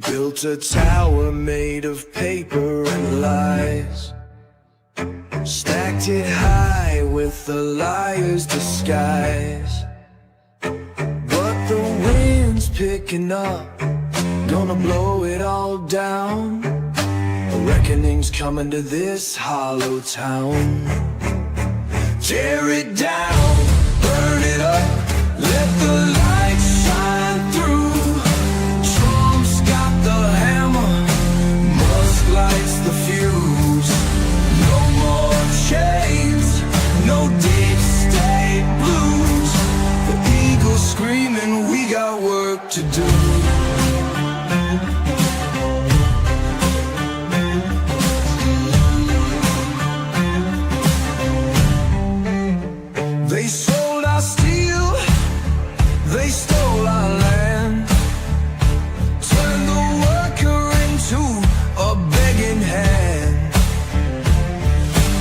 built a tower made of paper and lies, stacked it high with the liar's disguise. But the wind's picking up, gonna blow it all down. A reckoning's coming to this hollow town. Tear it down, burn it up, let the light shine through. Trump's got the hammer, Musk lights the fuse. No more chains, no deep state blues. The eagle's screaming, we got work to do. They sold our steel, they stole our land, turned the worker into a begging hand.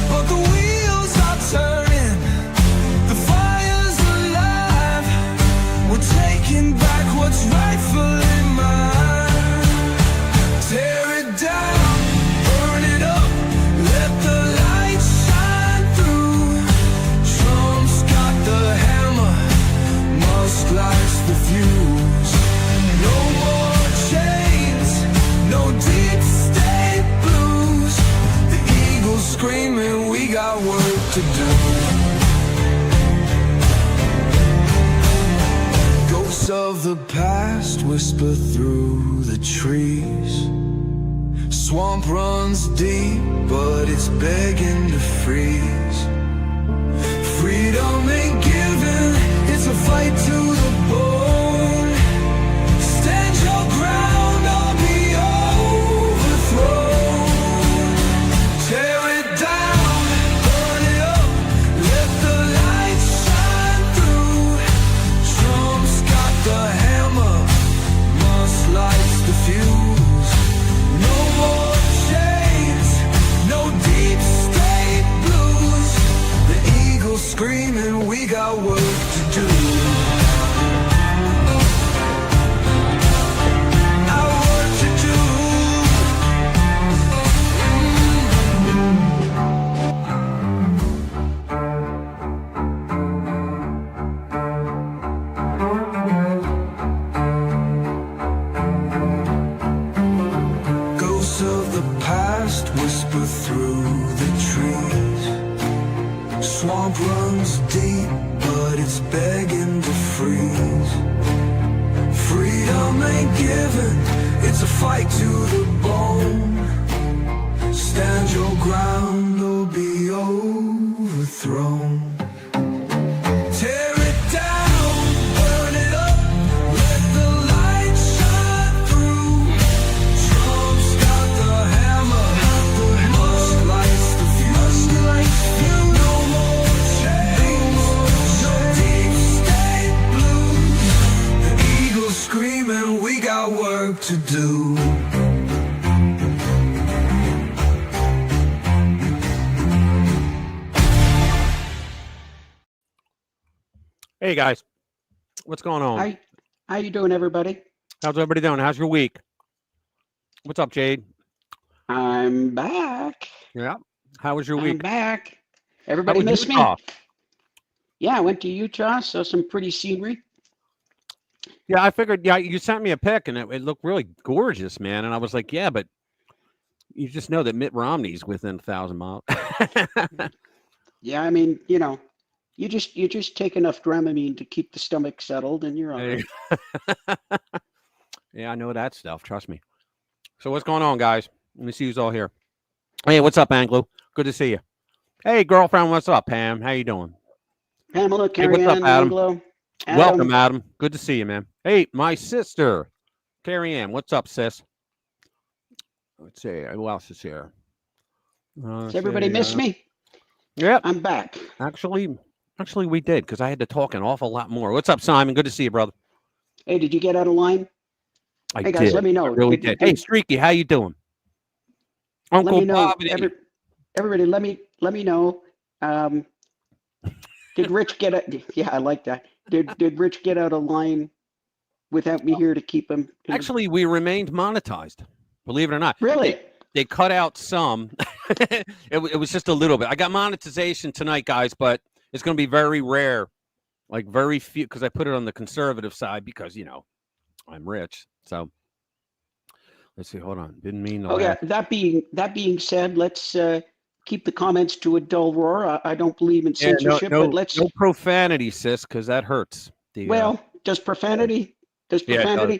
But the wheels are turning, the fire's alive. We're taking back what's rightfully mine. Tear it down, burn it up, let the light shine through. Trump's got the hammer, Musk lights the fuse. No more chains, no deep state blues. The eagle's screaming, we got work to do. Ghosts of the past whisper through the trees. Swamp runs deep, but it's begging to freeze. Freedom ain't given, it's a fight to the bone. Stand your ground or be overthrown. Tear it down, burn it up, let the light shine through. Trump's got the hammer, Musk lights the fuse. No more chains, no deep state blues. The eagle's screaming, we got work to do. Our work to do. Ghosts of the past whisper through the trees. Swamp runs deep, but it's begging to freeze. Freedom ain't given, it's a fight to the bone. Stand your ground or be overthrown. Tear it down, burn it up, let the light shine through. Trump's got the hammer, Musk lights the fuse. No more chains, no deep state blues. The eagle's screaming, we got work to do. Hey guys, what's going on? Hi, how you doing, everybody? How's everybody doing? How's your week? What's up, Jade? I'm back. Yeah. How was your I'm week? back. How Everybody was miss me? Utah? Yeah, I went to Utah, saw some pretty scenery. Yeah, I figured. Yeah, you sent me a pic, and it looked really gorgeous, man. And I was like, yeah, but you just know that Mitt Romney's within 1,000 miles. Yeah, I mean, you know, you just take enough Dramamine to keep the stomach settled, and you're all right. Yeah, I know that stuff. Trust me. So what's going on, guys? Let me see who's all here. Hey, what's up, Anglo? Good to see you. Hey, girlfriend, what's up, Pam? How you doing? Pamela, Hey, Carrie what's up, Ann, Adam? Anglo, Welcome, Adam. Good to see you, man. Hey, my sister, Carrie Ann. What's up, sis? Let's see. Who else is here? Does everybody miss me? Yep. I'm back. Actually, we did, because I had to talk an awful lot more. What's up, Simon? Good to see you, brother. Hey, did you get out of line? I Hey, guys, did. let me know. I really did. Hey, Streaky, how you doing? Let Uncle me know. Bobby. Everybody, let me know. Did Rich get out? Yeah, I like that. Did Rich get out of line without me here to keep them. Actually, we remained monetized. Believe it or not. Really? They cut out some. it was just a little bit. I got monetization tonight, guys, but it's going to be very rare, like very few, because I put it on the conservative side because, you know, I'm rich. So let's see. Hold on. Didn't mean to. Oh yeah. That being said, let's keep the comments to a dull roar. I don't believe in censorship, but let's no profanity, sis, because that hurts. Well, does profanity? Yeah,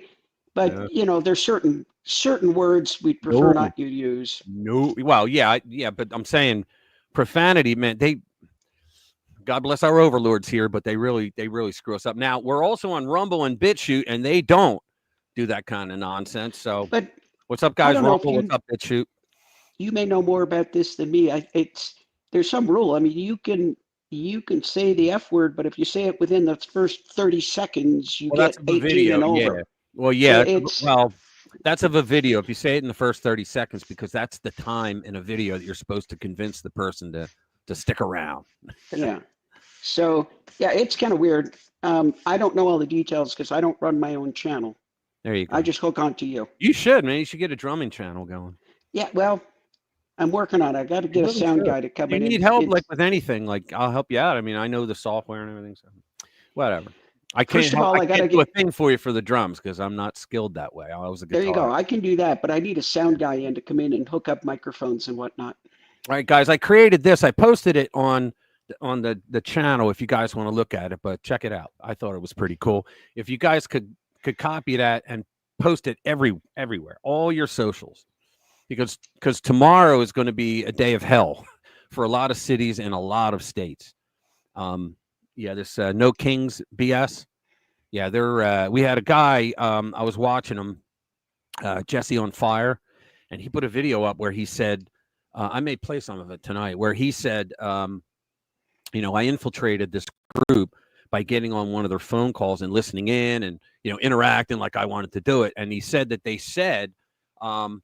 but you know, there's certain words we'd prefer not you use. No. Well, yeah, but I'm saying profanity, man. God bless our overlords here, but they really screw us up. Now we're also on Rumble and BitChute, and they don't do that kind of nonsense. So, but what's up, guys? Rumble, what's up, BitChute? You may know more about this than me. There's some rule. I mean, you can say the F word, but if you say it within the first 30 seconds, you get 18 video, and over. Yeah. Well, yeah. That's of a video. If you say it in the first 30 seconds, because that's the time in a video that you're supposed to convince the person to stick around. Yeah. So yeah, it's kind of weird. I don't know all the details because I don't run my own channel. There you go. I just hook on to you. You should, man. You should get a drumming channel going. Yeah. Well, I'm working on it. I got to get a sound guy to come in. You need help, like with anything. Like I'll help you out. I mean, I know the software and everything. So whatever. I can't. First of all, I got to do a thing for you for the drums because I'm not skilled that way. I was a guitar. There you go. I can do that, but I need a sound guy in to come in and hook up microphones and whatnot. All right, guys. I created this. I posted it on the channel if you guys want to look at it. But check it out. I thought it was pretty cool. If you guys could copy that and post it everywhere, all your socials, because tomorrow is going to be a day of hell for a lot of cities and a lot of states. Yeah, this No Kings BS. Yeah, we had a guy, I was watching him, Jesse on Fire, and he put a video up where he said, I may play some of it tonight, where he said, you know, I infiltrated this group by getting on one of their phone calls and listening in and, you know, interacting like I wanted to do it. And he said that they said, well,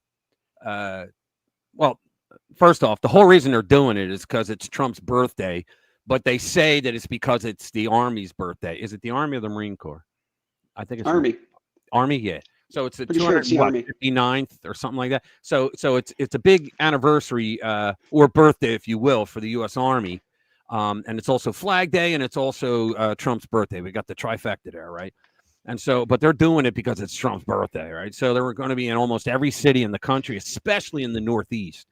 first off, the whole reason they're doing it is because it's Trump's birthday, but they say that it's because it's the Army's birthday. Is it the Army or the Marine Corps? I think it's Army. Army, yeah. So it's the 259th or something like that. So it's a big anniversary or birthday, if you will, for the U.S. Army. And it's also Flag Day, and it's also Trump's birthday. We got the trifecta there, right? And so, but they're doing it because it's Trump's birthday, right? So they're going to be in almost every city in the country, especially in the Northeast.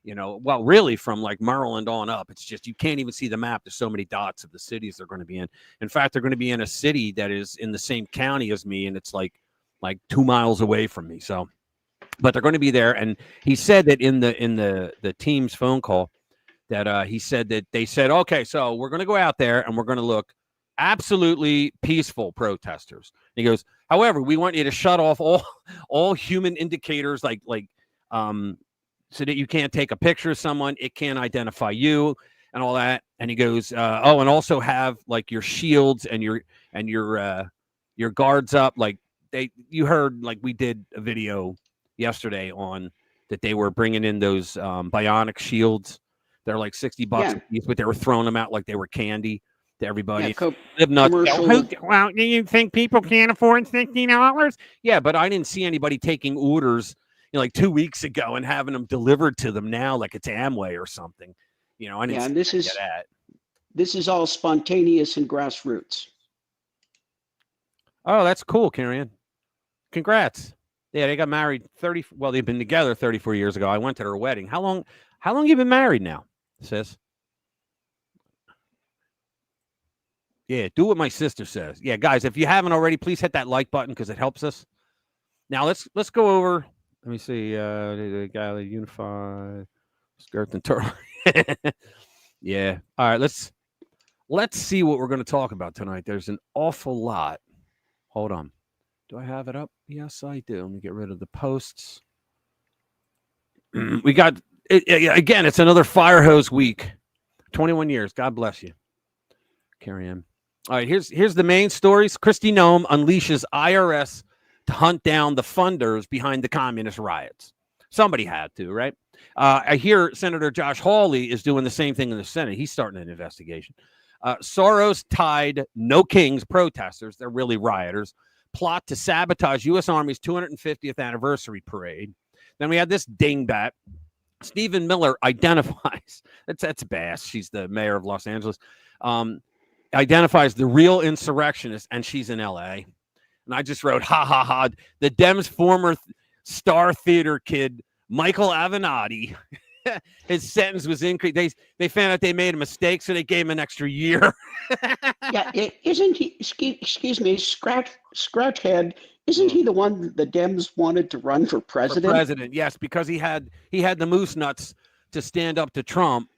You know, well, really from like Maryland on up. It's just you can't even see the map. There's so many dots of the cities they're going to be in. In fact, they're going to be in a city that is in the same county as me, and it's like 2 miles away from me. So, but they're going to be there. And he said that in the team's phone call that he said that they said, okay, so we're going to go out there and we're going to look absolutely peaceful protesters. And he goes, however, we want you to shut off all human indicators so that you can't take a picture of someone, it can't identify you and all that. And he goes, and also have like your shields and your guards up. Like you heard, like we did a video yesterday on that they were bringing in those bionic shields. They're like $60 a piece, but they were throwing them out like they were candy to everybody. Live nuts. Well, do you think people can't afford $60? Yeah, but I didn't see anybody taking orders, you know, like 2 weeks ago and having them delivered to them now, like it's Amway or something. You know, I didn't and this is all spontaneous and grassroots. Oh, that's cool, Karen. Congrats. Yeah, they got married they've been together 34 years ago. I went to their wedding. How long you been married now, sis? Yeah, do what my sister says. Yeah, guys, if you haven't already, please hit that like button because it helps us. Now let's go over. Let me see. The guy that unified skirt and turtle. Yeah. All right. Let's see what we're going to talk about tonight. There's an awful lot. Hold on. Do I have it up? Yes, I do. Let me get rid of the posts. We got again. It's another fire hose week. 21 years. God bless you. Carry on. All right. Here's the main stories. Kristi Noem unleashes IRS to hunt down the funders behind the communist riots. Somebody had to, right? I hear Senator Josh Hawley is doing the same thing in the Senate. He's starting an investigation. Soros tied No Kings protesters, they're really rioters, plot to sabotage U.S. Army's 250th anniversary parade. Then we had this dingbat. Stephen Miller identifies, that's Bass, she's the mayor of Los Angeles, identifies the real insurrectionist, and she's in L.A. And I just wrote, ha, ha, ha, the Dems' former star theater kid, Michael Avenatti, his sentence was increased. They found out they made a mistake, so they gave him an extra year. Yeah, isn't he, excuse me, Scratchhead, isn't he the one the Dems wanted to run for president? For president, yes, because he had the moose nuts to stand up to Trump,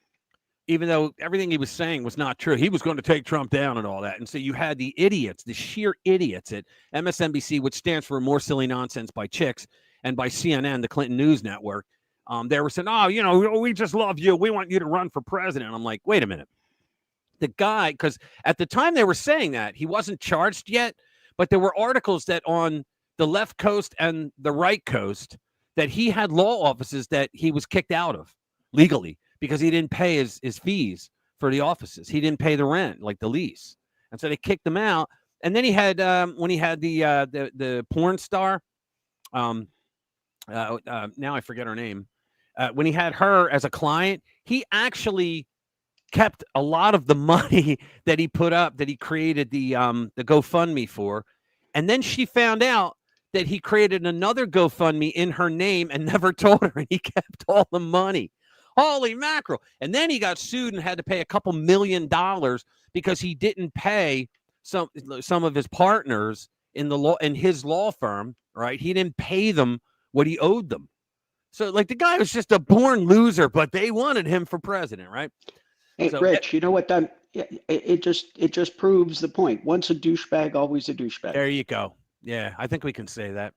even though everything he was saying was not true. He was going to take Trump down and all that. And so you had the idiots, the sheer idiots at MSNBC, which stands for More Silly Nonsense by Chicks, and by CNN, the Clinton News Network. They were saying, oh, you know, we just love you. We want you to run for president. I'm like, wait a minute. The guy, because at the time they were saying that, he wasn't charged yet, but there were articles that on the left coast and the right coast that he had law offices that he was kicked out of legally because he didn't pay his fees for the offices. He didn't pay the rent, like the lease. And so they kicked him out. And then he had, when he had the porn star, now I forget her name. When he had her as a client, he actually kept a lot of the money that he put up, that he created the GoFundMe for. And then she found out that he created another GoFundMe in her name and never told her, and he kept all the money. Holy mackerel. And then he got sued and had to pay a couple $1 million because he didn't pay some of his partners in his law firm, right? He didn't pay them what he owed them. So, like, the guy was just a born loser, but they wanted him for president, right? Hey, So, Rich, you know what? It just proves the point. Once a douchebag, always a douchebag. There you go. Yeah, I think we can say that.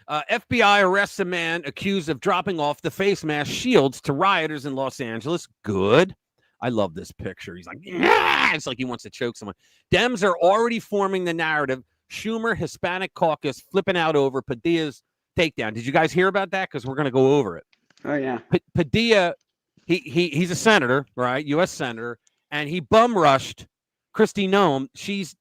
FBI arrests a man accused of dropping off the face mask shields to rioters in Los Angeles. Good. I love this picture. He's like, yeah! It's like he wants to choke someone. Dems are already forming the narrative. Schumer, Hispanic caucus, flipping out over Padilla's takedown. Did you guys hear about that? Because we're going to go over it. Oh, yeah. Padilla, he's a senator, right? U.S. senator, and he bum rushed Kristi Noem. She's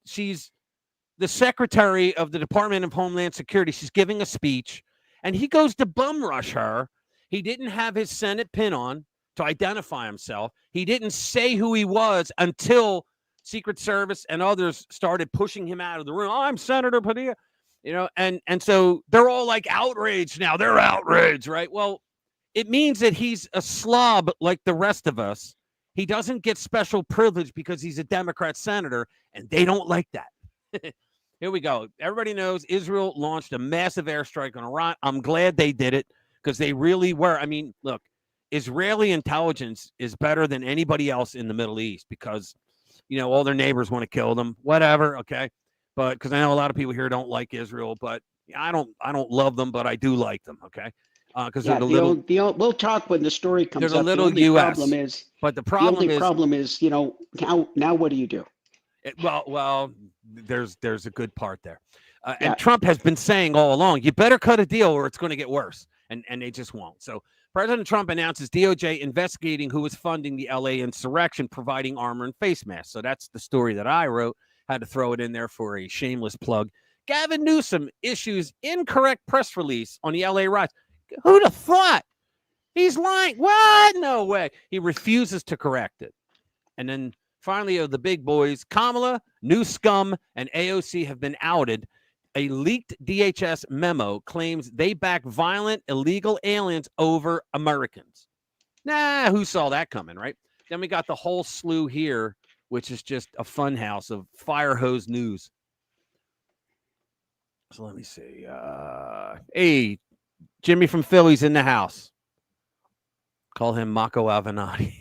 the secretary of the Department of Homeland Security. She's giving a speech, and he goes to bum rush her. He didn't have his Senate pin on to identify himself. He didn't say who he was until Secret Service and others started pushing him out of the room. Oh, I'm Senator Padilla. You know, and so they're all like outraged now. They're outraged, right? Well, it means that he's a slob like the rest of us. He doesn't get special privilege because he's a Democrat senator, and they don't like that. Here we go. Everybody knows Israel launched a massive airstrike on Iran. I'm glad they did it because they really were. I mean, look, Israeli intelligence is better than anybody else in the Middle East because, you know, all their neighbors want to kill them, whatever, okay? But because I know a lot of people here don't like Israel, but I don't love them, but I do like them, okay? Because they're we'll talk when the story comes up. They're a little U.S. But the problem is, you know, now what do you do? Well, there's a good part there. And Trump has been saying all along, you better cut a deal or it's going to get worse. And they just won't. So President Trump announces DOJ investigating who was funding the L.A. insurrection, providing armor and face masks. So that's the story that I wrote. Had to throw it in there for a shameless plug. Gavin Newsom issues incorrect press release on the L.A. riots. Who'd have thought? He's lying. What? No way. He refuses to correct it. And then finally, of the big boys, Kamala, New Scum, and AOC have been outed. A leaked DHS memo claims they back violent, illegal aliens over Americans. Nah, who saw that coming, right? Then we got the whole slew here, which is just a fun house of fire hose news. So let me see. Hey, Jimmy from Philly's in the house. Call him Mako Avenatti.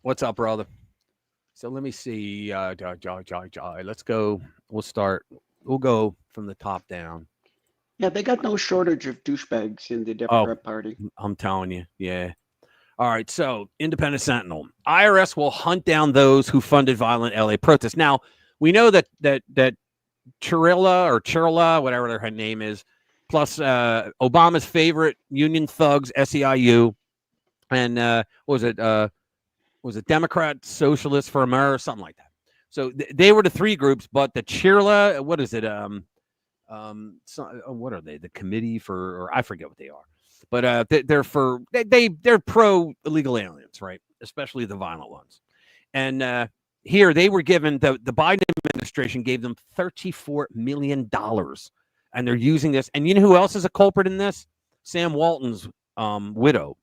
What's up, brother? So let me see. Let's go. We'll go from the top down. Yeah, they got no shortage of douchebags in the Democrat Party. I'm telling you. Yeah. All right. So Independent Sentinel. IRS will hunt down those who funded violent LA protests. Now, we know that Chirilla, whatever her name is, plus Obama's favorite union thugs, SEIU, and was it Democrat Socialists for America, something like that. So they were the three groups, but the Chirla, what is it? What are they? The committee for, or I forget what they are, but they're pro illegal aliens, right? Especially the violent ones. And here they were given the Biden administration gave them $34 million, and they're using this. And you know who else is a culprit in this? Sam Walton's widow.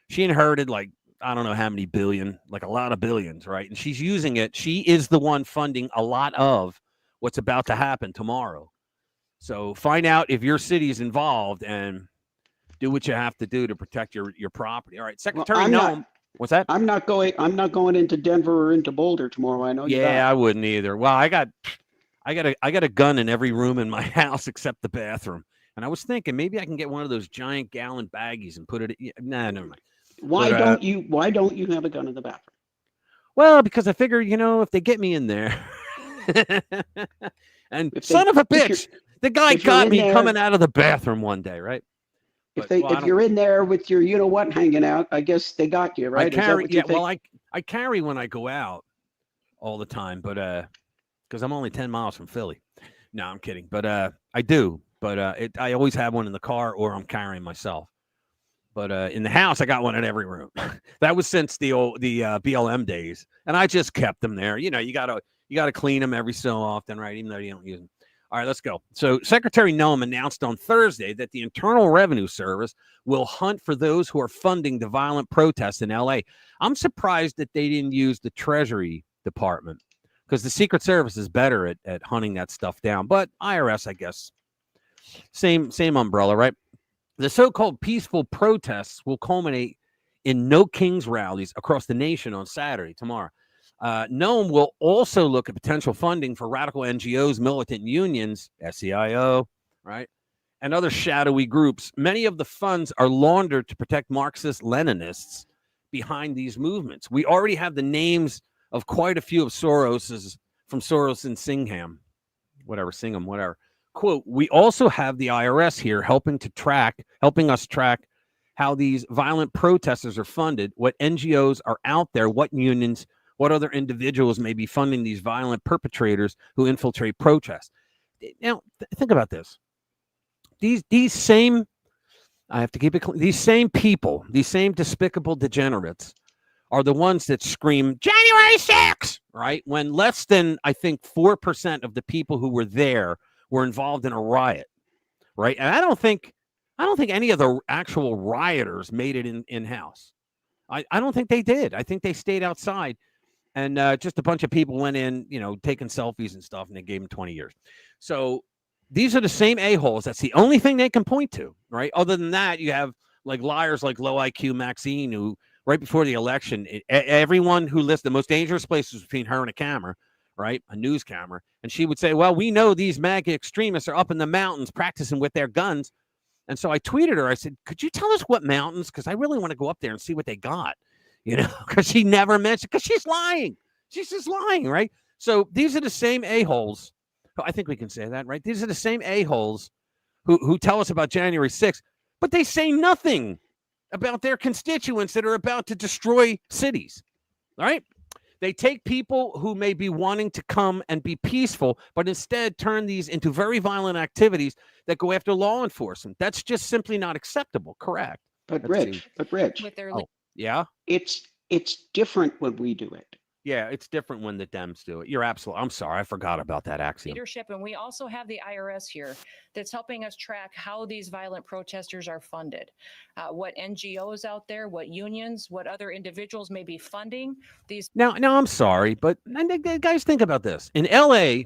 She inherited like I don't know how many billion, like a lot of billions, right? And she's using it. She is the one funding a lot of what's about to happen tomorrow. So find out if your city is involved and do what you have to do to protect your property. All right, Secretary Noem. What's that? I'm not going into Denver or into Boulder tomorrow. I know. Yeah, I wouldn't either. Well, I got a gun in every room in my house except the bathroom. And I was thinking maybe I can get one of those giant gallon baggies and put it. Nah, never mind. Why don't you have a gun in the bathroom? Well, because I figure, if they get me in there, and son of a bitch, the guy got me coming out of the bathroom one day, right? If you're in there with your what hanging out, I guess they got you, right? I carry when I go out all the time, but because I'm only 10 miles from Philly. No, I'm kidding, but I do. But I always have one in the car, or I'm carrying myself. But in the house, I got one in every room. That was since the BLM days, and I just kept them there. You gotta clean them every so often, right? Even though you don't use them. All right, let's go. So Secretary Noem announced on Thursday that the Internal Revenue Service will hunt for those who are funding the violent protests in L.A. I'm surprised that they didn't use the Treasury Department because the Secret Service is better at hunting that stuff down. But IRS, I guess, same umbrella, right? The so-called peaceful protests will culminate in No Kings rallies across the nation on Saturday, tomorrow. Noem will also look at potential funding for radical NGOs, militant unions, SEIO, right, and other shadowy groups. Many of the funds are laundered to protect Marxist-Leninists behind these movements. We already have the names of quite a few of Soros's, from Soros and Singham, whatever. Quote, we also have the IRS here helping us track how these violent protesters are funded, what NGOs are out there, what unions, what other individuals may be funding these violent perpetrators who infiltrate protests. Now, think about this. These same, I have to keep it clean, these same people, these same despicable degenerates are the ones that scream, January 6th, right? When less than, I think, 4% of the people who were there were involved in a riot, right? And I don't think any of the actual rioters made it in-house. I don't think they did. I think they stayed outside, and just a bunch of people went in, taking selfies and stuff, and they gave them 20 years. So these are the same a-holes. That's the only thing they can point to, right? Other than that, you have like liars like low IQ Maxine, who right before the election, everyone who lists the most dangerous places between her and a camera, right? A news camera. And she would say, well, we know these MAGA extremists are up in the mountains practicing with their guns. And so I tweeted her. I said, could you tell us what mountains? Because I really want to go up there and see what they got, because she never mentioned, because she's lying. She's just lying, right? So these are the same a-holes. I think we can say that, right? These are the same a-holes who tell us about January 6th, but they say nothing about their constituents that are about to destroy cities, all right? They take people who may be wanting to come and be peaceful, but instead turn these into very violent activities that go after law enforcement. That's just simply not acceptable, correct? But Rich, yeah, it's different when we do it. Yeah, it's different when the Dems do it. You're absolutely. I'm sorry, I forgot about that axiom. Leadership, and we also have the IRS here that's helping us track how these violent protesters are funded, what NGOs out there, what unions, what other individuals may be funding these. Now, I'm sorry, but guys, think about this. In LA,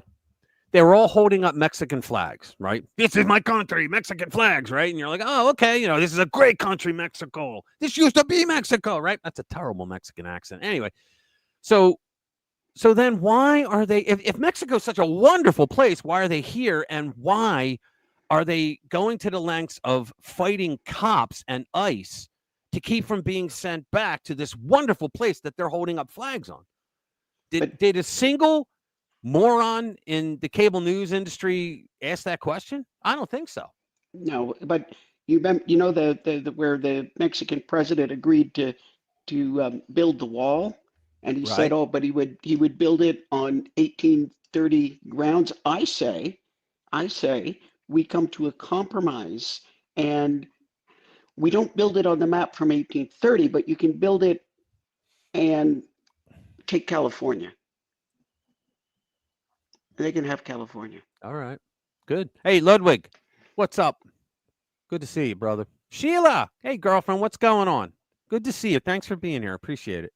they were all holding up Mexican flags, right? This is my country, Mexican flags, right? And you're like, oh, okay, this is a great country, Mexico. This used to be Mexico, right? That's a terrible Mexican accent. Anyway. So then why are they, if Mexico is such a wonderful place, why are they here? And why are they going to the lengths of fighting cops and ICE to keep from being sent back to this wonderful place that they're holding up flags on? Did a single moron in the cable news industry ask that question? I don't think so. No, but the where the Mexican president agreed to build the wall. And he Right. said, "Oh, but he would build it on 1830 grounds." I say, we come to a compromise, and we don't build it on the map from 1830, but you can build it and take California. They can have California. All right. Good. Hey, Ludwig, what's up? Good to see you, brother. Sheila, hey, girlfriend, what's going on? Good to see you. Thanks for being here. Appreciate it.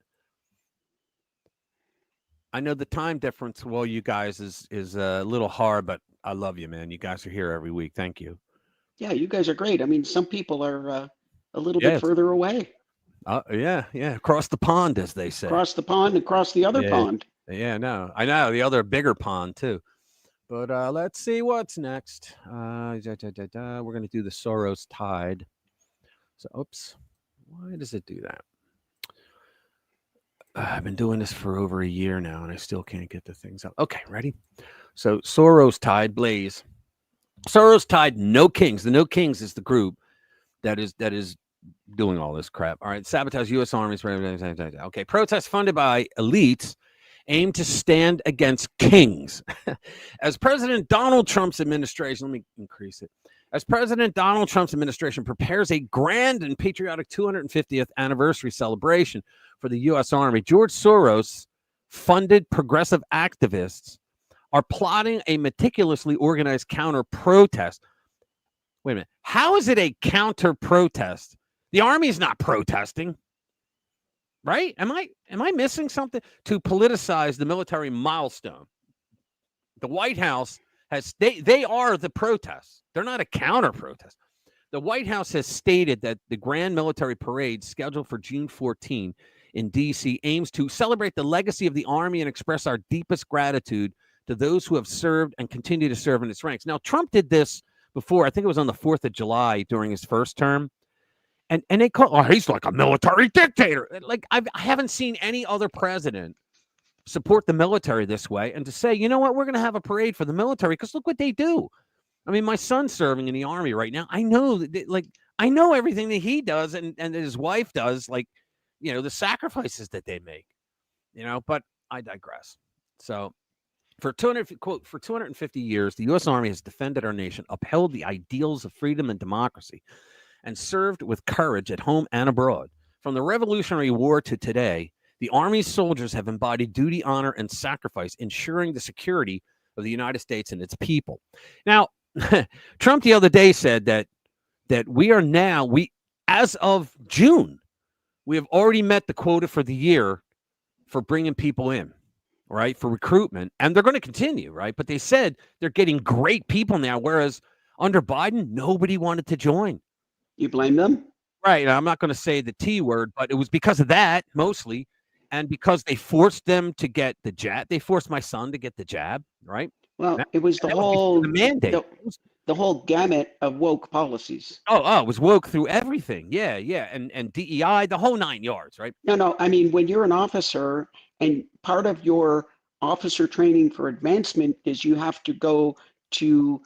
I know the time difference, well, you guys is a little hard, but I love you, man. You guys are here every week. Thank you. Yeah, you guys are great. I mean, some people are a little bit Yes. further away, Yeah. Across the pond, as they say. across the pond, across the other Yeah. pond. Yeah, no, I know the other bigger pond too. But let's see what's next. We're going to do the Soros Tide. So, oops, why does it do that? I've been doing this for over a year now, and I still can't get the things up. Okay, ready? So, Soros Tide Blaze. Soros Tide No Kings. The No Kings is the group that is doing all this crap. All right, sabotage U.S. armies. Okay, protests funded by elites aim to stand against kings. As President Donald Trump's administration, let me increase it. As President Donald Trump's administration prepares a grand and patriotic 250th anniversary celebration for the U.S. Army, George Soros funded progressive activists are plotting a meticulously organized counter-protest. Wait a minute. How is it a counter-protest? The Army is not protesting. Right? Am I missing something? To politicize the military milestone. The White House has they are the protests. They're not a counter protest. The White House has stated that the grand military parade scheduled for June 14 in DC aims to celebrate the legacy of the Army and express our deepest gratitude to those who have served and continue to serve in its ranks. Now, Trump did this before. I think it was on the 4th of July during his first term. And they call, he's like a military dictator. Like I haven't seen any other president support the military this way and to say, you know what, we're going to have a parade for the military because look what they do. I mean, my son's serving in the Army right now. I know I know everything that he does and his wife does, like, the sacrifices that they make, but I digress. So for 250 years, the U.S. Army has defended our nation, upheld the ideals of freedom and democracy, and served with courage at home and abroad. From the Revolutionary War to today, the Army's soldiers have embodied duty, honor, and sacrifice, ensuring the security of the United States and its people. Now, Trump the other day said that as of June, we have already met the quota for the year for bringing people in, right, for recruitment, and they're going to continue, right? But they said they're getting great people now, whereas under Biden, nobody wanted to join. You blame them? Right. I'm not going to say the T word, but it was because of that mostly. And because they forced them to get the jab. They forced my son to get the jab. Right. Well, it was the whole mandate. The whole gamut of woke policies. Oh, it was woke through everything. Yeah. And DEI, the whole 9 yards. Right. No. I mean, when you're an officer and part of your officer training for advancement is you have to go to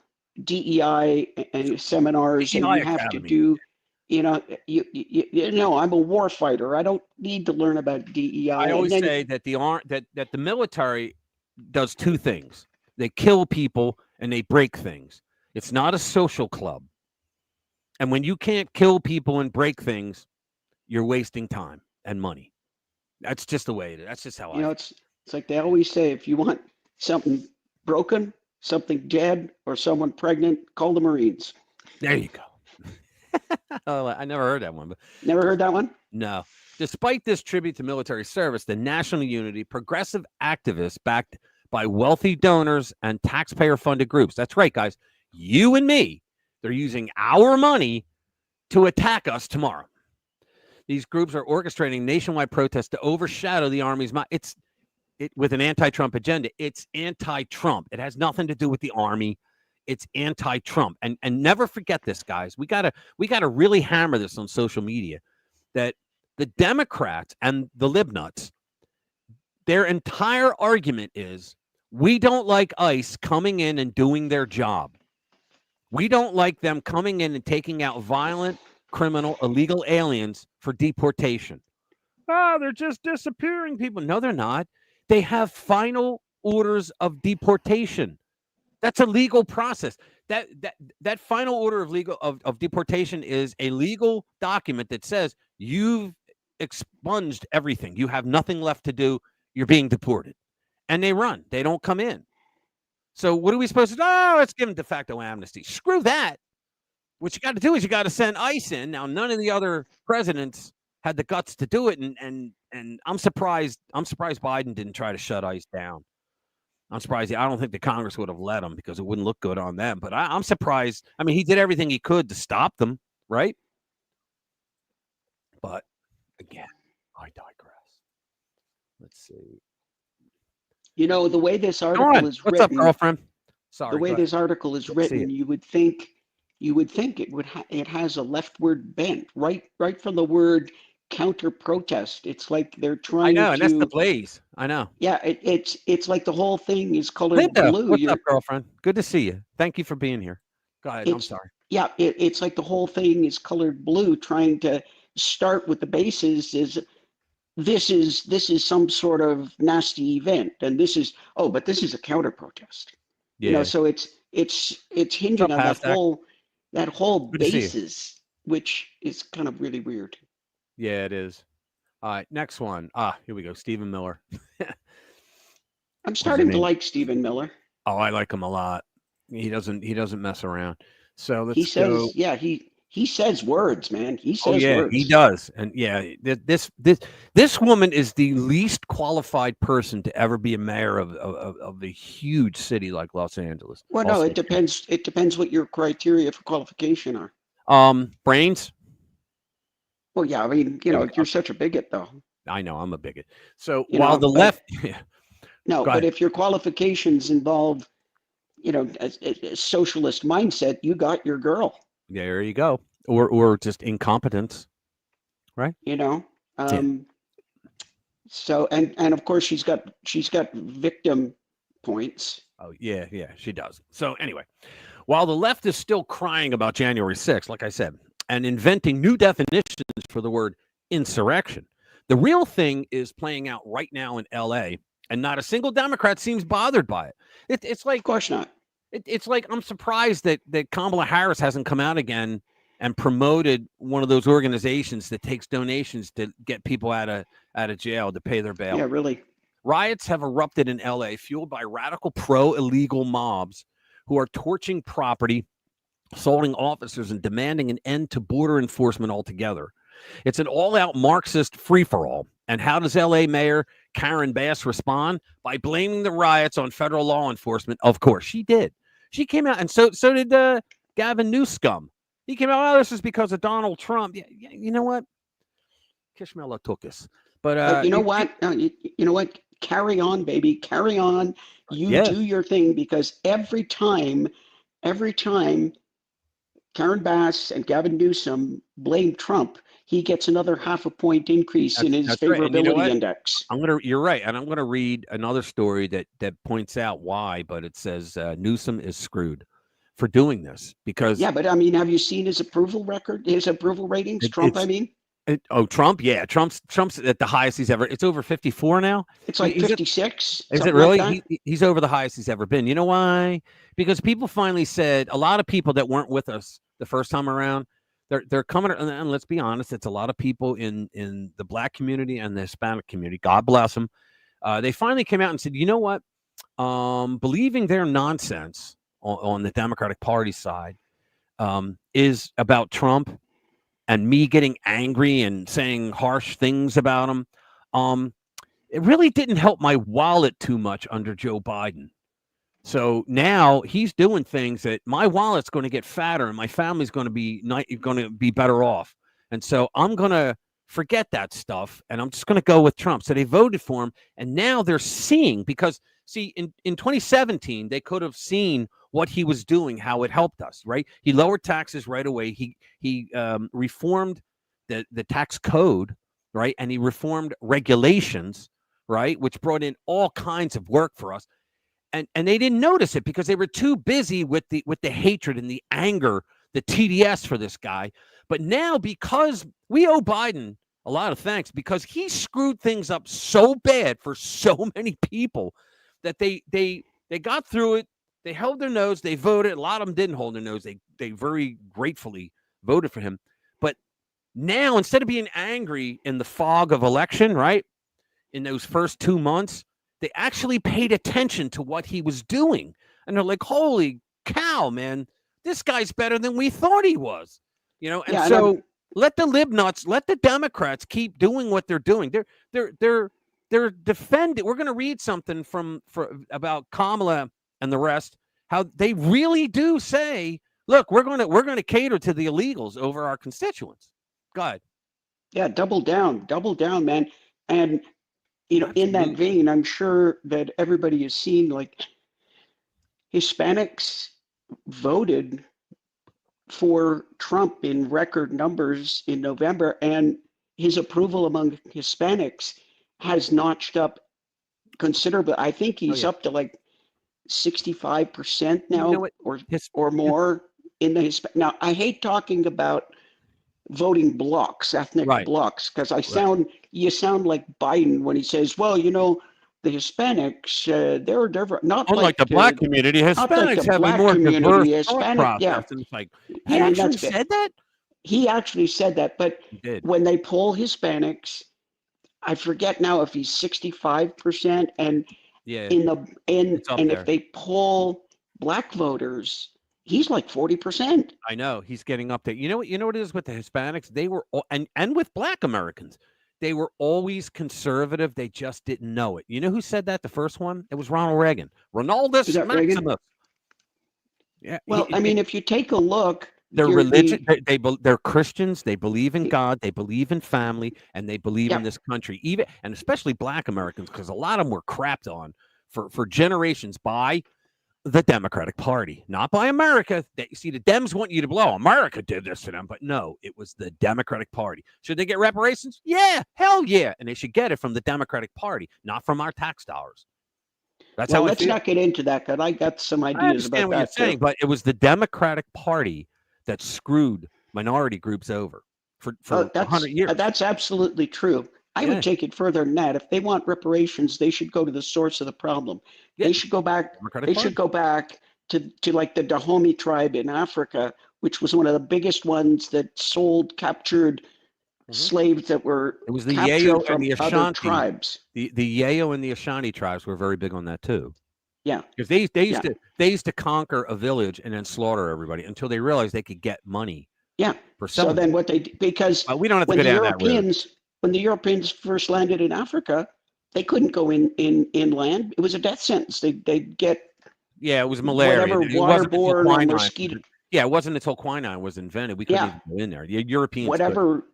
DEI and seminars, DEI and you have Academy. to do, I'm a war fighter. I don't need to learn about DEI. I always say that that the military does two things. They kill people and they break things. It's not a social club. And when you can't kill people and break things, you're wasting time and money. That's just the way it is. That's just how it's like they always say, if you want something broken, something dead, or someone pregnant, call the Marines. There you go. Oh, I never heard that one. But Never heard that one? no. Despite this tribute to military service, the National Unity, progressive activists backed by wealthy donors and taxpayer-funded groups. That's right, guys. You and me. They're using our money to attack us tomorrow. These groups are orchestrating nationwide protests to overshadow the Army's with an anti-Trump agenda. It's anti-Trump. It has nothing to do with the Army. It's anti-Trump. And never forget this, guys. We gotta really hammer this on social media, that the Democrats and the libnuts, their entire argument is, we don't like ICE coming in and doing their job. We don't like them coming in and taking out violent, criminal, illegal aliens for deportation. they're just disappearing people. No, they're not. They have final orders of deportation. That's a legal process. That final order of deportation is a legal document that says you've expunged everything. You have nothing left to do. You're being deported. And they run. They don't come in. So what are we supposed to do? Oh, let's give them de facto amnesty. Screw that. What you got to do is you got to send ICE in. Now, none of the other presidents had the guts to do it, and I'm surprised. I'm surprised Biden didn't try to shut ICE down. I'm surprised. I don't think the Congress would have let him because it wouldn't look good on them. But I'm surprised. I mean, he did everything he could to stop them, right? But again, I digress. Let's see. You know, the way this Go article on. is What's up, written, girlfriend? Sorry. the way go ahead. this article is Let's see written, it. you would think it has a leftward bent, right from the word counter protest. It's like they're I trying know, and that's the to, blaze. I know. yeah, it's like the whole thing is colored Linda, blue. what's up, girlfriend? Good to see you. Thank you for being here. Go ahead. I'm It's sorry. yeah, it's like the whole thing is colored blue, trying to start with the basis is this is some sort of nasty event, and but this is a counter protest. You know, Yeah. so it's What's hinging up, on Hashtag? that whole Good to see you. basis, which is kind of really weird. Yeah, it is. All right, next one. Here we go. Stephen Miller. I'm What's his starting to name? like Stephen Miller. Oh, I like him a lot. He doesn't mess around. So He let's go. says, yeah, he says words, man. He Oh says yeah, he words. does. And yeah, this woman is the least qualified person to ever be a mayor of a huge city like Los Angeles. Well, I'll no, say it depends. It depends what your criteria for qualification are. brains. Well, yeah, I mean, There we you're go. such a bigot, though. I know I'm a bigot. So You while know, the but left, no, go but ahead. if your qualifications involve, a socialist mindset, you got your girl. There you go. Or just incompetence, right? You know. Yeah. So and of course she's got victim points. Oh yeah, she does. So anyway, while the left is still crying about January 6th, like I said, and inventing new definitions for the word insurrection, the real thing is playing out right now in LA, and not a single Democrat seems bothered by it. It's like Of course not. it's like I'm surprised that Kamala Harris hasn't come out again and promoted one of those organizations that takes donations to get people out of jail to pay their bail. Yeah, really. Riots have erupted in LA, fueled by radical pro-illegal mobs who are torching property, assaulting officers, and demanding an end to border enforcement altogether. It's an all-out Marxist free-for-all. And how does LA Mayor Karen Bass respond? By blaming the riots on federal law enforcement. Of course, she did. She came out, and so did Gavin Newsom. He came out, this is because of Donald Trump. Yeah, you know what? Kishmela took us. But You know what? You know what? Carry on, baby. Carry on. You do your thing, because every time Karen Bass and Gavin Newsom blame Trump, he gets another 0.5 point increase in his that's right. And you know favorability what? index. You're right. And I'm going to read another story that points out why, but it says Newsom is screwed for doing this because. Yeah, but I mean, have you seen his approval record, his approval ratings? Trump, I mean? Trump? Yeah. Trump's at the highest he's ever. It's over 54 now. It's like 56. Is it really? Like he's over the highest he's ever been. You know why? Because people finally said, a lot of people that weren't with us the first time around, they're coming, and let's be honest, it's a lot of people in the Black community and the Hispanic community. God bless them. They finally came out and said, you know what? Believing their nonsense on the Democratic Party side is about Trump and me getting angry and saying harsh things about him. It really didn't help my wallet too much under Joe Biden. So now he's doing things that my wallet's going to get fatter and my family's going to be better off. And so I'm going to forget that stuff and I'm just going to go with Trump. So they voted for him. And now they're seeing, because see, in 2017, they could have seen what he was doing, how it helped us, right? He lowered taxes right away. He reformed the tax code, right? And he reformed regulations, right? Which brought in all kinds of work for us. And they didn't notice it because they were too busy with the hatred and the anger, the TDS for this guy. But now, because we owe Biden a lot of thanks, because he screwed things up so bad for so many people that they got through it. They held their nose. They voted. A lot of them didn't hold their nose. They very gratefully voted for him. But now, instead of being angry in the fog of election, right, in those first 2 months, they actually paid attention to what he was doing. And they're like, holy cow, man, this guy's better than we thought he was. You know, and Yeah, and so let the libnuts, let the Democrats keep doing what they're doing. They're defending. We're going to read something about Kamala and the rest, how they really do say, look, we're going to cater to the illegals over our constituents. Go ahead. Yeah, double down, man. And you know, in that vein, I'm sure that everybody has seen, like, Hispanics voted for Trump in record numbers in November, and his approval among Hispanics has notched up considerably. I think he's up to like 65% now, You know or more in the Hispanic. Now, I hate talking about voting blocks, ethnic blocks, because you sound like Biden when he says, well, you know, the Hispanics, they're different. Not unlike the black community, Hispanics have a more diverse thought process. And it's like, he actually said that? He actually said that, but when they poll Hispanics, I forget now if he's 65%, and if they poll black voters, he's like 40%. I know, he's getting up there. You know what it is with the Hispanics? They were and with black Americans, they were always conservative. They just didn't know it. You know who said that? The first one? It was Ronald Reagan. Ronaldus Maximus. Yeah. Well, I mean, if you take a look, they're religious. They're Christians. They believe in God. They believe in family, and they believe in this country. Even and especially black Americans, because a lot of them were crapped on for generations by the Democratic Party, not by America. See, the Dems want you to blow. America did this to them, but no, it was the Democratic Party. Should they get reparations? Yeah, hell yeah, and they should get it from the Democratic Party, not from our tax dollars. That's how. Let's not get into that, because I got some ideas about that. You're saying, but it was the Democratic Party that screwed minority groups over for 100 years. That's absolutely true. I would take it further than that. If they want reparations, they should go to the source of the problem. They should go back. They should go back to like the Dahomey tribe in Africa, which was one of the biggest ones that captured slaves that were. It was the Yayo and the Ashanti tribes. The Yayo and the Ashanti tribes were very big on that too. Yeah, because they used to conquer a village and then slaughter everybody until they realized they could get money. Yeah. So then what they did, because we don't have to go down that road. When the Europeans first landed in Africa, they couldn't go inland. It was a death sentence. They'd get it was malaria. Whatever waterborne or mosquito. Yeah, it wasn't until quinine was invented we couldn't even go in there. The Europeans whatever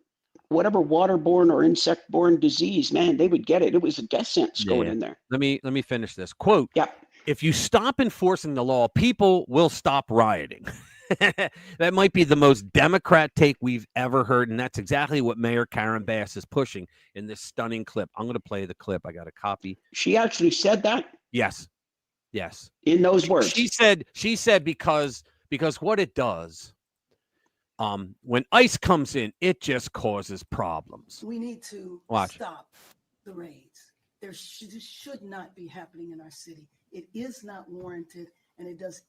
waterborne or insect-borne disease, man, they would get it. It was a death sentence going in there. Let me finish this quote. Yeah. If you stop enforcing the law, people will stop rioting. That might be the most Democrat take we've ever heard, and that's exactly what Mayor Karen Bass is pushing in this stunning clip. I'm going to play the clip. I got a copy. She actually said that? Yes. In those words. She said because what it does, when ICE comes in, it just causes problems. We need to stop the raids. This should not be happening in our city. It is not warranted. And it does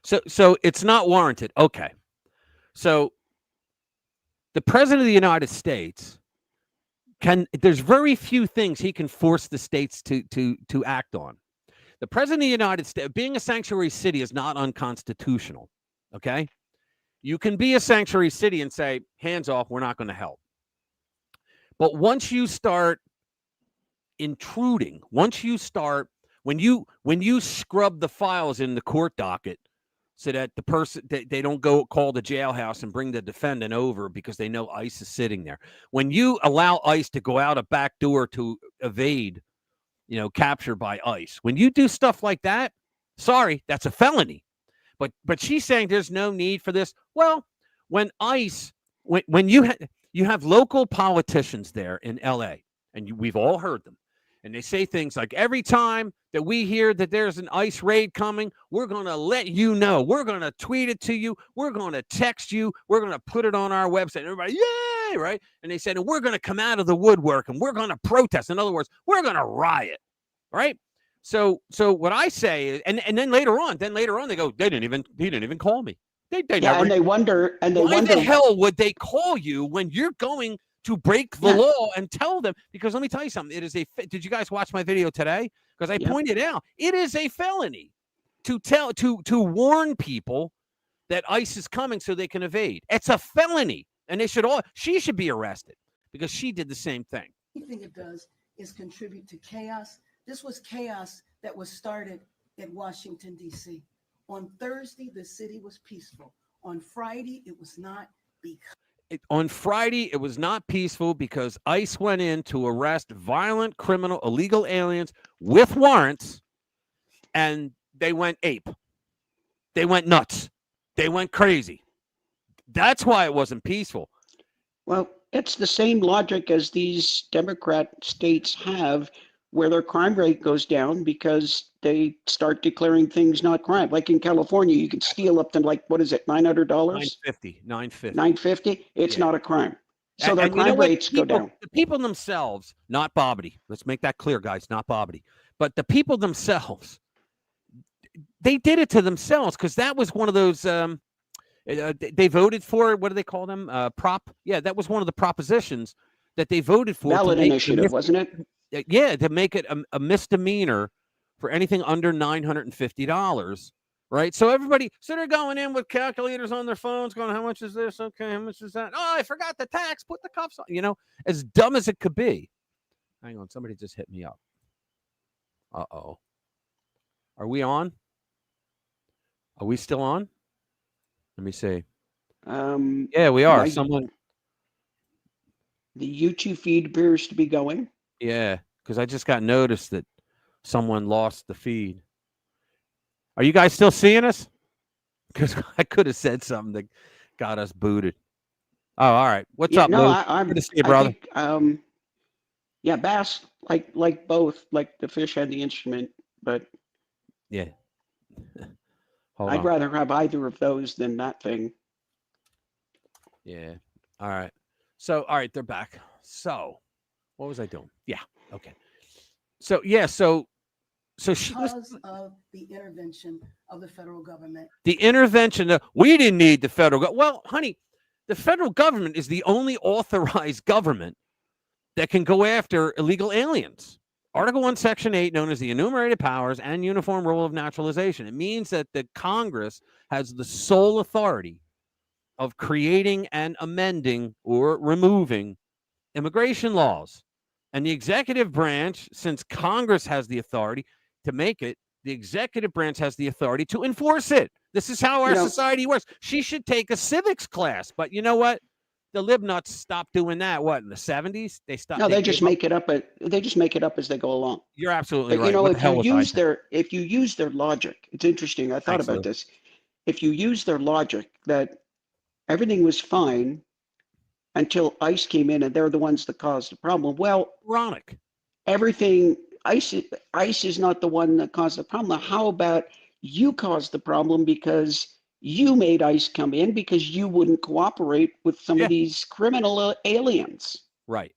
So it's not warranted. Okay. So the president of the United States there's very few things he can force the states to act on. The president of the United States, being a sanctuary city, is not unconstitutional. Okay. You can be a sanctuary city and say, hands off, we're not going to help. But once you start intruding, when you scrub the files in the court docket so that the person they don't go call the jailhouse and bring the defendant over because they know ICE is sitting there. When you allow ICE to go out a back door to evade, capture by ICE. When you do stuff like that, sorry, that's a felony. But she's saying there's no need for this. Well, when ICE, when you have local politicians there in LA, and we've all heard them. And they say things like, every time that we hear that there's an ICE raid coming, we're going to let you know. We're going to tweet it to you. We're going to text you. We're going to put it on our website. Everybody, yay! day, right? And they said, and we're going to come out of the woodwork and we're going to protest. In other words, we're going to riot, right? So what I say is, and then later on they go, he didn't even call me. They never. And they wonder, why the hell would they call you when you're going to break the law and tell them? Because let me tell you something. It is did you guys watch my video today? Because I pointed out, it is a felony to warn people that ICE is coming so they can evade. It's a felony, and she should be arrested because she did the same thing. Anything it does is contribute to chaos. This was chaos that was started in Washington, D.C. On Thursday, the city was peaceful. On Friday, it was not On Friday, it was not peaceful because ICE went in to arrest violent, criminal, illegal aliens with warrants, and they went ape. They went nuts. They went crazy. That's why it wasn't peaceful. Well, it's the same logic as these Democrat states have, where their crime rate goes down because they start declaring things not crime. Like in California, you can steal up to what is it, $900? $950. It's not a crime. So their crime rates go down. The people themselves, not Bobbity. Let's make that clear, guys, not Bobbity. But the people themselves, they did it to themselves because that was one of those they voted for. What do they call them? Yeah, that was one of the propositions that they voted for. Ballot initiative, wasn't it? Yeah, to make it a misdemeanor for anything under $950, right? So they're going in with calculators on their phones going, how much is this? Okay, how much is that? Oh, I forgot the tax. Put the cuffs on. As dumb as it could be. Hang on, somebody just hit me up. Uh-oh. Are we on? Are we still on? Let me see. Yeah, we are. The YouTube feed appears to be going. Yeah, because I just got noticed that someone lost the feed. Are you guys still seeing us? Because I could have said something that got us booted. Oh, all right. What's up, no, Lou? I'm good to see you, brother. Think, bass like both, like the fish and the instrument, but yeah. I'd rather have either of those than that thing. Yeah. All right. So, all right, they're back. So, what was I doing? Yeah. Okay. So, yeah. So she was because of the intervention of the federal government. The intervention. We didn't need the federal government. Well, honey, the federal government is the only authorized government that can go after illegal aliens. Article 1, Section 8, known as the enumerated powers and uniform rule of naturalization. It means that the Congress has the sole authority of creating and amending or removing immigration laws. And the executive branch, since Congress has the authority to make it, the executive branch has the authority to enforce it. This is how our society works. She should take a civics class. But you know what? The libnuts stopped doing that. What, in the 70s? They stopped. No, they just make it up. They just make it up as they go along. You're absolutely but, right. If you use their logic, it's interesting. I thought about this. If you use their logic that everything was fine until ICE came in and they're the ones that caused the problem. Well, ironic. ICE is not the one that caused the problem. How about you caused the problem because you made ICE come in because you wouldn't cooperate with some of these criminal aliens. Right.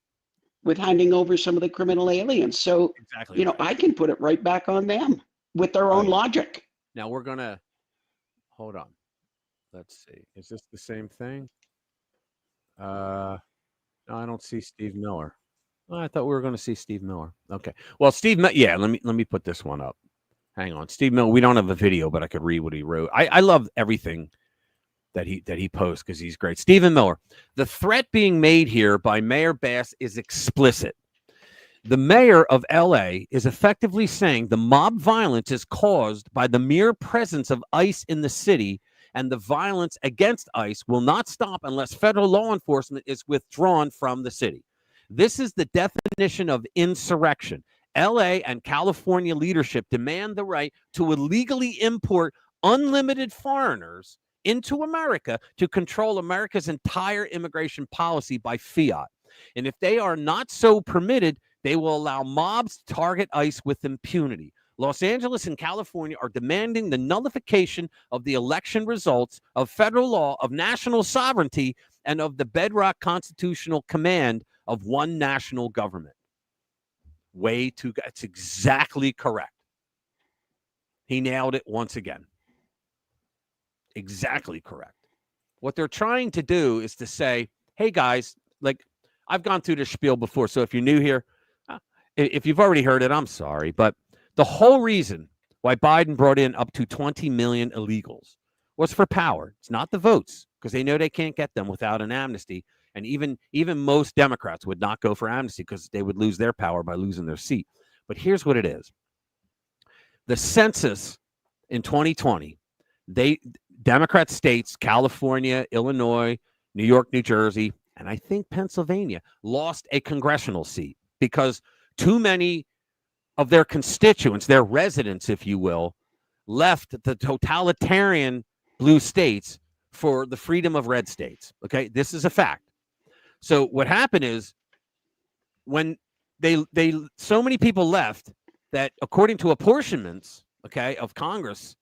With handing over some of the criminal aliens. So, exactly I can put it right back on them with their own logic. Now we're going to, hold on. Let's see. Is this the same thing? No, I don't see Steve Miller. Oh, I thought we were going to see Steve Miller. Okay. Well, yeah, let me put this one up. Hang on. Steve Miller, we don't have a video, but I could read what he wrote. I love everything that he posts because he's great. Stephen Miller, the threat being made here by Mayor Bass is explicit. The mayor of LA is effectively saying the mob violence is caused by the mere presence of ICE in the city, and the violence against ICE will not stop unless federal law enforcement is withdrawn from the city. This is the definition of insurrection. LA and California leadership demand the right to illegally import unlimited foreigners into America to control America's entire immigration policy by fiat. And if they are not so permitted, they will allow mobs to target ICE with impunity. Los Angeles and California are demanding the nullification of the election results, of federal law, of national sovereignty, and of the bedrock constitutional command of one national government. That's exactly correct. He nailed it once again. Exactly correct. What they're trying to do is to say, hey guys, like, I've gone through this spiel before, so if you're new here, if you've already heard it, I'm sorry, but the whole reason why Biden brought in up to 20 million illegals was for power. It's not the votes, because they know they can't get them without an amnesty. And even most Democrats would not go for amnesty because they would lose their power by losing their seat. But here's what it is. The census in 2020, Democrat states, California, Illinois, New York, New Jersey, and I think Pennsylvania lost a congressional seat because too many of their constituents, their residents, if you will, left the totalitarian blue states for the freedom of red states. Okay, this is a fact. So what happened is when they so many people left that according to apportionments, okay, of Congress,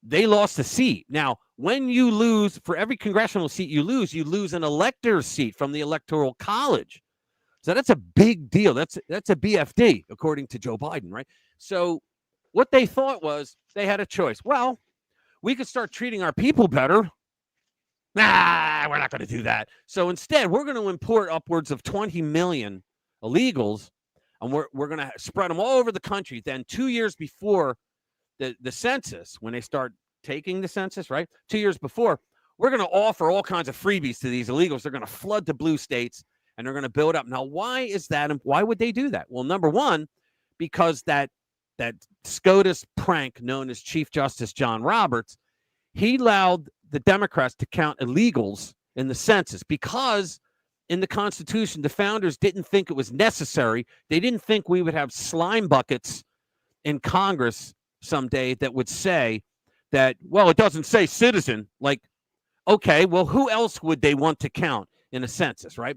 they lost a seat. Now, when you lose, for every congressional seat you lose an elector's seat from the Electoral College. So that's a big deal. That's a BFD, according to Joe Biden, right? So what they thought was they had a choice. Well, we could start treating our people better. Nah, we're not going to do that. So instead, we're going to import upwards of 20 million illegals, and we're going to spread them all over the country. Then 2 years before the census, when they start taking the census, right? 2 years before, we're going to offer all kinds of freebies to these illegals. They're going to flood the blue states, and they're going to build up. Now, why is that? And why would they do that? Well, number one, because that SCOTUS prank known as Chief Justice John Roberts, he allowed the Democrats to count illegals in the census because in the Constitution, the founders didn't think it was necessary. They didn't think we would have slime buckets in Congress someday that would say that, well, it doesn't say citizen. Like, okay, well, who else would they want to count in a census, right?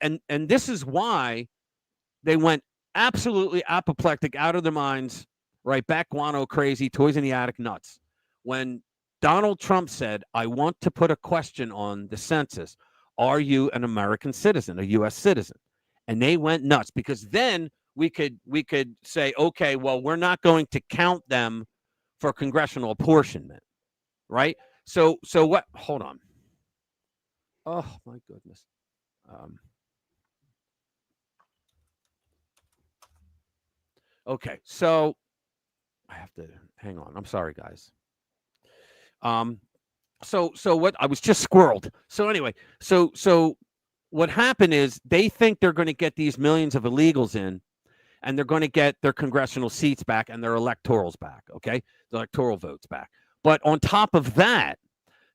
And this is why they went absolutely apoplectic, out of their minds, right? Back guano crazy, toys in the attic nuts. When Donald Trump said, I want to put a question on the census. Are you an American citizen, a U.S. citizen? And they went nuts because then we could say, okay, well, we're not going to count them for congressional apportionment, right? So what? Hold on. Oh, my goodness. Okay, so I have to hang on. I'm sorry, guys. So what? I was just squirreled. So anyway, so what happened is they think they're going to get these millions of illegals in, and they're going to get their congressional seats back and their electorals back. Okay, the electoral votes back. But on top of that,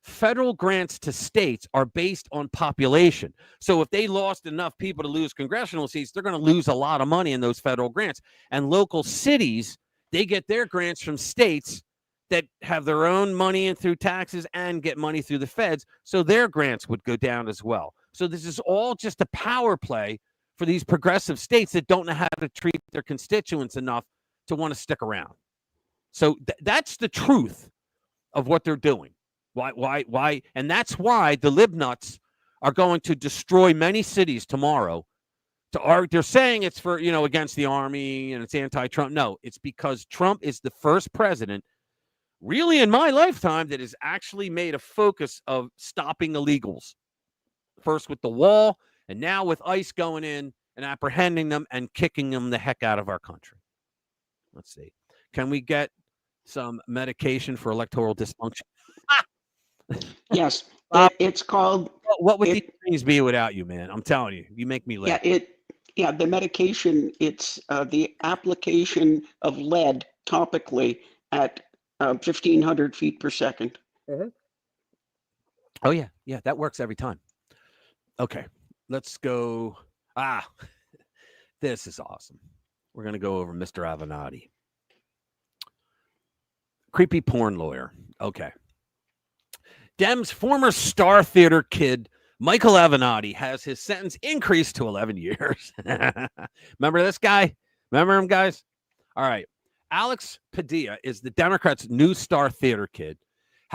federal grants to states are based on population. So if they lost enough people to lose congressional seats, they're going to lose a lot of money in those federal grants. And local cities, they get their grants from states that have their own money in through taxes and get money through the feds. So their grants would go down as well. So this is all just a power play for these progressive states that don't know how to treat their constituents enough to want to stick around. So that's the truth of what they're doing. Why? And that's why the libnuts are going to destroy many cities tomorrow. They're saying it's for, against the army and it's anti-Trump. No, it's because Trump is the first president, really in my lifetime, that has actually made a focus of stopping illegals. First with the wall, and now with ICE going in and apprehending them and kicking them the heck out of our country. Let's see. Can we get some medication for electoral dysfunction? Yes, it's called. What would these things be without you, man? I'm telling you, you make me laugh. The medication. It's the application of lead topically at 1,500 feet per second. Mm-hmm. Oh yeah, that works every time. Okay, let's go. This is awesome. We're gonna go over Mr. Avenatti, creepy porn lawyer. Okay. Dems' former Star Theater kid, Michael Avenatti, has his sentence increased to 11 years. Remember this guy? Remember him, guys? All right. Alex Padilla is the Democrats' new Star Theater kid,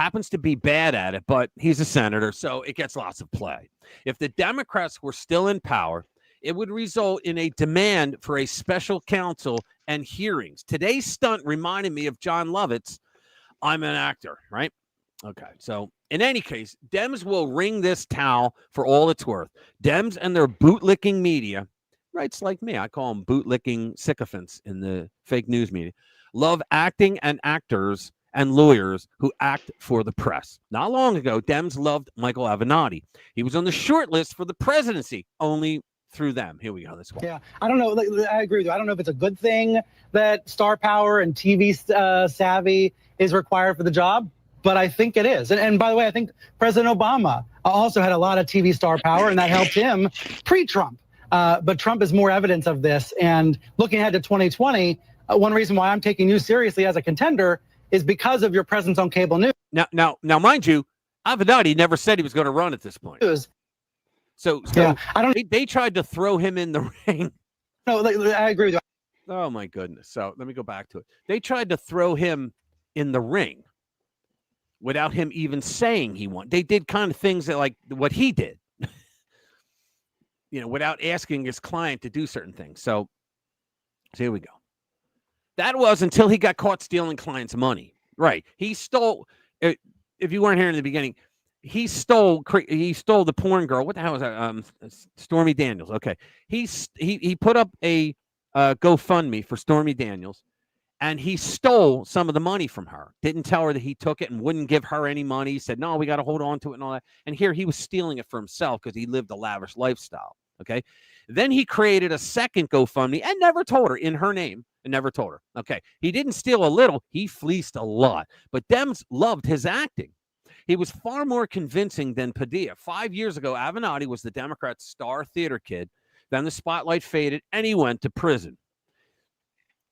happens to be bad at it, but he's a senator, so it gets lots of play. If the Democrats were still in power, it would result in a demand for a special counsel and hearings. Today's stunt reminded me of John Lovett's I'm an actor, right? Okay, so in any case, Dems will wring this towel for all it's worth. Dems and their bootlicking media, rights like me, I call them bootlicking sycophants in the fake news media, love acting and actors and lawyers who act for the press. Not long ago, Dems loved Michael Avenatti. He was on the short list for the presidency, only through them. Here we go. This one. Yeah, I don't know. I agree with you. I don't know if it's a good thing that star power and TV savvy is required for the job, but I think it is. And by the way, I think President Obama also had a lot of TV star power, and that helped him pre-Trump. But Trump is more evidence of this. And looking ahead to 2020, one reason why I'm taking you seriously as a contender is because of your presence on cable news. Now, mind you, Avenatti never said he was going to run at this point. So yeah, I don't. They tried to throw him in the ring. No, I agree with you. Oh my goodness! So let me go back to it. They tried to throw him in the ring without him even saying he won. They did kind of things that like what he did, without asking his client to do certain things. So here we go. That was until he got caught stealing clients' money. Right? He stole. If you weren't here in the beginning. He stole the porn girl. What the hell was that? Stormy Daniels. Okay. He put up a GoFundMe for Stormy Daniels, and he stole some of the money from her. Didn't tell her that he took it and wouldn't give her any money. He said, no, we got to hold on to it and all that. And here he was stealing it for himself because he lived a lavish lifestyle. Okay. Then he created a second GoFundMe and never told her in her name and never told her. Okay. He didn't steal a little. He fleeced a lot, but Dems loved his acting. He was far more convincing than Padilla. 5 years ago, Avenatti was the Democrats' star theater kid. Then the spotlight faded, and he went to prison.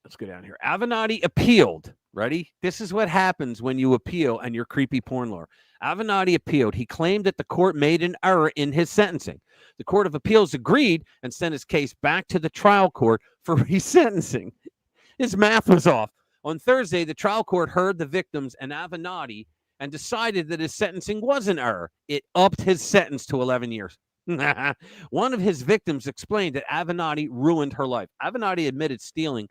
Let's go down here. Avenatti appealed. Ready? This is what happens when you appeal and you're creepy porn lawyer. Avenatti appealed. He claimed that the court made an error in his sentencing. The Court of Appeals agreed and sent his case back to the trial court for resentencing. His math was off. On Thursday, the trial court heard the victims and Avenatti and decided that his sentencing was an error. It upped his sentence to 11 years. One of his victims explained that Avenatti ruined her life. Avenatti admitted stealing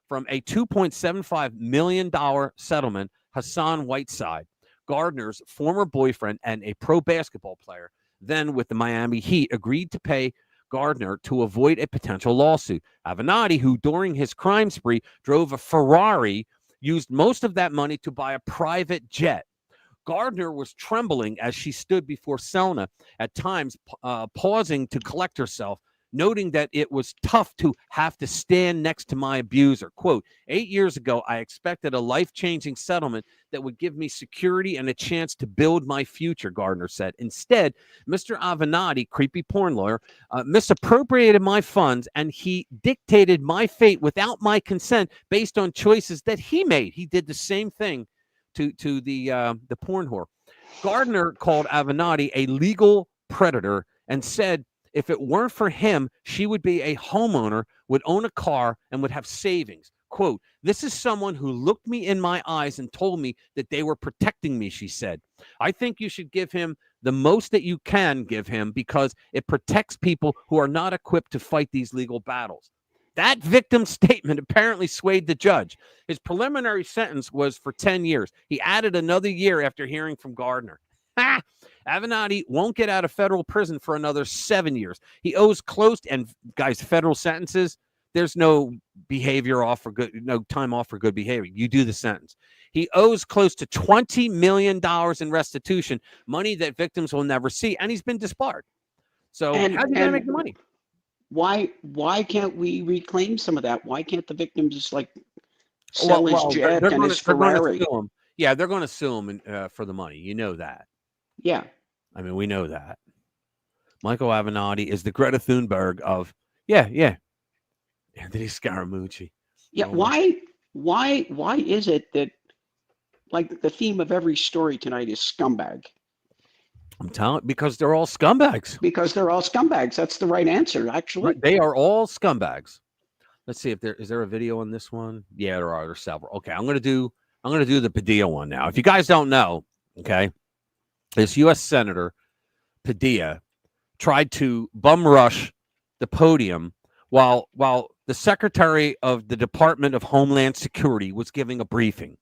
from a $2.75 million settlement. Hassan Whiteside, Gardner's former boyfriend and a pro basketball player, then with the Miami Heat, agreed to pay Gardner to avoid a potential lawsuit. Avenatti, who during his crime spree drove a Ferrari, used most of that money to buy a private jet. Gardner was trembling as she stood before Selna, at times pausing to collect herself, noting that it was tough to have to stand next to my abuser. Quote, 8 years ago, I expected a life-changing settlement that would give me security and a chance to build my future, Gardner said. Instead, Mr. Avenatti, creepy porn lawyer, misappropriated my funds, and he dictated my fate without my consent based on choices that he made. He did the same thing to the porn whore. Gardner called Avenatti a legal predator and said if it weren't for him, she would be a homeowner, would own a car, and would have savings. Quote, this is someone who looked me in my eyes and told me that they were protecting me, she said. I think you should give him the most that you can give him because it protects people who are not equipped to fight these legal battles. That victim's statement apparently swayed the judge. His preliminary sentence was for 10 years. He added another year after hearing from Gardner. Avenatti won't get out of federal prison for another 7 years. He owes close, and guys, federal sentences, there's no behavior off for good, no time off for good behavior. You do the sentence. He owes close to $20 million in restitution, money that victims will never see, and he's been disbarred. So how's he going to make the money? Why can't we reclaim some of that? Why can't the victim just like sell his jet and his Ferrari? Yeah, they're going to sue him for the money. You know that. Yeah. I mean, we know that. Michael Avenatti is the Greta Thunberg of, Anthony Scaramucci. Yeah, why is it that, like, the theme of every story tonight is scumbag? I'm telling you, because they're all scumbags. Because they're all scumbags. That's the right answer, actually. Right. They are all scumbags. Let's see if is there a video on this one? Yeah, there are. There's several. Okay, I'm gonna do the Padilla one now. If you guys don't know, Okay. This U.S. Senator Padilla tried to bum rush the podium while the Secretary of the Department of Homeland Security was giving a briefing.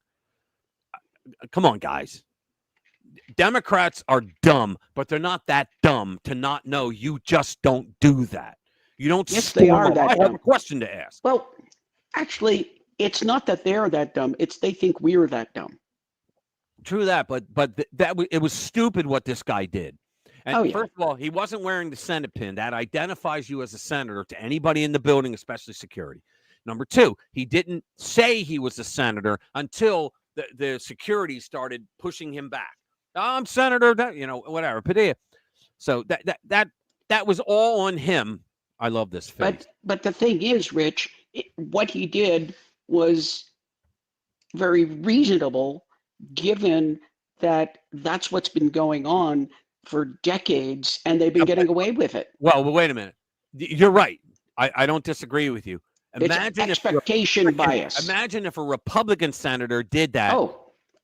Come on, guys. Democrats are dumb, but they're not that dumb to not know you just don't do that. You don't. Yes, they are that I have dumb. a question to ask. Well, actually, it's not that they're that dumb. It's they think we're that dumb. True that, but it was stupid what this guy did. And Oh, yeah. first of all, he wasn't wearing the Senate pin. That identifies you as a senator to anybody in the building, especially security. Number two, he didn't say he was a senator until the security started pushing him back. I'm Senator, whatever, Padilla. So that was all on him. I love this face. But the thing is, Rich, what he did was very reasonable, given that that's what's been going on for decades, and they've been getting away with it. Well, wait a minute. You're right. I don't disagree with you. Imagine it's expectation bias. Imagine if a Republican senator did that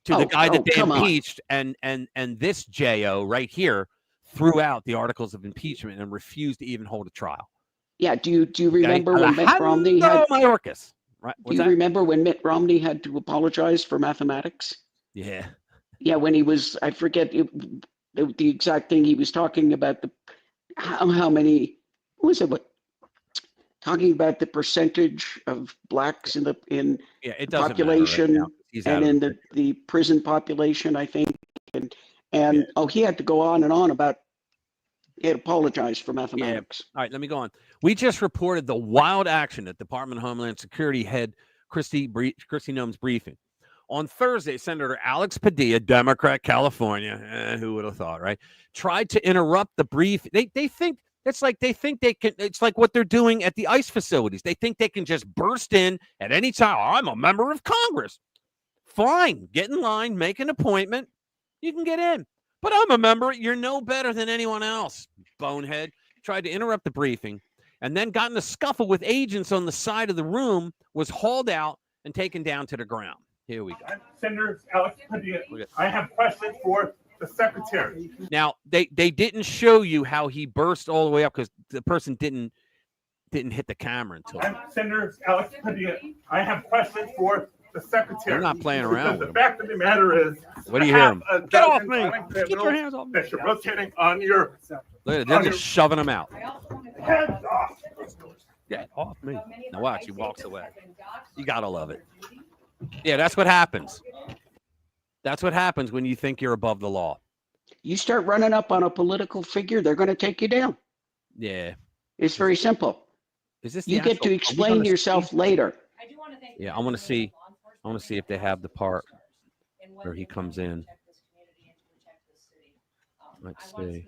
to the guy that they come impeached, and this JO right here threw out the articles of impeachment and refused to even hold a trial. Yeah. Do you remember when Mitt Romney had? Right. Do you remember when Mitt Romney had to apologize for mathematics? Yeah. Yeah, when he was, I forget the exact thing he was talking about. How many? What was it? Talking about the percentage of blacks in the population and in the prison population, I think, and he had to go on and on about. He had apologized for mathematics. Yeah. All right, let me go on. We just reported the wild action at Department of Homeland Security head Kristi Noem's briefing. On Thursday, Senator Alex Padilla, Democrat, California, who would have thought, right, tried to interrupt the brief. They think they can. It's like what they're doing at the ICE facilities. They think they can just burst in at any time. Oh, I'm a member of Congress. Fine, get in line, make an appointment. You can get in. But I'm a member. You're no better than anyone else, bonehead. Tried to interrupt the briefing and then got in a scuffle with agents on the side of the room, was hauled out and taken down to the ground. Here we go. Senator Alex Padilla, I have questions for the secretary. Now, they didn't show you how he burst all the way up because the person didn't hit the camera until. Senator Alex Padilla, I have questions for the secretary. They're not playing around with the fact of the matter is, what do you hear him? Get off me! Get your hands off me! That you're rotating on your. Look, they're just shoving him out. Heads off. Get off me! Now watch, he walks away. You gotta love it. Yeah, that's what happens. That's what happens when you think you're above the law. You start running up on a political figure, they're going to take you down. Yeah. It's very simple. Is this you get to explain yourself later. Yeah, I want to see if they have the part where he comes in. Let's see.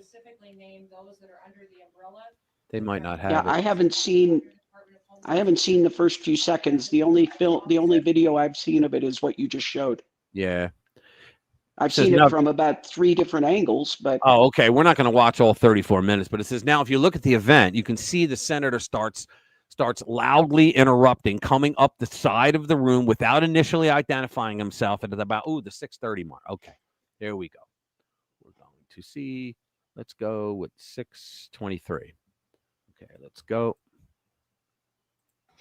They might not have it. I haven't seen the first few seconds. The only video I've seen of it is what you just showed. Yeah. I've seen it from about 3 different angles, but. Oh, okay. We're not going to watch all 34 minutes, but it says now if you look at the event, you can see the senator starts loudly interrupting, coming up the side of the room without initially identifying himself. And it's about, the 6:30 mark. Okay, there we go. We're going to see. Let's go with 6:23. Okay, let's go.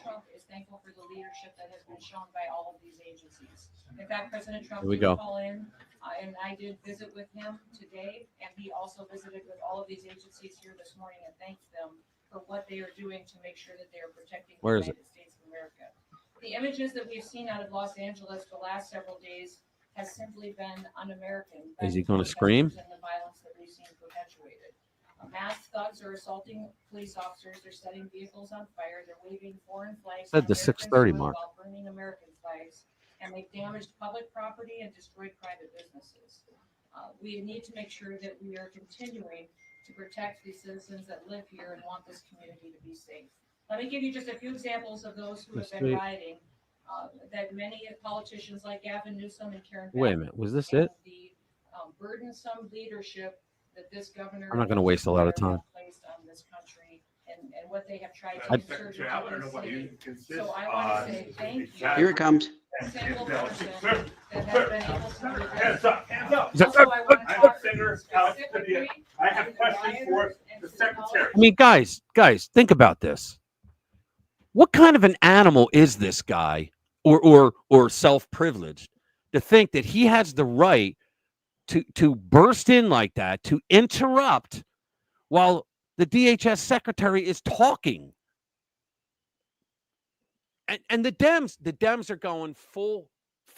Trump is thankful for the leadership that has been shown by all of these agencies. In fact, President Trump did call in, and I did visit with him today, and he also visited with all of these agencies here this morning and thanked them for what they are doing to make sure that they are protecting the United States of America. The images that we've seen out of Los Angeles the last several days has simply been un-American. Is he going to scream? And the violence that we've seen perpetuated. Masked thugs are assaulting police officers. They're setting vehicles on fire. They're waving foreign flags. Said the 6:30 mark. While burning American flags, and they've damaged public property and destroyed private businesses. We need to make sure that we are continuing to protect the citizens that live here and want this community to be safe. Let me give you just a few examples of those who have been rioting. That many politicians like Gavin Newsom and Karen. Wait a minute, was this it? The burdensome leadership that this governor. I'm not going to waste a lot of time. Placed on this country and what they have tried to insert into this city. So I want to say thank you. Here it comes. Single person that have been able to address. Hands up, hands up. Also, I want to I'm talk Senator Alex Padilla. I have questions for the secretary. I mean, guys, think about this. What kind of an animal is this guy, or self-privileged, to think that he has the right to burst in like that, to interrupt while the DHS secretary is talking? And the Dems are going full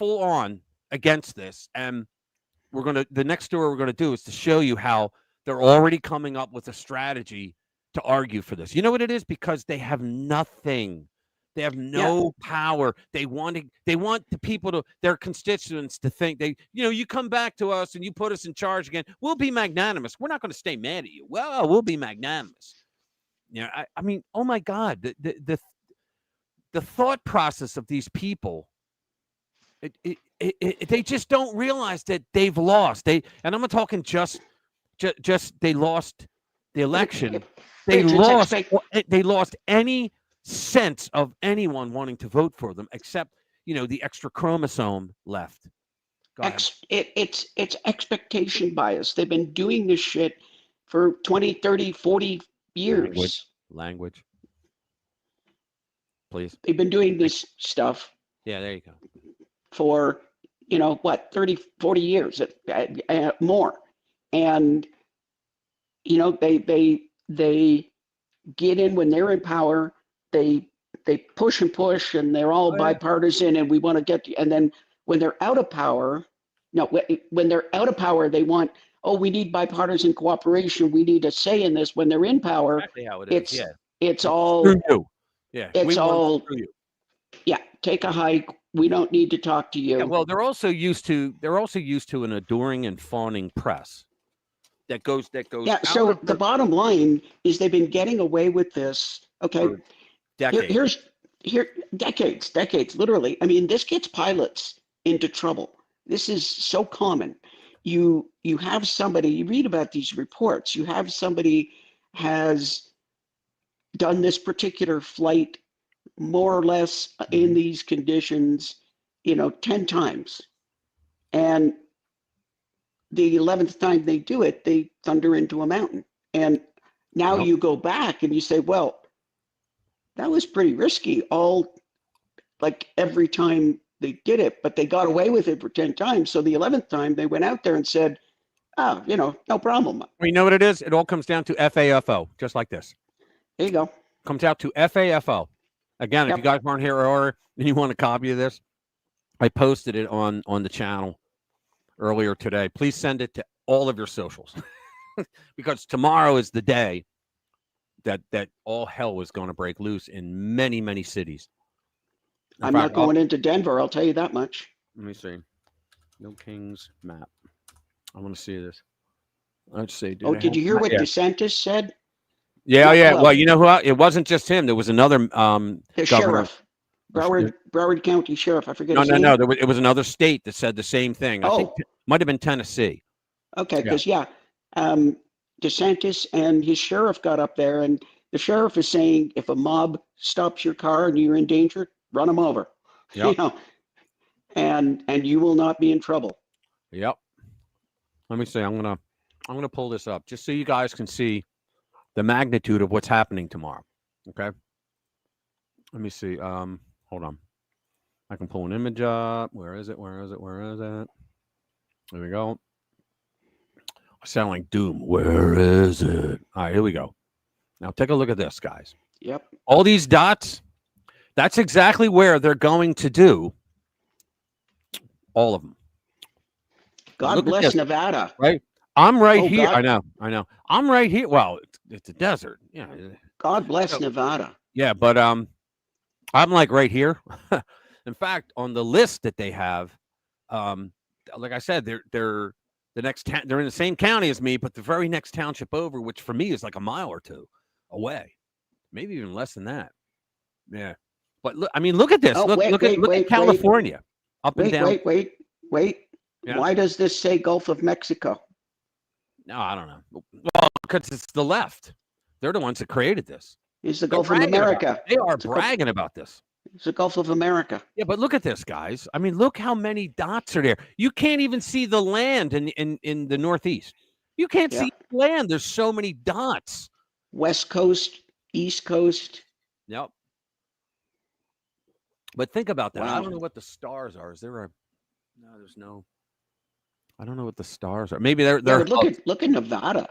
on against this, and the next story we're gonna do is to show you how they're already coming up with a strategy to argue for this. You know what it is? Because they have nothing. They have no power. They want the people their constituents to think you come back to us and you put us in charge again. We'll be magnanimous. We're not going to stay mad at you. Well, we'll be magnanimous. I mean, oh my God, the thought process of these people. They just don't realize that they've lost. And I'm not talking just they lost the election. They lost any sense of anyone wanting to vote for them, except the extra chromosome left. It's expectation bias. They've been doing this shit for 20, 30, 40 years. Language. Please. They've been doing this stuff. Yeah, there you go. For 30, 40 years, more. And they get in when they're in power. They push and push, and they're all bipartisan, and we want to get. And then when they're out of power, when they're out of power, they want. Oh, we need bipartisan cooperation. We need a say in this. When they're in power, exactly how it is. It's all. Screw you. Yeah, it's all. Screw you. Yeah, take a hike. We don't need to talk to you. Yeah, well, they're also used to an adoring and fawning press that goes. Yeah. So the bottom line is they've been getting away with this. Okay. Decades. Here decades, literally. I mean, this gets pilots into trouble. This is so common. You have somebody. You read about these reports. You have somebody has done this particular flight more or less in these conditions, 10 times. And the 11th time they do it, they thunder into a mountain. And now you go back and you say, well, that was pretty risky every time they did it, but they got away with it for 10 times. So the 11th time they went out there and said, oh, no problem. Well, you know what it is? It all comes down to FAFO, just like this. There you go. Comes out to FAFO. Again, if you guys weren't here earlier and you want a copy of this, I posted it on the channel earlier today. Please send it to all of your socials because tomorrow is the day that all hell is going to break loose in many, many cities. I'm not going into Denver, I'll tell you that much. Let me see. No Kings map. I want to see this. Let's see. Did you hear what DeSantis said? Yeah. Well, you know who? It wasn't just him. There was another the governor. Sheriff, Broward County Sheriff. I forget. his name. No. It was another state that said the same thing. I think it might have been Tennessee. Okay, because DeSantis and his sheriff got up there, and the sheriff is saying, if a mob stops your car and you're in danger, run them over. Yep. And you will not be in trouble. Yep. Let me see. I'm gonna pull this up just so you guys can see the magnitude of what's happening tomorrow. Okay. Let me see. Hold on. I can pull an image up. Where is it? There we go. I sound like doom. Where is it? All right, here we go. Now take a look at this, guys. Yep. All these dots, that's exactly where they're going to do all of them. God bless Nevada. Right? I'm right here. God. I know. I'm right here. Well, it's a desert. Yeah. God bless Nevada. Yeah, but I'm like right here. In fact, on the list that they have, like I said, they're the next they're in the same county as me, but the very next township over, which for me is like a mile or two away, maybe even less than that. Yeah, but look, I mean, look at this. Look at California. Up and down. Wait. Yeah. Why does this say Gulf of Mexico? No, I don't know. Well, because it's the left. They're the ones that created this. It's the Gulf of America. They are bragging about this. It's the Gulf of America. Yeah, but look at this, guys. I mean, look how many dots are there. You can't even see the land in the Northeast. You can't Yeah. see land. There's so many dots. West Coast, East Coast. Yep. But think about that. I Wow. don't know what the stars are. Is there a? No, there's no. I don't know what the stars are. Maybe they're Yeah, but look at Nevada.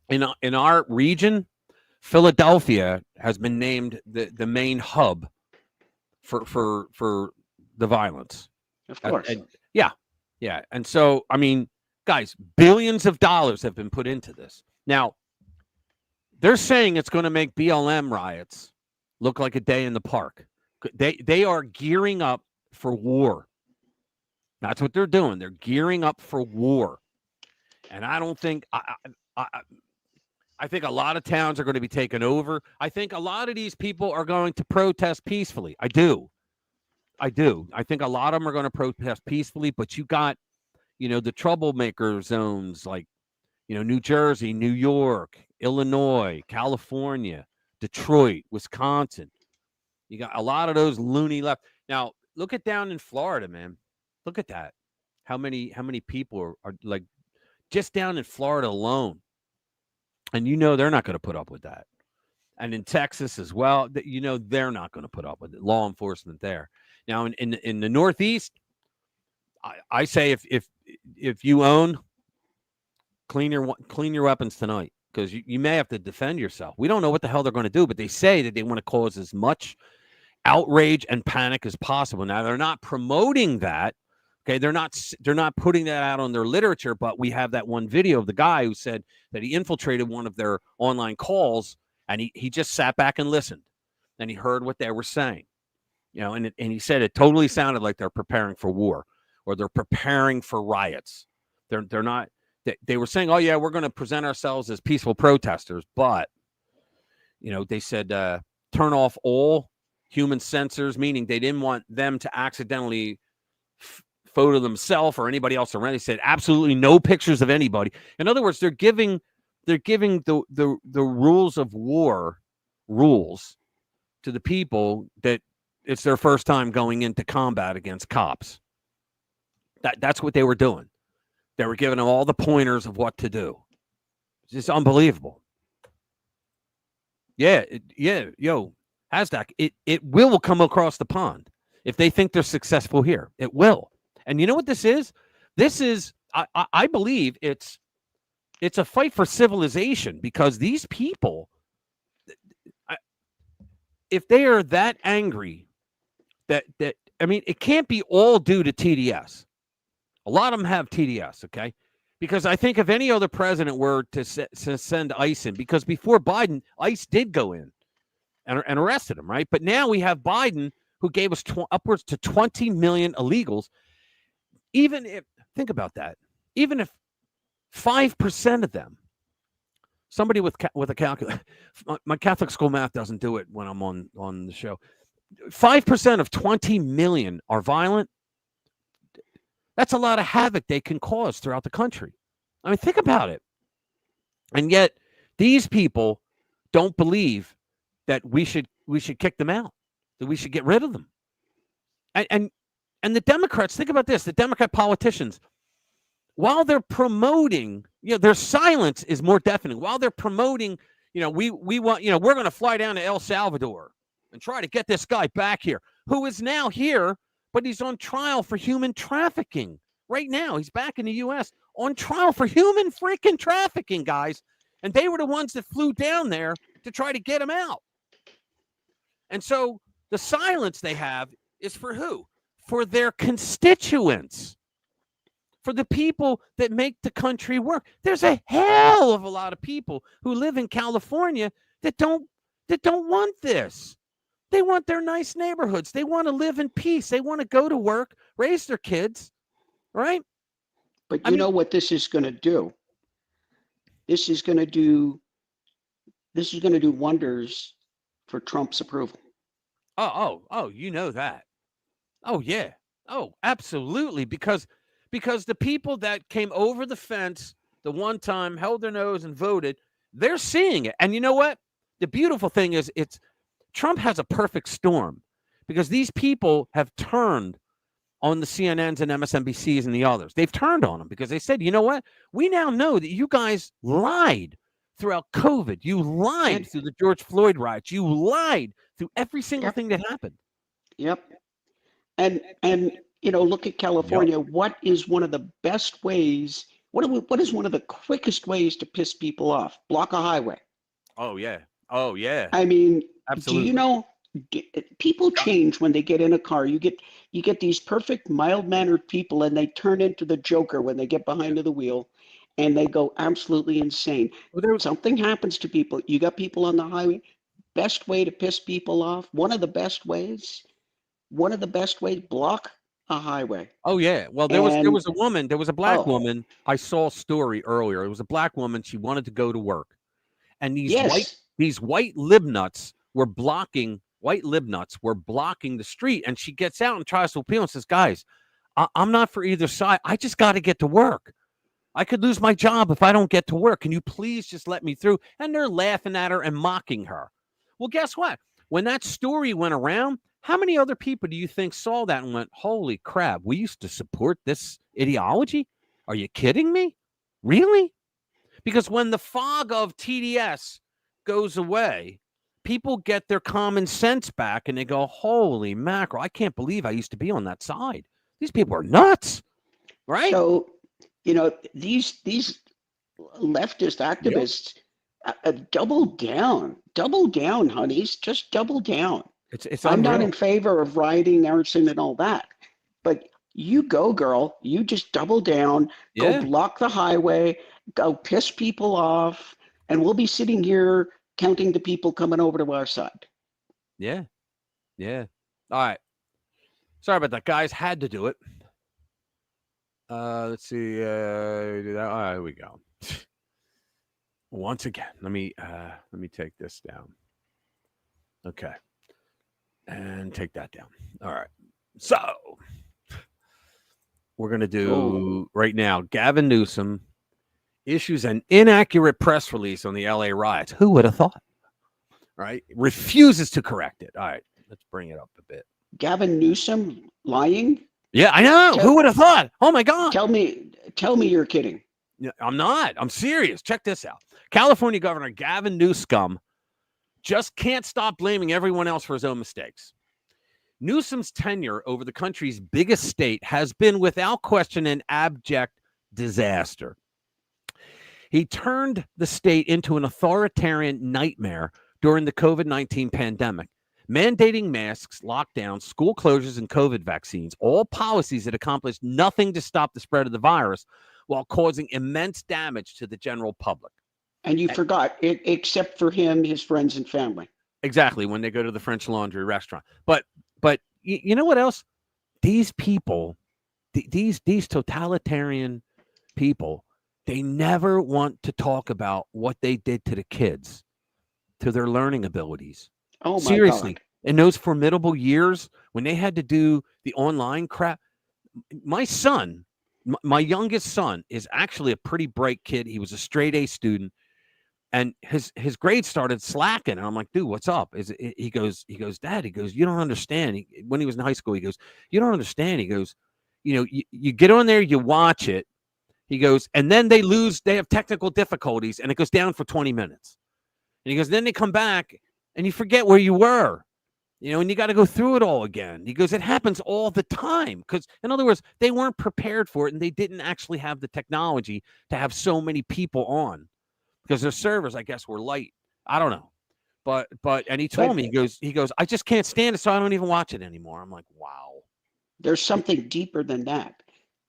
in our region. Philadelphia has been named the main hub for the violence. Of course. Yeah. And so, I mean, guys, billions of dollars have been put into this. Now, they're saying it's going to make BLM riots look like a day in the park. They are gearing up for war. That's what they're doing. They're gearing up for war. And I don't think I think a lot of towns are going to be taken over. I think a lot of these people are going to protest peacefully. I do. I think a lot of them are going to protest peacefully, but you got, the troublemaker zones like, New Jersey, New York, Illinois, California, Detroit, Wisconsin. You got a lot of those loony left. Now, look at down in Florida, man. Look at that. How many people are like just down in Florida alone. And they're not going to put up with that. And in Texas as well, they're not going to put up with it. Law enforcement there. Now in the Northeast, I say if you own, clean your weapons tonight, because you may have to defend yourself. We don't know what the hell they're going to do, but they say that they want to cause as much outrage and panic as possible. Now they're not promoting that. Okay, they're not putting that out on their literature, but we have that one video of the guy who said that he infiltrated one of their online calls, and he just sat back and listened, and he heard what they were saying, and he said it totally sounded like they're preparing for war or they're preparing for riots. They're not. They were saying, oh yeah, we're going to present ourselves as peaceful protesters, but they said turn off all human sensors, meaning they didn't want them to accidentally photo themselves or anybody else around. They said absolutely no pictures of anybody. In other words, they're giving the rules of war rules to the people that it's their first time going into combat against cops. That's what they were doing. They were giving them all the pointers of what to do. It's just unbelievable. Hashtag, it will come across the pond if they think they're successful here. It will. And you know what this is? This is, I believe it's a fight for civilization, because these people, if they are that angry, it can't be all due to TDS. A lot of them have TDS, okay? Because I think if any other president were to send ICE in, because before Biden, ICE did go in and arrested him, right? But now we have Biden, who gave us upwards to 20 million illegals. Even if, think about that, even if 5% of them, somebody with a calculator, my Catholic school math doesn't do it when I'm on the show. 5% of 20 million are violent. That's a lot of havoc they can cause throughout the country. I mean, think about it. And yet these people don't believe that we should kick them out, that we should get rid of them. And the Democrats, think about this, the Democrat politicians, while they're promoting, their silence is more deafening. While they're promoting, we want, we're going to fly down to El Salvador and try to get this guy back here, who is now here, but he's on trial for human trafficking. Right now, he's back in the U.S. on trial for human freaking trafficking, guys. And they were the ones that flew down there to try to get him out. And so the silence they have is for who? For their constituents, for the people that make the country work. There's a hell of a lot of people who live in California that don't want this. They want their nice neighborhoods. They want to live in peace. They want to go to work, raise their kids, right? But you know what this is going to do? This is going to do wonders for Trump's approval. Oh, you know that. Oh, yeah. Oh, absolutely. Because the people that came over the fence the one time, held their nose and voted, they're seeing it. And you know what? The beautiful thing is Trump has a perfect storm, because these people have turned on the CNNs and MSNBCs and the others. They've turned on them because they said, you know what? We now know that you guys lied throughout COVID. You lied And- through the George Floyd riots. You lied through every single Yep. thing that happened. Yep. And look at California. What is one of the best ways? What is one of the quickest ways to piss people off? Block a highway. Oh, yeah. Oh, yeah. I mean, Absolutely. do you know people change when they get in a car? You get these perfect mild-mannered people, and they turn into the Joker when they get behind the wheel, and they go absolutely insane. Well, Something happens to people. You got people on the highway. Best way to piss people off. One of the best ways. Block a highway. oh, yeah. Well, there was a woman. There was a black Oh. woman. I saw a story earlier. It was a black woman. She wanted to go to work, and these white libnuts were blocking. White libnuts were blocking the street, and she gets out and tries to appeal and says, "Guys, I'm not for either side. I just got to get to work. I could lose my job if I don't get to work. Can you please just let me through?" And they're laughing at her and mocking her. Well, guess what? When that story went around, how many other people do you think saw that and went, "Holy crap, we used to support this ideology? Are you kidding me? Really?" Because when the fog of TDS goes away, people get their common sense back and they go, "Holy mackerel, I can't believe I used to be on that side. These people are nuts." Right? So, these leftist activists double down, honeys, just double down. It's I'm not unreal. in favor of rioting, arson, and all that, but you go, girl. You just double down. Yeah. Go block the highway. Go piss people off, and we'll be sitting here counting the people coming over to our side. Yeah. Yeah. All right. Sorry about that, guys. Had to do it. Let's see. All right, here we go. Once again, let me take this down. Okay. And take that down. All right. So we're gonna do right now. Gavin Newsom issues an inaccurate press release on the LA riots. Who would have thought? Right? Refuses to correct it. All right, let's bring it up a bit. Gavin Newsom lying? Yeah, I know. Who would have thought? Oh my God. Tell me you're kidding. I'm not. I'm serious. Check this out. California Governor Gavin Newsom just can't stop blaming everyone else for his own mistakes. Newsom's tenure over the country's biggest state has been without question an abject disaster. He turned the state into an authoritarian nightmare during the COVID-19 pandemic, mandating masks, lockdowns, school closures, and COVID vaccines, all policies that accomplished nothing to stop the spread of the virus while causing immense damage to the general public. And you forgot, except for him, his friends, and family. Exactly, when they go to the French Laundry restaurant. But you know what else? These people, these totalitarian people, they never want to talk about what they did to the kids, to their learning abilities. Oh, my Seriously, God. in those formidable years when they had to do the online crap, my son, my youngest son, is actually a pretty bright kid. He was a straight A student, and his grades started slacking. And I'm like, "Dude, what's up?" He goes, "Dad," he goes, "You don't understand." When he was in high school, he goes, "You don't understand." He goes, you get on there, you watch it. He goes, and then they have technical difficulties, and it goes down for 20 minutes. And he goes, then they come back, and you forget where you were, and you got to go through it all again. He goes, it happens all the time. Because, in other words, they weren't prepared for it, and they didn't actually have the technology to have so many people on. Because their servers, I guess, were light. I don't know. And he told me, he goes, I just can't stand it, so I don't even watch it anymore. I'm like, wow. There's something deeper than that.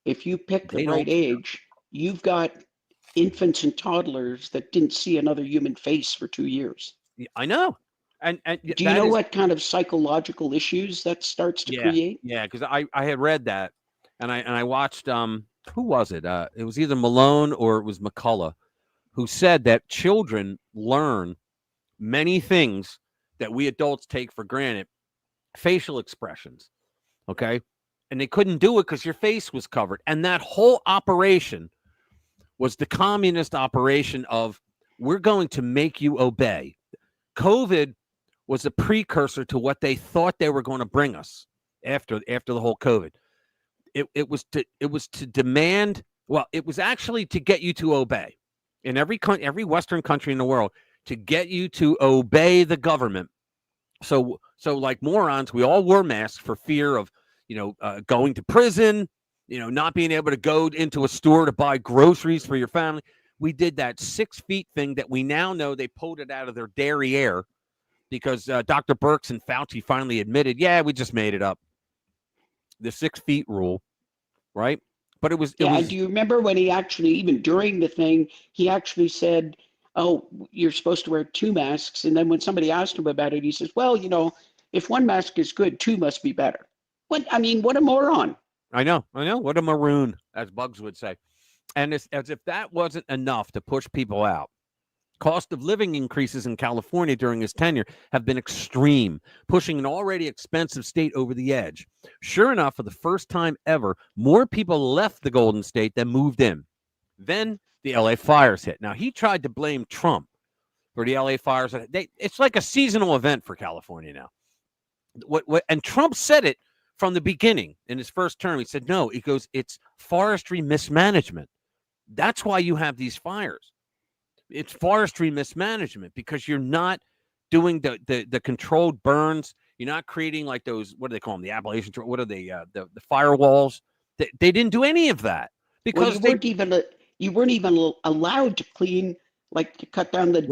If you pick the right age, you've got infants and toddlers that didn't see another human face for 2 years. I know. And do you know what kind of psychological issues that starts to create? Yeah, because I had read that, and I watched who was it? It was either Malone or it was McCullough, who said that children learn many things that we adults take for granted, facial expressions. Okay. And they couldn't do it because your face was covered. And that whole operation was the communist operation of, we're going to make you obey. COVID was a precursor to what they thought they were going to bring us after the whole COVID. It was to demand. Well, it was actually to get you to obey in every Western country in the world, to get you to obey the government. So like morons, we all wore masks for fear of, going to prison, not being able to go into a store to buy groceries for your family. We did that 6 feet thing that we now know they pulled it out of their derriere because Dr. Birx and Fauci finally admitted, yeah, we just made it up. The 6 feet rule, right? But it was. And do you remember when he actually, even during the thing, he actually said, oh, you're supposed to wear 2 masks. And then when somebody asked him about it, he says, well, if 1 mask is good, 2 must be better. What a moron. I know. What a maroon, as Bugs would say. And it's as if that wasn't enough to push people out. Cost of living increases in California during his tenure have been extreme, pushing an already expensive state over the edge. Sure enough, for the first time ever, more people left the Golden State than moved in. Then the LA fires hit. Now, he tried to blame Trump for the LA fires. It's like a seasonal event for California now. And Trump said it from the beginning in his first term. He said, no, he goes, it's forestry mismanagement. That's why you have these fires. It's forestry mismanagement because you're not doing the controlled burns. You're not creating like those, what do they call them? The Appalachian, what are they? The firewalls. They didn't do any of that because you weren't even allowed to clean, like to cut down the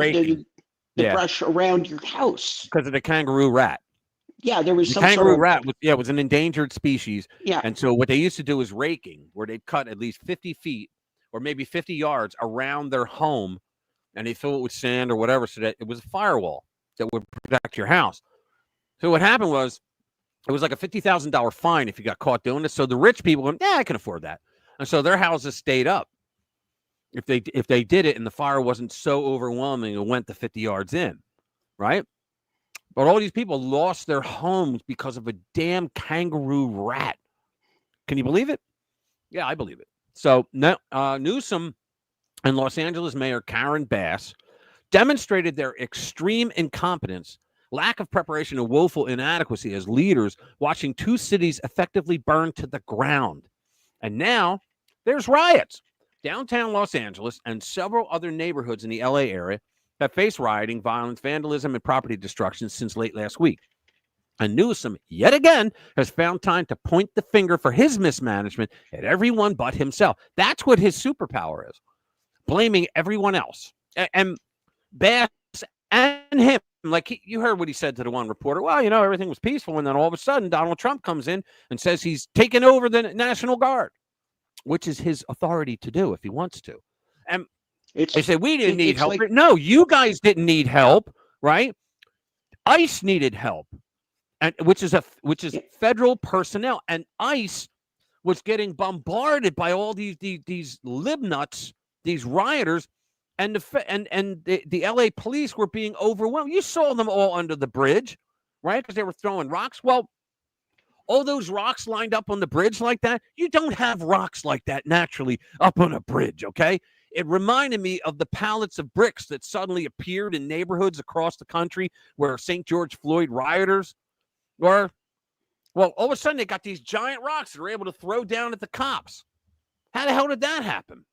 brush around your house because of the kangaroo rat. Yeah, there was the some kangaroo sort of rat. It was an endangered species. Yeah, and so what they used to do is raking, where they'd cut at least 50 feet or maybe 50 yards around their home. And they fill it with sand or whatever so that it was a firewall that would protect your house. So what happened was it was like a $50,000 fine if you got caught doing this. So the rich people went, yeah, I can afford that. And so their houses stayed up if they did it and the fire wasn't so overwhelming and went the 50 yards in, right? But all these people lost their homes because of a damn kangaroo rat. Can you believe it? Yeah, I believe it. So Newsom and Los Angeles Mayor Karen Bass demonstrated their extreme incompetence, lack of preparation, and woeful inadequacy as leaders, watching 2 cities effectively burn to the ground. And now there's riots. Downtown Los Angeles and several other neighborhoods in the LA area have faced rioting, violence, vandalism, and property destruction since late last week. And Newsom, yet again, has found time to point the finger for his mismanagement at everyone but himself. That's what his superpower is. Blaming everyone else. And Bass and him, like you heard what he said to the one reporter, well, everything was peaceful. And then all of a sudden, Donald Trump comes in and says he's taken over the National Guard, which is his authority to do if he wants to. And they say, we didn't need help. Like, no, you guys didn't need help, right? ICE needed help, and which is federal personnel. And ICE was getting bombarded by all these libnuts, these rioters, and the LA police were being overwhelmed. You saw them all under the bridge, right? Because they were throwing rocks. Well, all those rocks lined up on the bridge like that, you don't have rocks like that naturally up on a bridge, okay? It reminded me of the pallets of bricks that suddenly appeared in neighborhoods across the country where St. George Floyd rioters were. Well, all of a sudden they got these giant rocks that were able to throw down at the cops. How the hell did that happen?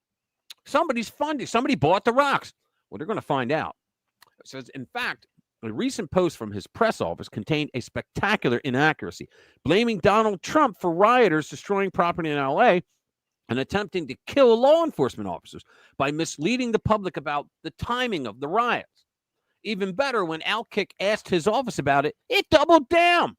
Somebody's funding. Somebody bought the rocks. Well, they're going to find out. It says, in fact, a recent post from his press office contained a spectacular inaccuracy, blaming Donald Trump for rioters destroying property in LA and attempting to kill law enforcement officers by misleading the public about the timing of the riots. Even better, when Outkick asked his office about it, it doubled down.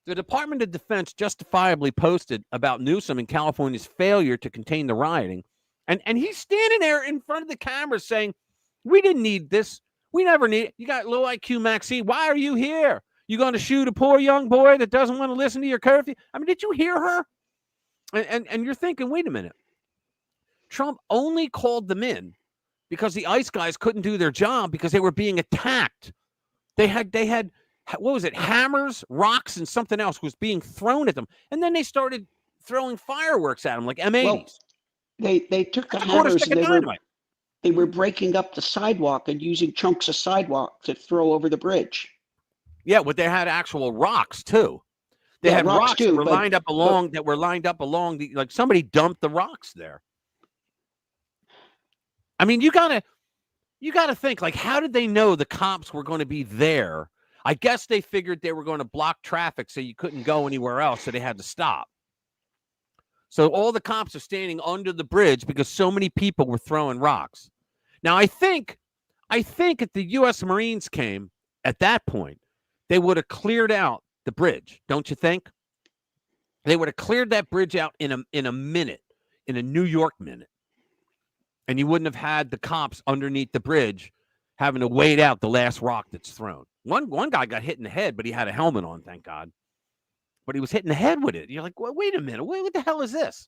The Department of Defense justifiably posted about Newsom and California's failure to contain the rioting. And he's standing there in front of the camera saying, we didn't need this. We never need it. You got low IQ Maxine. Why are you here? You going to shoot a poor young boy that doesn't want to listen to your curfew? I mean, did you hear her? And you're thinking, wait a minute. Trump only called them in because the ICE guys couldn't do their job because they were being attacked. They had what was it? Hammers, rocks, and something else was being thrown at them. And then they started throwing fireworks at them like M80s. Well, they took the hammers and they were breaking up the sidewalk and using chunks of sidewalk to throw over the bridge. Yeah, but they had actual rocks too. They Yeah, had rocks rocks too, that were but- lined up along the, like somebody dumped the rocks there. I mean, you gotta think, like, how did they know the cops were going to be there? I guess they figured they were going to block traffic so you couldn't go anywhere else, so they had to stop. So all the cops are standing under the bridge because so many people were throwing rocks. Now, I think if the U.S. Marines came at that point, they would have cleared out the bridge. Don't you think? They would have cleared that bridge out in a minute, in a New York minute. And you wouldn't have had the cops underneath the bridge having to wait out the last rock that's thrown. One guy got hit in the head, but he had a helmet on, thank God. But he was hit in the head with it. You're like, well, wait a minute. What the hell is this?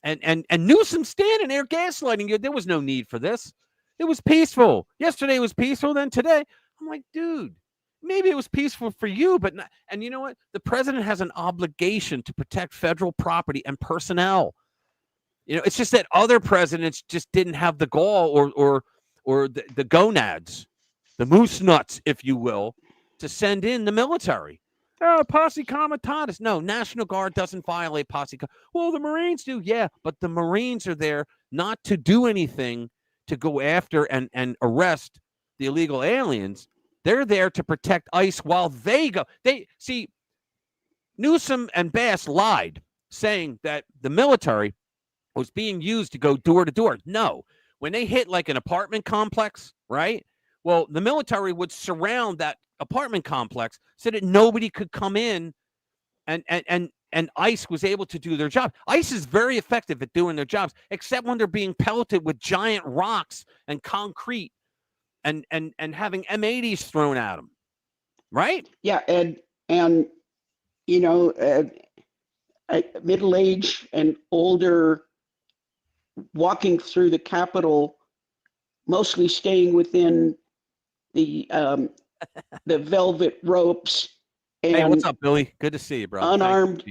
And Newsom standing there gaslighting you. There was no need for this. It was peaceful. Yesterday was peaceful. Then today, I'm like, dude, maybe it was peaceful for you, but not. And you know what? The president has an obligation to protect federal property and personnel. You know, it's just that other presidents just didn't have the gall or the gonads, the moose nuts, if you will, to send in the military. Oh, posse comitatus. No, National Guard doesn't violate posse. Well, the Marines do. Yeah, but the Marines are there not to do anything to go after and arrest the illegal aliens. They're there to protect ICE while they go. They see, Newsom and Bass lied, saying that the military was being used to go door to door. No, when they hit like an apartment complex, right? Well, the military would surround that apartment complex so that nobody could come in, and ICE was able to do their job. ICE is very effective at doing their jobs, except when they're being pelleted with giant rocks and concrete and having M80s thrown at them, right? Yeah, and you know, middle-aged and older walking through the Capitol, mostly staying within the velvet ropes. And hey, what's up, Billy? Good to see you, bro. unarmed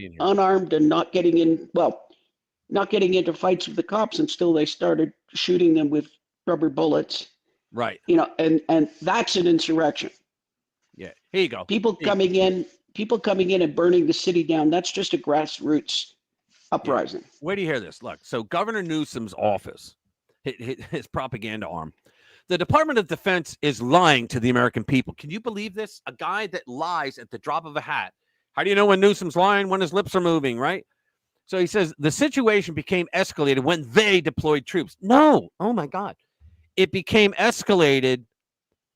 and not getting into fights with the cops until they started shooting them with rubber bullets. Right. You know, and that's an insurrection. Yeah. Here you go. People coming in and burning the city down. That's just a grassroots uprising. Yeah. Where do you hear this? Look, so Governor Newsom's office, his propaganda arm, the Department of Defense is lying to the American people. Can you believe this? A guy that lies at the drop of a hat. How do you know when Newsom's lying? When his lips are moving, right? So he says the situation became escalated when they deployed troops. No. Oh, my God. It became escalated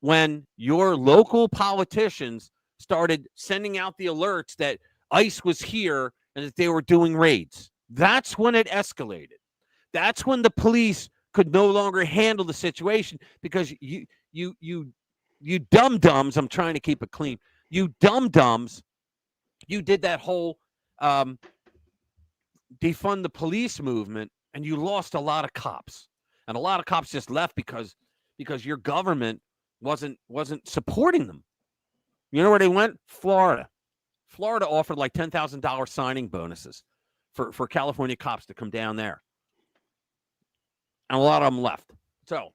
when your local politicians started sending out the alerts that ICE was here and that they were doing raids. That's when it escalated. That's when the police could no longer handle the situation because you dum-dums, I'm trying to keep it clean, you dum-dums, you did that whole defund the police movement, and you lost a lot of cops. And a lot of cops just left because your government wasn't supporting them. You know where they went? Florida. Florida offered like $10,000 signing bonuses for California cops to come down there. And a lot of them left. So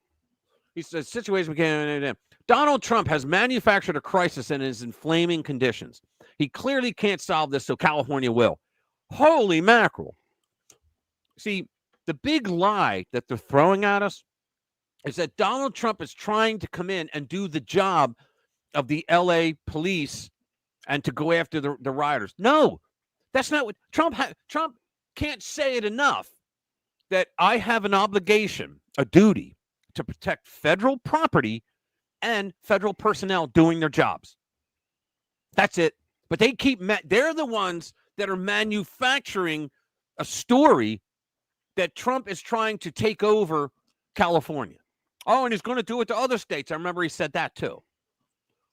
he says, situation became. Donald Trump has manufactured a crisis and is inflaming conditions. He clearly can't solve this, so California will. Holy mackerel. See, the big lie that they're throwing at us is that Donald Trump is trying to come in and do the job of the LA police and to go after the rioters. No, that's not what Trump can't say it enough. That I have an obligation, a duty to protect federal property and federal personnel doing their jobs. That's it. But they're the ones that are manufacturing a story that Trump is trying to take over California. Oh, and he's going to do it to other states. I remember he said that too.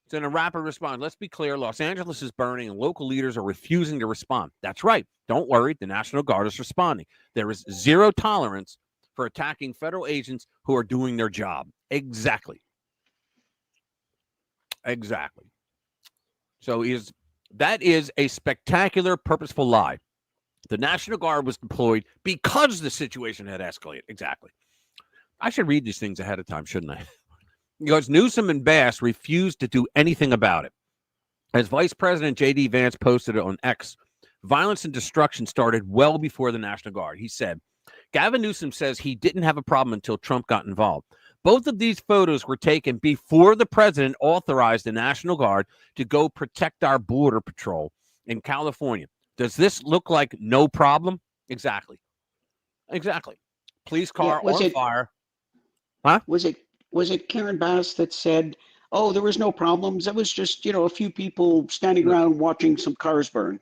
It's in a rapid response. Let's be clear. Los Angeles is burning and local leaders are refusing to respond. That's right. Don't worry. The National Guard is responding. There is zero tolerance for attacking federal agents who are doing their job. Exactly. So that is a spectacular, purposeful lie. The National Guard was deployed because the situation had escalated. Exactly. I should read these things ahead of time, shouldn't I? Because Newsom and Bass refused to do anything about it. As Vice President J.D. Vance posted it on X, violence and destruction started well before the National Guard. He said, Gavin Newsom says he didn't have a problem until Trump got involved. Both of these photos were taken before the president authorized the National Guard to go protect our border patrol in California. Does this look like no problem? Exactly. Police car on fire. Huh? Was it Karen Bass that said, "Oh, there was no problems. It was just, a few people standing around watching some cars burn."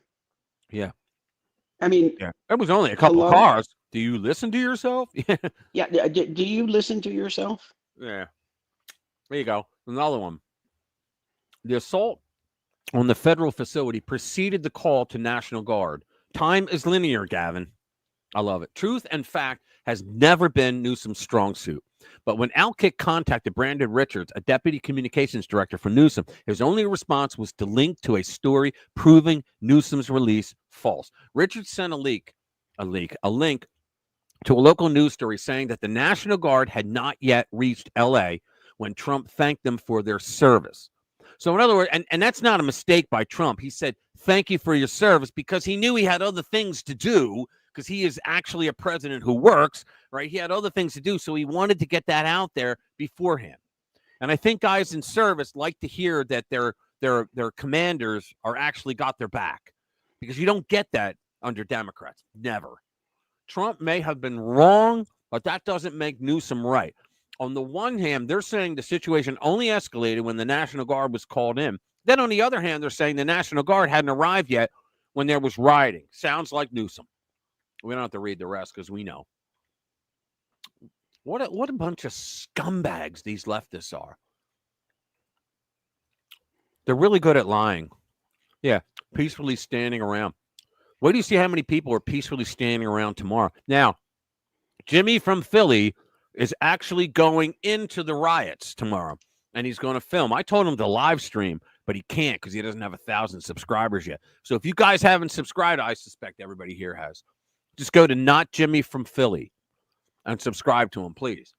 Yeah. I mean, it was only a couple of cars. Do you listen to yourself? Yeah. Do you listen to yourself? Yeah. There you go. Another one. The assault on the federal facility preceded the call to National Guard. Time is linear, Gavin. I love it. Truth and fact has never been Newsom's strong suit. But when Outkick contacted Brandon Richards, a deputy communications director for Newsom, his only response was to link to a story proving Newsom's release false. Richards sent a link to a local news story saying that the National Guard had not yet reached L.A. when Trump thanked them for their service. So in other words, and that's not a mistake by Trump. He said, thank you for your service, because he knew he had other things to do, because he is actually a president who works, right? He had other things to do, so he wanted to get that out there beforehand. And I think guys in service like to hear that their commanders are actually got their back, because you don't get that under Democrats. Never. Trump may have been wrong, but that doesn't make Newsom right. On the one hand, they're saying the situation only escalated when the National Guard was called in. Then on the other hand, they're saying the National Guard hadn't arrived yet when there was rioting. Sounds like Newsom. We don't have to read the rest because we know. What a bunch of scumbags these leftists are. They're really good at lying. Yeah, peacefully standing around. Wait do you see how many people are peacefully standing around tomorrow? Now, Jimmy from Philly is actually going into the riots tomorrow, and he's going to film. I told him to live stream, but he can't because he doesn't have 1,000 subscribers yet. So if you guys haven't subscribed, I suspect everybody here has. Just go to Not Jimmy from Philly and subscribe to him, please.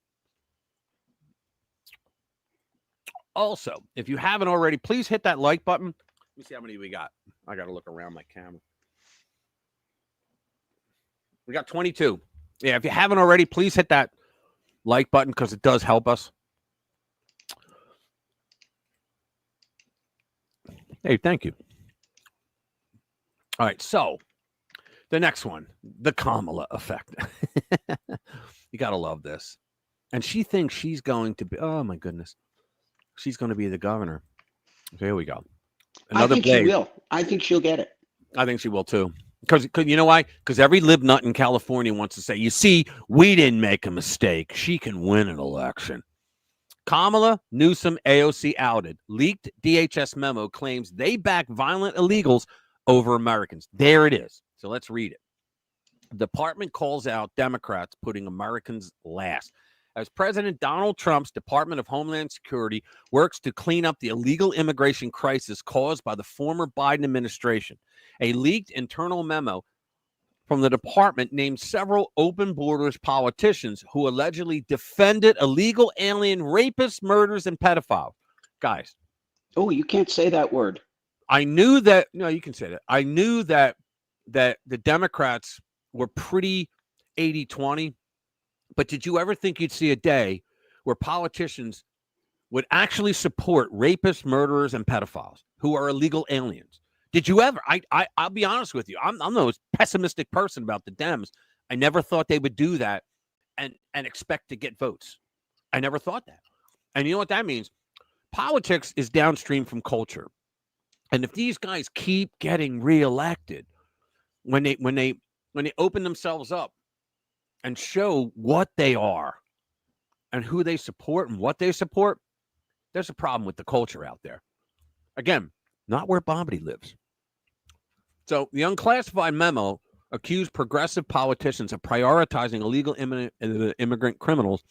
Also, if you haven't already, please hit that like button. Let me see how many we got. I got to look around my camera. We got 22. Yeah, if you haven't already, please hit that like button because it does help us. Hey, thank you. All right, so the next one, the Kamala effect. You got to love this. And she thinks she's going to be, oh my goodness, she's going to be the governor. So here we go. I think she will. I think she'll get it. I think she will too. Because you know why? Because every lib nut in California wants to say, you see, we didn't make a mistake. She can win an election. Kamala, Newsom, AOC outed. Leaked DHS memo claims they back violent illegals over Americans. There it is. So let's read it. The department calls out Democrats putting Americans last. As President Donald Trump's Department of Homeland Security works to clean up the illegal immigration crisis caused by the former Biden administration, a leaked internal memo from the department named several open borders politicians who allegedly defended illegal alien rapists, murderers, and pedophiles. Guys. Oh, you can't say that word. I knew that. No, you can say that. I knew that the Democrats were pretty 80-20. But did you ever think you'd see a day where politicians would actually support rapists, murderers, and pedophiles who are illegal aliens? Did you ever? I'll be honest with you. I'm the most pessimistic person about the Dems. I never thought they would do that and expect to get votes. I never thought that. And you know what that means? Politics is downstream from culture. And if these guys keep getting reelected, when they open themselves up and show what they are and who they support and what they support, there's a problem with the culture out there. Again, not where Bobbity lives. So the unclassified memo accused progressive politicians of prioritizing illegal immigrant criminals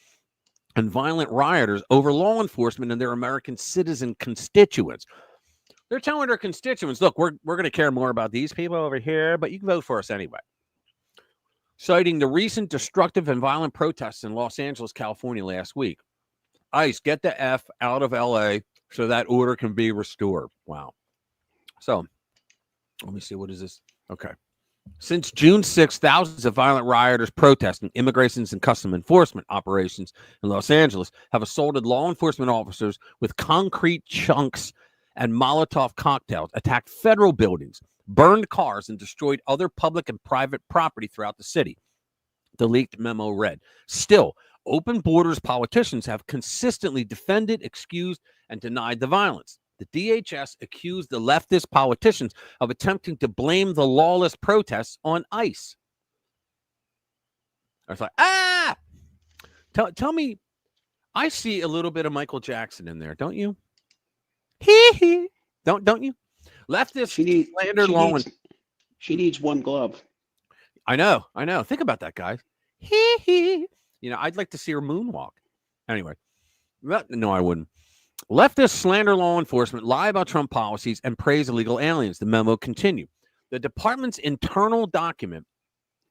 and violent rioters over law enforcement and their American citizen constituents. They're telling their constituents, look, we're going to care more about these people over here, but you can vote for us anyway. Citing the recent destructive and violent protests in Los Angeles, California last week. ICE, get the F out of LA so that order can be restored. Wow. So let me see. What is this? Okay. Since June 6th, thousands of violent rioters protesting immigrations and custom enforcement operations in Los Angeles have assaulted law enforcement officers with concrete chunks and Molotov cocktails, attacked federal buildings, burned cars, and destroyed other public and private property throughout the city. The leaked memo read. Still, open borders politicians have consistently defended, excused, and denied the violence. The DHS accused the leftist politicians of attempting to blame the lawless protests on ICE. I was like, tell me, I see a little bit of Michael Jackson in there, don't you? Hee. Don't you? Leftist slander law. She needs one glove. I know. Think about that, guys. Hee. You know, I'd like to see her moonwalk. Anyway, no, I wouldn't. Leftists slander law enforcement, lie about Trump policies, and praise illegal aliens. The memo continued. The department's internal document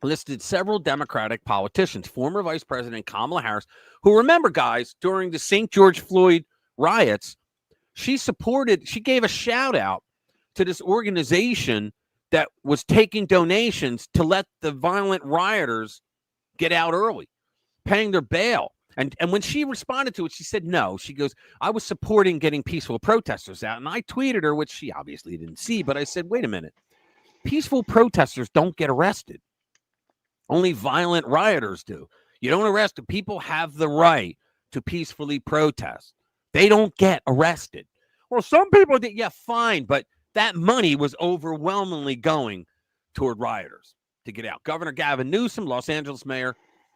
listed several Democratic politicians, former Vice President Kamala Harris, who, remember, guys, during the St. George Floyd riots, she gave a shout out to this organization that was taking donations to let the violent rioters get out early, paying their bail. And when she responded to it, she said no. She goes, I was supporting getting peaceful protesters out. And I tweeted her, which she obviously didn't see, but I said, wait a minute. Peaceful protesters don't get arrested. Only violent rioters do. You don't arrest them. People have the right to peacefully protest. They don't get arrested. Well, some people did. Yeah, fine. But that money was overwhelmingly going toward rioters to get out. Governor Gavin Newsom, Los Angeles Mayor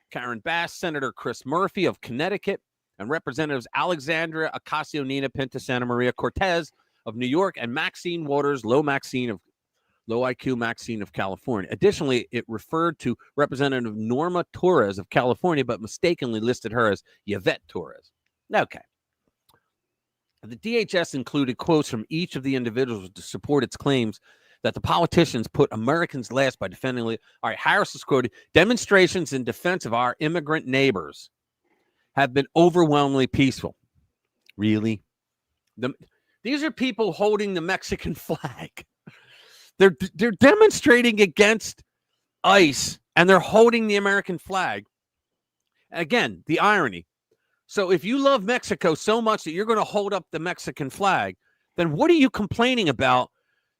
Karen Bass, Senator Chris Murphy of Connecticut, and Representatives Alexandria Ocasio-Pinto Santa Maria Cortez of New York and Maxine Waters, low IQ Maxine of California. Additionally, it referred to Representative Norma Torres of California, but mistakenly listed her as Yvette Torres. Okay. The DHS included quotes from each of the individuals to support its claims that the politicians put Americans last by defending. All right, Harris is quoted, demonstrations in defense of our immigrant neighbors have been overwhelmingly peaceful. Really? These are people holding the Mexican flag. They're demonstrating against ICE, and they're holding the American flag. Again, the irony. So if you love Mexico so much that you're going to hold up the Mexican flag, then what are you complaining about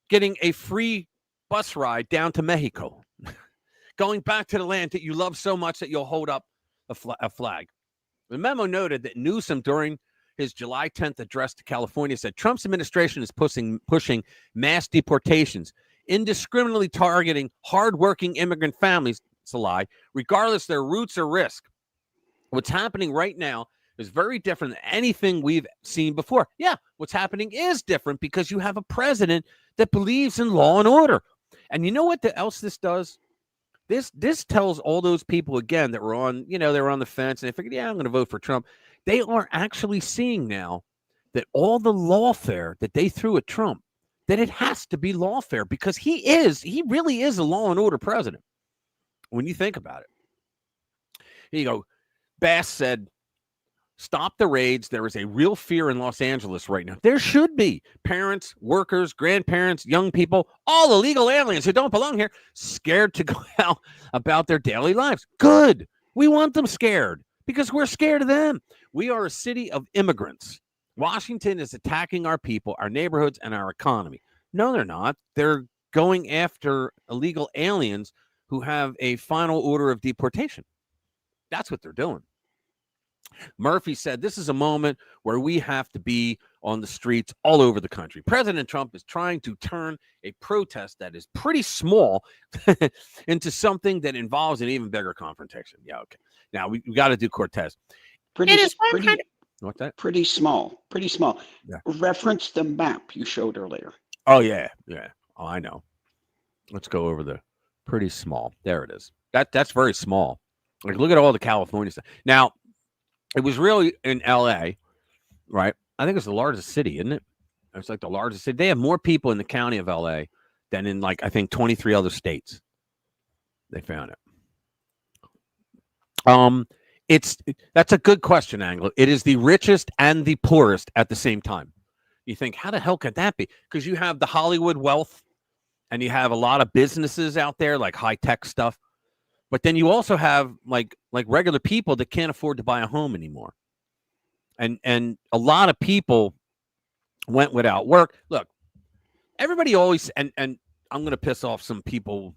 getting a free bus ride down to Mexico, going back to the land that you love so much that you'll hold up a flag? The memo noted that Newsom, during his July 10th address to California, said Trump's administration is pushing mass deportations, indiscriminately targeting hardworking immigrant families. It's a lie, regardless of their roots or risk. What's happening right now is very different than anything we've seen before. Yeah, what's happening is different because you have a president that believes in law and order. And you know what else this does? This tells all those people, again, that were on, they were on the fence and they figured, yeah, I'm going to vote for Trump. They are actually seeing now that all the lawfare that they threw at Trump, that it has to be lawfare because he really is a law and order president when you think about it. Here you go. Bass said, stop the raids. There is a real fear in Los Angeles right now. There should be. Parents, workers, grandparents, young people, all illegal aliens who don't belong here, scared to go out about their daily lives. Good. We want them scared because we're scared of them. We are a city of immigrants. Washington is attacking our people, our neighborhoods, and our economy. No, they're not. They're going after illegal aliens who have a final order of deportation. That's what they're doing. Murphy said, this is a moment where we have to be on the streets all over the country. President Trump is trying to turn a protest that is pretty small into something that involves an even bigger confrontation. Yeah, okay. Now, we got to do Cortez. Pretty small. Yeah. Reference the map you showed earlier. Oh, yeah. Oh, I know. Let's go over the pretty small. There it is. That's very small. Like, look at all the California stuff. Now, it was really in L.A., right? I think it's the largest city, isn't it? It's like the largest city. They have more people in the county of L.A. than in, like, I think 23 other states. They found it. That's a good question, Anglo. It is the richest and the poorest at the same time. You think, how the hell could that be? Because you have the Hollywood wealth and you have a lot of businesses out there, like high-tech stuff. But then you also have like regular people that can't afford to buy a home anymore. And a lot of people went without work. Look, everybody always, and I'm going to piss off some people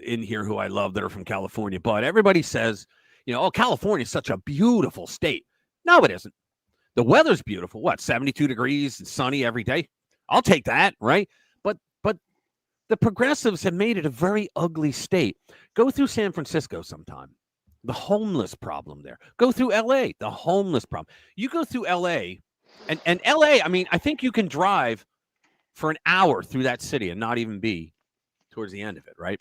in here who I love that are from California, but everybody says, oh, California is such a beautiful state. No, it isn't. The weather's beautiful. What, 72 degrees and sunny every day? I'll take that, right? But the progressives have made it a very ugly state. Go through San Francisco sometime. The homeless problem there. Go through LA, the homeless problem. You go through LA, and LA, I mean, I think you can drive for an hour through that city and not even be towards the end of it, right?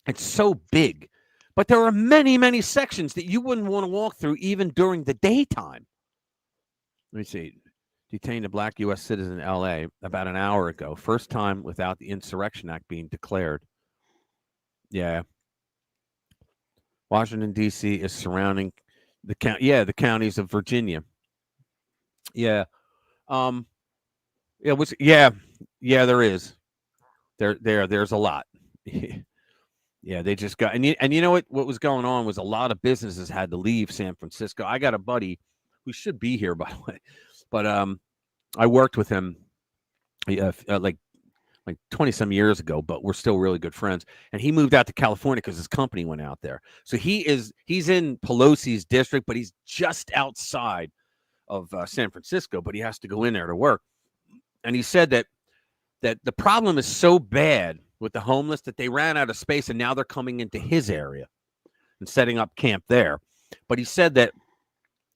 It's so big. But there are many, many sections that you wouldn't want to walk through even during the daytime. Let me see. Detained a black U.S. citizen in L.A. about an hour ago. First time without the Insurrection Act being declared. Yeah. Washington, D.C. is surrounding the counties of Virginia. Yeah. There is. There's a lot. Yeah, they just got, and you know what was going on was a lot of businesses had to leave San Francisco. I got a buddy who should be here, by the way, but I worked with him like 20 some years ago, but we're still really good friends. And he moved out to California because his company went out there. So he's in Pelosi's district, but he's just outside of San Francisco, but he has to go in there to work. And he said that the problem is so bad with the homeless that they ran out of space and now they're coming into his area and setting up camp there. But he said that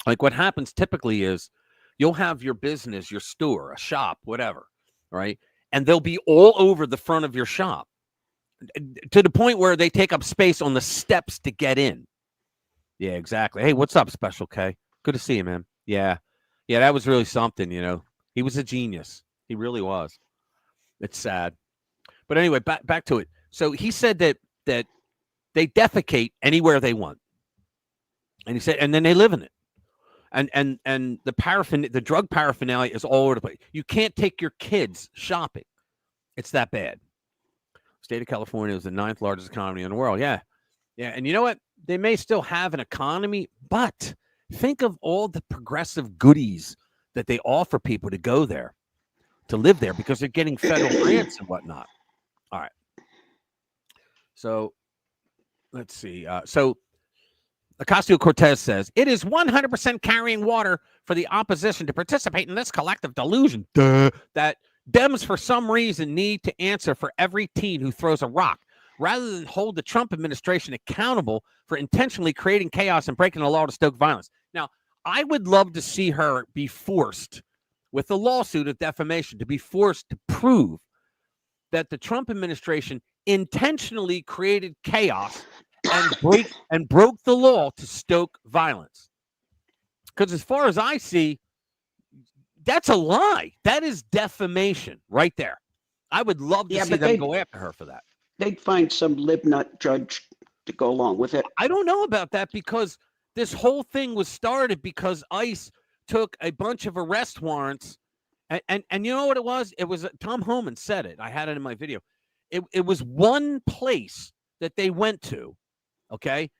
like what happens typically is you'll have your business, your store, a shop, whatever, right? And they'll be all over the front of your shop to the point where they take up space on the steps to get in. Yeah, exactly. Hey, what's up, Special K? Good to see you, man. Yeah, that was really something, He was a genius. He really was. It's sad. But anyway, back to it. So he said that they defecate anywhere they want. And he said, and then they live in it. And the drug paraphernalia is all over the place. You can't take your kids shopping. It's that bad. State of California is the 9th largest economy in the world. Yeah. And you know what? They may still have an economy, but think of all the progressive goodies that they offer people to go there, to live there, because they're getting federal grants and whatnot. All right. So let's see. So Ocasio-Cortez says, it is 100% carrying water for the opposition to participate in this collective delusion that Dems, for some reason, need to answer for every teen who throws a rock, rather than hold the Trump administration accountable for intentionally creating chaos and breaking the law to stoke violence. Now, I would love to see her be forced, with the lawsuit of defamation, to be forced to prove that the Trump administration intentionally created chaos and broke the law to stoke violence. Because as far as I see, that's a lie. That is defamation right there. I would love to see them go after her for that. They'd find some libnut judge to go along with it. I don't know about that, because this whole thing was started because ICE took a bunch of arrest warrants. And you know what it was? It was Tom Homan said it. I had it in my video. It was one place that they went to. Okay.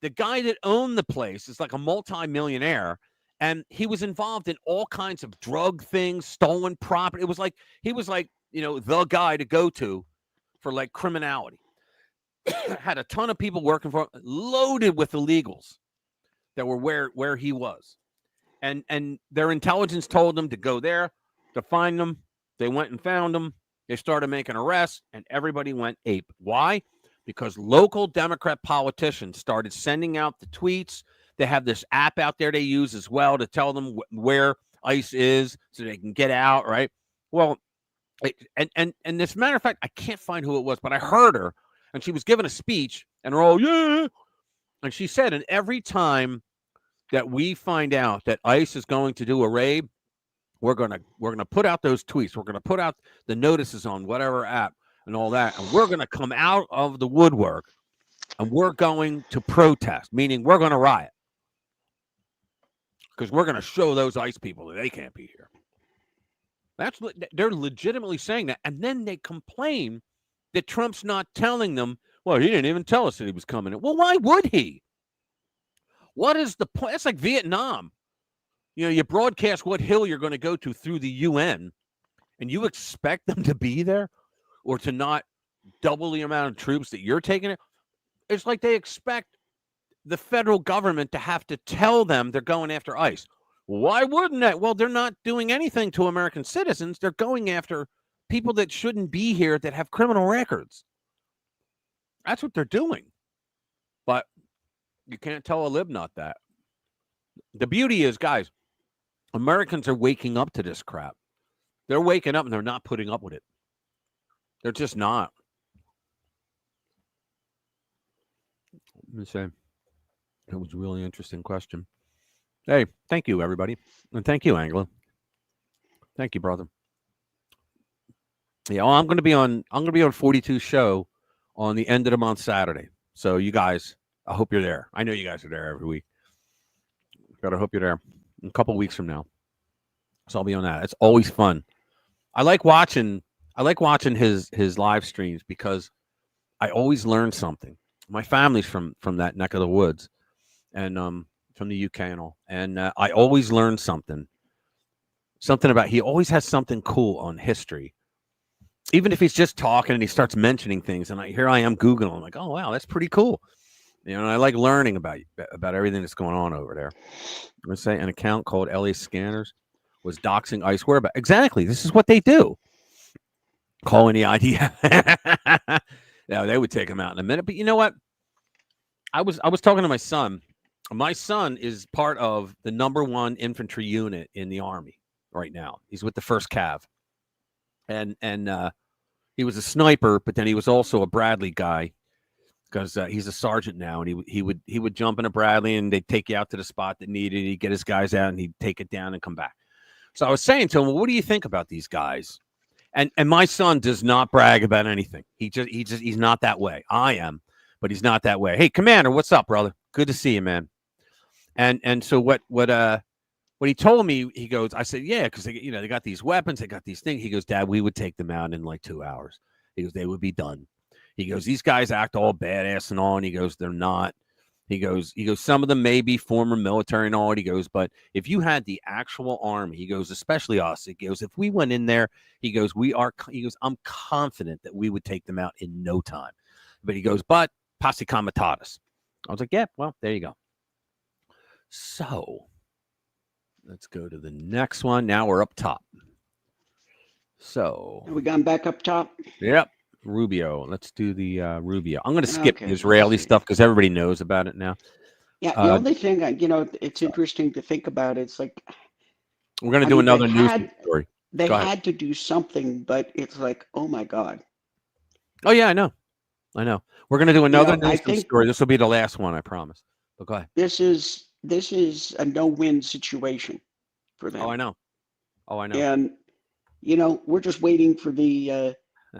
The guy that owned the place is like a multi-millionaire, and he was involved in all kinds of drug things, stolen property. It was like, he was like, the guy to go to for like criminality. Had a ton of people working for him, loaded with illegals that were where he was. And their intelligence told them to go there to find them. They went and found them. They started making arrests, and everybody went ape. Why? Because local Democrat politicians started sending out the tweets. They have this app out there they use as well to tell them where ICE is so they can get out, right? Well, and as a matter of fact, I can't find who it was, but I heard her, and she was giving a speech, and they're all, yeah. And she said, and every time that we find out that ICE is going to do a raid, we're gonna put out those tweets. We're gonna put out the notices on whatever app and all that, and we're gonna come out of the woodwork, and we're going to protest, meaning we're gonna riot, because we're gonna show those ICE people that they can't be here. They're legitimately saying that. And then they complain that Trump's not telling them, well, he didn't even tell us that he was coming in. Well, why would he? What is the point? It's like Vietnam. You broadcast what hill you're going to go to through the UN, and you expect them to be there or to not double the amount of troops that you're taking it. It's like they expect the federal government to have to tell them they're going after ICE. Why wouldn't that? Well, they're not doing anything to American citizens. They're going after people that shouldn't be here that have criminal records. That's what they're doing. But you can't tell a libnut that. The beauty is, guys, Americans are waking up to this crap. They're waking up and they're not putting up with it. They're just not. Let me say, that was a really interesting question. Hey, thank you, everybody. And thank you, Angela. Thank you, brother. Yeah, well, I'm gonna be on 42's show on the end of the month Saturday. So you guys, I hope you're there. I know you guys are there every week. But I hope you're there a couple weeks from now. So I'll be on that. It's always fun. I like watching his live streams because I always learn something. My family's from that neck of the woods, and from the UK and all. And I always learn something about, he always has something cool on history. Even if he's just talking and he starts mentioning things, and here I am Googling, I'm like, oh, wow, that's pretty cool. I like learning about everything that's going on over there. Let's say an account called LA Scanners was doxing ICE whereabouts. Exactly. This is what they do. Calling the ID. Yeah, they would take him out in a minute. But you know what? I was talking to my son. My son is part of the #1 infantry unit in the Army right now. He's with the 1st Cav. And he was a sniper, but then he was also a Bradley guy because he's a sergeant now. And he would jump in a Bradley and they'd take you out to the spot that needed. He'd get his guys out and he'd take it down and come back. So I was saying to him, well, what do you think about these guys? And my son does not brag about anything. He's not that way. I am, but he's not that way. Hey, Commander, what's up, brother? Good to see you, man. And so what he told me, he goes, I said, yeah, because they got these weapons, they got these things. He goes, Dad, we would take them out in like 2 hours. He goes, they would be done. He goes, these guys act all badass and all, and he goes, they're not. He goes, some of them may be former military and all. He goes, but if you had the actual army, he goes, especially us, he goes, if we went in there, he goes, I'm confident that we would take them out in no time. But he goes, but posse comitatus. I was like, yeah, well, there you go. So let's go to the next one. Now we're up top. So Are we gone back up top? Yep. Rubio. Let's do the Rubio. I'm going to skip the Israeli stuff because everybody knows about it now. Yeah, the only thing, it's interesting to think about. It's like we're going to do another news story. They had to do something, but it's like, oh my God. Oh yeah, I know. We're going to do another news story. This will be the last one, I promise. But go ahead. This is a no-win situation for them. Oh, I know. And we're just waiting for the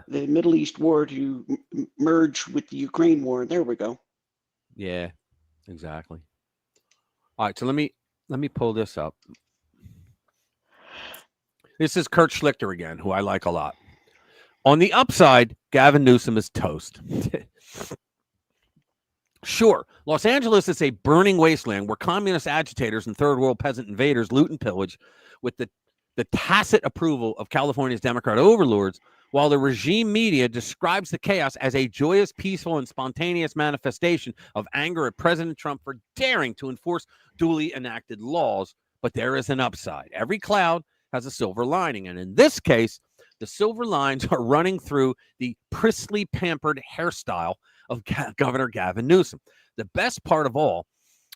Middle East war to merge with the Ukraine war. There we go. Yeah, exactly. All right, so let me pull this up. This is Kurt Schlichter again, who I like a lot. On the upside, Gavin Newsom is toast. Sure, Los Angeles is a burning wasteland where communist agitators and third world peasant invaders loot and pillage with the tacit approval of California's Democrat overlords, while the regime media describes the chaos as a joyous, peaceful, and spontaneous manifestation of anger at President Trump for daring to enforce duly enacted laws. But there is an upside. Every cloud has a silver lining, and in this case, the silver lines are running through the pristily pampered hairstyle of Governor Gavin Newsom. The best part of all,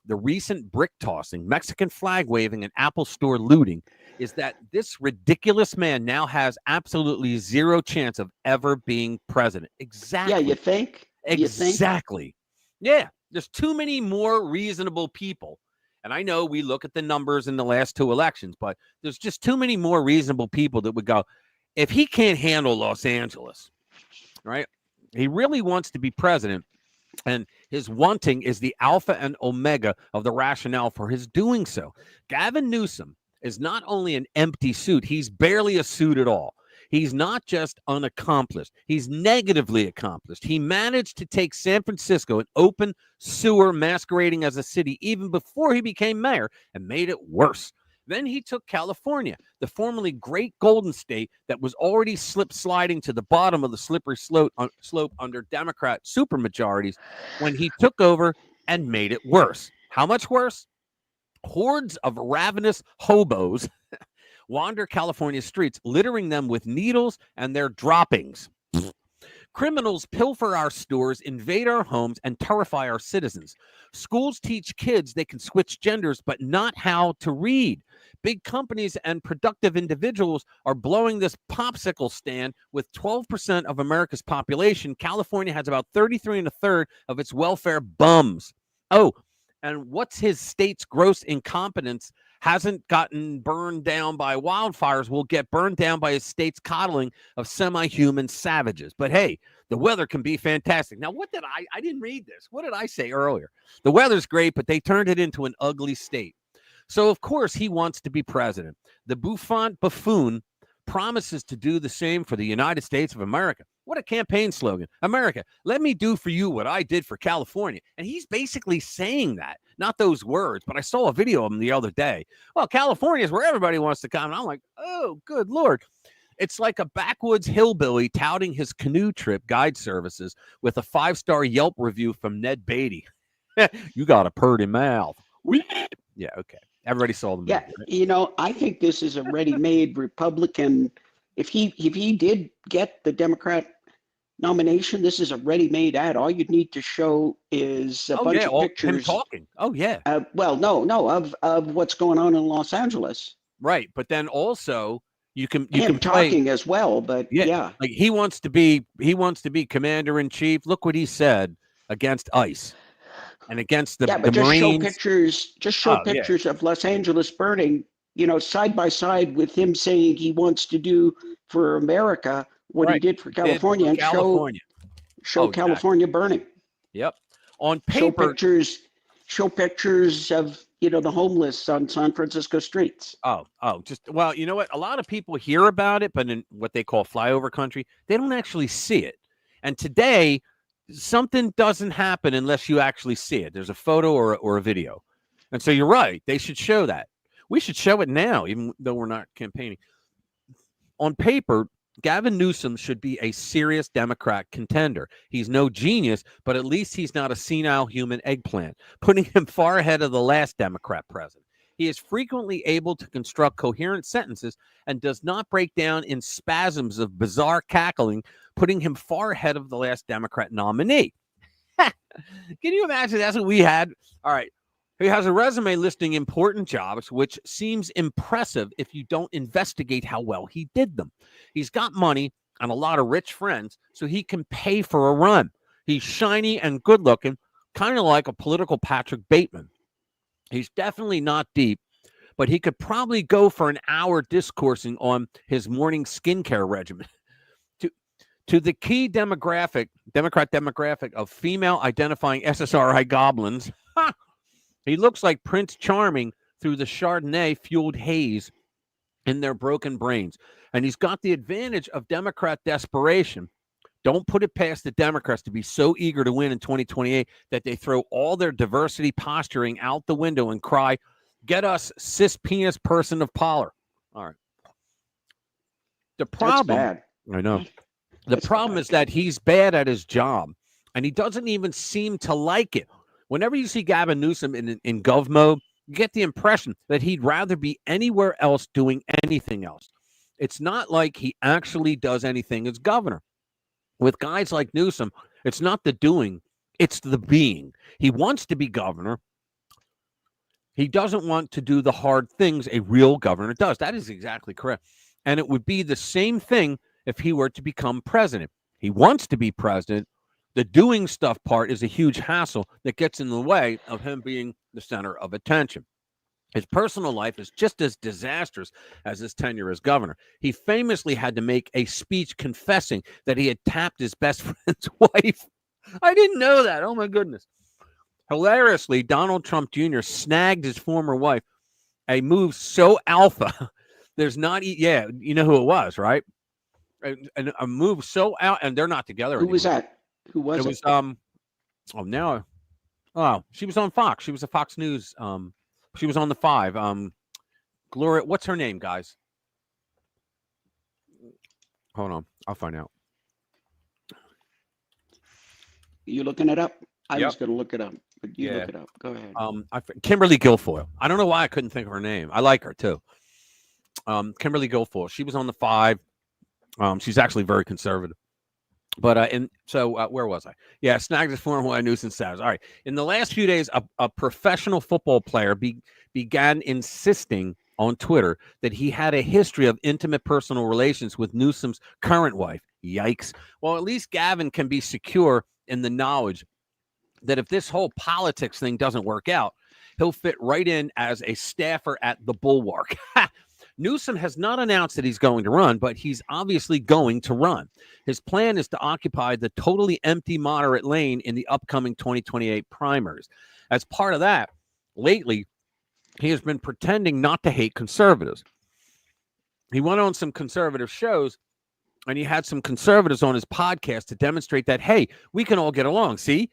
the recent brick tossing, Mexican flag waving, and Apple Store looting is that this ridiculous man now has absolutely zero chance of ever being president. Exactly. Yeah, you think? Exactly. Yeah, there's too many more reasonable people. And I know we look at the numbers in the last 2 elections, but there's just too many more reasonable people that would go, if he can't handle Los Angeles, right? He really wants to be president, and his wanting is the alpha and omega of the rationale for his doing so. Gavin Newsom is not only an empty suit, he's barely a suit at all. He's not just unaccomplished, he's negatively accomplished. He managed to take San Francisco, an open sewer masquerading as a city, even before he became mayor, and made it worse. Then he took California, the formerly great Golden State that was already sliding to the bottom of the slippery slope under Democrat supermajorities, when he took over and made it worse. How much worse? Hordes of ravenous hobos wander California's streets, littering them with needles and their droppings. Criminals pilfer our stores, invade our homes, and terrify our citizens. Schools teach kids they can switch genders, but not how to read. Big companies and productive individuals are blowing this popsicle stand. With 12% of America's population, California has about 33 1/3 of its welfare bums. Oh, and what's his state's gross incompetence hasn't gotten burned down by wildfires will get burned down by his state's coddling of semi-human savages. But hey, the weather can be fantastic. Now, I didn't read this. What did I say earlier? The weather's great, but they turned it into an ugly state. So, of course, he wants to be president. The buffoon promises to do the same for the United States of America. What a campaign slogan. America, let me do for you what I did for California. And he's basically saying that, not those words, but I saw a video of him the other day. Well, California is where everybody wants to come. And I'm like, oh, good Lord. It's like a backwoods hillbilly touting his canoe trip guide services with a 5-star Yelp review from Ned Beatty. You got a purty mouth. Yeah, okay. Everybody saw the movie. Yeah, right? I think this is a ready-made Republican. If he did get the Democrat nomination, this is a ready-made ad. All you'd need to show is a bunch of pictures. Him talking. Oh, yeah. Of what's going on in Los Angeles. Right, but then also you can talking as well. But yeah, like he wants to be commander in chief. Look what he said against ICE. And against the Marines. Show pictures of Los Angeles burning, side by side with him saying he wants to do for America what he did for California, and show California burning. Yep. On paper, show pictures of the homeless on San Francisco streets. Well, you know what? A lot of people hear about it, but in what they call flyover country, they don't actually see it. And today, something doesn't happen unless you actually see it. There's a photo or a video. And so you're right. They should show that. We should show it now, even though we're not campaigning. On paper, Gavin Newsom should be a serious Democrat contender. He's no genius, but at least he's not a senile human eggplant, putting him far ahead of the last Democrat president. He is frequently able to construct coherent sentences and does not break down in spasms of bizarre cackling, putting him far ahead of the last Democrat nominee. Can you imagine that's what we had? All right. He has a resume listing important jobs, which seems impressive if you don't investigate how well he did them. He's got money and a lot of rich friends, so he can pay for a run. He's shiny and good looking, kind of like a political Patrick Bateman. He's definitely not deep, but he could probably go for an hour discoursing on his morning skincare regimen. To the key Democrat demographic of female identifying SSRI goblins, he looks like Prince Charming through the Chardonnay-fueled haze in their broken brains. And he's got the advantage of Democrat desperation. Don't put it past the Democrats to be so eager to win in 2028 that they throw all their diversity posturing out the window and cry, "Get us cis penis person of power." All right. The problem, that's bad. I know. The problem is that he's bad at his job, and he doesn't even seem to like it. Whenever you see Gavin Newsom in gov mode, you get the impression that he'd rather be anywhere else doing anything else. It's not like he actually does anything as governor. With guys like Newsom, it's not the doing, it's the being. He wants to be governor. He doesn't want to do the hard things a real governor does. That is exactly correct. And it would be the same thing if he were to become president. He wants to be president. The doing stuff part is a huge hassle that gets in the way of him being the center of attention. His personal life is just as disastrous as his tenure as governor. He famously had to make a speech confessing that he had tapped his best friend's wife. I didn't know that. Oh, my goodness. Hilariously, Donald Trump Jr. snagged his former wife a move so alpha. There's not, yeah, you know who it was, right? A move so out, and they're not together Who anymore. was that? Who was It it? was she was on Fox. She was a Fox News. She was on the 5. Gloria, what's her name, guys? Hold on, I'll find out. You looking it up? I Yep. was going to look it up, but you Yeah. look it up. Go ahead. Kimberly Guilfoyle. I don't know why I couldn't think of her name. I like her too. Kimberly Guilfoyle. She was on the 5. She's actually very conservative. But where was I? Yeah, snagged his form while nuisance status. All right. In the last few days, a professional football player began insisting on Twitter that he had a history of intimate personal relations with Newsom's current wife. Yikes. Well, at least Gavin can be secure in the knowledge that if this whole politics thing doesn't work out, he'll fit right in as a staffer at the Bulwark. Newsom has not announced that he's going to run, but he's obviously going to run. His plan is to occupy the totally empty moderate lane in the upcoming 2028 primaries. As part of that, lately, he has been pretending not to hate conservatives. He went on some conservative shows, and he had some conservatives on his podcast to demonstrate that, hey, we can all get along. See?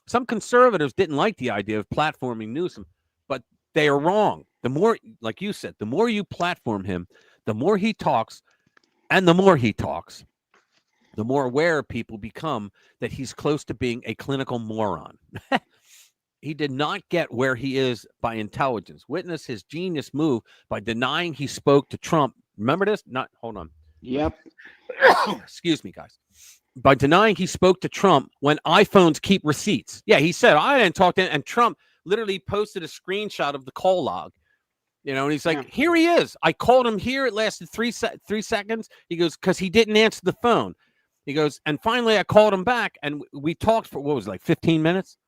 Some conservatives didn't like the idea of platforming Newsom, but they are wrong. The more, like you said, the more you platform him, the more he talks, and the more he talks, the more aware people become that he's close to being a clinical moron. He did not get where he is by intelligence. Witness his genius move by denying he spoke to Trump. Remember this? Hold on. Yep. Excuse me, guys. By denying he spoke to Trump when iPhones keep receipts. Yeah, he said, I didn't talk to him. And Trump literally posted a screenshot of the call log. You know, and he's like, Here he is. I called him here. It lasted 3 seconds. He goes, because he didn't answer the phone. He goes, and finally I called him back and we talked for, what was it, like 15 minutes?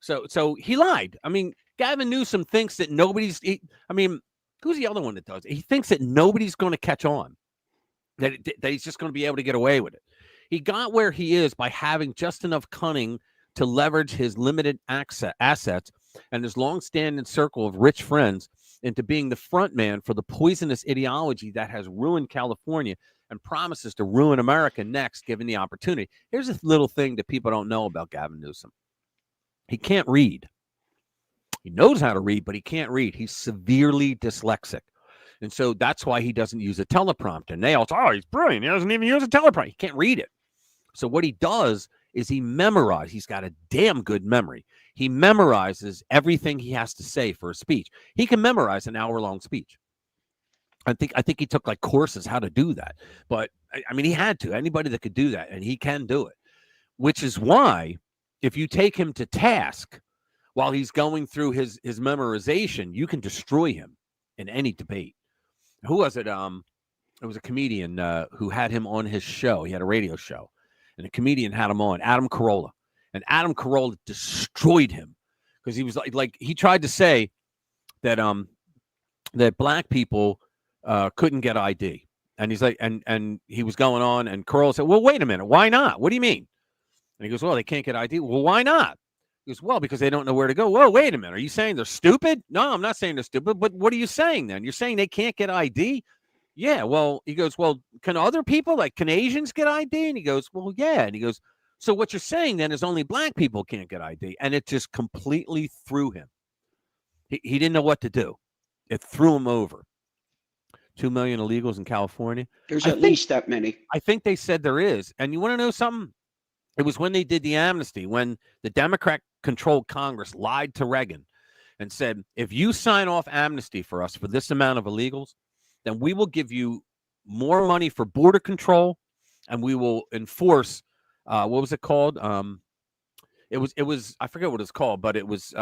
So he lied. I mean, Gavin Newsom thinks that who's the other one that does it? He thinks that nobody's going to catch on, that he's just going to be able to get away with it. He got where he is by having just enough cunning to leverage his limited assets and his long-standing circle of rich friends into being the front man for the poisonous ideology that has ruined California and promises to ruin America next, given the opportunity. Here's a little thing that people don't know about Gavin Newsom. He can't read. He knows how to read, but he can't read. He's severely dyslexic. And so that's why he doesn't use a teleprompter. And they all say, he's brilliant. He doesn't even use a teleprompter. He can't read it. So what he does is he memorizes. He's got a damn good memory. He memorizes everything he has to say for a speech. He can memorize an hour-long speech. I think he took like courses how to do that. But I mean, he had to. Anybody that could do that, and he can do it. Which is why, if you take him to task while he's going through his memorization, you can destroy him in any debate. Who was it? It was a comedian who had him on his show. He had a radio show, and a comedian had him on, Adam Carolla. And Adam Carolla destroyed him because he was like he tried to say that that black people couldn't get ID. And he's like, and he was going on, and Carolla said, well, wait a minute, why not? What do you mean? And he goes, well, they can't get ID. Well, why not? He goes, well, because they don't know where to go. Whoa, wait a minute. Are you saying they're stupid? No, I'm not saying they're stupid. But what are you saying then? You're saying they can't get ID? Yeah. Well, he goes, well, can other people, like can Asians get ID? And he goes, well, yeah. And he goes, so what you're saying then is only black people can't get ID. And it just completely threw him. He didn't know what to do. It threw him over. 2 million illegals in California. There's at least that many. I think they said there is. And you want to know something? It was when they did the amnesty, when the Democrat-controlled Congress lied to Reagan and said, if you sign off amnesty for us for this amount of illegals, then we will give you more money for border control, and we will enforce, what was it called? It was I forget what it's called, but it was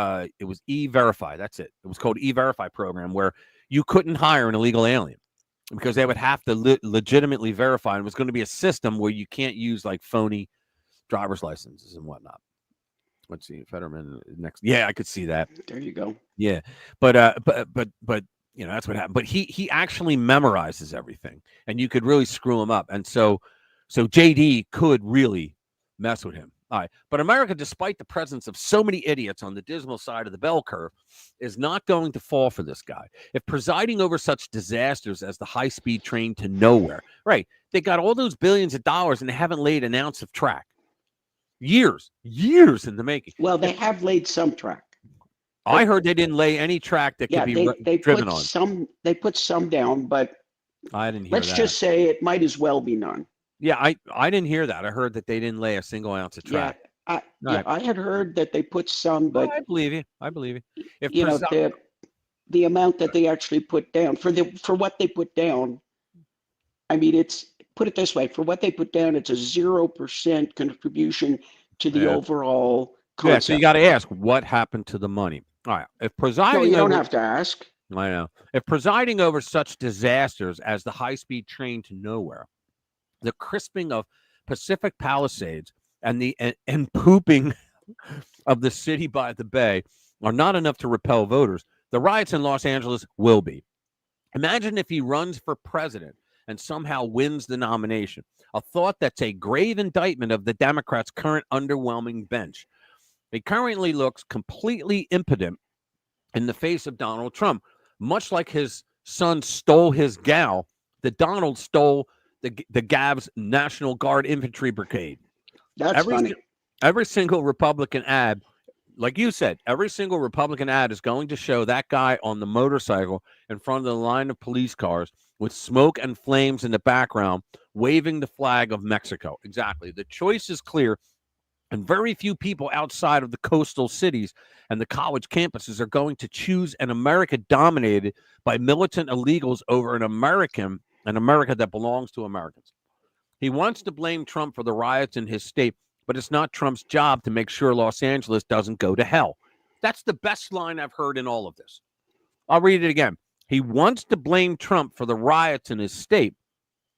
E-Verify. That's it. It was called E-Verify program, where you couldn't hire an illegal alien because they would have to legitimately verify. And it was going to be a system where you can't use like phony driver's licenses and whatnot. Let's see, Fetterman next. Yeah, I could see that. There you go. Yeah, but you know, that's what happened. But he actually memorizes everything, and you could really screw him up. And so JD could really mess with him. All right. But America, despite the presence of so many idiots on the dismal side of the bell curve, is not going to fall for this guy. If presiding over such disasters as the high-speed train to nowhere, right, they got all those billions of dollars and they haven't laid an ounce of track. Years in the making. Well, they have laid some track. I heard they didn't lay any track that could be they driven put on. they put some down, but I didn't hear let's that. just say it might as well be none. Yeah, I didn't hear that. I heard that they didn't lay a single ounce of track. I had heard that they put some, but I believe you. I believe you. If you know the amount that they actually put down for what they put down. I mean, put it this way: for what they put down, it's a 0% contribution to the overall concept. Yeah, so you got to ask what happened to the money. All right, if presiding, no, you don't have to ask. I know. If presiding over such disasters as the high-speed train to nowhere, the crisping of Pacific Palisades, and the pooping of the city by the bay are not enough to repel voters, the riots in Los Angeles will be. Imagine if he runs for president and somehow wins the nomination. A thought that's a grave indictment of the Democrats' current underwhelming bench. He currently looks completely impotent in the face of Donald Trump, much like his son stole his gal. That Donald stole the Gav's National Guard Infantry Brigade. That's funny. Every single Republican ad, like you said, every single Republican ad is going to show that guy on the motorcycle in front of the line of police cars with smoke and flames in the background, waving the flag of Mexico. Exactly. The choice is clear, and very few people outside of the coastal cities and the college campuses are going to choose an America dominated by militant illegals over an America that belongs to Americans. He wants to blame Trump for the riots in his state, but it's not Trump's job to make sure Los Angeles doesn't go to hell. That's the best line I've heard in all of this. I'll read it again. He wants to blame Trump for the riots in his state,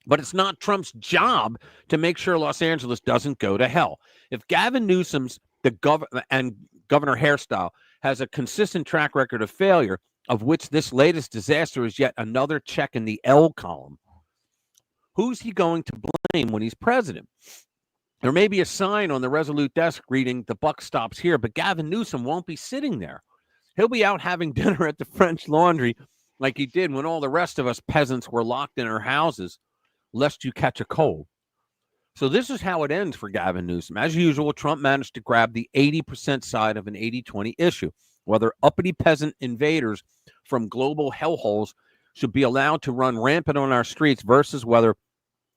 but it's not Trump's job to make sure Los Angeles doesn't go to hell. If Gavin Newsom's and Governor Hairstyle has a consistent track record of failure, of which this latest disaster is yet another check in the L column, who's he going to blame when he's president? There may be a sign on the Resolute desk reading, "The buck stops here," but Gavin Newsom won't be sitting there. He'll be out having dinner at the French Laundry like he did when all the rest of us peasants were locked in our houses, lest you catch a cold. So this is how it ends for Gavin Newsom. As usual, Trump managed to grab the 80% side of an 80-20 issue, whether uppity peasant invaders from global hellholes should be allowed to run rampant on our streets versus whether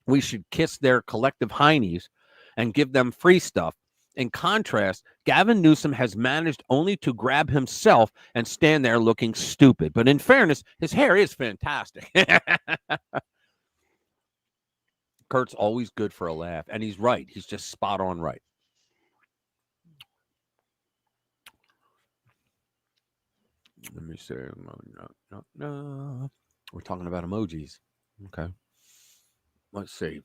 we should kiss their collective heinies and give them free stuff. In contrast, Gavin Newsom has managed only to grab himself and stand there looking stupid. But in fairness, his hair is fantastic. Kurt's always good for a laugh, and he's right. He's just spot on right. Let me see. No. We're talking about emojis. Okay. Let's see.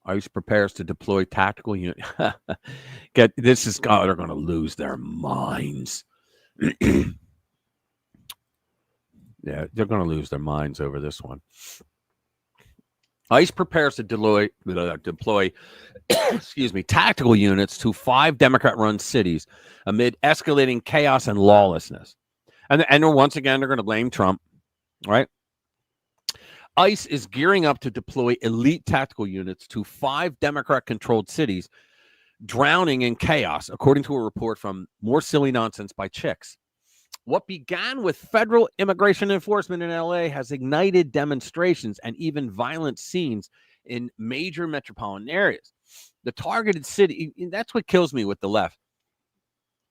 ICE prepares to deploy tactical unit. They're going to lose their minds. Yeah, they're going to lose their minds over this one. ICE prepares to deploy tactical units to 5 Democrat-run cities amid escalating chaos and lawlessness. And once again, they're going to blame Trump, right? ICE is gearing up to deploy elite tactical units to 5 Democrat-controlled cities, drowning in chaos, according to a report from More Silly Nonsense by Chicks. What began with federal immigration enforcement in LA has ignited demonstrations and even violent scenes in major metropolitan areas. The targeted city, that's what kills me with the left.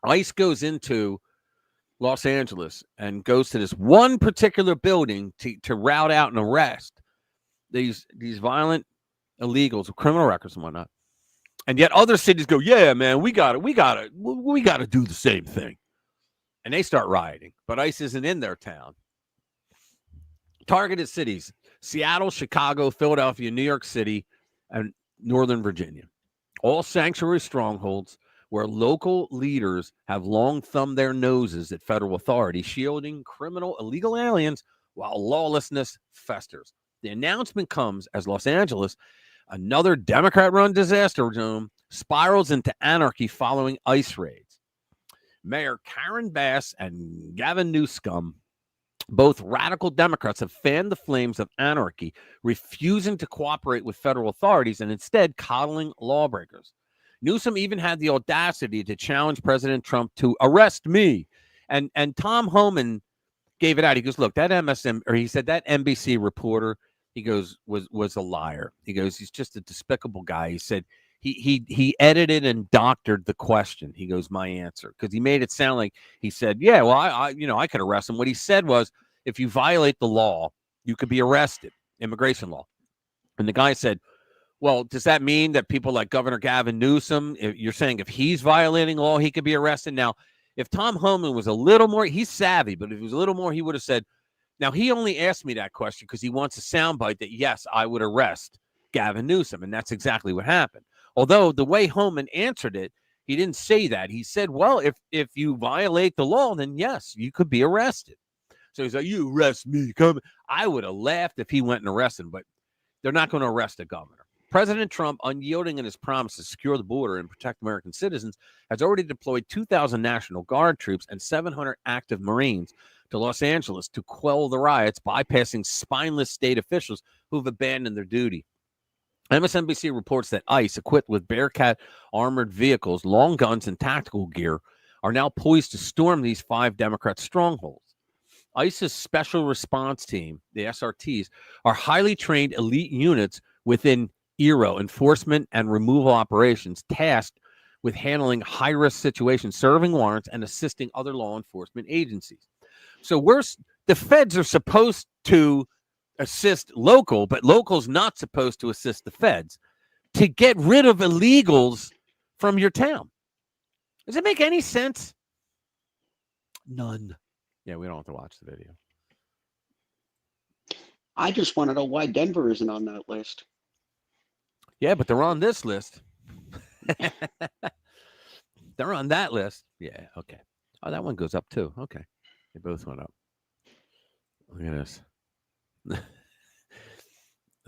ICE goes into Los Angeles and goes to this one particular building to rout out and arrest these violent illegals with criminal records and whatnot. And yet other cities go, yeah, man, we got to do the same thing. And they start rioting, but ICE isn't in their town. Targeted cities: Seattle, Chicago, Philadelphia, New York City, and Northern Virginia. All sanctuary strongholds where local leaders have long thumbed their noses at federal authority, shielding criminal illegal aliens while lawlessness festers. The announcement comes as Los Angeles, another Democrat-run disaster zone, spirals into anarchy following ICE raids. Mayor Karen Bass and Gavin Newsom, both radical Democrats, have fanned the flames of anarchy, refusing to cooperate with federal authorities and instead coddling lawbreakers. Newsom even had the audacity to challenge President Trump to arrest me. And Tom Homan gave it out. He goes, look, that he said that NBC reporter, he goes, was a liar. He goes, he's just a despicable guy. He said he edited and doctored the question. He goes, my answer, because he made it sound like he said, yeah, well, I could arrest him. What he said was, if you violate the law, you could be arrested, immigration law. And the guy said, well, does that mean that people like Governor Gavin Newsom, you're saying if he's violating law, he could be arrested? Now, if Tom Homan was a little more, he's savvy, but if he was a little more, he would have said, now he only asked me that question because he wants a soundbite that, yes, I would arrest Gavin Newsom. And that's exactly what happened. Although the way Homan answered it, he didn't say that. He said, well, if you violate the law, then yes, you could be arrested. So he's like, you arrest me. Come. I would have laughed if he went and arrested him, but they're not going to arrest a governor. President Trump, unyielding in his promise to secure the border and protect American citizens, has already deployed 2,000 National Guard troops and 700 active Marines to Los Angeles to quell the riots, bypassing spineless state officials who've abandoned their duty. MSNBC reports that ICE, equipped with Bearcat armored vehicles, long guns, and tactical gear, are now poised to storm these 5 Democrat strongholds. ICE's Special Response Team, the SRTs, are highly trained elite units within ERO, enforcement and removal operations, tasked with handling high-risk situations, serving warrants, and assisting other law enforcement agencies. So the feds are supposed to assist local, but local's not supposed to assist the feds to get rid of illegals from your town. Does it make any sense? None. Yeah, we don't have to watch the video. I just want to know why Denver isn't on that list. Yeah, but they're on this list. They're on that list. Yeah, okay. Oh, that one goes up too. Okay. They both went up. Look at this.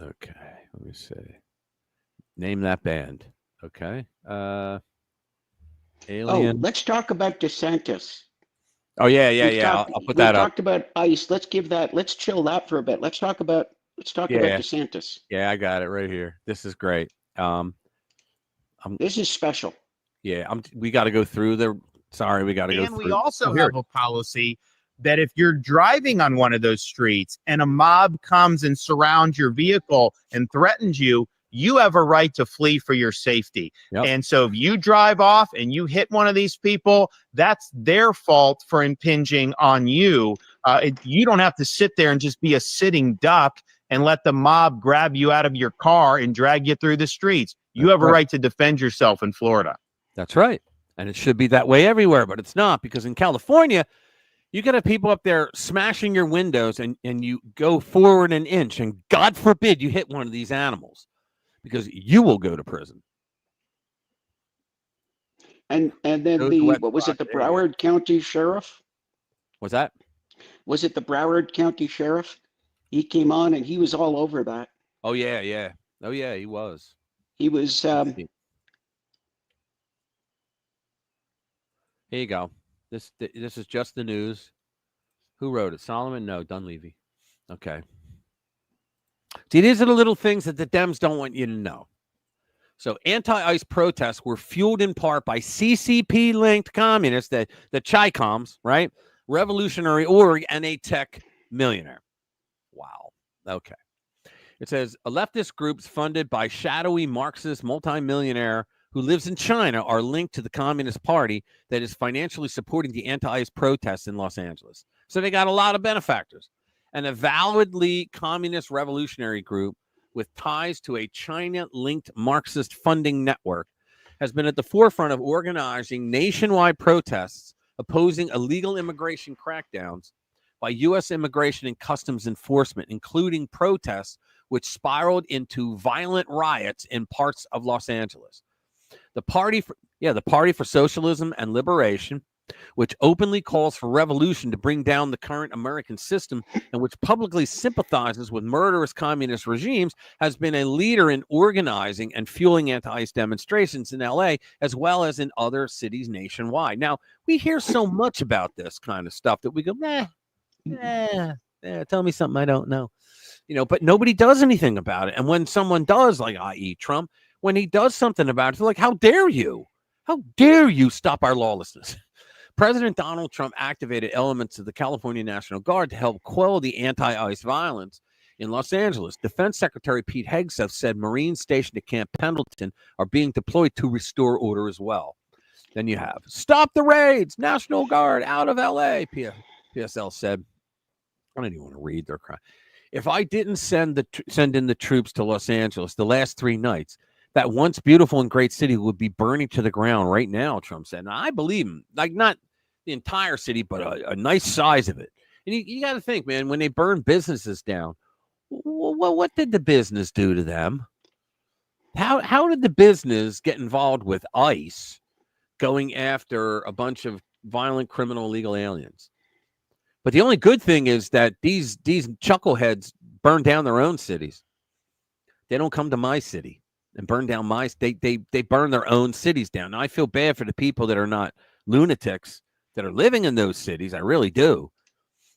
Okay, let me see. Name that band. Okay. Alien. Oh, let's talk about DeSantis. Oh, yeah. I'll put that up. We talked about ICE. Let's chill that for a bit. Let's talk about DeSantis. Yeah, I got it right here. This is great. This is special. Yeah, we got to go through the. Sorry, we got to go through. And we also have a policy that if you're driving on one of those streets and a mob comes and surrounds your vehicle and threatens you, you have a right to flee for your safety. Yep. And so if you drive off and you hit one of these people, that's their fault for impinging on you. You don't have to sit there and just be a sitting duck and let the mob grab you out of your car and drag you through the streets. You have a right to defend yourself in Florida. That's right. And it should be that way everywhere, but it's not, because in California, you got to have people up there smashing your windows and you go forward an inch and God forbid you hit one of these animals, because you will go to prison. And then the Broward County Sheriff? What's that? Was it the Broward County Sheriff? He came on and he was all over that. Oh, yeah. Oh, yeah, he was. He was. Here you go. This is just the news. Who wrote it? Solomon? No, Dunleavy. Okay. See, these are the little things that the Dems don't want you to know. So anti-ICE protests were fueled in part by CCP-linked communists, the Chi-Coms, right? Revolutionary Org, and a tech millionaire. Wow. Okay. It says a leftist groups funded by shadowy Marxist multimillionaire who lives in China are linked to the Communist Party that is financially supporting the anti-ICE protests in Los Angeles. So they got a lot of benefactors. An avowedly communist revolutionary group with ties to a China-linked Marxist funding network has been at the forefront of organizing nationwide protests opposing illegal immigration crackdowns by U.S. Immigration and Customs Enforcement, including protests which spiraled into violent riots in parts of Los Angeles. The Party for Socialism and Liberation which openly calls for revolution to bring down the current American system and which publicly sympathizes with murderous communist regimes, has been a leader in organizing and fueling anti-ICE demonstrations in LA as well as in other cities nationwide. Now, we hear so much about this kind of stuff that we go, tell me something I don't know. But nobody does anything about it. And when someone does, like i.e. Trump, when he does something about it, they're like, how dare you? How dare you stop our lawlessness? President Donald Trump activated elements of the California National Guard to help quell the anti-ICE violence in Los Angeles. Defense Secretary Pete Hegseth said Marines stationed at Camp Pendleton are being deployed to restore order as well. Then you have, stop the raids, National Guard out of LA, PSL said. I don't even want to read their crap. If I didn't send in the troops to Los Angeles the last 3 nights, that once beautiful and great city would be burning to the ground right now, Trump said. And I believe him, like not the entire city, but a nice size of it. And you got to think, man, when they burn businesses down, what did the business do to them? How did the business get involved with ICE going after a bunch of violent, criminal, illegal aliens? But the only good thing is that these chuckleheads burn down their own cities. They don't come to my city and burn down they burn their own cities down. Now, I feel bad for the people that are not lunatics that are living in those cities. I really do.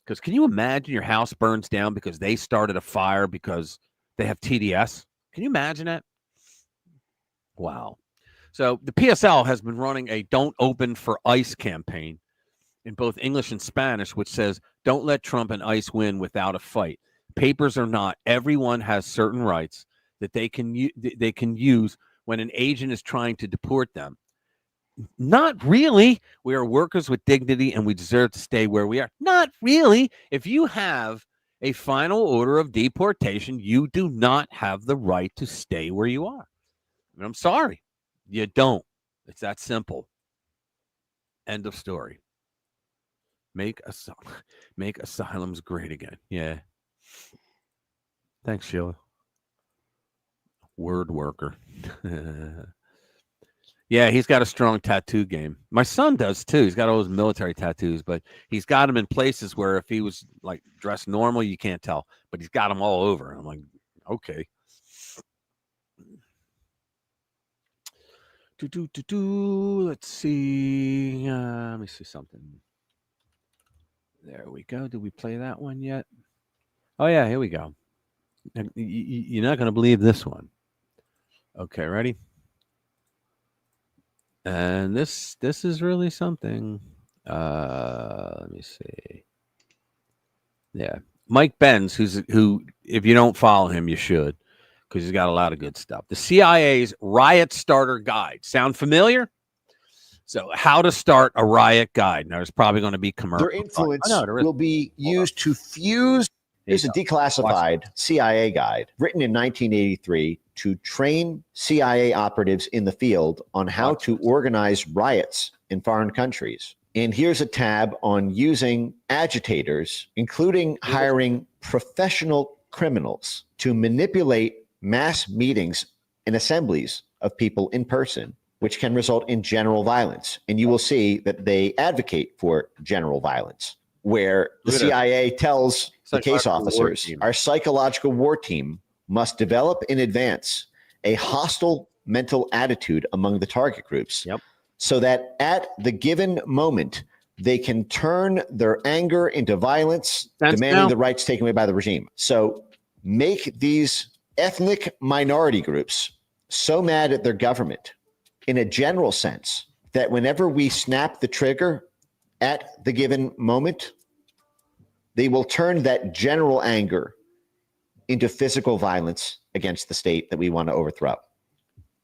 Because can you imagine your house burns down because they started a fire because they have TDS? Can you imagine that? Wow. So the PSL has been running a Don't Open for ICE campaign in both English and Spanish, which says, don't let Trump and ICE win without a fight. Papers or not, everyone has certain rights that they can use when an agent is trying to deport them. Not really. We are workers with dignity and we deserve to stay where we are. Not really. If you have a final order of deportation, you do not have the right to stay where you are. I mean, I'm sorry. You don't. It's that simple. End of story. Make asylums great again. Yeah. Thanks, Sheila. Word worker. Yeah, he's got a strong tattoo game. My son does too. He's got all those military tattoos, but he's got them in places where if he was like dressed normal, you can't tell. But he's got them all over. I'm like, okay. Let's see. Let me see something. There we go. Did we play that one yet? Oh, yeah, here we go. You're not going to believe this one. Okay, ready? And this is really something. Let me see. Yeah. Mike Benz, who, if you don't follow him, you should, because he's got a lot of good stuff. The CIA's Riot Starter Guide. Sound familiar? So how to start a riot guide. Now, there's probably going to be commercial. Their influence will be used to fuse. Here's a declassified CIA guide written in 1983 to train CIA operatives in the field on how to organize riots in foreign countries. And here's a tab on using agitators, including hiring professional criminals to manipulate mass meetings and assemblies of people in person, which can result in general violence. And you will see that they advocate for general violence, where the CIA tells the case officers, our psychological war team must develop in advance a hostile mental attitude among the target groups, so that at the given moment, they can turn their anger into violence, demanding the rights taken away by the regime. So make these ethnic minority groups so mad at their government in a general sense that whenever we snap the trigger at the given moment, they will turn that general anger into physical violence against the state that we want to overthrow.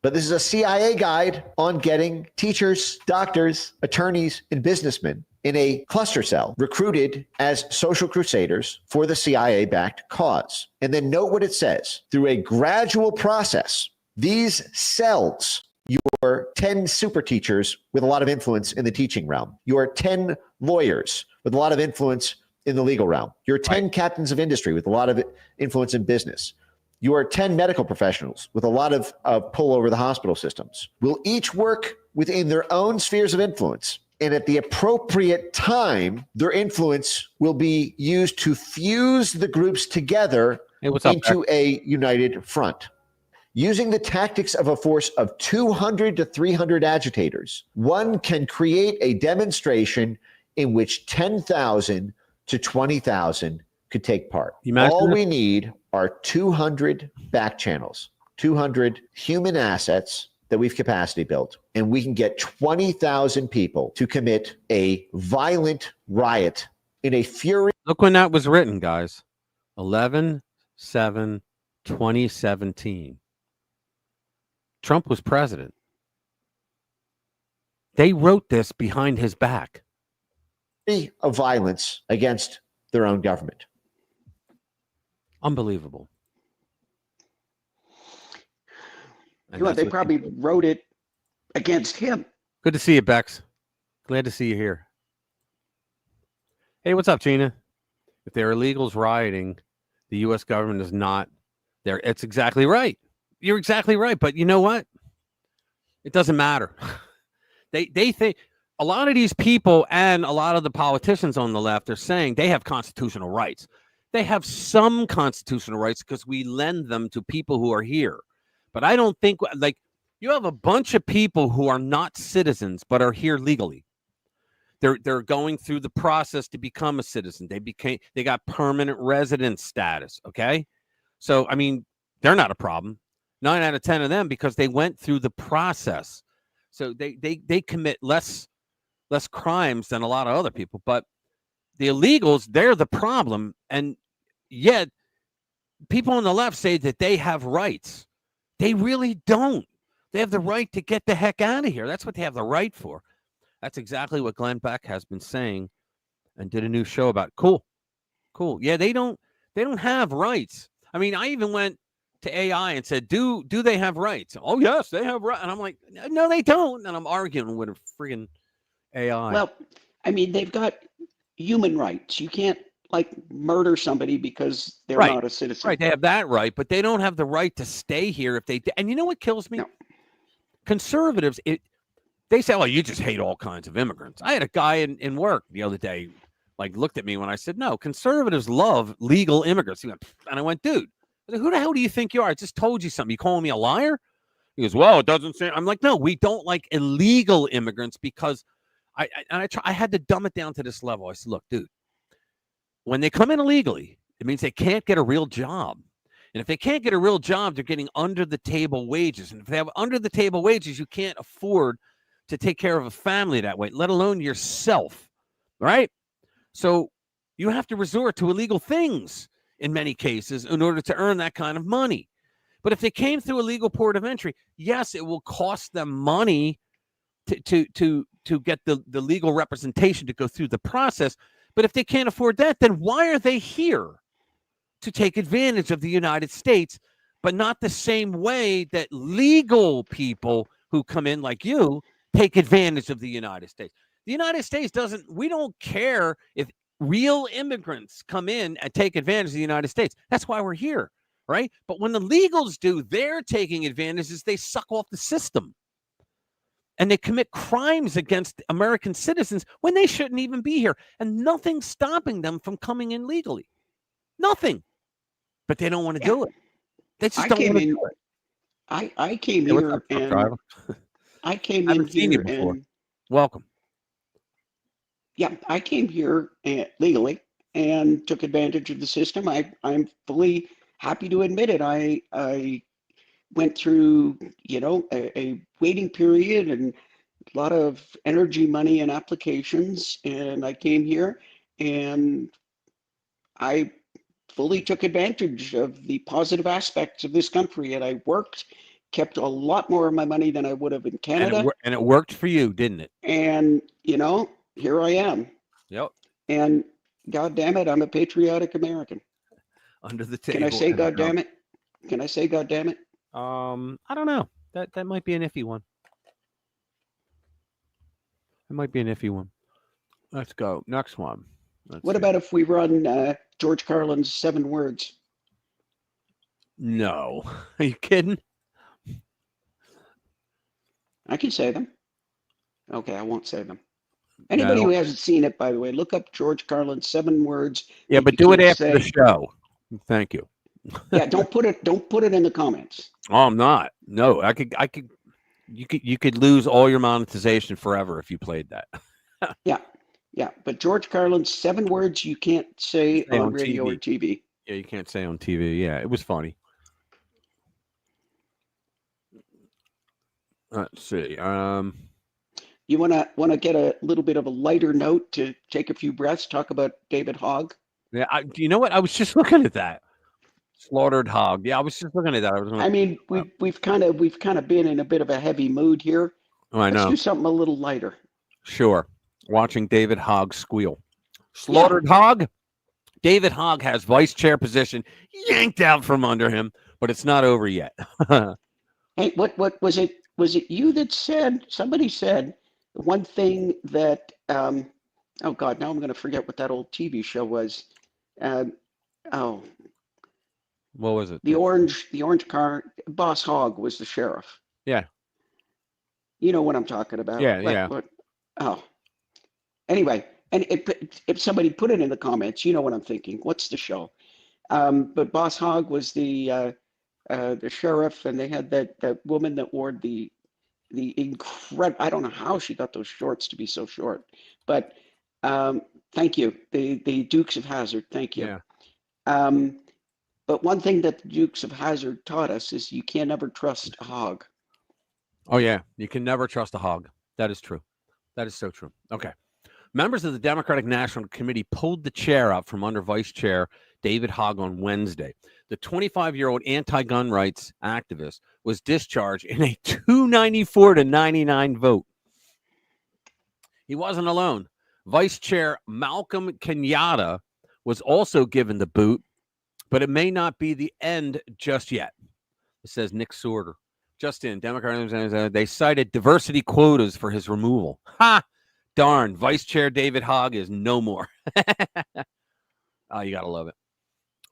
But this is a CIA guide on getting teachers, doctors, attorneys, and businessmen in a cluster cell recruited as social crusaders for the CIA-backed cause. And then note what it says. Through a gradual process, these cells, your 10 super teachers with a lot of influence in the teaching realm, your 10 lawyers with a lot of influence in the legal realm, your 10 captains of industry with a lot of influence in business, your 10 medical professionals with a lot of pull over the hospital systems will each work within their own spheres of influence And at the appropriate time, their influence will be used to fuse the groups together into a united front. Using the tactics of a force of 200 to 300 agitators, one can create a demonstration in which 10,000 to 20,000 could take part. All we need are 200 back channels, 200 human assets that we've capacity built, and we can get 20,000 people to commit a violent riot in a fury. Look when that was written, guys. 11/7/2017. Trump was president. They wrote this behind his back. Of violence against their own government. Unbelievable. You know, they probably wrote it against him. Good to see you, Bex. Glad to see you here. Hey, what's up, Gina? If there are illegals rioting, the U.S. government is not there. It's exactly right. You're exactly right. But you know what? It doesn't matter. They think a lot of these people and a lot of the politicians on the left are saying they have constitutional rights. They have some constitutional rights because we lend them to people who are here. But I don't think, like, you have a bunch of people who are not citizens but are here legally. They're going through the process to become a citizen. They got permanent residence status. Okay, so I mean, they're not a problem. 9 out of 10 of them, because they went through the process. So they commit less crimes than a lot of other people. But the illegals, they're the problem, and yet people on the left say that they have rights. They really don't. They have the right to get the heck out of here. That's what they have the right for. That's exactly what Glenn Beck has been saying and did a new show about. Cool. Yeah, they don't have rights. I mean, I even went to AI and said, do they have rights? Oh, yes, they have rights. And I'm like, no, they don't. And I'm arguing with a friggin' AI. Well, I mean, they've got human rights. You can't, like, murder somebody because they're not a citizen. Right, they have that right, but they don't have the right to stay here if they. And you know what kills me? No. Conservatives, they say, "Oh, you just hate all kinds of immigrants." I had a guy in work the other day, like, looked at me when I said, "No, conservatives love legal immigrants." He went, and I went, "Dude, who the hell do you think you are? I just told you something. You calling me a liar?" He goes, "Well, it doesn't say." I'm like, "No, we don't like illegal immigrants because I had to dumb it down to this level." I said, "Look, dude, when they come in illegally, it means they can't get a real job. And if they can't get a real job, they're getting under the table wages. And if they have under the table wages, you can't afford to take care of a family that way, let alone yourself, right? So you have to resort to illegal things in many cases in order to earn that kind of money. But if they came through a legal port of entry, yes, it will cost them money to get the legal representation to go through the process. But if they can't afford that, then why are they here? To take advantage of the United States, but not the same way that legal people who come in like you take advantage of the United States. The United States we don't care if real immigrants come in and take advantage of the United States. That's why we're here, right? But when the legals do, they're taking advantage as they suck off the system. And they commit crimes against American citizens when they shouldn't even be here. And nothing's stopping them from coming in legally. Nothing. But they don't want to do it. They just don't want to do it. I came here and I came in here and welcome. Yeah, I came here legally and took advantage of the system. I'm fully happy to admit it. I went through, a waiting period and a lot of energy, money, and applications, and I came here and I fully took advantage of the positive aspects of this country, and I worked, kept a lot more of my money than I would have in Canada. And it worked for you, didn't it? And, here I am. Yep. And God damn it, I'm a patriotic American. Under the table. Can I say God damn it? Can I say God damn it? I don't know. That might be an iffy one. It might be an iffy one. Let's go. Next one. What about if we run George Carlin's 7 words? No. Are you kidding? I can say them. Okay, I won't say them. Anybody No. who hasn't seen it, by the way, look up George Carlin's 7 words. Yeah, that but you do it can't after the say. show. Thank you. Yeah, don't put it in the comments. Oh, I'm not. No, you could lose all your monetization forever if you played that. Yeah, but George Carlin's 7 words you can't say Say on on radio or TV. TV. Yeah, you can't say on TV. Yeah, it was funny. Let's see. You wanna get a little bit of a lighter note to take a few breaths, talk about David Hogg? Yeah, you know what? I was just looking at that. Slaughtered hog. Yeah, I was just looking at that. I mean, we've kind of been in a bit of a heavy mood here. I Let's know. do something a little lighter. Sure. Watching David Hogg squeal. Slaughtered hog. David Hogg has vice chair position yanked out from under him, but it's not over yet. Hey, what was it? Was it you that said, somebody said one thing that, oh God, now I'm going to forget what that old TV show was. Oh, What was it? the orange car, Boss Hogg was the sheriff. Yeah. You know what I'm talking about. Yeah. Oh, anyway, and if somebody put it in the comments, you know what I'm thinking. What's the show? But Boss Hogg was the sheriff, and they had that woman that wore the incredible. I don't know how she got those shorts to be so short, but thank you, the Dukes of Hazzard. Thank you. Yeah. But one thing that the Dukes of Hazzard taught us is you can't ever trust a hog. Oh, yeah. You can never trust a hog. That is true. That is so true. Okay. Members of the Democratic National Committee pulled the chair up from under Vice Chair David Hogg on Wednesday. The 25-year-old anti-gun rights activist was discharged in a 294-99 vote. He wasn't alone. Vice Chair Malcolm Kenyatta was also given the boot, but it may not be the end just yet. It says Nick Sorter. Just in, Democrats, they cited diversity quotas for his removal. Ha! Darn, Vice Chair David Hogg is no more. Oh, you got to love it.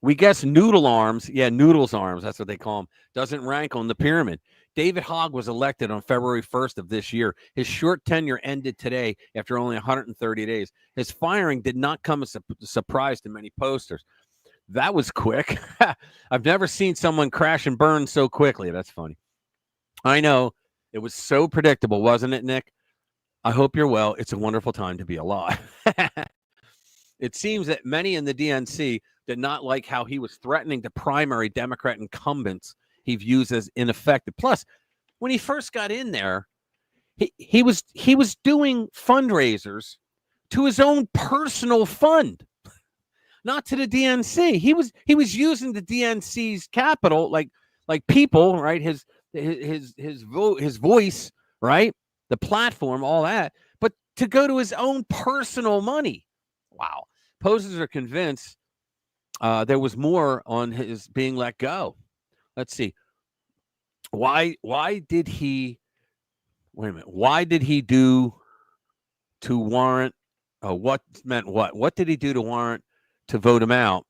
We guess Noodle Arms, Noodles Arms, that's what they call him, doesn't rank on the pyramid. David Hogg was elected on February 1st of this year. His short tenure ended today after only 130 days. His firing did not come as a surprise to many posters. That was quick. I've never seen someone crash and burn so quickly. That's funny. I know. It was so predictable, wasn't it, Nick? I hope you're well. It's a wonderful time to be alive. It seems that many in the DNC did not like how he was threatening the primary Democrat incumbents he views as ineffective. Plus, when he first got in there, he was doing fundraisers to his own personal fund, not to the DNC. He was using the DNC's capital, like people, right? His voice, right? The platform, all that, but to go to his own personal money. Wow. Posers are convinced there was more on his being let go. Let's see. Why did he do to warrant what meant what? What did he do to warrant to vote him out?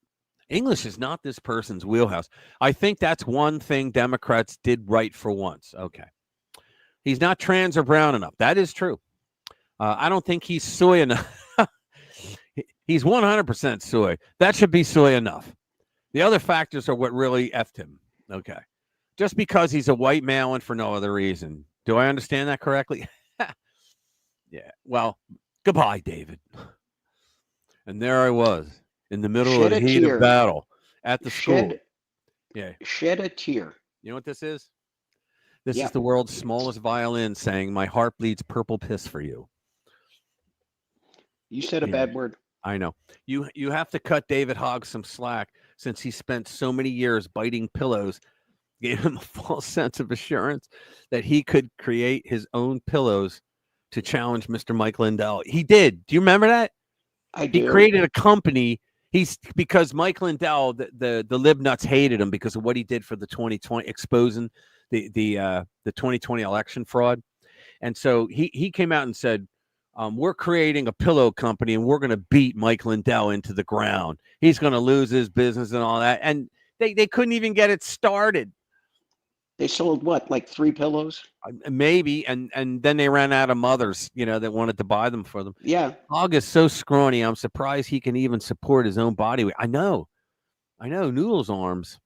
English is not this person's wheelhouse. I think that's one thing Democrats did right for once. Okay. He's not trans or brown enough. That is true. I don't think he's soy enough. He's 100% soy. That should be soy enough. The other factors are what really effed him. Okay. Just because he's a white male and for no other reason. Do I understand that correctly? Yeah. Well, goodbye, David. And there I was in the middle of the heat of battle at the school. Yeah. Shed a tear. You know what this is? This is the world's smallest violin saying, "My heart bleeds purple piss for you." You said a bad word. I know. You have to cut David Hogg some slack since he spent so many years biting pillows, gave him a false sense of assurance that he could create his own pillows to challenge Mr. Mike Lindell. He did. Do you remember that? I do. He created a company. Because Mike Lindell, the lib nuts hated him because of what he did for the 2020, exposing the 2020 election fraud. And so he came out and said, we're creating a pillow company and we're going to beat Mike Lindell into the ground. He's going to lose his business and all that. And they couldn't even get it started. They sold what, like 3 pillows? Maybe, and then they ran out of mothers, that wanted to buy them for them. Yeah. Hog is so scrawny. I'm surprised he can even support his own body weight. I know. Noodle's arms.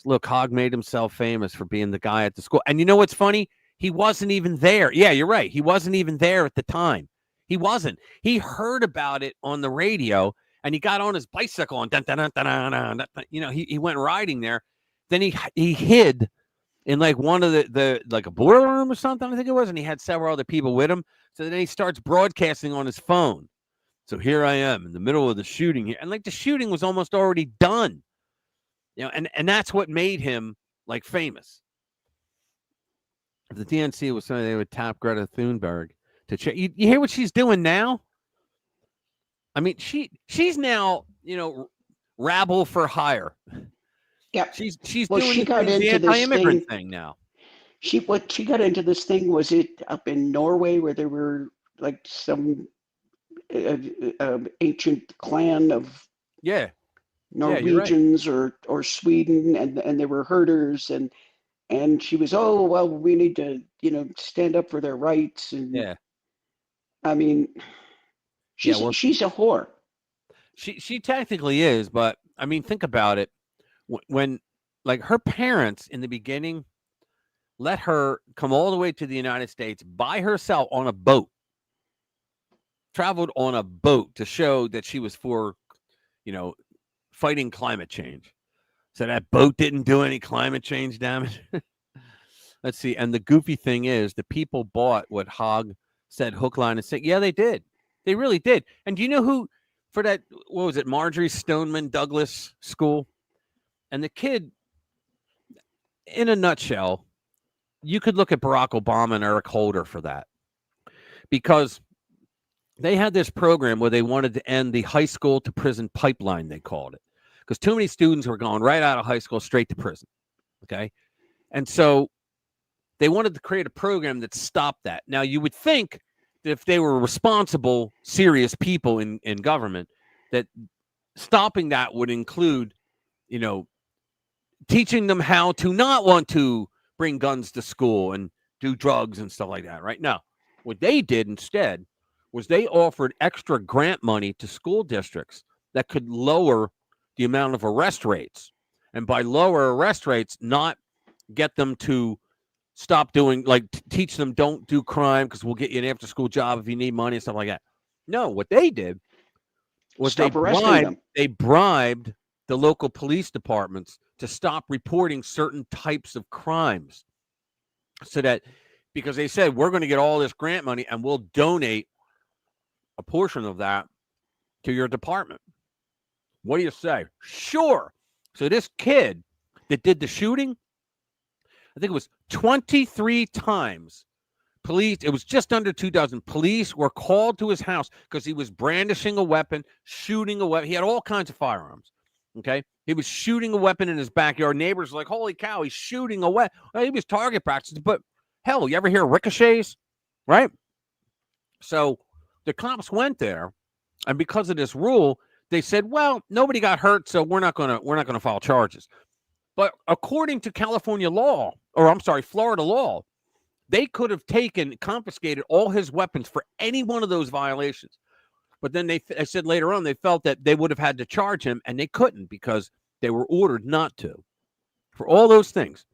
Look, Hog made himself famous for being the guy at the school. And you know what's funny? He wasn't even there. Yeah, you're right. He wasn't even there at the time. He wasn't. He heard about it on the radio, and he got on his bicycle and he went riding there. Then he hid in like one of the like a boiler room or something, I think it was, and he had several other people with him. So then he starts broadcasting on his phone. So here I am in the middle of the shooting here, and like the shooting was almost already done. And that's what made him like famous. If the DNC was something, they would tap Greta Thunberg to check. You hear what she's doing now? I mean, she's now, rabble for hire. Yeah. She's Well, doing she got the into this anti-immigrant thing now. She got into this thing, was it up in Norway where there were like some ancient clan of Norwegians or Sweden, and they were herders, and she was, oh well, we need to stand up for their rights, and I mean, she's a whore. She technically is, but I mean, think about it. When like her parents in the beginning let her come all the way to the United States by herself on a boat, traveled on a boat to show that she was for, fighting climate change. So that boat didn't do any climate change damage. Let's see. And the goofy thing is the people bought what Hogg said, hook, line, and sinker. Yeah, they did. They really did. And do you know who for that, what was it, Marjorie Stoneman Douglas School? And the kid, in a nutshell, you could look at Barack Obama and Eric Holder for that. Because they had this program where they wanted to end the high school to prison pipeline, they called it. Because too many students were going right out of high school straight to prison. Okay. And so they wanted to create a program that stopped that. Now, you would think that if they were responsible, serious people in government, that stopping that would include, teaching them how to not want to bring guns to school and do drugs and stuff like that, right? No. What they did instead was they offered extra grant money to school districts that could lower the amount of arrest rates. And by lower arrest rates, not get them to stop doing, like teach them don't do crime because we'll get you an after school job if you need money and stuff like that. No, what they did was they bribed the local police departments to stop reporting certain types of crimes. So that, because they said, we're going to get all this grant money and we'll donate a portion of that to your department. What do you say? Sure. So this kid that did the shooting, I think it was 23 times. Police, it was just under 2 dozen. Police were called to his house because he was brandishing a weapon, shooting a weapon. He had all kinds of firearms. Okay. He was shooting a weapon in his backyard. Neighbors were like, holy cow, he's shooting a weapon. Well, he was target practice, but hell, you ever hear ricochets? Right? So the cops went there, and because of this rule, they said, well, nobody got hurt, so we're not gonna file charges. But according to California law, Florida law, they could have confiscated all his weapons for any one of those violations. But then they said later on, they felt that they would have had to charge him, and they couldn't because they were ordered not to for all those things.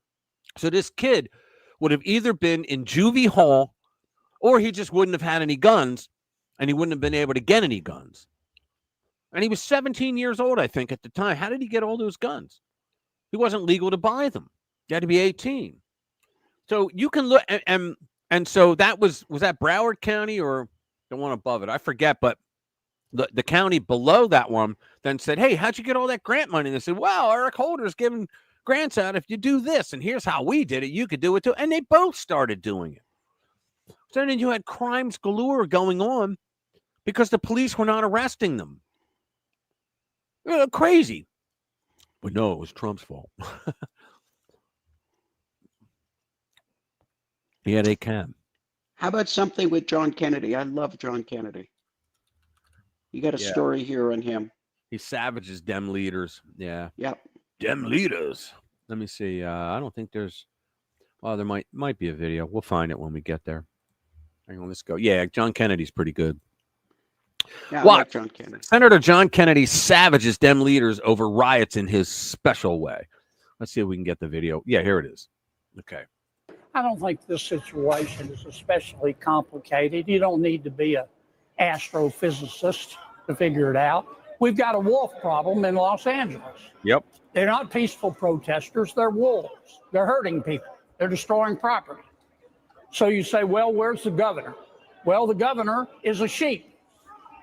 So this kid would have either been in juvie hall, or he just wouldn't have had any guns, and he wouldn't have been able to get any guns. And he was 17 years old, I think, at the time. How did he get all those guns? He wasn't legal to buy them. You had to be 18. So you can look, and so that was that Broward County or the one above it? I forget, but the county below that one then said, hey, how'd you get all that grant money? And they said, well, Eric Holder's giving grants out if you do this, and here's how we did it. You could do it too. And they both started doing it. So then you had crimes galore going on because the police were not arresting them. Crazy. But no, it was Trump's fault. He had a cam. How about something with John Kennedy? I love John Kennedy. You got a story here on him. He savages dem leaders. Yeah. Yep. Dem leaders. Let me see. I don't think there's. Well, there might be a video. We'll find it when we get there. Hang on, let's go. Yeah, John Kennedy's pretty good. Yeah, I What? like John Kennedy. Senator John Kennedy savages Dem leaders over riots in his special way. Let's see if we can get the video. Yeah, here it is. Okay. I don't think this situation is especially complicated. You don't need to be an astrophysicist to figure it out. We've got a wolf problem in Los Angeles. Yep. They're not peaceful protesters. They're wolves. They're hurting people. They're destroying property. So you say, well, where's the governor? Well, the governor is a sheep.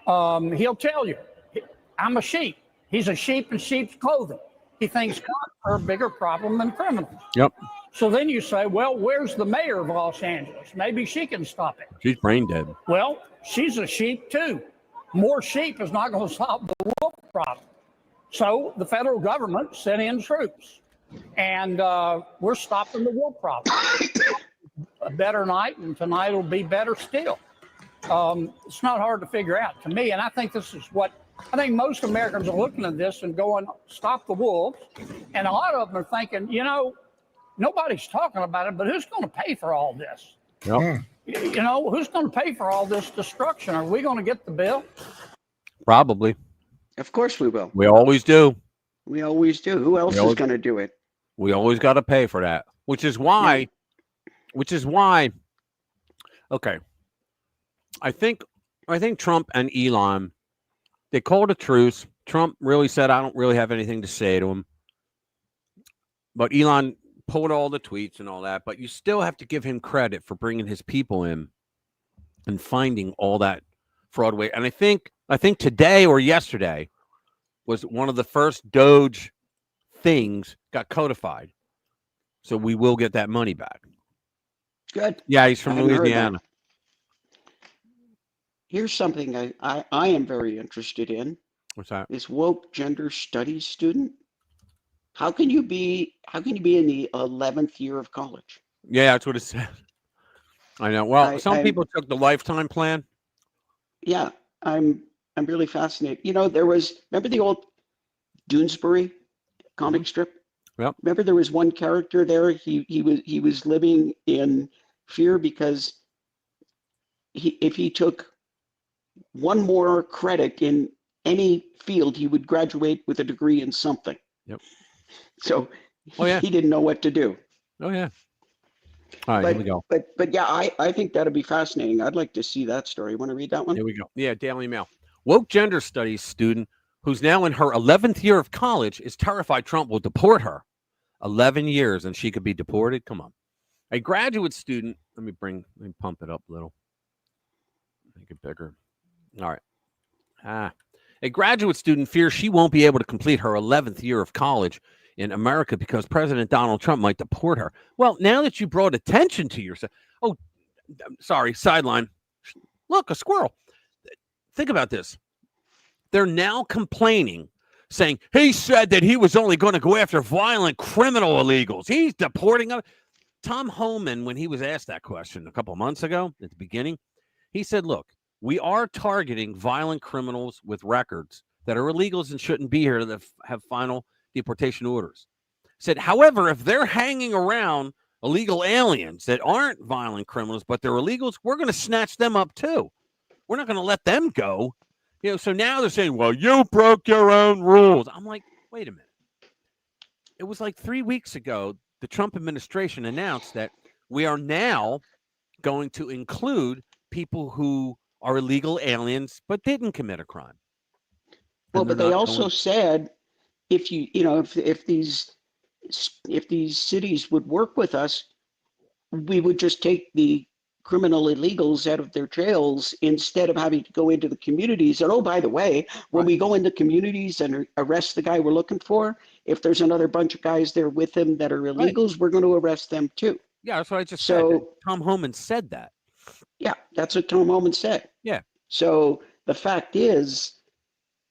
He'll tell you, I'm a sheep. He's a sheep in sheep's clothing. He thinks cops are a bigger problem than criminals. Yep. So then you say, well, where's the mayor of Los Angeles? Maybe she can stop it. She's brain dead. Well, she's a sheep too. More sheep is not going to solve the wolf problem. So the federal government sent in troops, and we're stopping the wolf problem. A better night, and tonight will be better still. It's not hard to figure out to me, and I think this is what I think most Americans are looking at this and going, stop the wolves. And a lot of them are thinking, you know, nobody's talking about it, but who's going to pay for all this? Yep. You know, who's going to pay for all this destruction? Are we going to get the bill? Probably. Of course we will. We always do. We always do. Who else is going to do it? We always got to pay for that, which is why. Okay. I think Trump and Elon, they called a truce. Trump really said, I don't really have anything to say to him. But Elon pulled all the tweets and all that. But you still have to give him credit for bringing his people in and finding all that fraud away. And I think today or yesterday was one of the first Doge things got codified. So we will get that money back. Good. Yeah, he's from I hadn't heard Louisiana. that. Here's something I am very interested in. What's that? This woke gender studies student. How can you be in the 11th year of college? Yeah, that's what it said. I know. Well, some people took the lifetime plan. Yeah, I'm really fascinated. You know, remember the old Doonesbury comic strip? Yep. Remember there was one character there. He was living in fear because if he took one more credit in any field, he would graduate with a degree in something. Yep. So yeah. He didn't know what to do. Oh yeah. All right, here we go. But yeah, I think that'd be fascinating. I'd like to see that story. Want to read that one? Here we go. Yeah, Daily Mail. Woke gender studies student who's now in her 11th year of college is terrified Trump will deport her. 11 years and she could be deported. Come on. A graduate student. Let me pump it up a little. Make it bigger. All right. A graduate student fears she won't be able to complete her 11th year of college in America because President Donald Trump might deport her. Well, now that you brought attention to yourself. Oh, sorry. Sideline. Look, a squirrel. Think about this. They're now complaining, saying he said that he was only going to go after violent criminal illegals. He's deporting them. Tom Homan, when he was asked that question a couple of months ago at the beginning, he said, look, we are targeting violent criminals with records that are illegals and shouldn't be here that have final deportation orders. Said, however, if they're hanging around illegal aliens that aren't violent criminals, but they're illegals, we're going to snatch them up too. We're not going to let them go. You know, so now they're saying, well, you broke your own rules. I'm like, wait a minute. It was like 3 weeks ago, the Trump administration announced that we are now going to include people who are illegal aliens but didn't commit a crime. Well, but they also said if these cities would work with us, we would just take the criminal illegals out of their jails instead of having to go into the communities. And oh, by the way, when we go into communities and arrest the guy we're looking for, if there's another bunch of guys there with him that are illegals, we're going to arrest them too. Yeah, that's what I just said. Tom Homan said that. Yeah, that's what Tom Homan said. Yeah. So the fact is,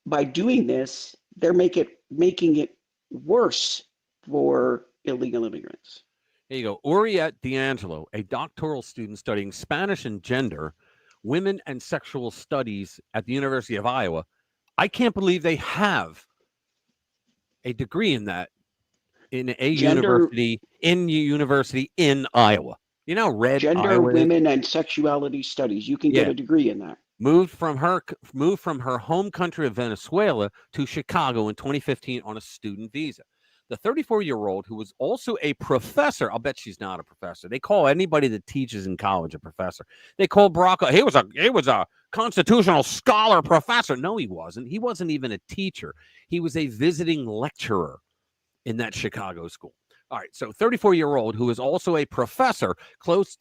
by doing this, they're making it worse for illegal immigrants. There you go. Oriette D'Angelo, a doctoral student studying Spanish and gender, women and sexual studies at the University of Iowa. I can't believe they have a degree in that. in a Gender- university in Iowa. You know, red Gender, Iowa is? women, and sexuality studies. You can get Yeah. a degree in that. Moved from her home country of Venezuela to Chicago in 2015 on a student visa. The 34-year-old, who was also a professor, I'll bet she's not a professor. They call anybody that teaches in college a professor. They call Barack, he was a constitutional scholar professor. No, he wasn't. He wasn't even a teacher. He was a visiting lecturer in that Chicago school. All right, so 34-year-old, who is also a professor, chose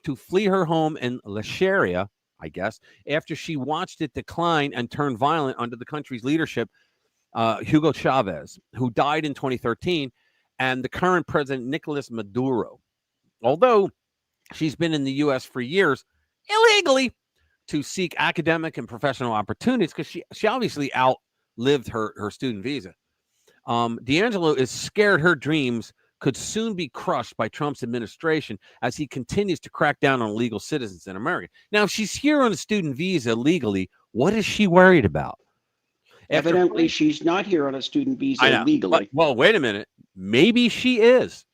to flee her home in La Sharia, I guess, after she watched it decline and turn violent under the country's leadership, Hugo Chavez, who died in 2013, and the current president, Nicolas Maduro. Although she's been in the U.S. for years, illegally, to seek academic and professional opportunities, because she obviously outlived her student visa. D'Angelo is scared her dreams could soon be crushed by Trump's administration as he continues to crack down on illegal citizens in America. Now, if she's here on a student visa legally, what is she worried about? Evidently, she's not here on a student visa legally. Well, wait a minute. Maybe she is.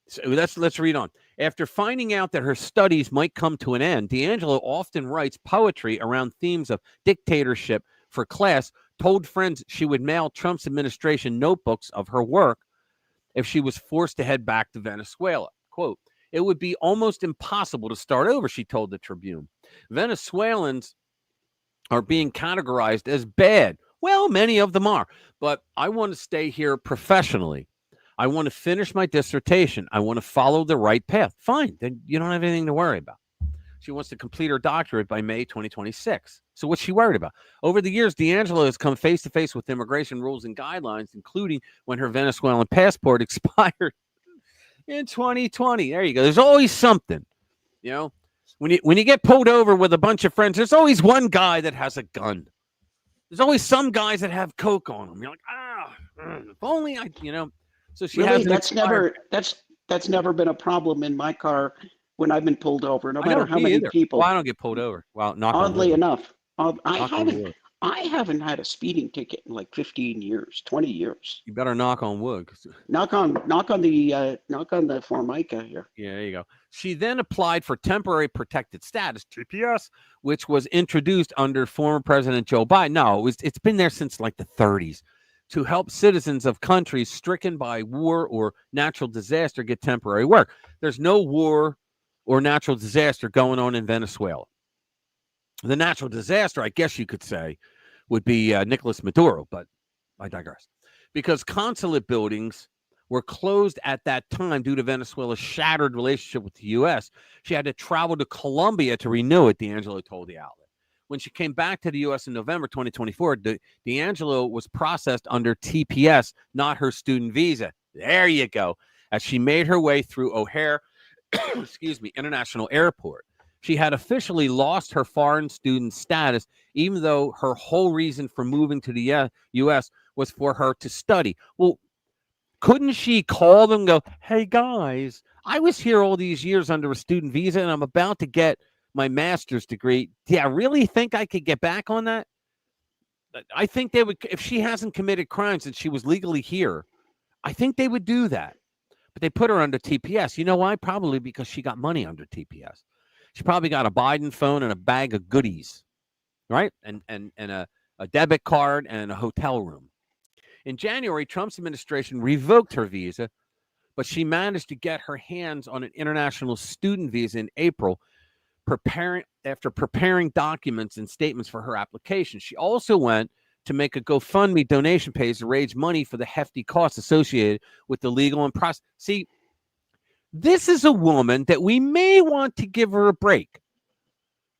So let's read on. After finding out that her studies might come to an end, D'Angelo often writes poetry around themes of dictatorship for class, told friends she would mail Trump's administration notebooks of her work if she was forced to head back to Venezuela. Quote, it would be almost impossible to start over, she told the Tribune. Venezuelans are being categorized as bad. Well, many of them are, but I want to stay here professionally. I want to finish my dissertation. I want to follow the right path. Fine, then you don't have anything to worry about. She wants to complete her doctorate by May 2026. So what's she worried about? Over the years, D'Angelo has come face to face with immigration rules and guidelines, including when her Venezuelan passport expired in 2020. There you go. There's always something, you know. When you get pulled over with a bunch of friends, there's always one guy that has a gun. There's always some guys that have coke on them. You're like, if only I, you know. So she really, has that's never been a problem in my car when I've been pulled over, no matter how many people. Well, I don't get pulled over. Well, oddly enough, I haven't had a speeding ticket in like 15 years, 20 years. You better knock on wood. Knock on the Formica here. Yeah, there you go. She then applied for temporary protected status, TPS, which was introduced under former President Joe Biden. No, it's been there since like the 30s, to help citizens of countries stricken by war or natural disaster get temporary work. There's no war or natural disaster going on in Venezuela. The natural disaster, I guess you could say, would be Nicolas Maduro, but I digress. Because consulate buildings were closed at that time due to Venezuela's shattered relationship with the U.S., she had to travel to Colombia to renew it, D'Angelo told the outlet. When she came back to the U.S. in November 2024, D'Angelo was processed under TPS, not her student visa. There you go. As she made her way through O'Hare, International Airport. She had officially lost her foreign student status, even though her whole reason for moving to the U.S. was for her to study. Well, couldn't she call them and go, hey, guys, I was here all these years under a student visa, and I'm about to get my master's degree. Do you really think I could get back on that? I think they would, if she hasn't committed crimes and she was legally here, I think they would do that. But they put her under TPS. You know why? Probably because she got money under TPS. She probably got a Biden phone and a bag of goodies, right? And a debit card and a hotel room. In January, Trump's administration revoked her visa, but she managed to get her hands on an international student visa in April, after preparing documents and statements for her application. She also went to make a GoFundMe donation page to raise money for the hefty costs associated with the legal and process. See, this is a woman that we may want to give her a break.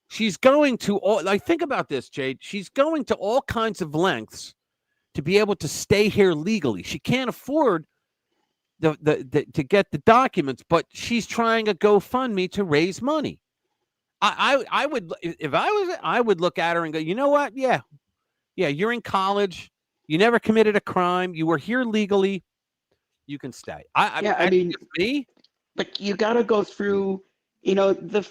She's going to think about this, Jade. She's going to all kinds of lengths to be able to stay here legally. She can't afford to get the documents, but she's trying a GoFundMe to raise money. I would, if I would look at her and go, you know what? Yeah, you're in college. You never committed a crime. You were here legally. You can stay. I mean, me. But you got to go through, the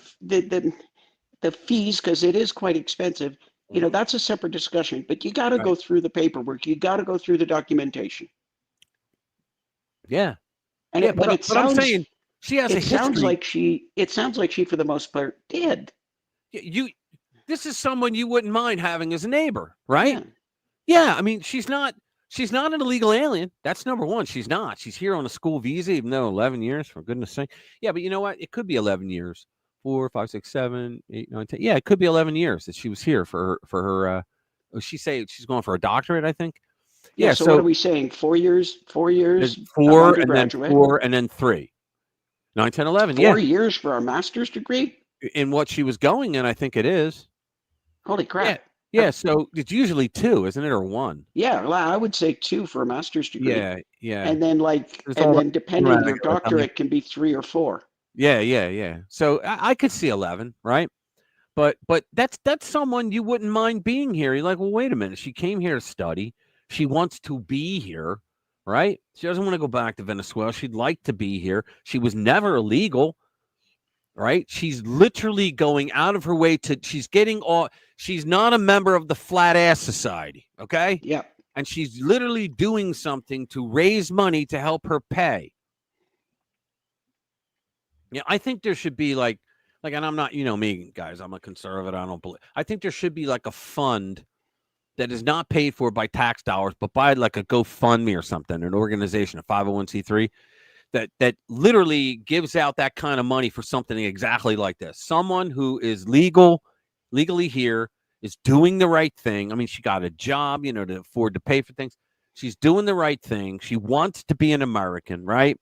fees, because it is quite expensive. That's a separate discussion. But you got to go through the paperwork. You got to go through the documentation. Yeah. And Yeah, it, but but, it but I'm sounds saying she has a it sounds history. like she for the most part did. This is someone you wouldn't mind having as a neighbor, right? Yeah. Yeah, I mean, she's not an illegal alien. That's number one. She's not. She's here on a school visa, even though 11 years, for goodness sake. Yeah, but you know what? It could be 11 years. 4, 5, 6, 7, 8, 9, 10. Yeah, it could be 11 years that she was here for her she say she's going for a doctorate, I think. Yeah. Yeah, So what are so we saying? 4 years? 4 there's years of 4 and then undergraduate. 4 and then 3. 9, 10, 11. 4 Yeah. years for our master's degree. In what she was going in, I think it is. Holy crap! Yeah. Yeah, so it's usually 2, isn't it, or 1? Yeah, well, I would say 2 for a master's degree. Yeah, yeah. And then It's all depending around your regular time. doctorate can be 3 or 4. Yeah. So I could see 11, right? But that's someone you wouldn't mind being here. You're like, well, wait a minute. She came here to study. She wants to be here, right? She doesn't want to go back to Venezuela. She'd like to be here. She was never illegal, right? She's literally going out of her way she's not a member of the Flat Ass Society, okay? Yeah. And she's literally doing something to raise money to help her pay. Yeah, I think there should be like, and I'm not, me, guys, I'm a conservative. I don't believe. I think there should be like a fund that is not paid for by tax dollars, but by like a GoFundMe or something, an organization, a 501c3, that literally gives out that kind of money for something exactly like this. Someone who is legally here, is doing the right thing. I mean, she got a job, to afford to pay for things. She's doing the right thing. She wants to be an American, right?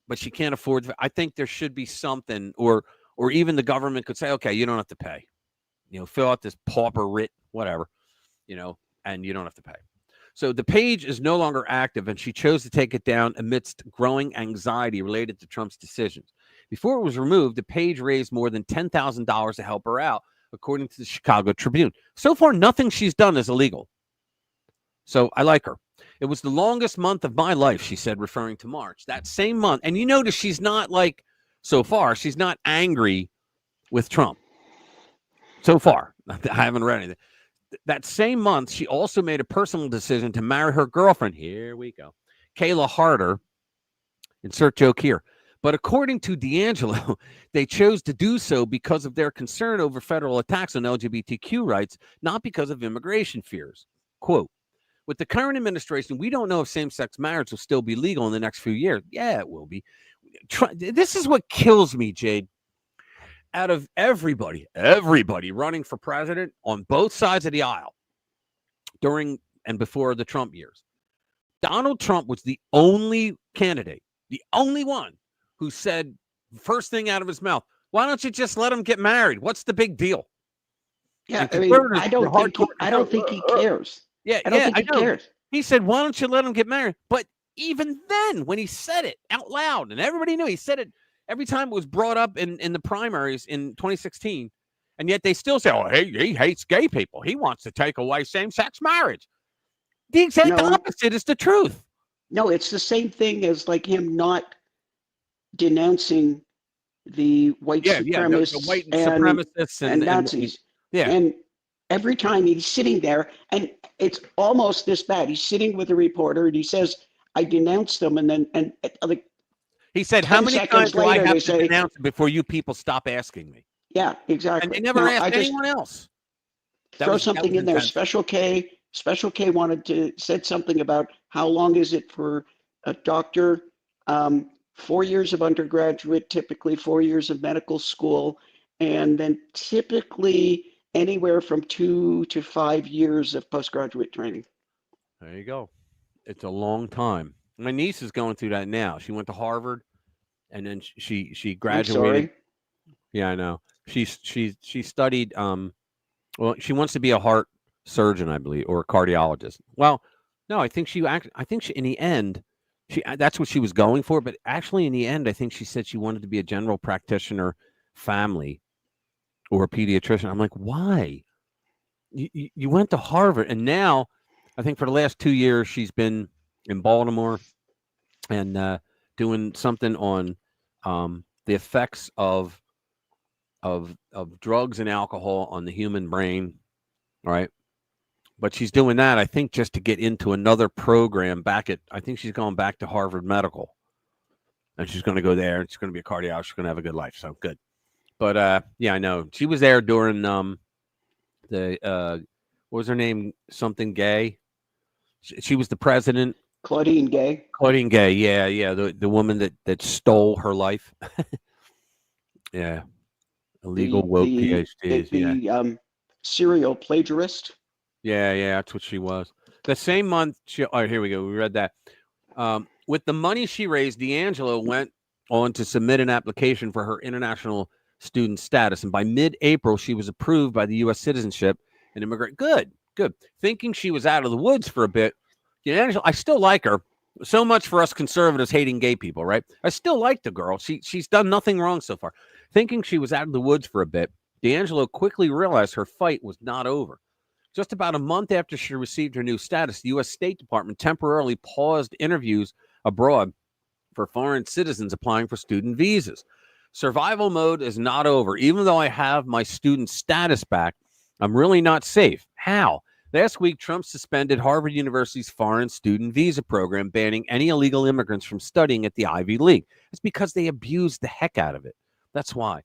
But she can't afford. I think there should be something, or even the government could say, okay, you don't have to pay. Fill out this pauper writ, whatever, and you don't have to pay. So the page is no longer active, and she chose to take it down amidst growing anxiety related to Trump's decisions. Before it was removed, the page raised more than $10,000 to help her out, according to the Chicago Tribune. So far, nothing she's done is illegal. So I like her. It was the longest month of my life, she said, referring to March. That same month. And you notice she's not so far, she's not angry with Trump. So far. I haven't read anything. That same month, she also made a personal decision to marry her girlfriend. Here we go. Kayla Harder. Insert joke here. But according to D'Angelo, they chose to do so because of their concern over federal attacks on LGBTQ rights, not because of immigration fears. Quote, with the current administration, we don't know if same-sex marriage will still be legal in the next few years. Yeah, it will be. This is what kills me, Jade. Out of everybody running for president on both sides of the aisle during and before the Trump years, Donald Trump was the only candidate, the only one who said first thing out of his mouth, why don't you just let them get married? What's the big deal? Yeah, I mean, I don't think he cares. Yeah, I don't think he cares. He said, why don't you let them get married? But even then, when he said it out loud, and everybody knew he said it every time it was brought up in the primaries in 2016, and yet they still say, oh, he hates gay people. He wants to take away same-sex marriage. The exact opposite is the truth. No, it's the same thing as like him not denouncing the white supremacists, the white supremacists and Nazis. And every time he's sitting there, and it's almost this bad. He's sitting with a reporter, and he says, "I denounced them," and then like he said, "How many times do I have to denounce it before you people stop asking me?" Yeah, exactly. And they never asked anyone else. Throw something in there. Special K said something about how long is it for a doctor? 4 years of undergraduate, typically 4 years of medical school, and then typically anywhere from 2 to 5 years of postgraduate training. There you go. It's a long time. My niece is going through that now. She went to Harvard, and then she graduated. I'm sorry. Yeah, I know. She studied. Well, she wants to be a heart surgeon, I believe, or a cardiologist. Well, no, I think she in the end, that's what she was going for. But actually, in the end, I think she said she wanted to be a general practitioner, family, or a pediatrician. I'm like, why? You went to Harvard, and now I think for the last 2 years she's been in Baltimore and doing something on the effects of drugs and alcohol on the human brain. All right, But she's doing that, I think, just to get into another program back at, I think she's going back to Harvard Medical. And she's going to go there. And she's going to be a cardiologist. She's going to have a good life. So good. But yeah, I know. She was there during what was her name? Something Gay. She was the president. Claudine Gay. Claudine Gay. Yeah. The woman that stole her life. Yeah. Illegal woke PhDs. The serial plagiarist. Yeah, that's what she was. The same month, here we go. We read that. With the money she raised, D'Angelo went on to submit an application for her international student status. And by mid-April, she was approved by the U.S. citizenship and immigrant. Good. Thinking she was out of the woods for a bit, D'Angelo, I still like her. So much for us conservatives hating gay people, right? I still like the girl. She's done nothing wrong so far. Thinking she was out of the woods for a bit, D'Angelo quickly realized her fight was not over. Just about a month after she received her new status, the U.S. State Department temporarily paused interviews abroad for foreign citizens applying for student visas. Survival mode is not over. Even though I have my student status back, I'm really not safe. How? Last week, Trump suspended Harvard University's foreign student visa program, banning any illegal immigrants from studying at the Ivy League. It's because they abused the heck out of it. That's why.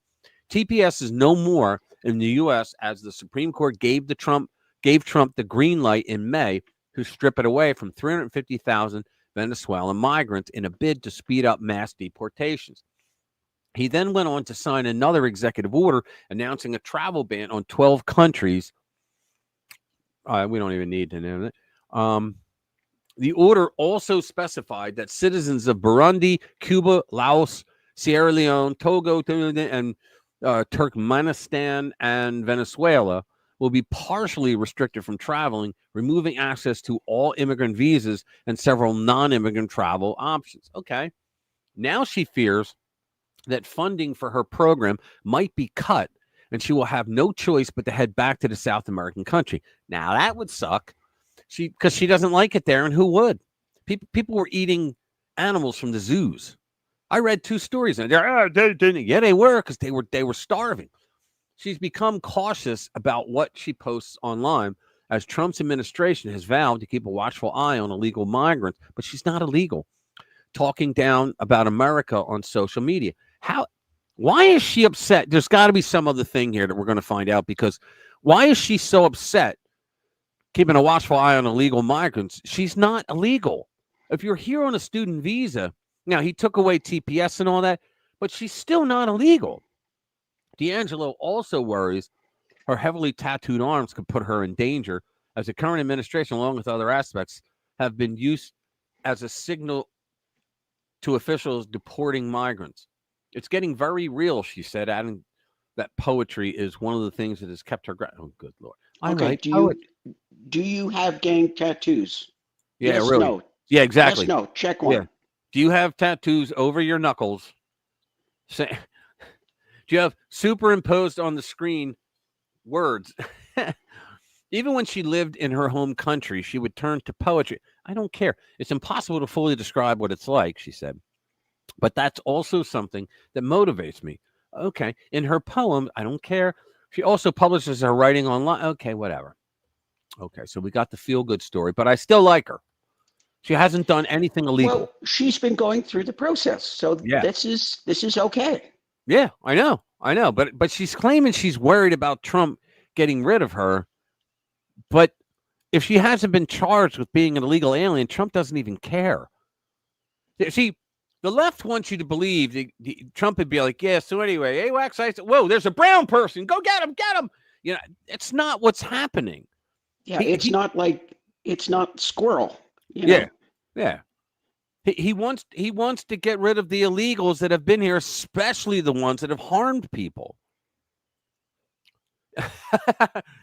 TPS is no more in the U.S. as the Supreme Court gave Trump the green light in May to strip it away from 350,000 Venezuelan migrants in a bid to speed up mass deportations. He then went on to sign another executive order announcing a travel ban on 12 countries. We don't even need to know that. The order also specified that citizens of Burundi, Cuba, Laos, Sierra Leone, Togo, and Turkmenistan and Venezuela will be partially restricted from traveling, removing access to all immigrant visas and several non-immigrant travel options. Okay. Now she fears that funding for her program might be cut and she will have no choice but to head back to the South American country. Now that would suck, because she doesn't like it there, and who would? People were eating animals from the zoos. I read 2 stories, and they were, because they were starving. She's become cautious about what she posts online, as Trump's administration has vowed to keep a watchful eye on illegal migrants, but she's not illegal. Talking down about America on social media. Why is she upset? There's got to be some other thing here that we're going to find out, because why is she so upset keeping a watchful eye on illegal migrants? She's not illegal. If you're here on a student visa, now he took away TPS and all that, but she's still not illegal. D'Angelo also worries her heavily tattooed arms could put her in danger, as the current administration, along with other aspects, have been used as a signal to officials deporting migrants. It's getting very real, she said, adding that poetry is one of the things that has kept her. Oh, good Lord. Okay, do you have gang tattoos? Yeah, yes, really. No. Yeah, exactly. Yes, no. Check one. Yeah. Do you have tattoos over your knuckles? Do you have superimposed on the screen words? Even when she lived in her home country, she would turn to poetry. I don't care. It's impossible to fully describe what it's like, she said. But that's also something that motivates me. Okay. In her poems, I don't care. She also publishes her writing online. Okay, whatever. Okay, so we got the feel-good story, but I still like her. She hasn't done anything illegal. Well, she's been going through the process, so yeah. this is okay. Yeah, I know. But she's claiming she's worried about Trump getting rid of her. But if she hasn't been charged with being an illegal alien, Trump doesn't even care. See, the left wants you to believe that Trump would be like, yeah, so anyway, AWACS, I said, whoa, there's a brown person. Go get him. You know, it's not what's happening. Yeah, it's not squirrel. You know? Yeah. He wants to get rid of the illegals that have been here, especially the ones that have harmed people.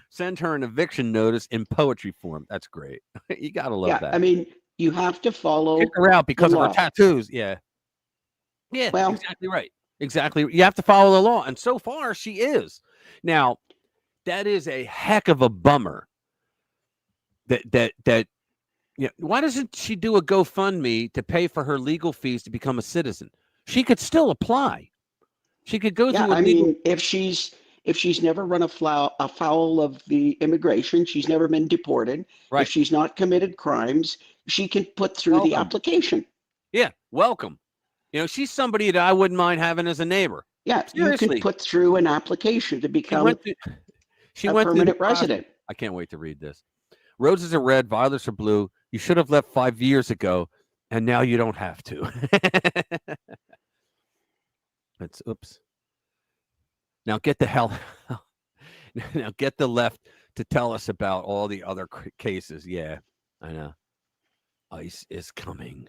Send her an eviction notice in poetry form. That's great. You gotta love that. I mean, you have to follow. Kick her out because of her tattoos. Yeah. Well, exactly right. Exactly. You have to follow the law, and so far she is. Now, that is a heck of a bummer. That. Yeah, why doesn't she do a GoFundMe to pay for her legal fees to become a citizen? She could still apply. She could go through. I mean, if she's if she's never run afoul of the immigration, she's never been deported. Right. If she's not committed crimes, she can put through the application. Yeah, welcome. You know, she's somebody that I wouldn't mind having as a neighbor. Yeah, Seriously. you can put through an application to become a permanent resident. I can't wait to read this. Roses are red, violets are blue. You should have left 5 years ago, and now you don't have to. Oops. Now get the hell. Now get the left to tell us about all the other cases. Yeah, I know. ICE is coming.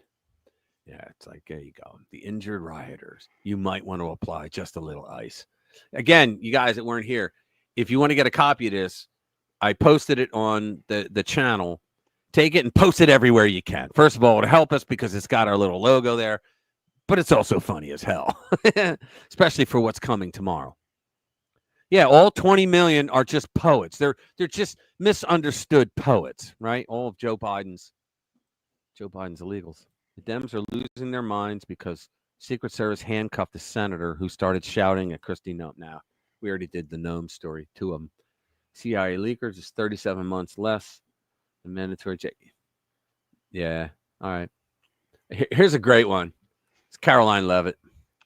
Yeah, it's like, there you go. The injured rioters. You might want to apply just a little ICE. Again, you guys that weren't here, if you want to get a copy of this, I posted it on the channel. Take it and post it everywhere you can. First of all, it'll help us because it's got our little logo there, but it's also funny as hell, especially for what's coming tomorrow. Yeah, all 20 million are just poets. They're just misunderstood poets, right? All of Joe Biden's illegals. The Dems are losing their minds because Secret Service handcuffed the senator who started shouting at Christie Noem. Now, we already did the Noem story, 2 of them. CIA leakers is 37 months less than mandatory. Yeah, all right. Here's a great one. It's Caroline Leavitt.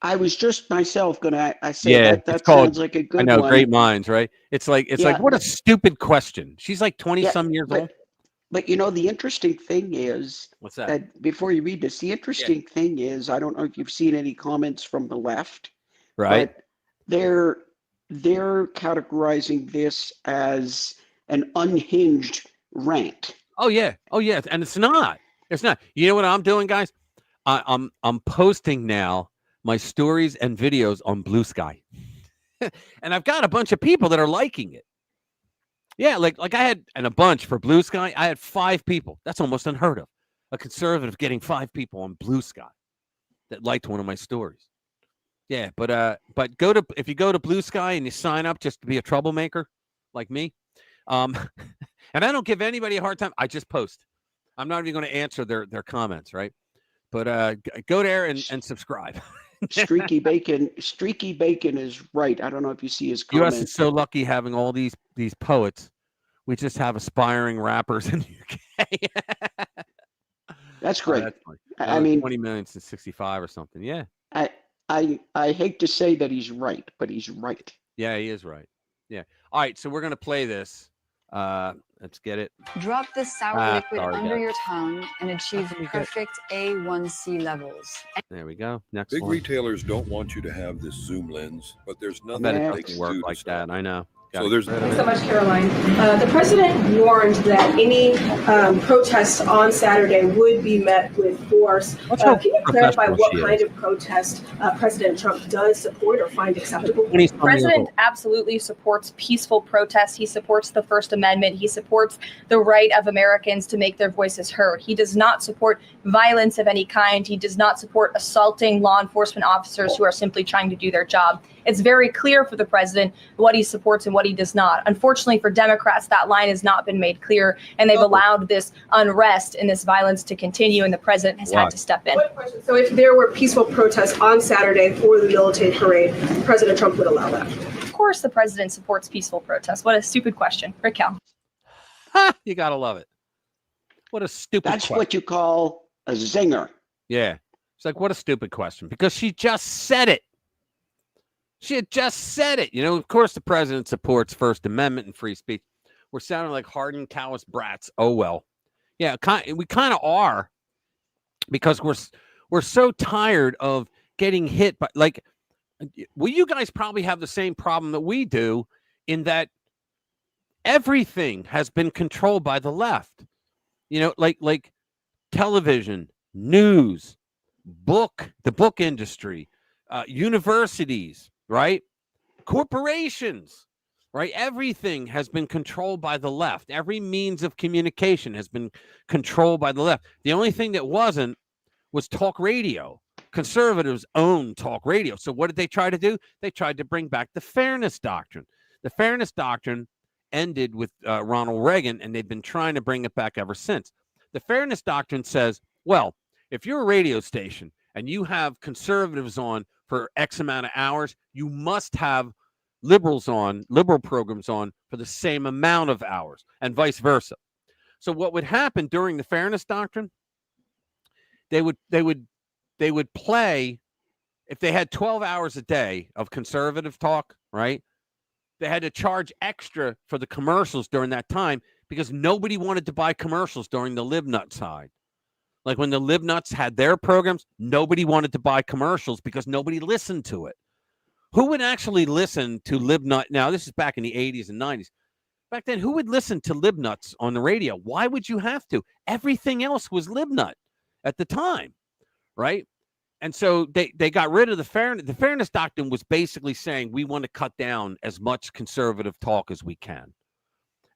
I was just myself going to say that sounds like a good one. I know, great minds, right? It's like what a stupid question. She's like 20-some years old. But you know, the interesting thing is, what's that? Before you read this, the interesting thing is, I don't know if you've seen any comments from the left, right? But they're categorizing this as an unhinged rant. Oh yeah, and it's not. It's not. You know what I'm doing, guys? I'm posting now my stories and videos on Blue Sky, and I've got a bunch of people that are liking it. Yeah, like I had, and a bunch for Blue Sky. I had 5 people. That's almost unheard of. A conservative getting 5 people on Blue Sky that liked one of my stories. Yeah, but if you go to Blue Sky and you sign up just to be a troublemaker like me, and I don't give anybody a hard time. I just post. I'm not even going to answer their comments, right? But go there and subscribe. Streaky Bacon is right. I don't know if you see his comment. U.S. is so lucky having all these poets. We just have aspiring rappers in the UK. That's great. That's I mean, 20 million since 65 or something. Yeah. I hate to say that he's right, but he's right. Yeah, he is right. Yeah. All right, so we're gonna play this. Let's get it. Drop this sour liquid under your tongue and achieve perfect A1C levels. There we go. Next Big one. retailers don't want you to have this zoom lens, but there's nothing I bet that it they doesn't can work do like to stop that. I know. So there's Thanks so much, Caroline. The president warned that any protests on Saturday would be met with force. Can you clarify what kind of protest President Trump does support or find acceptable? The president absolutely supports peaceful protests. He supports the First Amendment. He supports the right of Americans to make their voices heard. He does not support violence of any kind. He does not support assaulting law enforcement officers who are simply trying to do their job. It's very clear for the president what he supports and what he does not. Unfortunately for Democrats, that line has not been made clear, and they've allowed this unrest and this violence to continue, and the president has had to step in. So if there were peaceful protests on Saturday for the military parade, President Trump would allow that? Of course the president supports peaceful protests. What a stupid question. Raquel. You gotta love it. What a stupid That's question. what you call a zinger. Yeah. It's like, what a stupid question, because she just said it. She had just said it. You know, of course, the president supports First Amendment and free speech. We're sounding like hardened, callous brats. Oh, well. Yeah, we kind of are, because we're so tired of getting hit by, like, well, you guys probably have the same problem that we do, in that everything has been controlled by the left. You know, like television, news, the book industry, universities, right? Corporations, right? Everything has been controlled by the left. Every means of communication has been controlled by the left. The only thing that wasn't was talk radio. Conservatives own talk radio. So what did they try to do? They tried to bring back the Fairness Doctrine. The Fairness Doctrine ended with Ronald Reagan, and they've been trying to bring it back ever since. The Fairness Doctrine says, well, if you're a radio station and you have conservatives on for X amount of hours, you must have liberal programs on for the same amount of hours, and vice versa. So what would happen during the fairness doctrine? They would play, if they had 12 hours a day of conservative talk, right? They had to charge extra for the commercials during that time because nobody wanted to buy commercials during the libnut side. Like when the libnuts had their programs, nobody wanted to buy commercials because nobody listened to it. Who would actually listen to libnut? Now, this is back in the 80s and 90s. Back then, who would listen to libnuts on the radio? Why would you have to? Everything else was libnut at the time, right? And so they got rid of the fairness. The fairness doctrine was basically saying we want to cut down as much conservative talk as we can.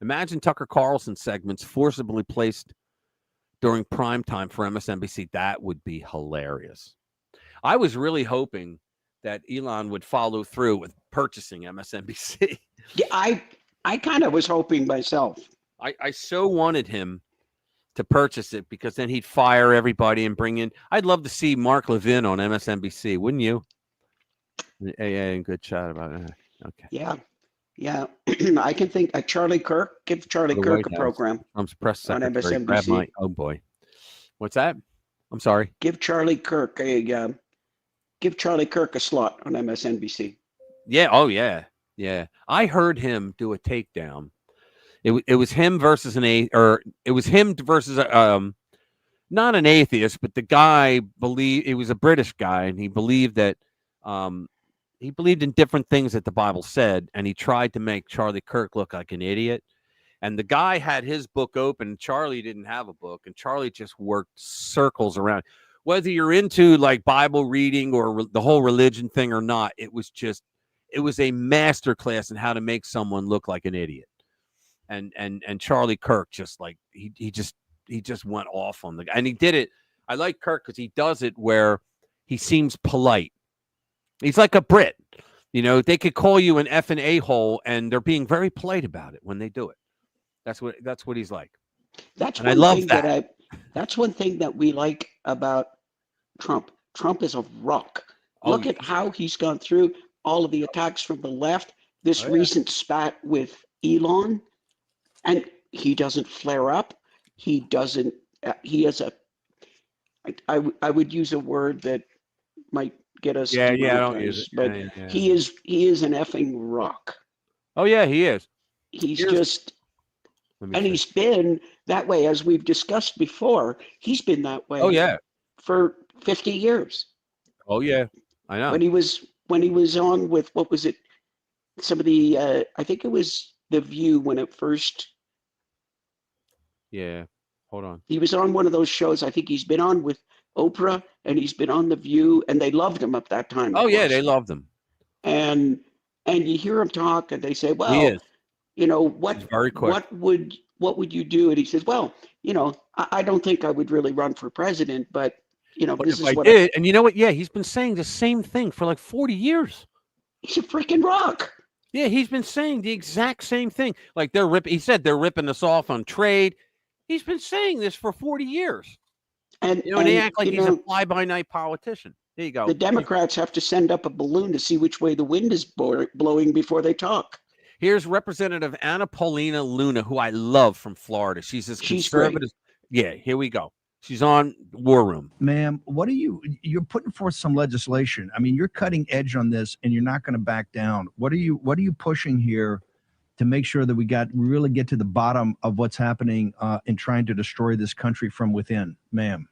Imagine Tucker Carlson segments forcibly placed during prime time for MSNBC. That would be hilarious. I was really hoping that Elon would follow through with purchasing MSNBC. Yeah, I kind of was hoping myself. I so wanted him to purchase it because then he'd fire everybody and bring in. I'd love to see Mark Levin on MSNBC, wouldn't you? AA, good chat about it. Okay. Yeah. I can think Charlie Kirk. Give Charlie Kirk a program. Trump's press on secretary. MSNBC. Oh boy, what's that? I'm sorry. Give Charlie Kirk a slot on MSNBC. Yeah. Oh yeah. Yeah. I heard him do a takedown. It was him versus it was him versus not an atheist, but the guy believed, it was a British guy, and he believed that he believed in different things that the Bible said, and he tried to make Charlie Kirk look like an idiot. And the guy had his book open. Charlie didn't have a book, and Charlie just worked circles around. Whether you're into like Bible reading or the whole religion thing or not, it was a master class in how to make someone look like an idiot. And Charlie Kirk just like he just went off on the guy, and he did it. I like Kirk because he does it where he seems polite. He's like a Brit, you know. They could call you an effing a-hole, and they're being very polite about it when they do it. That's what he's like. That's one thing that's one thing that we like about Trump. Trump is a rock. Look at how he's gone through all of the attacks from the left. This recent spat with Elon. And he doesn't flare up. He doesn't. He has a. I would use a word that might get us. Yeah, I don't use it. But he is an effing rock. Oh yeah, he is. He's he's been that way, as we've discussed before. He's been that way. Oh yeah. For 50 years. Oh yeah, I know. When he was on with, what was it? Some of the I think it was The View when it first. Yeah, hold on. He was on one of those shows. I think he's been on with Oprah, and he's been on The View, and they loved him at that time. Oh yeah, they loved him. And you hear him talk, and they say, "Well, you know what? What would you do?" And he says, "Well, you know, I don't think I would really run for president, but you know, this is what I did." And you know what? Yeah, he's been saying the same thing for like 40 years. He's a freaking rock. Yeah, he's been saying the exact same thing. Like he said they're ripping us off on trade. He's been saying this for 40 years. And they act like he's a fly-by-night politician. There you go. The Democrats have to send up a balloon to see which way the wind is blowing before they talk. Here's Representative Anna Paulina Luna, who I love, from Florida. She's as conservative. Yeah, here we go. She's on War Room. Ma'am, you're putting forth some legislation. I mean, you're cutting edge on this, and you're not going to back down. What are you pushing here to make sure that we really get to the bottom of what's happening in trying to destroy this country from within, ma'am?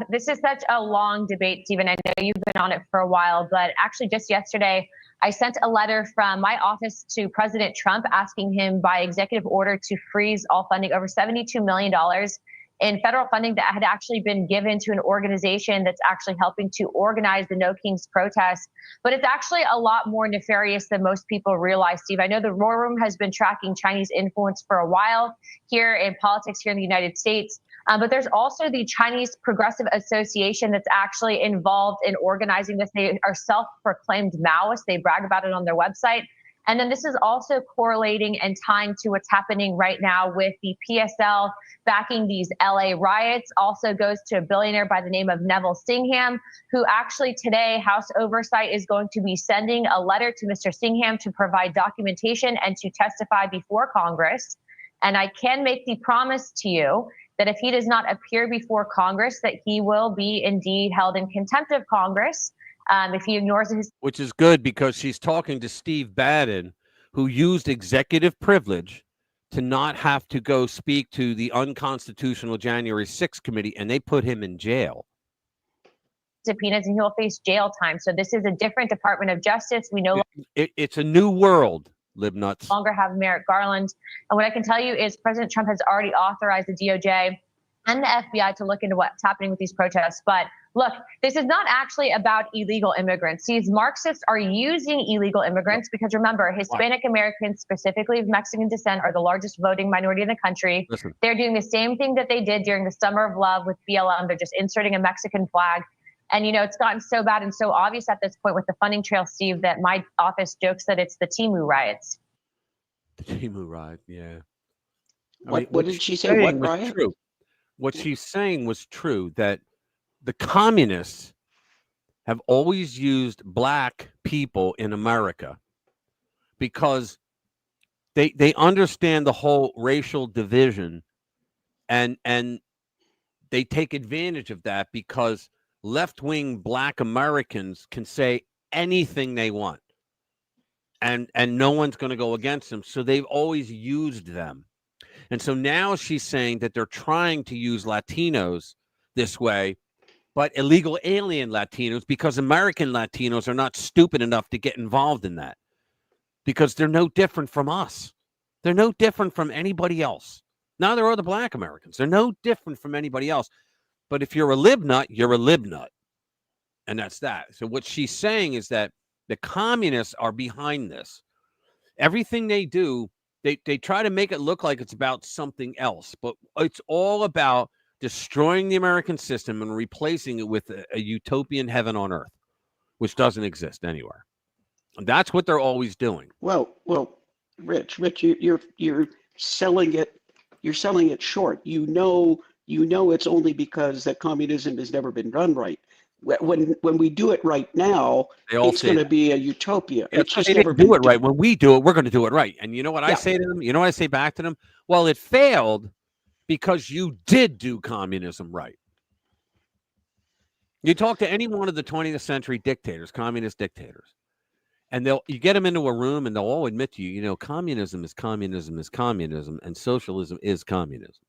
This is such a long debate, Stephen. I know you've been on it for a while, but actually just yesterday, I sent a letter from my office to President Trump asking him by executive order to freeze all funding, over $72 million in federal funding that had actually been given to an organization that's actually helping to organize the No Kings protest. But it's actually a lot more nefarious than most people realize, Steve. I know the War Room has been tracking Chinese influence for a while here in politics here in the United States. But there's also the Chinese Progressive Association that's actually involved in organizing this. They are self-proclaimed Maoists. They brag about it on their website. And then this is also correlating and tying to what's happening right now with the PSL backing these LA riots. Also goes to a billionaire by the name of Neville Singham, who actually today House Oversight is going to be sending a letter to Mr. Singham to provide documentation and to testify before Congress. And I can make the promise to you that if he does not appear before Congress, that he will be indeed held in contempt of Congress. If he ignores his, which is good because she's talking to Steve Bannon, who used executive privilege to not have to go speak to the unconstitutional January 6th committee, and they put him in jail. Subpoenas, and he'll face jail time. So this is a different Department of Justice. We no It's a new world, libnuts. longer have Merrick Garland. And what I can tell you is President Trump has already authorized the DOJ and the FBI to look into what's happening with these protests. But look, this is not actually about illegal immigrants. These Marxists are using illegal immigrants because remember, Hispanic Americans, specifically of Mexican descent, are the largest voting minority in the country. Listen. They're doing the same thing that they did during the Summer of Love with BLM. They're just inserting a Mexican flag. And, it's gotten so bad and so obvious at this point with the funding trail, Steve, that my office jokes that it's the Timu riots. The Timu riot, yeah. What did she say? What riot? True. What she's saying was true, that the communists have always used black people in America because they understand the whole racial division, and they take advantage of that because left-wing black Americans can say anything they want, and no one's going to go against them. So they've always used them. And so now she's saying that they're trying to use Latinos this way, but illegal alien Latinos, because American Latinos are not stupid enough to get involved in that, because they're no different from us. They're no different from anybody else. Neither are the black Americans. They're no different from anybody else. But if you're a libnut, you're a libnut. And that's that. So what she's saying is that the communists are behind this. Everything they do, they try to make it look like it's about something else, but it's all about destroying the American system and replacing it with a utopian heaven on earth, which doesn't exist anywhere. And that's what they're always doing. Well, Rich, you're selling it. You're selling it short. You know it's only because that communism has never been done right. When we do it right now, it's going to be a utopia. It's just never been do it right. When we do it, we're going to do it right. And you know what I say to them? You know what I say back to them? Well, it failed because you did do communism right. You talk to any one of the 20th century dictators, communist dictators, and you get them into a room and they'll all admit to you, communism is communism is communism, and socialism is communism.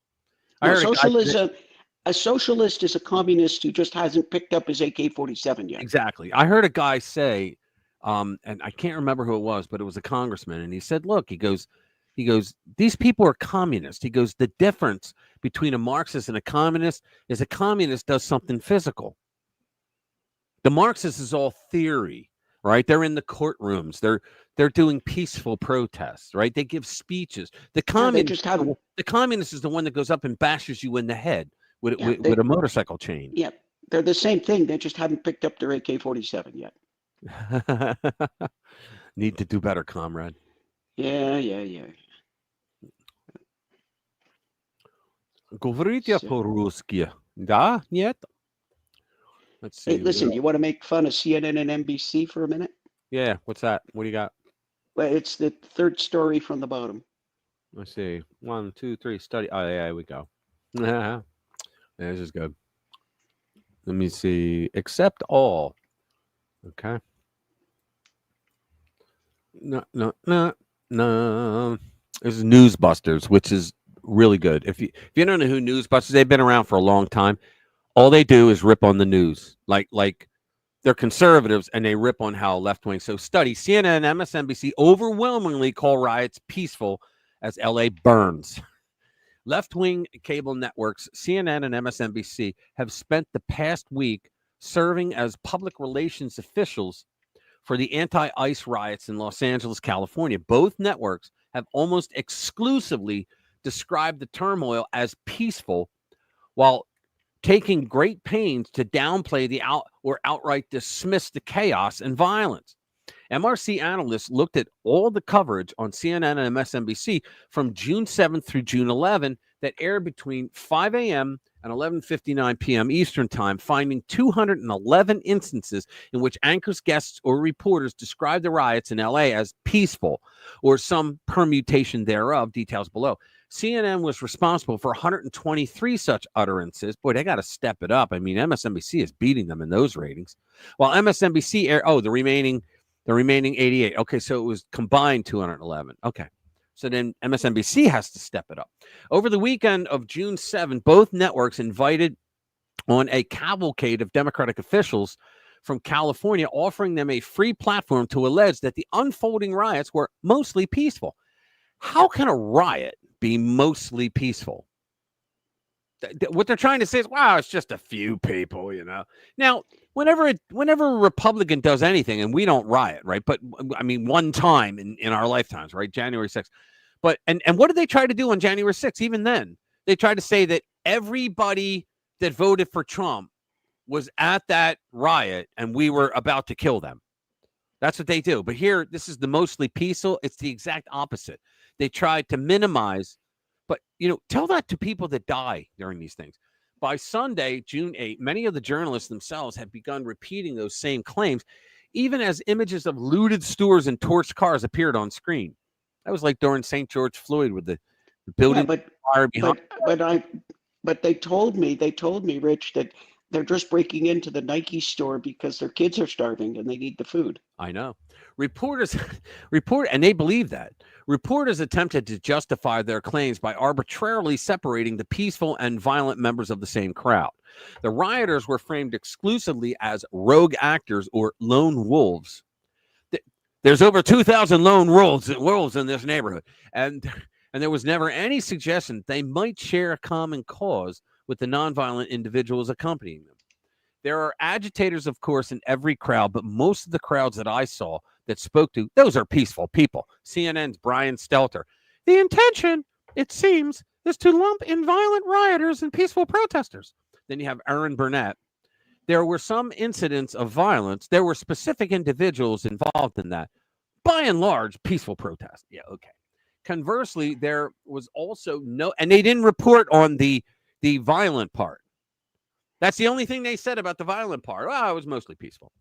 A socialist is a communist who just hasn't picked up his AK-47 yet. Exactly. I heard a guy say, and I can't remember who it was, but it was a congressman, and he said, look, he goes, these people are communists. He goes, the difference between a Marxist and a communist is a communist does something physical. The Marxist is all theory, right? They're in the courtrooms. They're doing peaceful protests, right? They give speeches. The communist is the one that goes up and bashes you in the head with a motorcycle chain. Yeah, they're the same thing. They just haven't picked up their AK-47 yet. Need to do better, comrade. Yeah. Говорите по-русски. Да? Нет? Let's see. Hey, listen, you want to make fun of CNN and NBC for a minute? Yeah, what's that? What do you got? Well, it's the third story from the bottom. Let's see. 1, 2, 3. Study. Oh, yeah, here we go. Yeah, this is good. Let me see. Accept all. Okay. No. This is Newsbusters, which is really good. If you don't know who Newsbusters, they've been around for a long time. All they do is rip on the news. Like they're conservatives and they rip on how left-wing. So study, CNN and MSNBC overwhelmingly call riots peaceful as LA burns. Left-wing cable networks, CNN and MSNBC, have spent the past week serving as public relations officials for the anti-ICE riots in Los Angeles, California. Both networks have almost exclusively described the turmoil as peaceful, while taking great pains to downplay or outright dismiss the chaos and violence. MRC analysts looked at all the coverage on CNN and MSNBC from June 7th through June 11 that aired between 5 a.m. and 11:59 p.m. Eastern Time, finding 211 instances in which anchors, guests, or reporters described the riots in LA as peaceful or some permutation thereof, details below. CNN was responsible for 123 such utterances. Boy, they got to step it up. I mean, MSNBC is beating them in those ratings. While MSNBC aired, the remaining 88. Okay, so it was combined 211. Okay. So then MSNBC has to step it up. Over the weekend of June 7, both networks invited on a cavalcade of Democratic officials from California, offering them a free platform to allege that the unfolding riots were mostly peaceful. How can a riot be mostly peaceful? What they're trying to say is, wow, it's just a few people, you know. Now, whenever a Republican does anything, and we don't riot, right? But I mean, one time in our lifetimes, right? January 6th. But and what did they try to do on January 6th? Even then, they tried to say that everybody that voted for Trump was at that riot and we were about to kill them. That's what they do. But here, this is the mostly peaceful. It's the exact opposite. They tried to minimize. But, you know, tell that to people that die during these things. By Sunday, June 8th, many of the journalists themselves had begun repeating those same claims, even as images of looted stores and torched cars appeared on screen. That was like during St. George Floyd with the building fire behind. But they told me, Rich, that they're just breaking into the Nike store because their kids are starving and they need the food. I know. Reporters, and they believe that. Reporters attempted to justify their claims by arbitrarily separating the peaceful and violent members of the same crowd. The rioters were framed exclusively as rogue actors or lone wolves. There's over 2,000 lone wolves in this neighborhood, and there was never any suggestion they might share a common cause with the nonviolent individuals accompanying them. There are agitators, of course, in every crowd, but most of the crowds that I saw that spoke to, those are peaceful people. CNN's Brian Stelter. The intention, it seems, is to lump in violent rioters and peaceful protesters. Then you have Aaron Burnett. There were some incidents of violence. There were specific individuals involved in that. By and large, peaceful protest. Yeah, okay. Conversely, there was also no, and they didn't report on the violent part. That's the only thing they said about the violent part. Oh, it was mostly peaceful.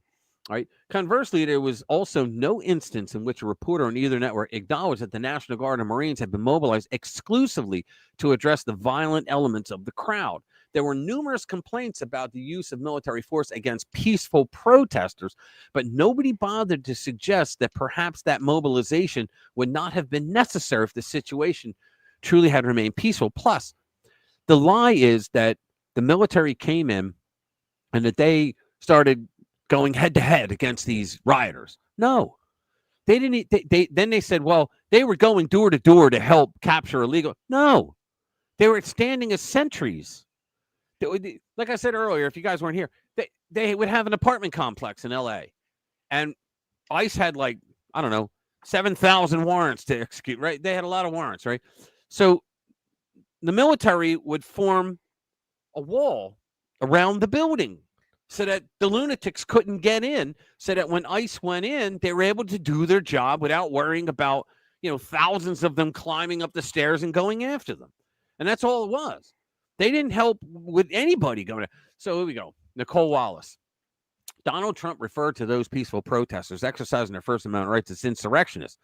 All right. Conversely, there was also no instance in which a reporter on either network acknowledged that the National Guard and Marines had been mobilized exclusively to address the violent elements of the crowd. There were numerous complaints about the use of military force against peaceful protesters, but nobody bothered to suggest that perhaps that mobilization would not have been necessary if the situation truly had remained peaceful. Plus, the lie is that the military came in and that they started going head to head against these rioters. No, they didn't. Then they said, well, they were going door to door to help capture illegal. No, they were standing as sentries. Like I said earlier, if you guys weren't here, they would have an apartment complex in LA, and ICE had 7,000 warrants to execute. Right? They had a lot of warrants. Right? So the military would form a wall around the building so that the lunatics couldn't get in, so that when ICE went in, they were able to do their job without worrying about, thousands of them climbing up the stairs and going after them. And that's all it was. They didn't help with anybody going. So here we go. Nicole Wallace. Donald Trump referred to those peaceful protesters exercising their First Amendment rights as insurrectionists.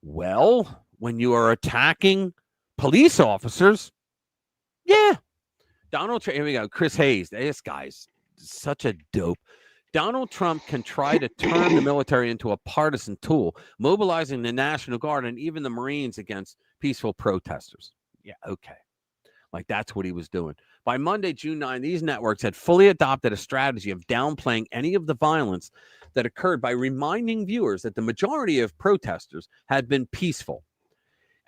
Well, when you are attacking police officers, yeah. Donald Trump, here we go. Chris Hayes. This guy's such a dope. Donald Trump can try to turn the military into a partisan tool, mobilizing the National Guard and even the Marines against peaceful protesters. Yeah, okay. Like that's what he was doing. By Monday, June 9, these networks had fully adopted a strategy of downplaying any of the violence that occurred by reminding viewers that the majority of protesters had been peaceful.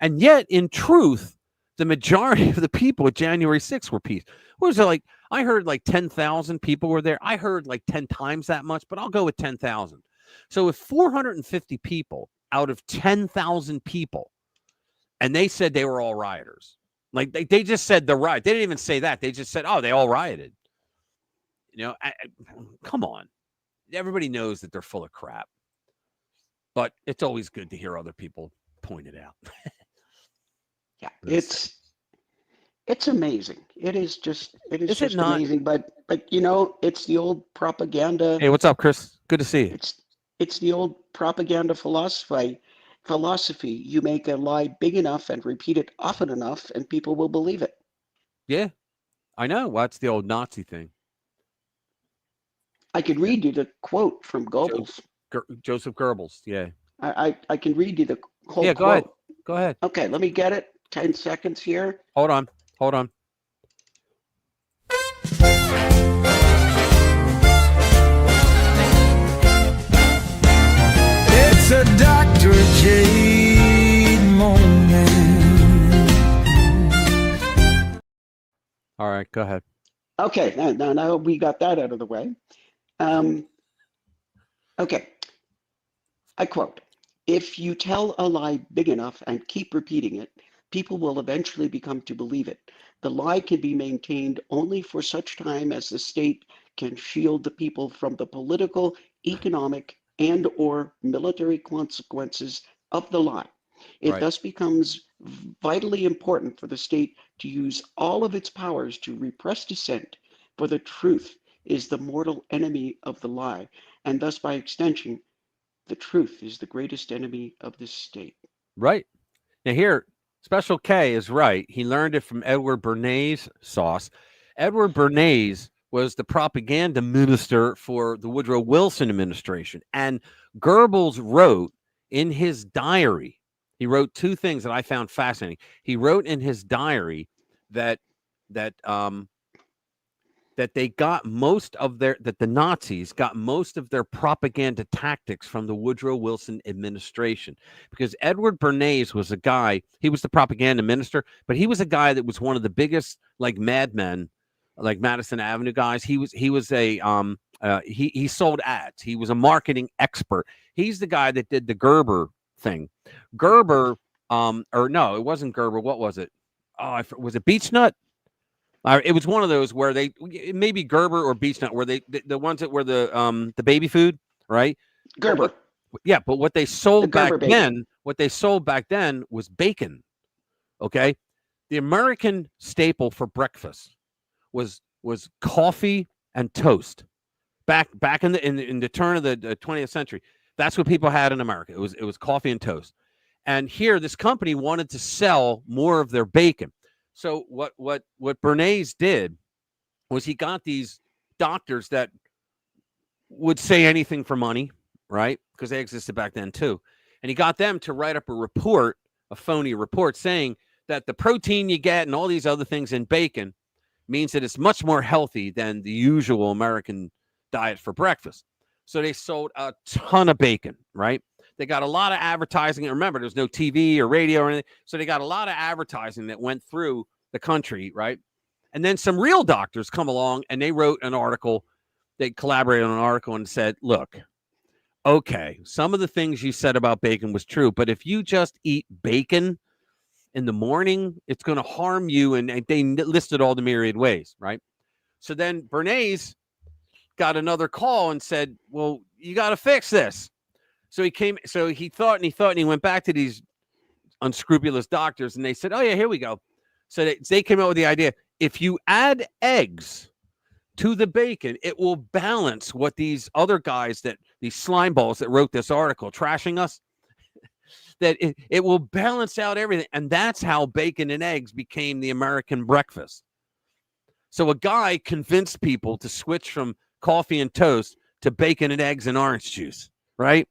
And yet, in truth, the majority of the people at January 6th were peaceful. Was it like, I heard 10,000 people were there. I heard 10 times that much, but I'll go with 10,000. So if 450 people out of 10,000 people, and they said they were all rioters, they just said the riot. They didn't even say that. They just said, oh, they all rioted. Come on. Everybody knows that they're full of crap. But it's always good to hear other people point it out. Yeah, it's amazing. It is just not? amazing. But you know, it's the old propaganda. Hey, what's up, Chris? Good to see you. It's the old propaganda philosophy. You make a lie big enough and repeat it often enough, and people will believe it. Yeah, I know. Well, that's the old Nazi thing. I could read you the quote from Goebbels. Joseph Goebbels. Yeah. I can read you the whole Yeah, quote. go ahead. Go ahead. Okay, let me get it. 10 seconds here. Hold on. It's a Dr. J moment. All right, go ahead. Okay, now we got that out of the way. Okay, I quote, "If you tell a lie big enough and keep repeating it, people will eventually become to believe it. The lie can be maintained only for such time as the state can shield the people from the political, economic, and or military consequences of the lie. It thus becomes vitally important for the state to use all of its powers to repress dissent, for the truth is the mortal enemy of the lie, and thus by extension, the truth is the greatest enemy of this state." Right. Now here, Special K is right. He learned it from Edward Bernays sauce. Edward Bernays was the propaganda minister for the Woodrow Wilson administration. And Goebbels wrote in his diary, he wrote two things that I found fascinating. He wrote in his diary that they got that the Nazis got most of their propaganda tactics from the Woodrow Wilson administration, because Edward Bernays was a guy, he was the propaganda minister, but he was a guy that was one of the biggest, like, madmen, like Madison Avenue guys. He sold ads. He was a marketing expert. He's the guy that did the Gerber thing. Gerber, or no, it wasn't Gerber. What was it? Oh, was it Beech Nut? It was one of those where they, maybe Gerber or Beech Nut, where the ones that were the baby food, right? Gerber. But what they sold back baby. then was bacon. Okay, the American staple for breakfast was coffee and toast. Back in the turn of the 20th century, that's what people had in America. It was coffee and toast. And here, this company wanted to sell more of their bacon. So what Bernays did was he got these doctors that would say anything for money, right? Because they existed back then too. And he got them to write up a phony report saying that the protein you get and all these other things in bacon means that it's much more healthy than the usual American diet for breakfast. So they sold a ton of bacon, right? They got a lot of advertising. And remember, there's no TV or radio or anything. So they got a lot of advertising that went through the country, right? And then some real doctors come along and they wrote an article. They collaborated on an article and said, look, okay, some of the things you said about bacon was true, but if you just eat bacon in the morning, it's going to harm you. And they listed all the myriad ways, right? So then Bernays got another call and said, well, you got to fix this. So he thought and he went back to these unscrupulous doctors and they said, oh yeah, here we go. So they came up with the idea, if you add eggs to the bacon, it will balance what these other guys, these slime balls that wrote this article trashing us, that it will balance out everything. And that's how bacon and eggs became the American breakfast. So a guy convinced people to switch from coffee and toast to bacon and eggs and orange juice, right?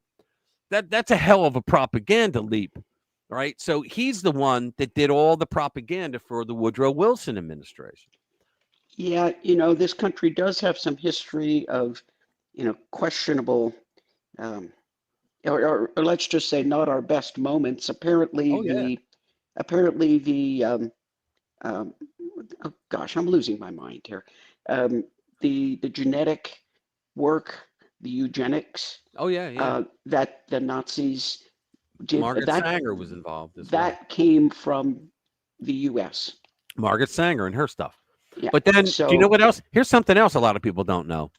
That's a hell of a propaganda leap, right? So he's the one that did all the propaganda for the Woodrow Wilson administration. Yeah, this country does have some history of, questionable, or let's just say not our best moments. Apparently, oh gosh, I'm losing my mind here. The genetic work, the eugenics. Oh yeah. That the Nazis did. Margaret Sanger was involved as well. That came from the U.S. Margaret Sanger and her stuff. Yeah. But then, do you know what else? Here's something else a lot of people don't know.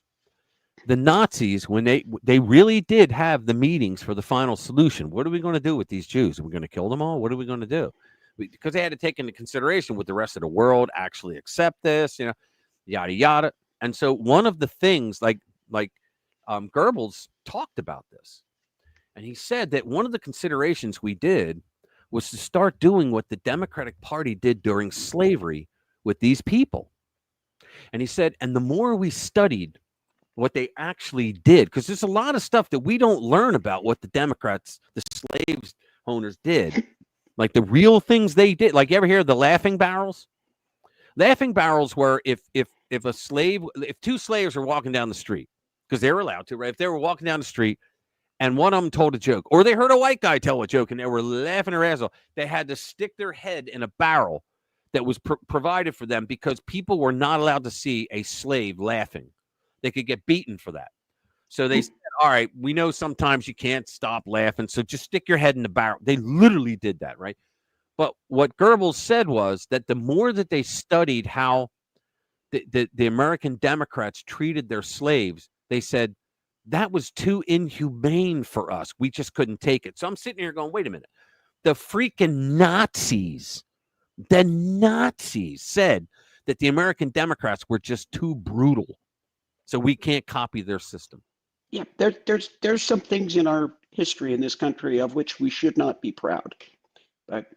the Nazis, when they really did have the meetings for the final solution. What are we going to do with these Jews? Are we going to kill them all? What are we going to do? Because they had to take into consideration would the rest of the world actually accept this, yada yada. And so one of the things, like Goebbels talked about this, and he said that one of the considerations we did was to start doing what the Democratic Party did during slavery with these people. And he said, and the more we studied what they actually did, because there's a lot of stuff that we don't learn about what the Democrats, the slaves owners did, like the real things they did. Like, you ever hear of the laughing barrels? Laughing barrels were if two slaves were walking down the street, because they were allowed to, right? If they were walking down the street and one of them told a joke, or they heard a white guy tell a joke and they were laughing their ass off, they had to stick their head in a barrel that was provided for them, because people were not allowed to see a slave laughing. They could get beaten for that. So they said, all right, we know sometimes you can't stop laughing, so just stick your head in the barrel. They literally did that, right? But what Goebbels said was that the more that they studied how the American Democrats treated their slaves, they said that was too inhumane for us. We just couldn't take it. So I'm sitting here going, wait a minute. The freaking Nazis said that the American Democrats were just too brutal. So we can't copy their system. Yeah, there's some things in our history in this country of which we should not be proud. But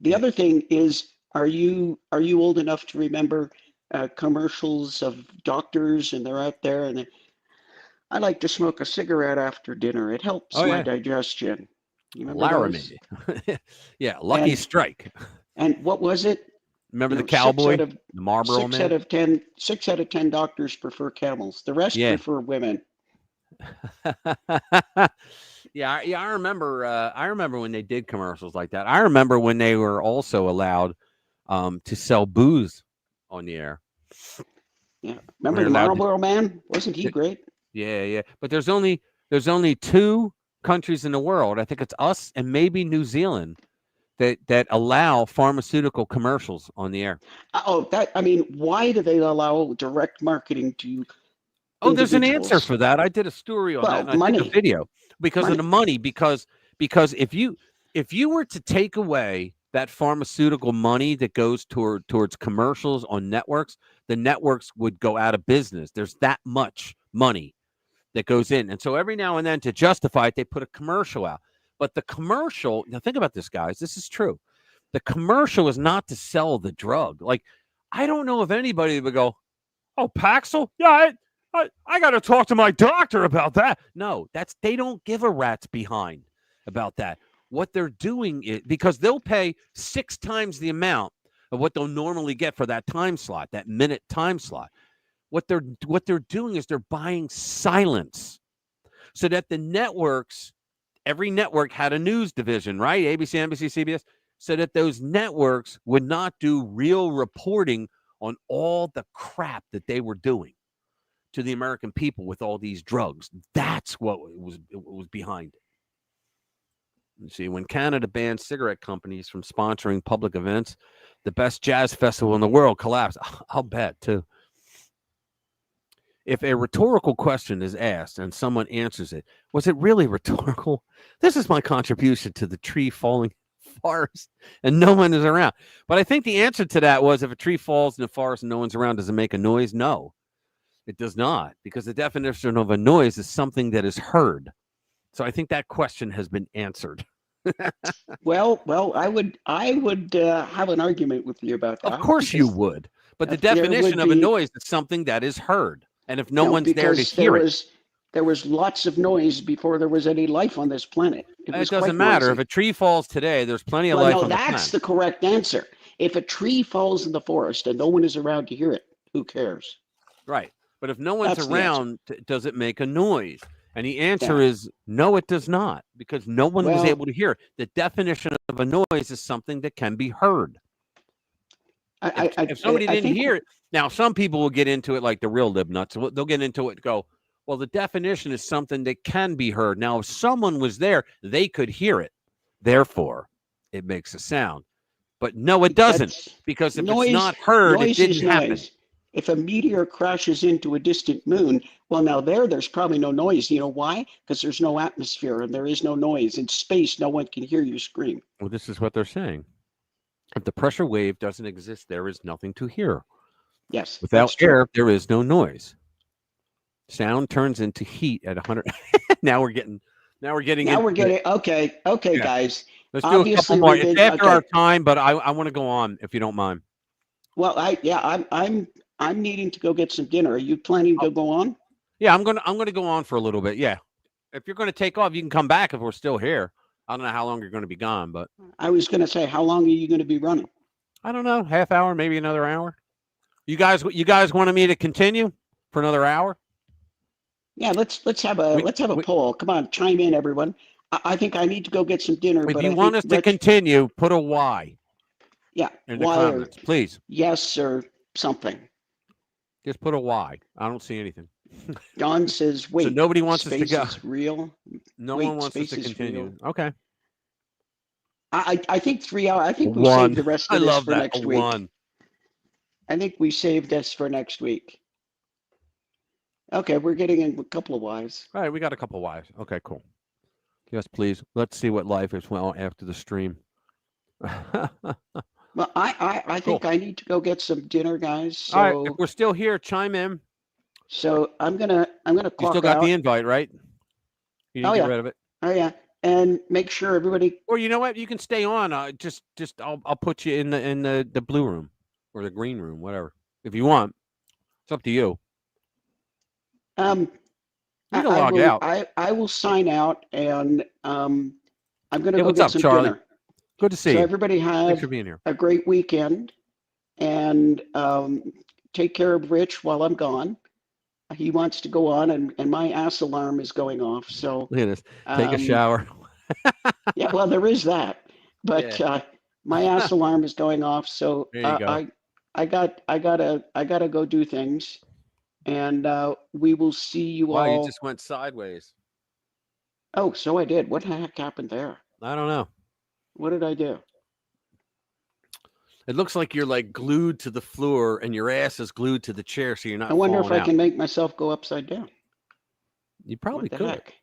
the other thing is, are you old enough to remember commercials of doctors, and they're out there and I like to smoke a cigarette after dinner. It helps my digestion. You remember those? Yeah, Lucky Strike. And what was it? Remember the cowboy, the Marlboro Man? 6 out of 10 doctors prefer camels. The rest prefer women. Yeah, I remember. I remember when they did commercials like that. I remember when they were also allowed to sell booze on the air. Yeah, remember the Marlboro Man? Wasn't he great? Yeah. But there's only 2 countries in the world. I think it's us and maybe New Zealand that allow pharmaceutical commercials on the air. Why do they allow direct marketing to? Oh, there's an answer for that. I did a story on that. And I did a video because of the money. Because if you were to take away that pharmaceutical money that goes towards commercials on networks, the networks would go out of business. There's that much money that goes in, and so every now and then, to justify it, they put a commercial out. But the commercial, now think about this, guys. This is true. The commercial is not to sell the drug. Like, I don't know if anybody would go, "Oh, Paxil, yeah, I got to talk to my doctor about that." No, they don't give a rat's behind about that. What they're doing is, because they'll pay 6 times the amount of what they'll normally get for that time slot, that minute time slot. What they're doing is they're buying silence, so that the networks, every network had a news division, right? ABC, NBC, CBS, so that those networks would not do real reporting on all the crap that they were doing to the American people with all these drugs. That's what was behind it. You see, when Canada banned cigarette companies from sponsoring public events, the best jazz festival in the world collapsed. I'll bet, too. If a rhetorical question is asked and someone answers it, was it really rhetorical? This is my contribution to the tree falling forest and no one is around. But I think the answer to that was, if a tree falls in the forest and no one's around, does it make a noise? No, it does not, because the definition of a noise is something that is heard. So I think that question has been answered. Well, I would have an argument with you about that. Of course you would. But the definition of a noise is something that is heard. And if no one's there to hear it. There was lots of noise before there was any life on this planet. It doesn't matter. If a tree falls today, there's plenty of life on the planet. That's the correct answer. If a tree falls in the forest and no one is around to hear it, who cares? Right. But if no one's around, does it make a noise? And the answer is no, it does not, because no one was able to hear it. The definition of a noise is something that can be heard. If somebody didn't hear it, now some people will get into it like the real libnuts. They'll get into it and go, well, the definition is something that can be heard. Now, if someone was there, they could hear it. Therefore, it makes a sound. But no, it doesn't, because if it's not heard, it didn't happen. if a meteor crashes into a distant moon, well, now there's probably no noise. You know why? Because there's no atmosphere and there is no noise. In space, no one can hear you scream. Well, this is what they're saying. If the pressure wave doesn't exist, there is nothing to hear. Yes. Without air, there is no noise. Sound turns into heat at 100. Now we're getting. Okay, yeah. Guys. Let's do a couple more. It's after our time, but I want to go on if you don't mind. Well, I'm needing to go get some dinner. Are you planning to go on? Yeah, I'm gonna go on for a little bit. Yeah, if you're gonna take off, you can come back if we're still here. I don't know how long you're going to be gone, but I was going to say, how long are you going to be running? I don't know, half hour, maybe another hour. You guys wanted me to continue for another hour? Yeah, let's have a poll. Come on, chime in, everyone. I think I need to go get some dinner. If you want us to continue, put a Y. Yeah, in the comments, please. Yes or something. Just put a Y. I don't see anything. Don says, "Wait." So nobody wants us to go. Is real. No one wants us to continue. Real. Okay. I think 3 hours. I think we saved the rest of this for next week. I think we saved this for next week. Okay, we're getting in a couple of Ys. All right, we got a couple of Ys. Okay, cool. Yes, please. Let's see what life is well after the stream. Well, I think I need to go get some dinner, guys. So, all right, if we're still here, chime in. So I'm gonna clock You still got out. the invite, right? You didn't get rid of it. Oh yeah, and make sure everybody. Or you know what? You can stay on. Just I'll put you in the blue room or the green room, whatever, if you want. It's up to you. You can log out. I will sign out, and I'm gonna go what's get up, some Charlie? dinner. Good to see you. So everybody Thanks for being here. have a great weekend, and take care of Rich while I'm gone. He wants to go on, and my ass alarm is going off. So look at this. Take a shower. Yeah, well, there is that, but my ass alarm is going off. So I gotta go do things, and we will see you all. Wow, you just went sideways. Oh, so I did. What the heck happened there? I don't know. What did I do? It looks like you're like glued to the floor and your ass is glued to the chair, so you're not. I wonder if I out. can make myself go upside down. You probably could. Heck?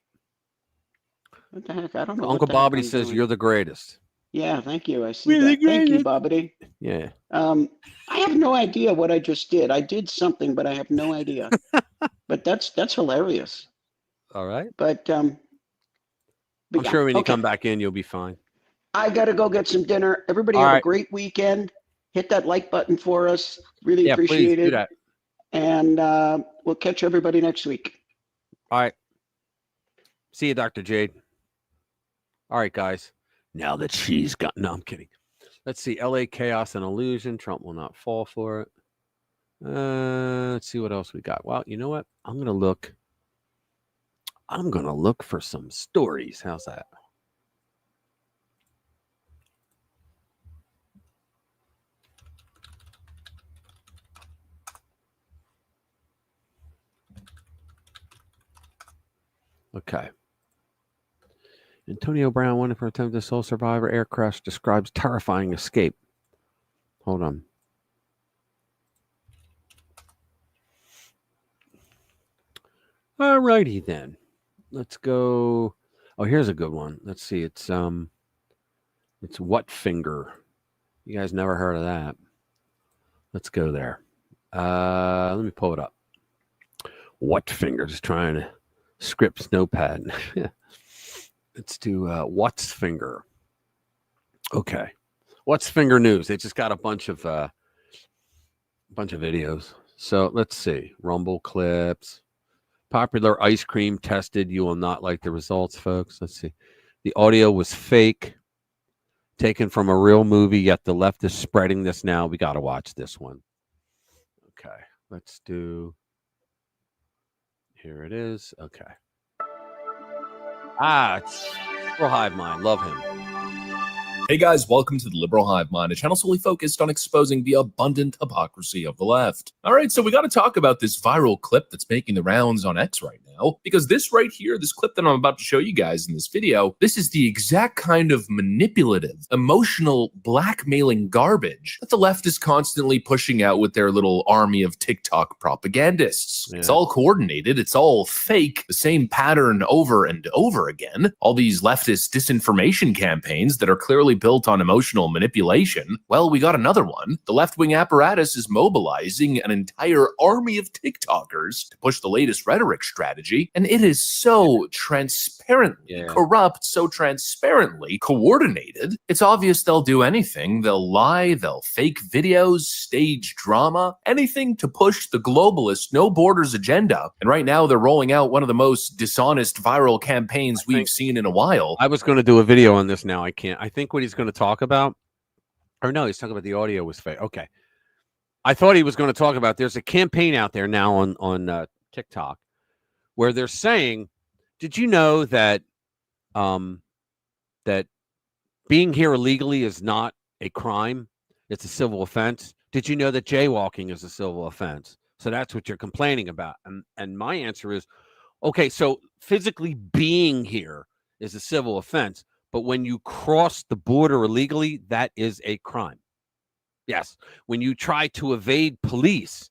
What the heck? I don't know. Uncle Bobbity says you're the greatest. Yeah, thank you. I see that. Thank you, Bobbity. Yeah. I have no idea what I just did. I did something, but I have no idea. But that's hilarious. All right. But I'm sure when you come back in, you'll be fine. I got to go get some dinner. Everybody have a great weekend. Hit that like button for us. Really appreciate please it. do that. And we'll catch everybody next week. All right. See you, Dr. Jade. All right, guys. Now that she's got... No, I'm kidding. Let's see. LA Chaos and Illusion. Trump will not fall for it. Let's see what else we got. Well, you know what? I'm going to look for some stories. How's that? Okay. Antonio Brown, one for attempted sole survivor air crash, describes terrifying escape. Hold on. All righty then. Let's go. Oh, here's a good one. Let's see. It's What Finger. You guys never heard of that. Let's go there. Let me pull it up. What Finger? Just trying to script Notepad. Let's do What's Finger. Okay. What's Finger News? They just got a bunch of videos. So let's see. Rumble clips. Popular ice cream tested. You will not like the results, folks. Let's see. The audio was fake. Taken from a real movie, yet the left is spreading this now. We got to watch this one. Okay. Let's do. Here it is. Okay. It's Liberal Hive Mind. Love him. Hey guys, welcome to the Liberal Hive Mind, a channel solely focused on exposing the abundant hypocrisy of the left. All right, so we got to talk about this viral clip that's making the rounds on X right now. now, because this right here, this clip that I'm about to show you guys in this video, this is the exact kind of manipulative, emotional, blackmailing garbage that the left is constantly pushing out with their little army of TikTok propagandists. It's all coordinated, it's all fake, the same pattern over and over again. All these leftist disinformation campaigns that are clearly built on emotional manipulation. Well, we got another one. The left-wing apparatus is mobilizing an entire army of TikTokers to push the latest rhetoric strategy, and it is so transparently corrupt, so transparently coordinated. It's obvious they'll do anything. They'll lie, they'll fake videos, stage drama, anything to push the globalist no borders agenda. And right now they're rolling out one of the most dishonest viral campaigns we've seen in a while. I was going to do a video on this now. I can't. I think what he's going to talk about, or no, he's talking about the audio was fake. Okay. I thought he was going to talk about, there's a campaign out there now on TikTok where they're saying, did you know that that being here illegally is not a crime? It's a civil offense. Did you know that jaywalking is a civil offense? So that's what you're complaining about. And my answer is, okay, so physically being here is a civil offense, but when you cross the border illegally, that is a crime. Yes. When you try to evade police,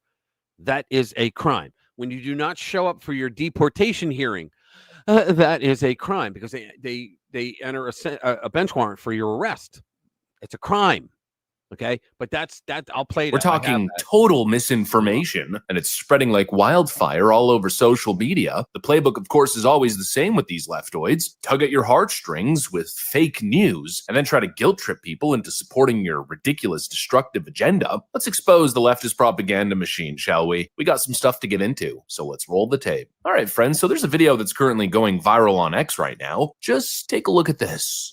that is a crime. When you do not show up for your deportation hearing, that is a crime because they enter a bench warrant for your arrest. It's a crime. Okay, but that's that. I'll play it. We're talking total misinformation, and it's spreading like wildfire all over social media. The playbook, of course, is always the same with these leftoids. Tug at your heartstrings with fake news, and then try to guilt trip people into supporting your ridiculous, destructive agenda. Let's expose the leftist propaganda machine, shall we? We got some stuff to get into, so let's roll the tape. All right, friends, so there's a video that's currently going viral on X right now. Just take a look at this.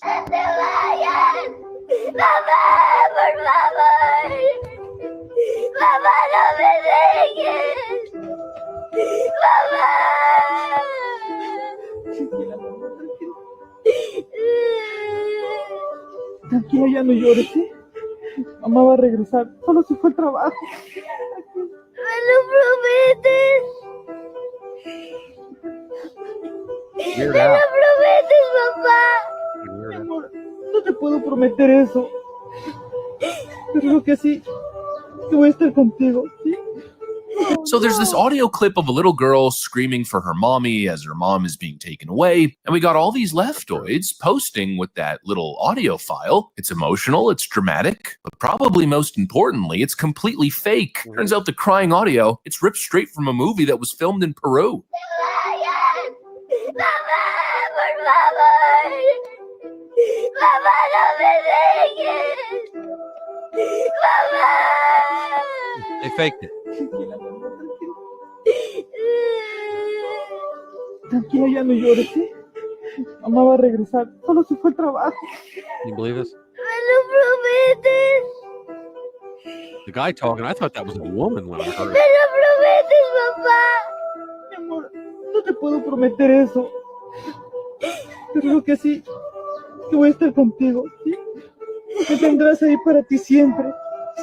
Mamá, por favor. Mamá, no me dejes. Mamá. Tranquila, ya no llores, ¿sí? Mamá va a regresar. Solo se fue al trabajo. ¿Me lo prometes? ¿Me lo prometes, papá? Mi amor, no te puedo prometer eso. Pero lo que sí, que voy a estar contigo, ¿sí? So there's this audio clip of a little girl screaming for her mommy as her mom is being taken away. And we got all these leftoids posting with that little audio file. It's emotional, it's dramatic, but probably most importantly, it's completely fake. Turns out the crying audio, it's ripped straight from a movie that was filmed in Peru. Mamá, no me dejes. Mamá. They faked it. Tranquila, ya no llores, ¿sí? Mamá va a regresar. Solo se fue al trabajo. Can you believe this? ¿Me lo prometes? The guy talking, I thought that was a woman when I heard ¿Me it. lo prometes, papá? Mi amor, no te puedo prometer eso. Pero lo que sí, que voy a estar contigo, ¿sí? Me tendrás ahí para ti siempre.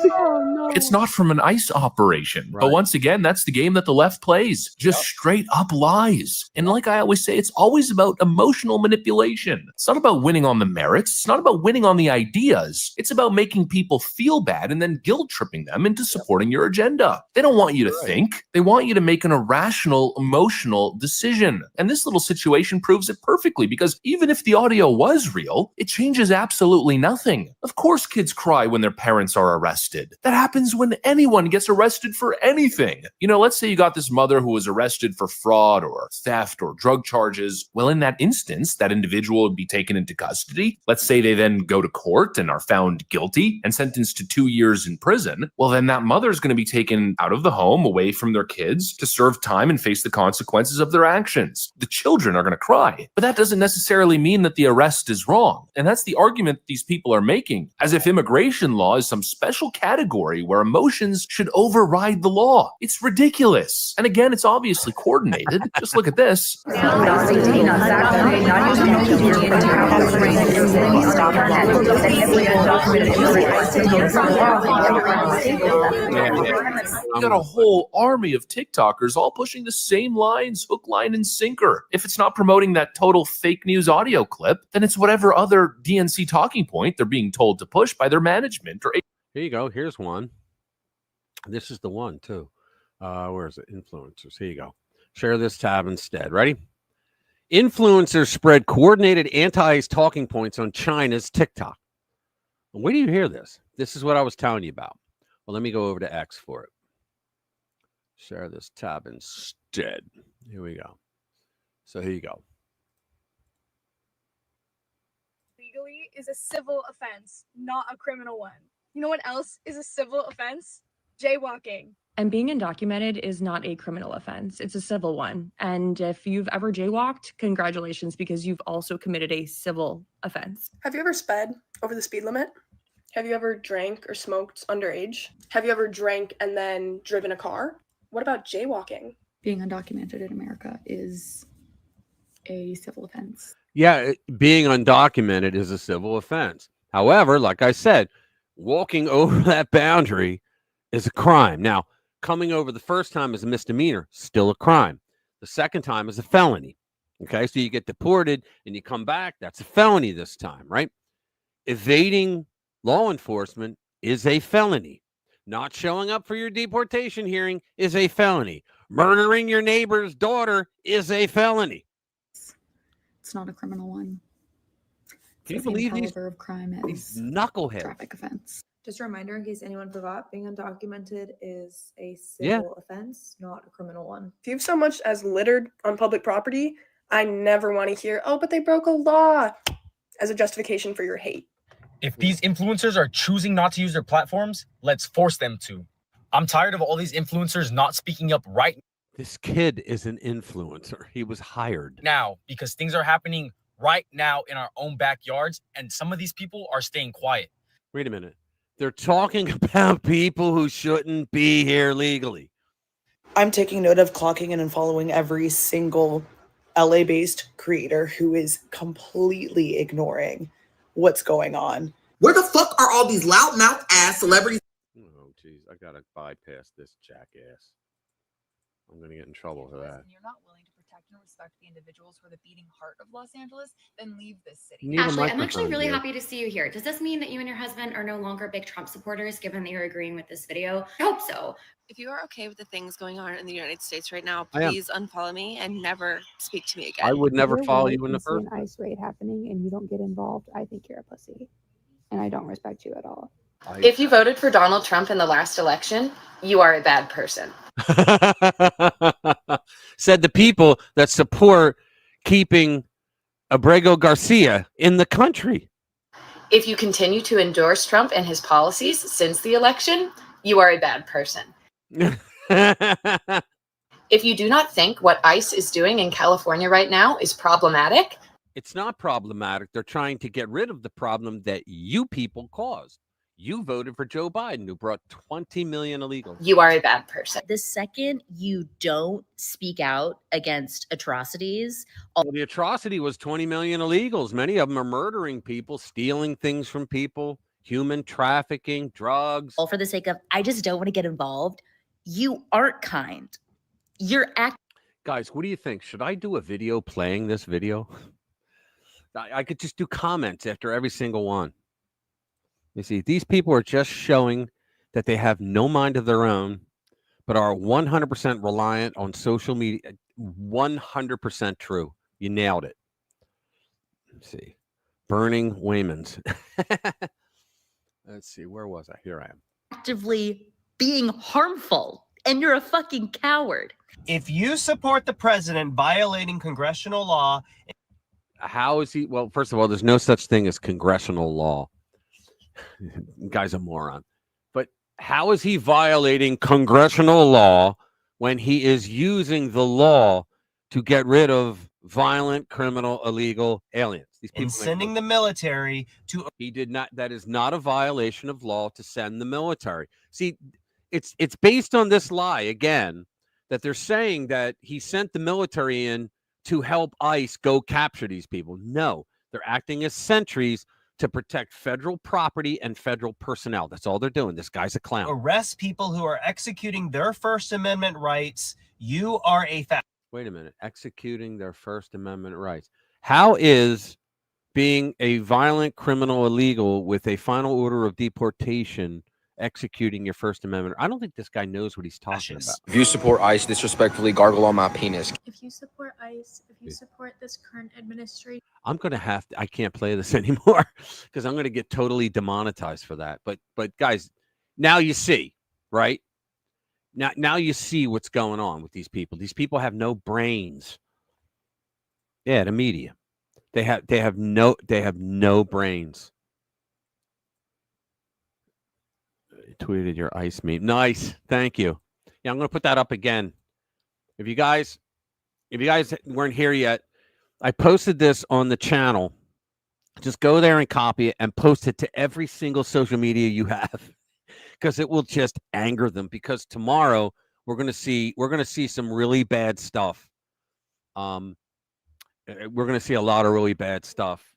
Oh, no. It's not from an ICE operation. But once again, that's the game that the left plays. Just straight up lies. And like I always say, it's always about emotional manipulation. It's not about winning on the merits. It's not about winning on the ideas. It's about making people feel bad and then guilt tripping them into supporting your agenda. They don't want you to think. They want you to make an irrational, emotional decision. And this little situation proves it perfectly because even if the audio was real, it changes absolutely nothing. Of course, kids cry when their parents are arrested. That happens when anyone gets arrested for anything. You know, let's say you got this mother who was arrested for fraud or theft or drug charges. Well, in that instance, that individual would be taken into custody. Let's say they then go to court and are found guilty and sentenced to 2 years in prison. Well, then that mother is going to be taken out of the home, away from their kids, to serve time and face the consequences of their actions. The children are going to cry. But that doesn't necessarily mean that the arrest is wrong. And that's the argument these people are making, as if immigration law is some special category where emotions should override the law. It's ridiculous. And again, it's obviously coordinated. Just look at this. You got a whole army of TikTokers all pushing the same lines, hook, line, and sinker. If it's not promoting that total fake news audio clip, then it's whatever other DNC talking point they're being told to push by their management. Or here you go. Here's one. This is the one too. Where is it? Influencers. Here you go. Share this tab instead. Ready? Influencers spread coordinated anti-ICE talking points on China's TikTok. Where do you hear this? This is what I was telling you about. Well, let me go over to X for it. Share this tab instead. Here we go. So here you go. Legally is a civil offense, not a criminal one. You know what else is a civil offense? Jaywalking. And being undocumented is not a criminal offense. It's a civil one. And if you've ever jaywalked, congratulations, because you've also committed a civil offense. Have you ever sped over the speed limit? Have you ever drank or smoked underage? Have you ever drank and then driven a car? What about jaywalking? Being undocumented in America is a civil offense. Yeah, being undocumented is a civil offense. However, like I said, walking over that boundary is a crime. Now, coming over the first time is a misdemeanor, still a crime. The second time is a felony. Okay, so you get deported and you come back, that's a felony this time, right? Evading law enforcement is a felony. Not showing up for your deportation hearing is a felony. Murdering your neighbor's daughter is a felony. It's not a criminal one. Can you believe these of crime as knuckleheads? Traffic offense. Just a reminder, in case anyone forgot, being undocumented is a civil offense, not a criminal one. If you've so much as littered on public property, I never want to hear, oh, but they broke a law as a justification for your hate. If these influencers are choosing not to use their platforms, let's force them to. I'm tired of all these influencers not speaking up right This kid is an influencer. He was hired. now because things are happening right now in our own backyards, and some of these people are staying quiet. Wait a minute. They're talking about people who shouldn't be here legally. I'm taking note of clocking in and following every single LA-based creator who is completely ignoring what's going on. Where the fuck are all these loudmouth ass celebrities? Oh, geez. I got to bypass this jackass. I'm going to get in trouble for that. You're not willing to protect and respect the individuals who are the beating heart of Los Angeles, then leave this city. Ashley, I'm actually really happy to see you here. Does this mean that you and your husband are no longer big Trump supporters, given that you're agreeing with this video? I hope so. If you are okay with the things going on in the United States right now, I am. please unfollow me and never speak to me again. I would never If you're follow white you in the and see an first. ICE raid happening and you don't get involved, I think you're a pussy, and I don't respect you at all. If you voted for Donald Trump in the last election, you are a bad person. Said the people that support keeping Abrego Garcia in the country. If you continue to endorse Trump and his policies since the election, you are a bad person. If you do not think what ICE is doing in California right now is problematic, It's not problematic. They're trying to get rid of the problem that you people caused. You voted for Joe Biden, who brought 20 million illegals. you are a bad person. The second you don't speak out against atrocities, Well, the atrocity was 20 million illegals. Many of them are murdering people, stealing things from people, human trafficking, drugs. all for the sake of, I just don't want to get involved, you aren't kind. You're acting. Guys, what do you think? Should I do a video playing this video? I could just do comments after every single one. You see, these people are just showing that they have no mind of their own, but are 100% reliant on social media. 100% true. You nailed it. Let's see. Burning Waymans. Let's see. Where was I? Here I am. Actively being harmful, and you're a fucking coward. If you support the president violating congressional law, How is he? Well, first of all, there's no such thing as congressional law. Guy's a moron. But how is he violating congressional law when he is using the law to get rid of violent, criminal, illegal aliens. These people and sending the military to. He did not. That is not a violation of law to send the military. See, it's based on this lie again that they're saying that he sent the military in to help ICE go capture these people. No, they're acting as sentries to protect federal property and federal personnel. That's all they're doing. This guy's a clown. Arrest people who are executing their First Amendment rights. You are a Wait a minute. Executing their First Amendment rights. How is being a violent criminal illegal with a final order of deportation executing your First Amendment? I don't think this guy knows what he's talking about. If you support ICE, disrespectfully gargle on my penis. If you support ICE, if you support this current administration. I'm going to have to, I can't play this anymore because I'm going to get totally demonetized for that. But guys, now you see, right? Now you see what's going on with these people. These people have no brains. Yeah, the media. They have no brains. Tweeted your ICE meme. Nice. Thank you. Yeah, I'm going to put that up again. If you guys weren't here yet, I posted this on the channel. Just go there and copy it and post it to every single social media you have, because it will just anger them. Because tomorrow we're going to see some really bad stuff. We're going to see a lot of really bad stuff.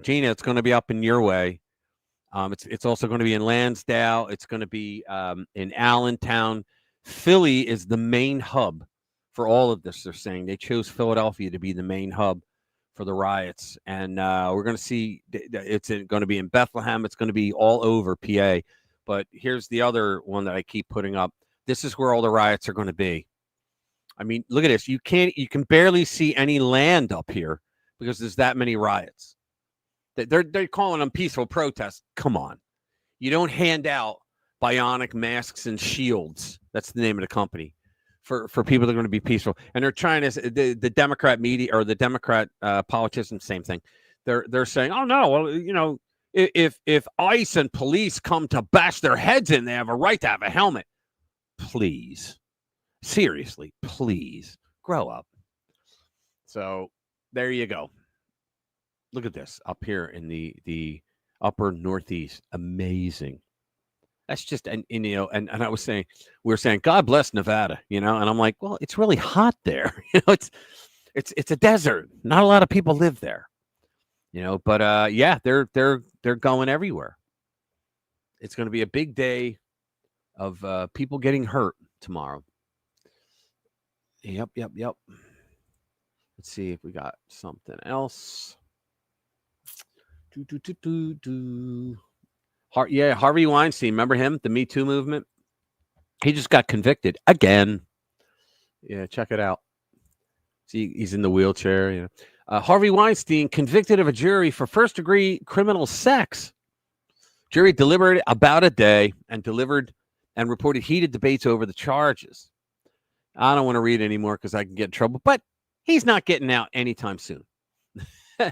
Gina, it's going to be up in your way. It's also going to be in Lansdale. It's going to be in Allentown. Philly is the main hub for all of this. They're saying they chose Philadelphia to be the main hub for the riots. And we're going to see it's going to be in Bethlehem. It's going to be all over PA. But here's the other one that I keep putting up. This is where all the riots are going to be. I mean, look at this. You can barely see any land up here because there's that many riots. They're calling them peaceful protests. Come on. You don't hand out bionic masks and shields. That's the name of the company for people that are going to be peaceful. And they're trying to, the Democrat media or the Democrat politicians, same thing. They're saying, oh no, well, you know, if ICE and police come to bash their heads in, they have a right to have a helmet. Please. Seriously, please grow up. So there you go. Look at this up here in the upper Northeast. Amazing. That's just, and you know, and I was saying, we were saying, God bless Nevada, you know, and I'm like, well, it's really hot there. You know, it's a desert. Not a lot of people live there, you know, but yeah, they're going everywhere. It's going to be a big day of people getting hurt tomorrow. Yep. Let's see if we got something else. Yeah, Harvey Weinstein. Remember him? The Me Too movement. He just got convicted again. Yeah, check it out. See, he's in the wheelchair. You know, Harvey Weinstein convicted of a jury for first-degree criminal sex. Jury deliberated about a day and reported heated debates over the charges. I don't want to read anymore because I can get in trouble, but he's not getting out anytime soon. I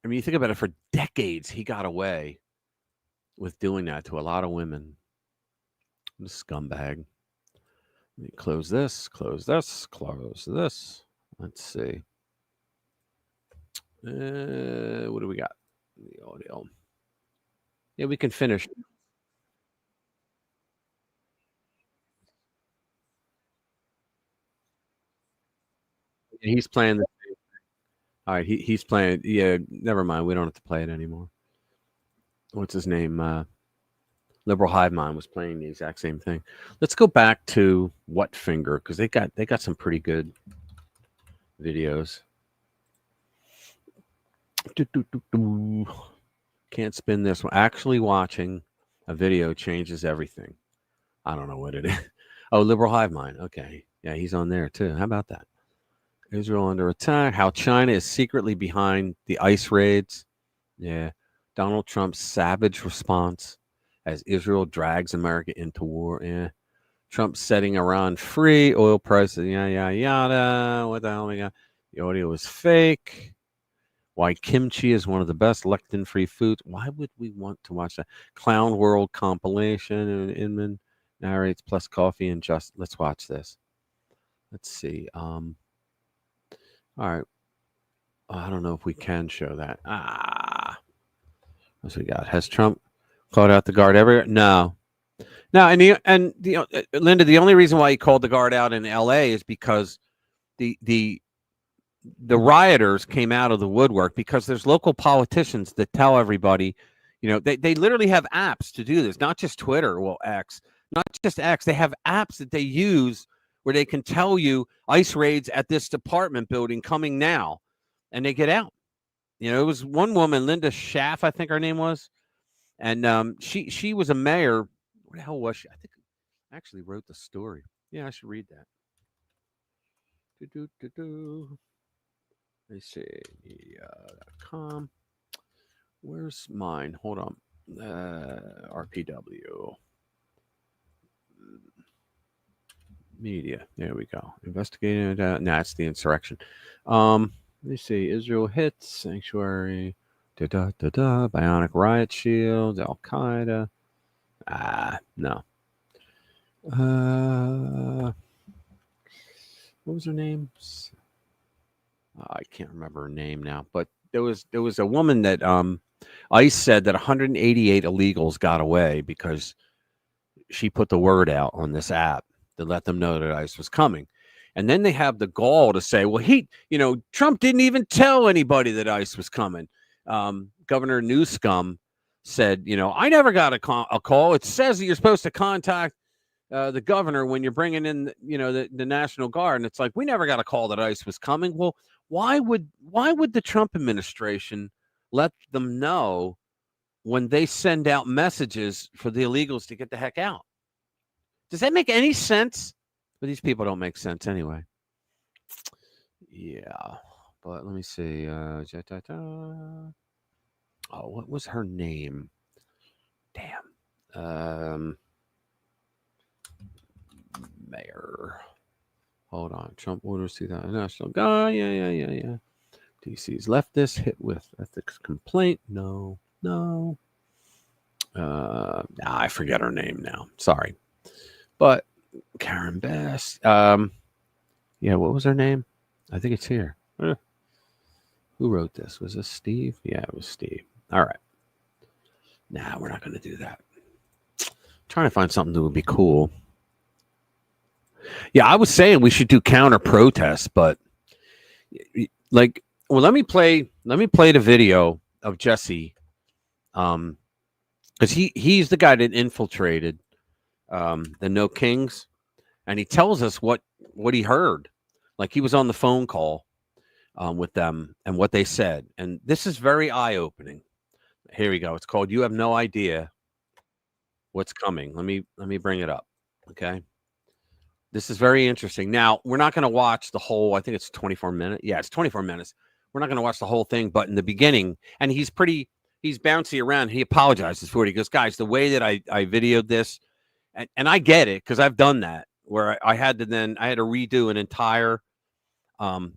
mean, you think about it, for decades, he got away with doing that to a lot of women. What a scumbag. Let me close this, close this, close this. Let's see. What do we got? The audio. Yeah, we can finish. He's playing the same thing. All right, he's playing. Yeah, never mind. We don't have to play it anymore. What's his name? Liberal Hive Mind was playing the exact same thing. Let's go back to What Finger, because they got some pretty good videos. Can't spin this one. Actually watching a video changes everything. I don't know what it is. Oh, Liberal Hive Mind. Okay. Yeah, he's on there too. How about that? Israel under attack. How China is secretly behind the ICE raids. Yeah. Donald Trump's savage response as Israel drags America into war. Yeah. Trump setting Iran free. Oil prices. Yada. What the hell we got? The audio is fake. Why kimchi is one of the best lectin-free foods. Why would we want to watch that? Clown World compilation. And Inman narrates plus coffee and just. Let's watch this. Let's see. All right. I don't know if we can show that. What's we got? Has Trump called out the guard everywhere? No. No, Linda, the only reason why he called the guard out in L.A. is because the rioters came out of the woodwork because there's local politicians that tell everybody, they literally have apps to do this, not just Twitter, X, not just X. They have apps that they use where they can tell you ICE raids at this apartment building coming now, and they get out. It was one woman, Linda Schaff, I think her name was, and she was a mayor. What the hell was she? I think I actually wrote the story. Yeah, I should read that. Let's see, com. Where's mine? Hold on. RPW. Media. There we go. Investigating. It's the insurrection. Let me see. Israel hits sanctuary. Bionic riot shield. Al Qaeda. No. What was her name? I can't remember her name now, but there was a woman that ICE said that 188 illegals got away because she put the word out on this app to let them know that ICE was coming. And then they have the gall to say, well, Trump didn't even tell anybody that ICE was coming. Governor Newsom said, I never got a call. It says that you're supposed to contact the governor when you're bringing in, the National Guard. And it's like, we never got a call that ICE was coming. Well, why would the Trump administration let them know when they send out messages for the illegals to get the heck out? Does that make any sense? But these people don't make sense anyway. Yeah. But let me see. What was her name? Damn. Mayor. Hold on. Trump orders 2000 National Guard. Yeah. DC's leftist hit with ethics complaint. No. I forget her name now. Sorry. But Karen Bass. What was her name? I think it's here. Who wrote this? Was this Steve? Yeah, it was Steve. All right. Nah, we're not going to do that. I'm trying to find something that would be cool. Yeah, I was saying we should do counter protests, but let me play the video of Jesse, because he's the guy that infiltrated the No Kings, and he tells us what he heard. Like, he was on the phone call with them and what they said, and this is very eye-opening. Here we go. It's called "You Have No Idea What's Coming." Let me bring it up. Okay. This is very interesting. Now, we're not going to watch the whole, I think it's 24 minutes. Yeah, it's 24 minutes. We're not going to watch the whole thing, but in the beginning, and he's bouncy around. He apologizes for it. He goes, guys, the way that I videoed this, and I get it, because I've done that, where I had to redo an entire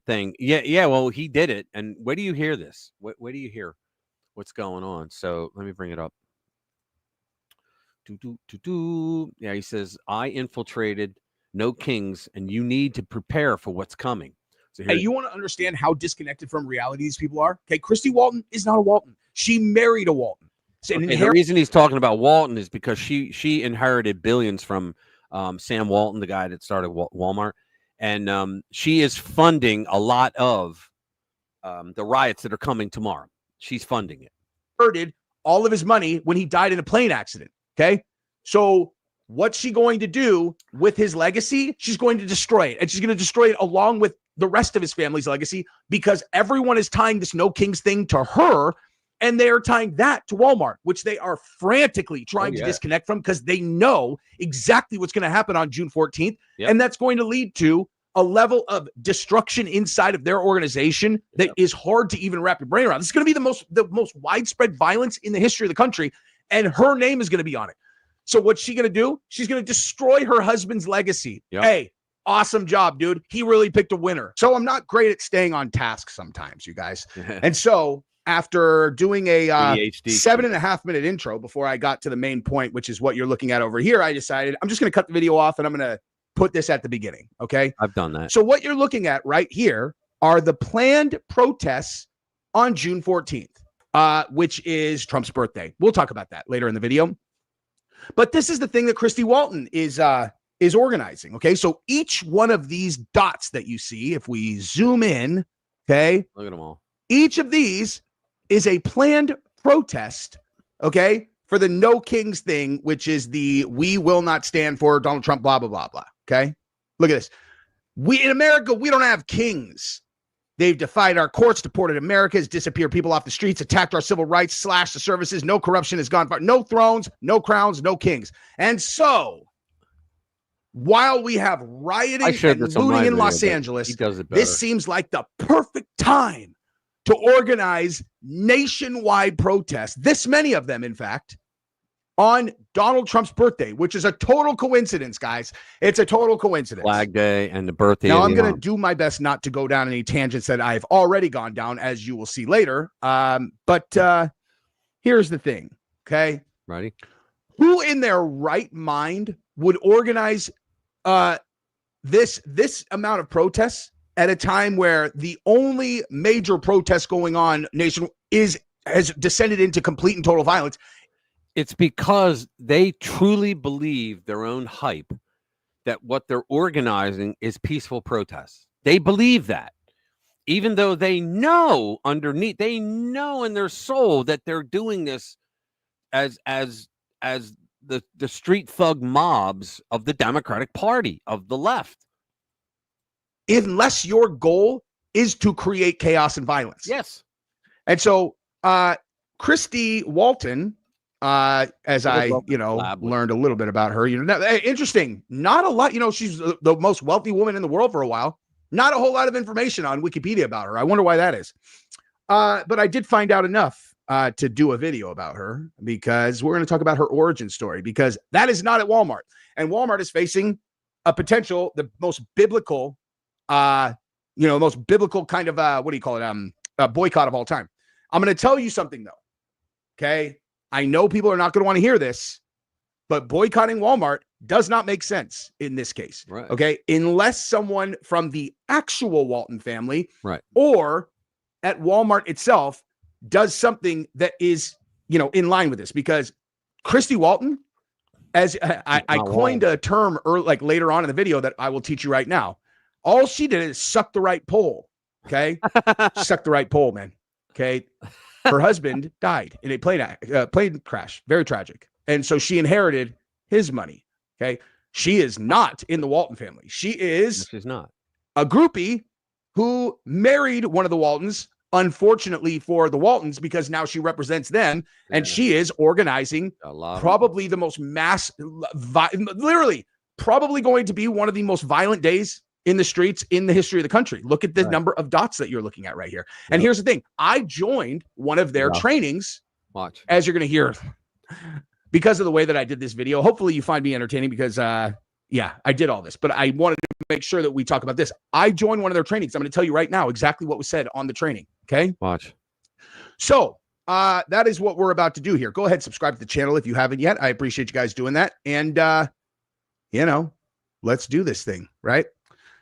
thing. Yeah, well, he did it. And where do you hear this? Where do you hear what's going on? So let me bring it up. Yeah, he says, I infiltrated No Kings, and you need to prepare for what's coming. So hey, you want to understand how disconnected from reality these people are? Okay, Christy Walton is not a Walton. She married a Walton. So the reason he's talking about Walton is because she inherited billions from Sam Walton, the guy that started Walmart, and she is funding a lot of the riots that are coming tomorrow. She's funding it. Inherited all of his money when he died in a plane accident. Okay, so what's she going to do with his legacy? She's going to destroy it. And she's going to destroy it along with the rest of his family's legacy, because everyone is tying this No Kings thing to her, and they are tying that to Walmart, which they are frantically trying to disconnect from, because they know exactly what's going to happen on June 14th. Yep. And that's going to lead to a level of destruction inside of their organization that is hard to even wrap your brain around. This is going to be the most widespread violence in the history of the country, and her name is going to be on it. So what's she going to do? She's going to destroy her husband's legacy. Yep. Hey, awesome job, dude. He really picked a winner. So I'm not great at staying on task sometimes, you guys. And so after doing a 7.5 minute intro before I got to the main point, which is what you're looking at over here, I decided I'm just going to cut the video off and I'm going to put this at the beginning. Okay. I've done that. So what you're looking at right here are the planned protests on June 14th, which is Trump's birthday. We'll talk about that later in the video. But this is the thing that Christy Walton is organizing. Okay, so each one of these dots that you see, if we zoom in, okay, look at them all. Each of these is a planned protest, okay, for the No Kings thing, which is the we will not stand for Donald Trump, blah, blah, blah, blah. Okay, look at this. We in America, we don't have kings. They've defied our courts, deported Americans, disappeared people off the streets, attacked our civil rights, slashed the services. No corruption has gone far. No thrones, no crowns, no kings. And so, while we have rioting and looting in Los Angeles, this seems like the perfect time to organize nationwide protests, this many of them, in fact, on Donald Trump's birthday, which is a total coincidence, guys. It's a total coincidence. Flag Day and the birthday. Now, I'm going to do my best not to go down any tangents that I've already gone down, as you will see later. But here's the thing, okay? Ready? Who in their right mind would organize this amount of protests at a time where the only major protest going on nation has descended into complete and total violence? It's because they truly believe their own hype that what they're organizing is peaceful protests. They believe that, even though they know underneath, they know in their soul that they're doing this as the street thug mobs of the Democratic Party, of the left. Unless your goal is to create chaos and violence. Yes. And so Christy Walton, as I, learned a little bit about her, interesting, not a lot, she's the most wealthy woman in the world for a while. Not a whole lot of information on Wikipedia about her. I wonder why that is. But I did find out enough to do a video about her, because we're going to talk about her origin story, because that is not at Walmart. And Walmart is facing a potential, the most biblical, most biblical kind of, boycott of all time. I'm going to tell you something though. Okay. I know people are not going to want to hear this, but boycotting Walmart does not make sense in this case. Right. Okay. Unless someone from the actual Walton family, right, or at Walmart itself does something that is, in line with this, because Christy Walton, as I coined a term later on in the video that I will teach you right now. All she did is suck the right pole. Okay. Suck the right pole, man. Okay. Her husband died in a plane crash. Very tragic. And so she inherited his money. Okay. She is not in the Walton family. She's not a groupie who married one of the Waltons, unfortunately for the Waltons, because now she represents them. And she is organizing probably the most literally probably going to be one of the most violent days in the streets in the history of the country. Look at the number of dots that you're looking at right here. And here's the thing. I joined one of their trainings. Watch. As you're going to hear, because of the way that I did this video. Hopefully you find me entertaining, because I did all this, but I wanted to make sure that we talk about this. I joined one of their trainings. I'm going to tell you right now exactly what was said on the training. Okay. Watch. So that is what we're about to do here. Go ahead, subscribe to the channel if you haven't yet. I appreciate you guys doing that. And, let's do this thing, right?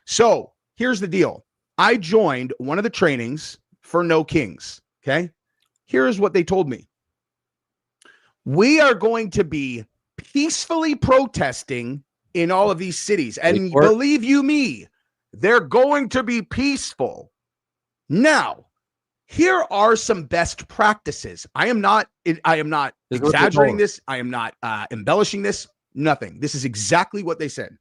So here's the deal. I joined one of the trainings for No Kings. Okay. Here's what they told me. We are going to be peacefully protesting in all of these cities. And believe you me, they're going to be peaceful. Now, here are some best practices. I am not exaggerating this. I am not embellishing this. Nothing. This is exactly what they said.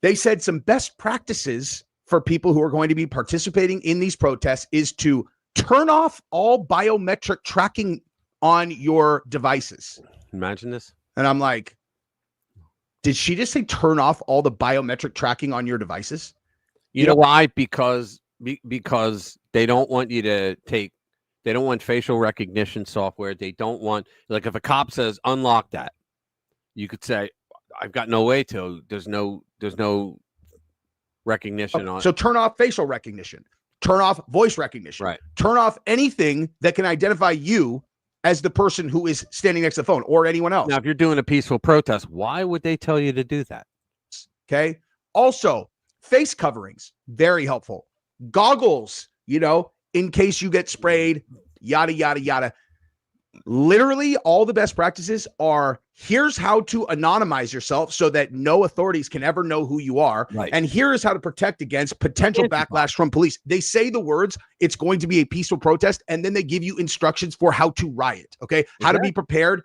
They said some best practices for people who are going to be participating in these protests is to turn off all biometric tracking on your devices. Imagine this. And I'm like, did she just say turn off all the biometric tracking on your devices? You know why? Because they don't want you to they don't want facial recognition software. They don't want, like, if a cop says unlock that, you could say, I've got no way to. There's no recognition on it. So turn off facial recognition. Turn off voice recognition. Right. Turn off anything that can identify you as the person who is standing next to the phone, or anyone else. Now, if you're doing a peaceful protest, why would they tell you to do that? Okay. Also, face coverings, very helpful. goggles, in case you get sprayed, yada, yada, yada. Literally, all the best practices are here's how to anonymize yourself so that no authorities can ever know who you are. Right. And here is how to protect against potential backlash from police. They say the words, it's going to be a peaceful protest, and then they give you instructions for how to riot. Okay. How to be prepared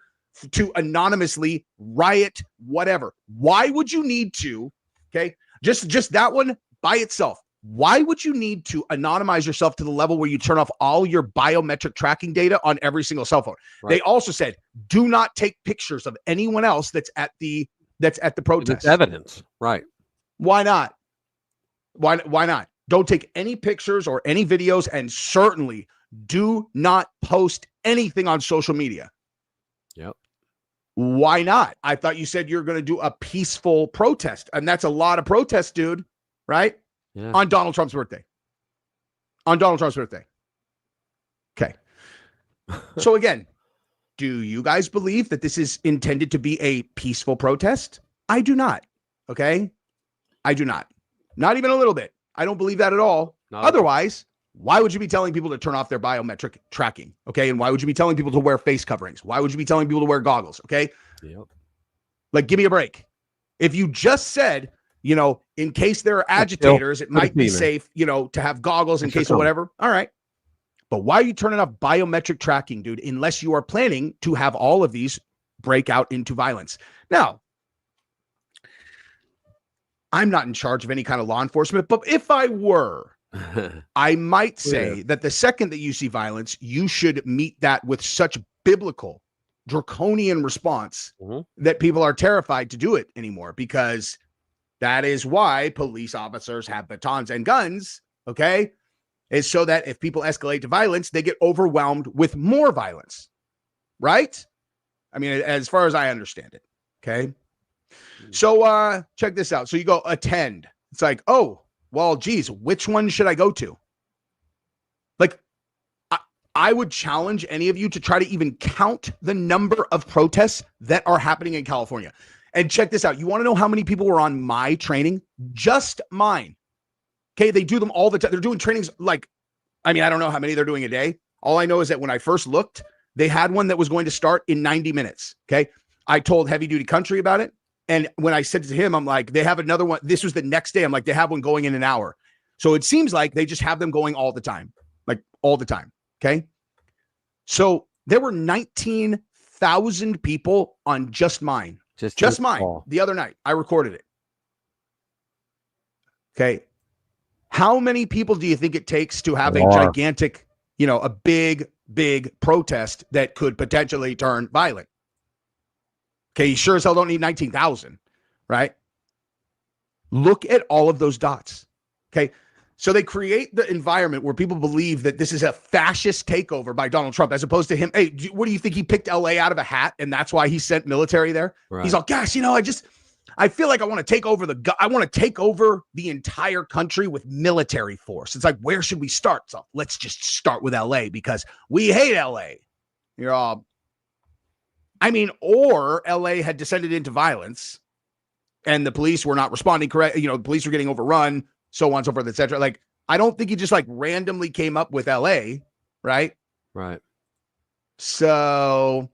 to anonymously riot, whatever. Why would you need to? Okay. Just that one by itself. Why would you need to anonymize yourself to the level where you turn off all your biometric tracking data on every single cell phone? Right. They also said, do not take pictures of anyone else that's at the protest. It's evidence. Right. Why not? Why not? Don't take any pictures or any videos, and certainly do not post anything on social media. Yep. Why not? I thought you said you're going to do a peaceful protest, and that's a lot of protest, dude, right? Yeah. On Donald Trump's birthday. Okay. So again, do you guys believe that this is intended to be a peaceful protest? I do not. Okay. I do not. Not even a little bit. I don't believe that at all. Otherwise, why would you be telling people to turn off their biometric tracking? Okay. And why would you be telling people to wear face coverings? Why would you be telling people to wear goggles? Okay. Yep. Like, give me a break. If you just said, in case there are agitators, it might be safe, to have goggles in case of whatever. All right. But why are you turning off biometric tracking, dude, unless you are planning to have all of these break out into violence? Now, I'm not in charge of any kind of law enforcement, but if I were, I might say that the second that you see violence, you should meet that with such biblical, draconian response that people are terrified to do it anymore, because that is why police officers have batons and guns, okay? Is so that if people escalate to violence, they get overwhelmed with more violence, right? I mean, as far as I understand it, okay? So check this out. So you go attend. It's like, oh, well, geez, which one should I go to? Like, I would challenge any of you to try to even count the number of protests that are happening in California. And check this out. You want to know how many people were on my training? Just mine. Okay. They do them all the time. They're doing trainings I don't know how many they're doing a day. All I know is that when I first looked, they had one that was going to start in 90 minutes. Okay. I told Heavy Duty Country about it. And when I said to him, I'm like, they have another one. This was the next day. I'm like, they have one going in an hour. So it seems like they just have them going all the time, like all the time. Okay. So there were 19,000 people on just mine. Just mine the other night. I recorded it. Okay. How many people do you think it takes to have a gigantic, a big protest that could potentially turn violent? Okay. You sure as hell don't need 19,000, right? Look at all of those dots. Okay. So they create the environment where people believe that this is a fascist takeover by Donald Trump, as opposed to him. Hey, what do you think? He picked LA out of a hat, and that's why he sent military there. Right. He's like, gosh, I feel like I want to take over the entire country with military force. It's like, where should we start? So let's just start with LA because we hate LA. You're all, or LA had descended into violence and the police were not responding correct. The police were getting overrun, so on and so forth, etc. Like, I don't think he just randomly came up with LA, right? Right. So,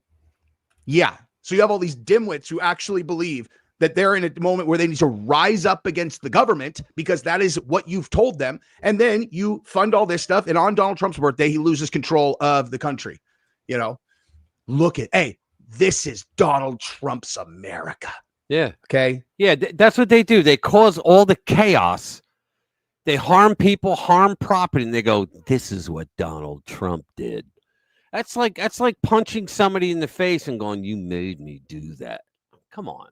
yeah. So you have all these dimwits who actually believe that they're in a moment where they need to rise up against the government because that is what you've told them. And then you fund all this stuff. And on Donald Trump's birthday, he loses control of the country. Look at, hey, this is Donald Trump's America. Yeah. Okay. Yeah. That's what they do. They cause all the chaos. They harm people, harm property, and they go, this is what Donald Trump did. That's like punching somebody in the face and going, you made me do that. Come on.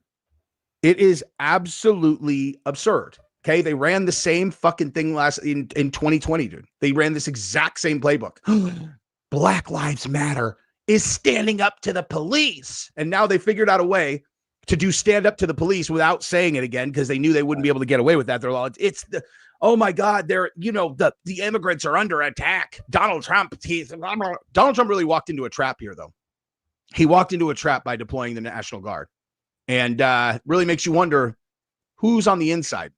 It is absolutely absurd. Okay. They ran the same fucking thing in 2020, dude. They ran this exact same playbook. Black Lives Matter is standing up to the police. And now they figured out a way to do stand up to the police without saying it again, because they knew they wouldn't be able to get away with that. They're all, oh my God, the immigrants are under attack. Donald Trump really walked into a trap here, though. He walked into a trap by deploying the National Guard, and really makes you wonder who's on the inside.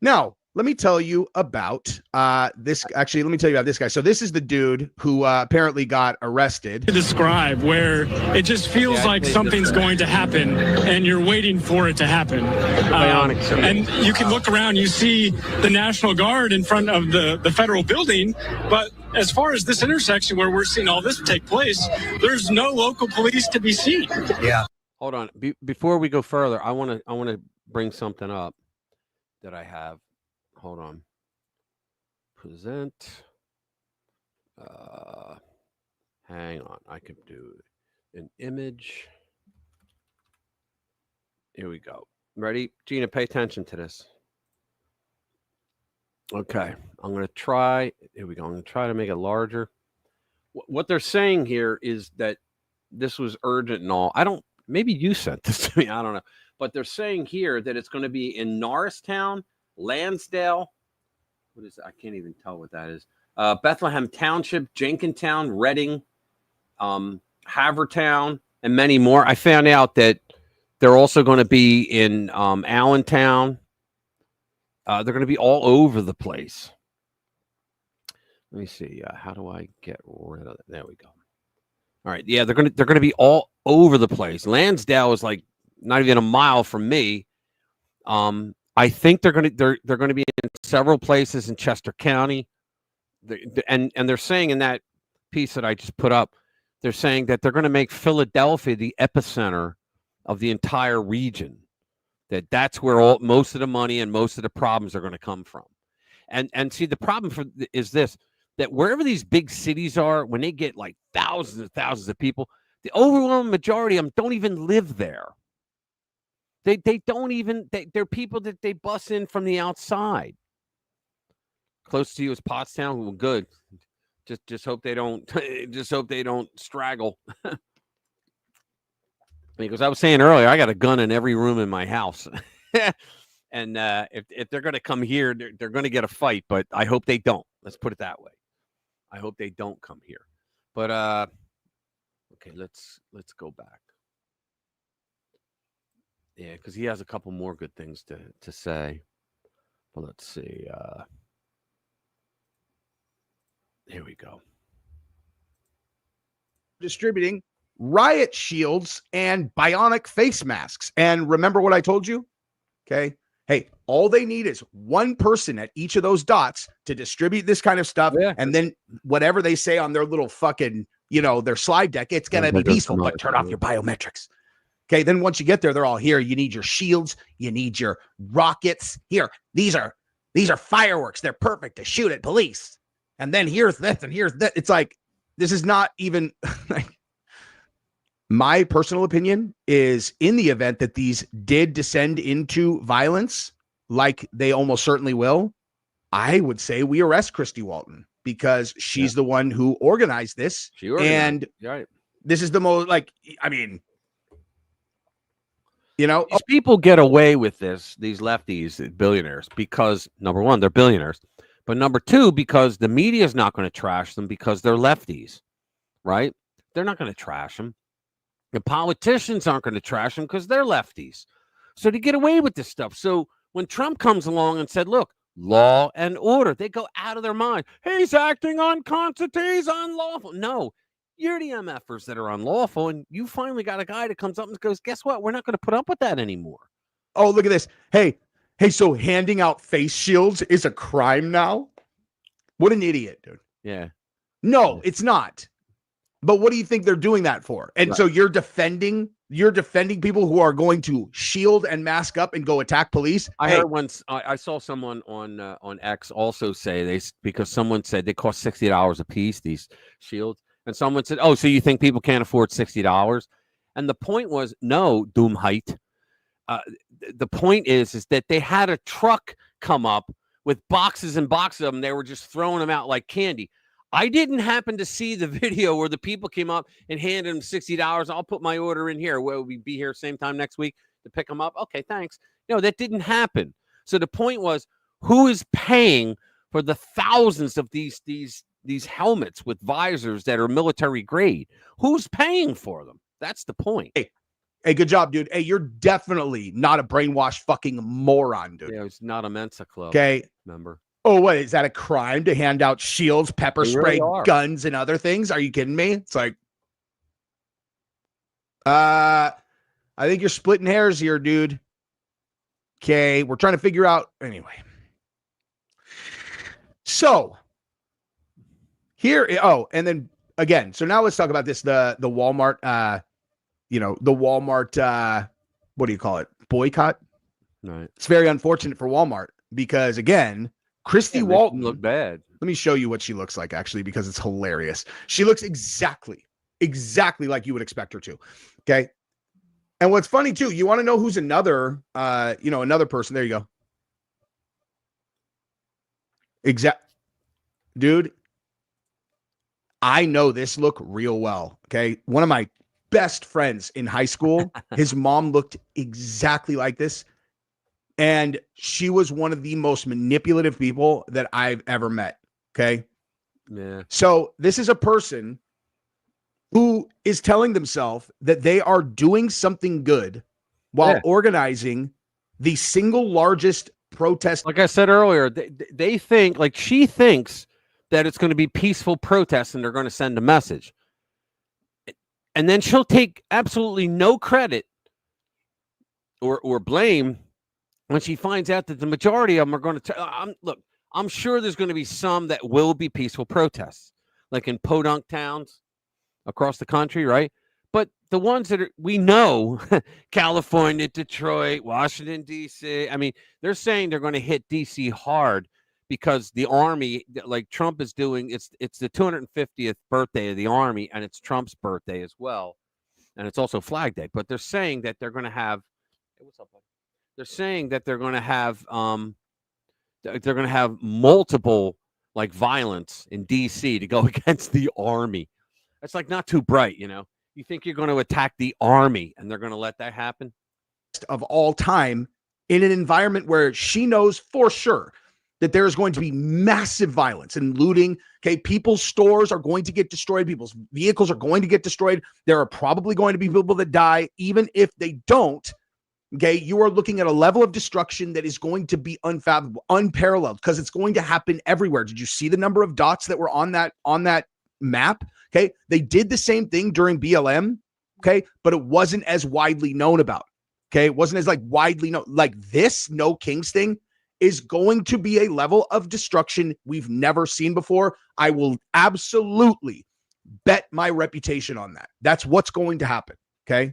Now, let me tell you about this. Actually, let me tell you about this guy. So this is the dude who apparently got arrested. To describe where it just feels like something's going to happen and you're waiting for it to happen. And you can look around, you see the National Guard in front of the federal building, but as far as this intersection where we're seeing all this take place, there's no local police to be seen. Yeah. Hold on. Before we go further, I want to bring something up that I have. Hold on. Present. Hang on. I could do an image. Here we go. Ready? Gina, pay attention to this. Okay. I'm going to try. Here we go. I'm going to try to make it larger. What they're saying here is that this was urgent and all. Maybe you sent this to me. I don't know. But they're saying here that it's going to be in Norristown, Lansdale. What is that? I can't even tell what that is. Bethlehem Township, Jenkintown, Reading, Havertown, and many more. I found out that they're also going to be in Allentown. They're going to be all over the place. Let me see. How do I get rid of it? There we go. All right. Yeah, they're going to be all over the place. Lansdale is like not even a mile from me. I think they're going to be in several places in Chester County. And they're saying in that piece that I just put up, they're saying that they're going to make Philadelphia the epicenter of the entire region. That's where most of the money and most of the problems are going to come from. And see, the problem is this, that wherever these big cities are, when they get like thousands and thousands of people, the overwhelming majority of them don't even live there. They don't even, they're people that they bus in from the outside. Close to you is Pottstown. Well, good. Just hope they don't, straggle. Because I was saying earlier, I got a gun in every room in my house. And if they're going to come here, they're going to get a fight, but I hope they don't. Let's put it that way. I hope they don't come here. But okay, let's go back. Yeah, because he has a couple more good things to say. But let's see. Here we go. Distributing riot shields and bionic face masks. And remember what I told you? Okay. Hey, all they need is one person at each of those dots to distribute this kind of stuff. Yeah. And then whatever they say on their little fucking, their slide deck, it's going to be peaceful, but turn off your biometrics. Okay. Then once you get there, they're all here. You need your shields. You need your rockets. Here, these are fireworks. They're perfect to shoot at police. And then here's this and here's that. It's like, this is not even like, my personal opinion is, in the event that these did descend into violence, like they almost certainly will, I would say we arrest Christy Walton, because she's the one who organized this. She organized. And right. This is the most, these people get away with this, these lefties, billionaires, because number one, they're billionaires, but number two, because the media is not going to trash them because they're lefties, right? They're not going to trash them. The politicians aren't going to trash them because they're lefties. So to get away with this stuff. So when Trump comes along and said, look, law and order, they go out of their mind. He's acting unconstitutional. He's unlawful. No, you're the MFers that are unlawful. And you finally got a guy that comes up and goes, guess what? We're not going to put up with that anymore. Oh, look at this. Hey, so handing out face shields is a crime now? What an idiot, dude. Yeah. No, it's not. But what do you think they're doing that for? And so you're defending people who are going to shield and mask up and go attack police. I heard once, I saw someone on X also say because someone said they cost $60 a piece, these shields. And someone said, oh, so you think people can't afford $60? And the point was, no, Doomheit. The point is that they had a truck come up with boxes and boxes of them. They were just throwing them out like candy. I didn't happen to see the video where the people came up and handed them $60. I'll put my order in here. Will we be here same time next week to pick them up? Okay, thanks. No, that didn't happen. So the point was, who is paying for the thousands of these helmets with visors that are military grade? Who's paying for them? That's the point. Hey, Hey, good job, dude. Hey, you're definitely not a brainwashed fucking moron, dude. Yeah, it's not a Mensa Club. Okay. Member. Oh, what is that? A crime to hand out shields, pepper They spray, really are. guns, and other things? Are you kidding me? It's like, I think you're splitting hairs here, dude. Okay, we're trying to figure out anyway. So here, and then again, so now let's talk about this. The Walmart, the Walmart, what do you call it? Boycott. Right. It's very unfortunate for Walmart because again, Christy Walton look bad. Let me show you what she looks like actually, because it's hilarious. She looks exactly like you would expect her to. Okay. And what's funny too, you want to know who's another person. There you go. Dude, I know this look real well. Okay. One of my best friends in high school, his mom looked exactly like this. And she was one of the most manipulative people that I've ever met. Okay. Yeah. So this is a person who is telling themselves that they are doing something good while organizing the single largest protest. Like I said earlier, they think, like she thinks that it's going to be peaceful protests and they're going to send a message. And then she'll take absolutely no credit or blame when she finds out that the majority of them are going to look, I'm sure there's going to be some that will be peaceful protests, like in podunk towns across the country, right? But the ones that we know, California, Detroit, Washington, D.C., I mean, they're saying they're going to hit D.C. hard because the Army, like Trump is doing, it's the 250th birthday of the Army, and it's Trump's birthday as well. And it's also Flag Day. But they're saying that they're going to have, hey, what's up, buddy? They're saying that they're going to have multiple like violence in D.C. to go against the Army. That's like not too bright, you know. You think you're going to attack the Army and they're going to let that happen? Of all time in an environment where she knows for sure that there is going to be massive violence and looting. Okay. People's stores are going to get destroyed. People's vehicles are going to get destroyed. There are probably going to be people that die. Even if they don't, okay, you are looking at a level of destruction that is going to be unfathomable, unparalleled, because it's going to happen everywhere. Did you see the number of dots that were on that map? Okay. They did the same thing during BLM. Okay. But it wasn't as widely known about. Okay. It wasn't as like widely known. Like this No Kings thing is going to be a level of destruction we've never seen before. I will absolutely bet my reputation on that. That's what's going to happen. Okay.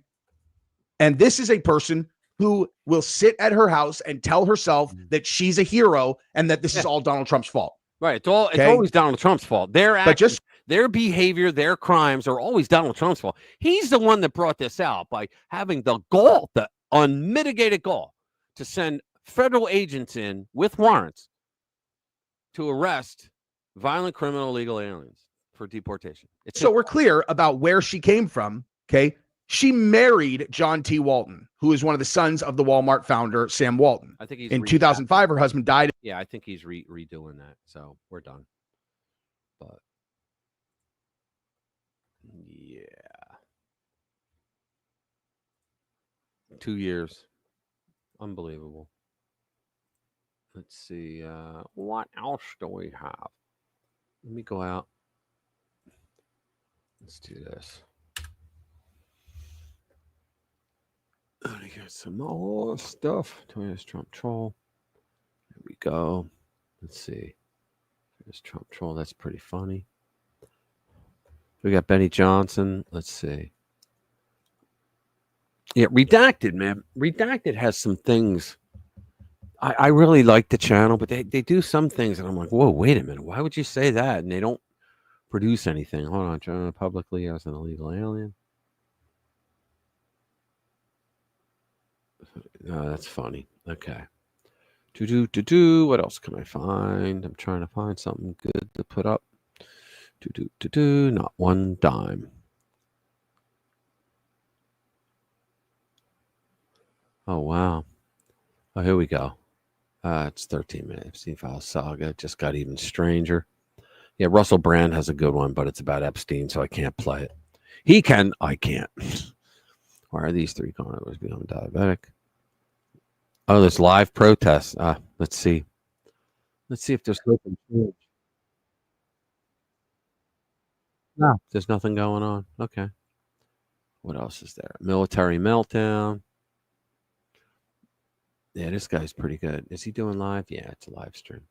And this is a person who will sit at her house and tell herself that she's a hero and that this is all Donald Trump's fault. Right. It's always Donald Trump's fault. Their actions, their behavior, their crimes are always Donald Trump's fault. He's the one that brought this out by having the gall, the unmitigated gall, to send federal agents in with warrants to arrest violent criminal illegal aliens for deportation. So we're clear about where she came from. Okay. She married John T. Walton, who is one of the sons of the Walmart founder, Sam Walton. I think he's in 2005, her husband died. Yeah, I think he's redoing that. So we're done. But yeah, 2 years, unbelievable. Let's see, what else do we have? Let me go out. Let's do this. I got some more stuff. There's Trump troll. There we go. Let's see. There's Trump troll. That's pretty funny. We got Benny Johnson. Let's see. Yeah, Redacted, man. Redacted has some things. I really like the channel, but they do some things, and I'm like, whoa, wait a minute. Why would you say that? And they don't produce anything. Hold on. Trying publicly as an illegal alien. Oh, that's funny. Okay. What else can I find? I'm trying to find something good to put up. Not one dime. Oh, wow. Oh, here we go. It's 13 minutes. Epstein File Saga. It just got even stranger. Yeah, Russell Brand has a good one, but it's about Epstein, so I can't play it. He can. I can't. Why are these 3 carnivores becoming diabetic? Oh, there's live protests. Let's see. Let's see if there's hope and change. No, there's nothing going on. Okay. What else is there? Military meltdown. Yeah, this guy's pretty good. Is he doing live? Yeah, it's a live stream.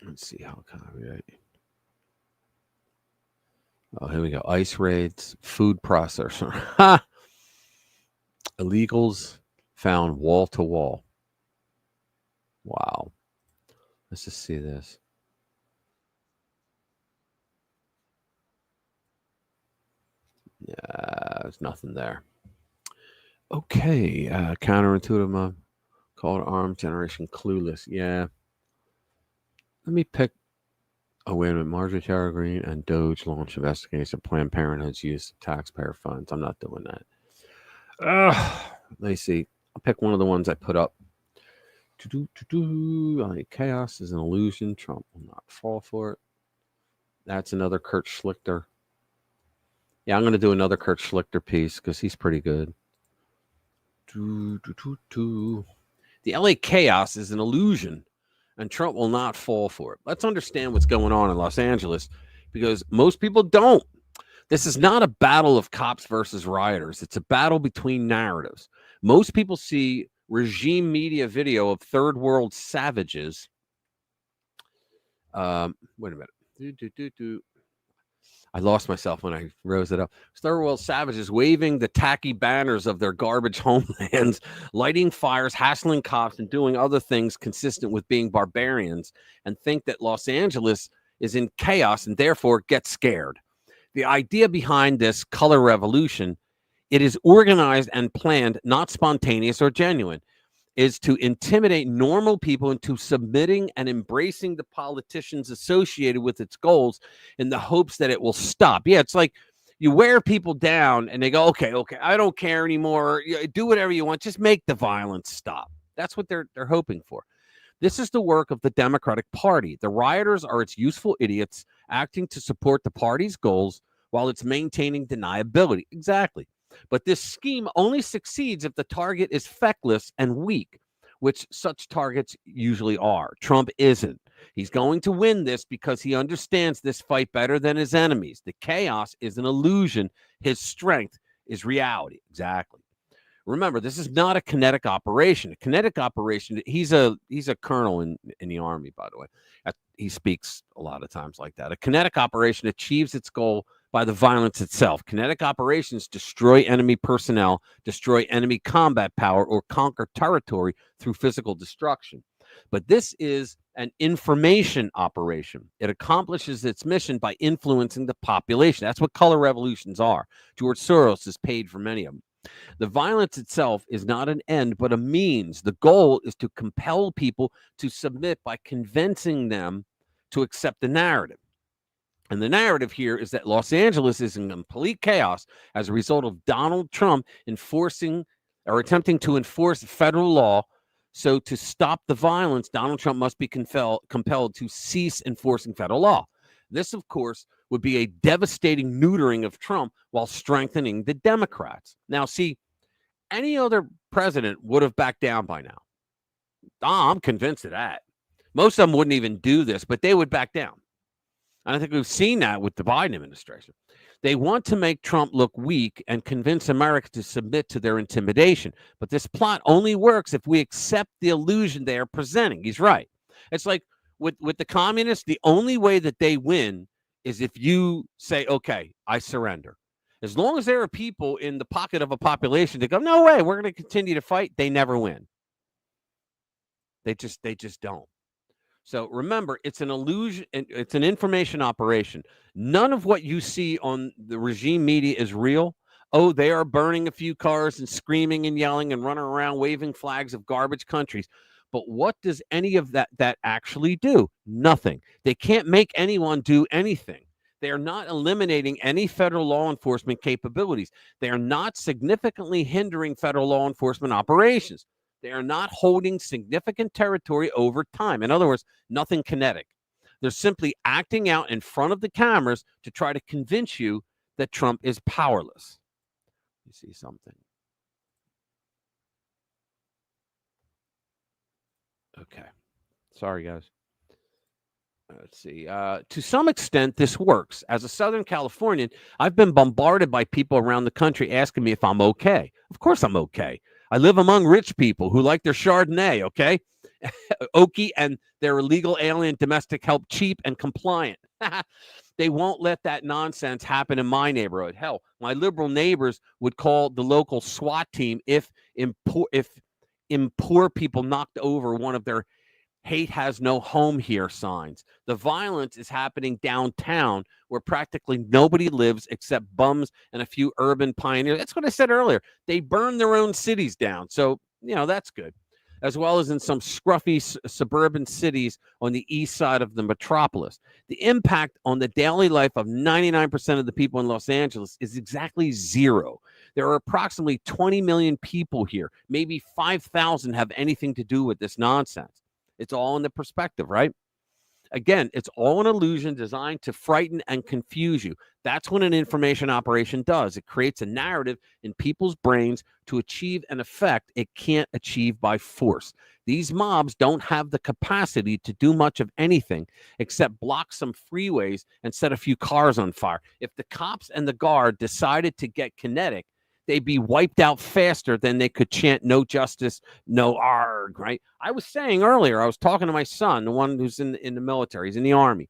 Let's see how copyright. Oh, here we go. ICE raids, food processor. Ha! Illegals found wall to wall. Wow. Let's just see this. Yeah, there's nothing there. Okay. Counterintuitive called armed generation clueless. Yeah. Let me pick. Oh, wait a minute. Marjorie Taylor Greene and Doge launch investigation of Planned Parenthood's use of taxpayer funds. I'm not doing that. Let me see. I'll pick one of the ones I put up. Chaos is an illusion. Trump will not fall for it. That's another Kurt Schlichter. Yeah, I'm going to do another Kurt Schlichter piece because he's pretty good. The LA chaos is an illusion, and Trump will not fall for it. Let's understand what's going on in Los Angeles, because most people don't. This is not a battle of cops versus rioters. It's a battle between narratives. Most people see regime media video of third world savages. Wait a minute. I lost myself when I rose it up. Third world savages waving the tacky banners of their garbage homelands, lighting fires, hassling cops, and doing other things consistent with being barbarians, and think that Los Angeles is in chaos and therefore get scared. The idea behind this color revolution, it is organized and planned, not spontaneous or genuine, is to intimidate normal people into submitting and embracing the politicians associated with its goals in the hopes that it will stop. Yeah, it's like you wear people down and they go, okay, I don't care anymore. Do whatever you want. Just make the violence stop. That's what they're hoping for. This is the work of the Democratic Party. The rioters are its useful idiots acting to support the party's goals while it's maintaining deniability. Exactly. But this scheme only succeeds if the target is feckless and weak, which such targets usually are. Trump isn't. He's going to win this because he understands this fight better than his enemies. The chaos is an illusion. His strength is reality. Exactly. Remember, this is not a kinetic operation. A kinetic operation, he's a colonel in the Army, by the way. He speaks a lot of times like that. A kinetic operation achieves its goal by the violence itself. Kinetic operations destroy enemy personnel, destroy enemy combat power, or conquer territory through physical destruction. But this is an information operation. It accomplishes its mission by influencing the population. That's what color revolutions are. George Soros has paid for many of them. The violence itself is not an end, but a means. The goal is to compel people to submit by convincing them to accept the narrative. And the narrative here is that Los Angeles is in complete chaos as a result of Donald Trump enforcing or attempting to enforce federal law. So to stop the violence, Donald Trump must be compelled to cease enforcing federal law. This, of course, would be a devastating neutering of Trump while strengthening the Democrats. Now, see, any other president would have backed down by now. I'm convinced of that. Most of them wouldn't even do this, but they would back down. And I think we've seen that with the Biden administration. They want to make Trump look weak and convince America to submit to their intimidation. But this plot only works if we accept the illusion they are presenting. He's right. It's like with the communists, the only way that they win is if you say, okay, I surrender. As long as there are people in the pocket of a population that go, no way, we're going to continue to fight, they never win. They just don't. So remember, it's an illusion. It's an information operation. None of what you see on the regime media is real. Oh, they are burning a few cars and screaming and yelling and running around waving flags of garbage countries. But what does any of that actually do? Nothing. They can't make anyone do anything. They are not eliminating any federal law enforcement capabilities. They are not significantly hindering federal law enforcement operations. They are not holding significant territory over time. In other words, nothing kinetic. They're simply acting out in front of the cameras to try to convince you that Trump is powerless. me see something. Okay. Sorry, guys. Let's see. To some extent, this works. As a Southern Californian, I've been bombarded by people around the country asking me if I'm okay. Of course I'm okay. I live among rich people who like their Chardonnay, okay? Okie and their illegal alien domestic help cheap and compliant. They won't let that nonsense happen in my neighborhood. Hell, my liberal neighbors would call the local SWAT team if poor people knocked over one of their hate has no home here signs. The violence is happening downtown where practically nobody lives except bums and a few urban pioneers. That's what I said earlier. They burn their own cities down. So, that's good. As well as in some scruffy suburban cities on the east side of the metropolis. The impact on the daily life of 99% of the people in Los Angeles is exactly zero. There are approximately 20 million people here. Maybe 5,000 have anything to do with this nonsense. It's all in the perspective, right? Again, it's all an illusion designed to frighten and confuse you. That's what an information operation does. It creates a narrative in people's brains to achieve an effect it can't achieve by force. These mobs don't have the capacity to do much of anything except block some freeways and set a few cars on fire. If the cops and the guard decided to get kinetic, they'd be wiped out faster than they could chant no justice, no arg, right? I was saying earlier, I was talking to my son, the one who's in the military, he's in the Army.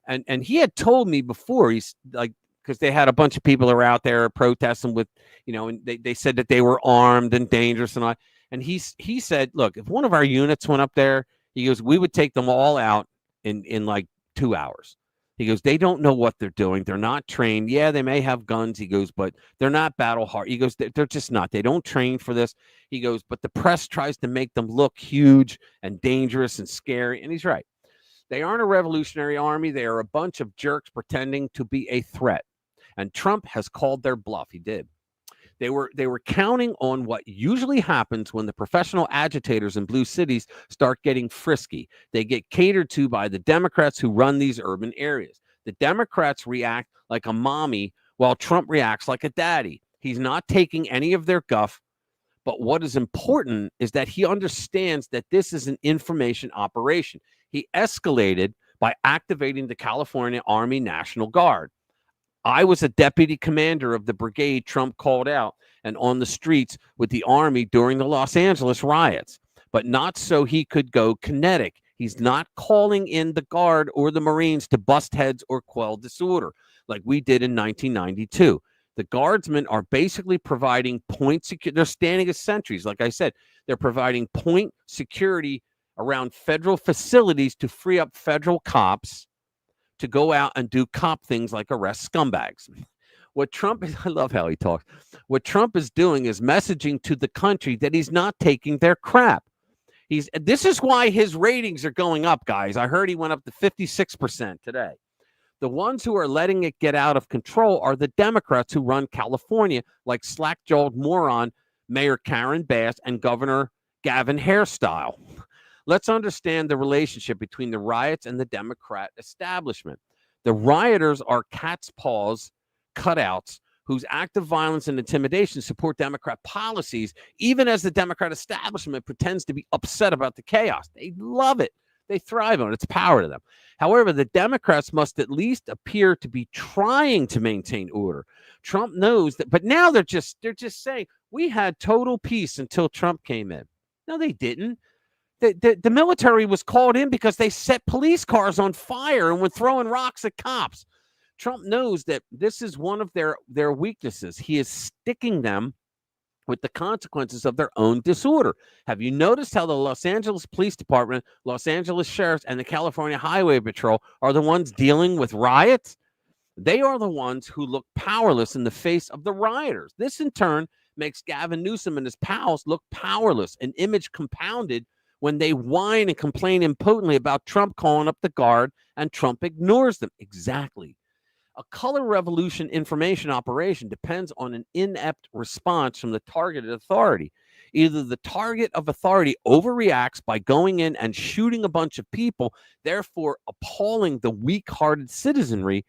And he had told me before, he's like, because they had a bunch of people are out there protesting with, and they said that they were armed and dangerous and all. And he said, look, if one of our units went up there, he goes, we would take them all out in like 2 hours. He goes, they don't know what they're doing. They're not trained. Yeah, they may have guns. He goes, but they're not battle hard. He goes, they're just not. They don't train for this. He goes, but the press tries to make them look huge and dangerous and scary. And he's right. They aren't a revolutionary army. They are a bunch of jerks pretending to be a threat. And Trump has called their bluff. He did. They were counting on what usually happens when the professional agitators in blue cities start getting frisky. They get catered to by the Democrats who run these urban areas. The Democrats react like a mommy while Trump reacts like a daddy. He's not taking any of their guff. But what is important is that he understands that this is an information operation. He escalated by activating the California Army National Guard. I was a deputy commander of the brigade Trump called out and on the streets with the Army during the Los Angeles riots, but not so he could go kinetic. He's not calling in the Guard or the Marines to bust heads or quell disorder like we did in 1992. The Guardsmen are basically providing point security. They're standing as sentries. Like I said, they're providing point security around federal facilities to free up federal cops to go out and do cop things like arrest scumbags. What Trump is, I love how he talks. What Trump is doing is messaging to the country that he's not taking their crap. This is why his ratings are going up, guys. I heard he went up to 56% today. The ones who are letting it get out of control are the Democrats who run California, like slack-jawed moron Mayor Karen Bass and Governor Gavin Hairstyle. Let's understand the relationship between the riots and the Democrat establishment. The rioters are cat's paws cutouts whose active violence and intimidation support Democrat policies, even as the Democrat establishment pretends to be upset about the chaos. They love it. They thrive on it. It's power to them. However, the Democrats must at least appear to be trying to maintain order. Trump knows that, but now they're just saying, we had total peace until Trump came in. No, they didn't. The military was called in because they set police cars on fire and were throwing rocks at cops. Trump knows that this is one of their weaknesses. He is sticking them with the consequences of their own disorder. Have you noticed how the Los Angeles Police Department, Los Angeles Sheriffs, and the California Highway Patrol are the ones dealing with riots? They are the ones who look powerless in the face of the rioters. This, in turn, makes Gavin Newsom and his pals look powerless, an image compounded when they whine and complain impotently about Trump calling up the Guard and Trump ignores them. Exactly. A color revolution information operation depends on an inept response from the targeted authority. Either the target of authority overreacts by going in and shooting a bunch of people, therefore appalling the weak-hearted citizenry,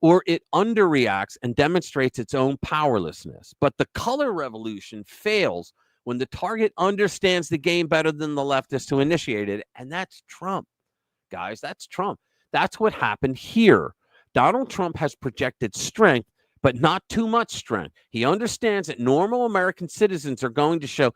or it underreacts and demonstrates its own powerlessness. But the color revolution fails when the target understands the game better than the leftists who initiate it, and that's Trump. Guys, that's Trump. That's what happened here. Donald Trump has projected strength, but not too much strength. He understands that normal American citizens are going to show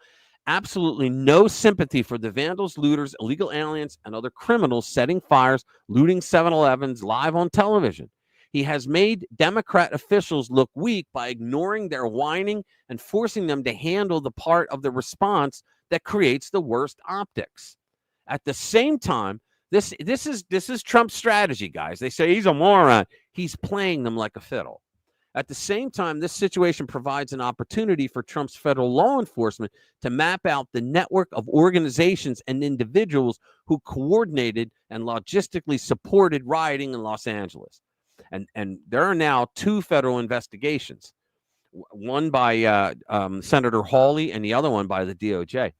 absolutely no sympathy for the vandals, looters, illegal aliens, and other criminals setting fires, looting 7-Elevens live on television. He has made Democrat officials look weak by ignoring their whining and forcing them to handle the part of the response that creates the worst optics. At the same time, this is Trump's strategy, guys. They say he's a moron. He's playing them like a fiddle. At the same time, this situation provides an opportunity for Trump's federal law enforcement to map out the network of organizations and individuals who coordinated and logistically supported rioting in Los Angeles. And there are now 2 federal investigations, one by Senator Hawley and the other one by the DOJ.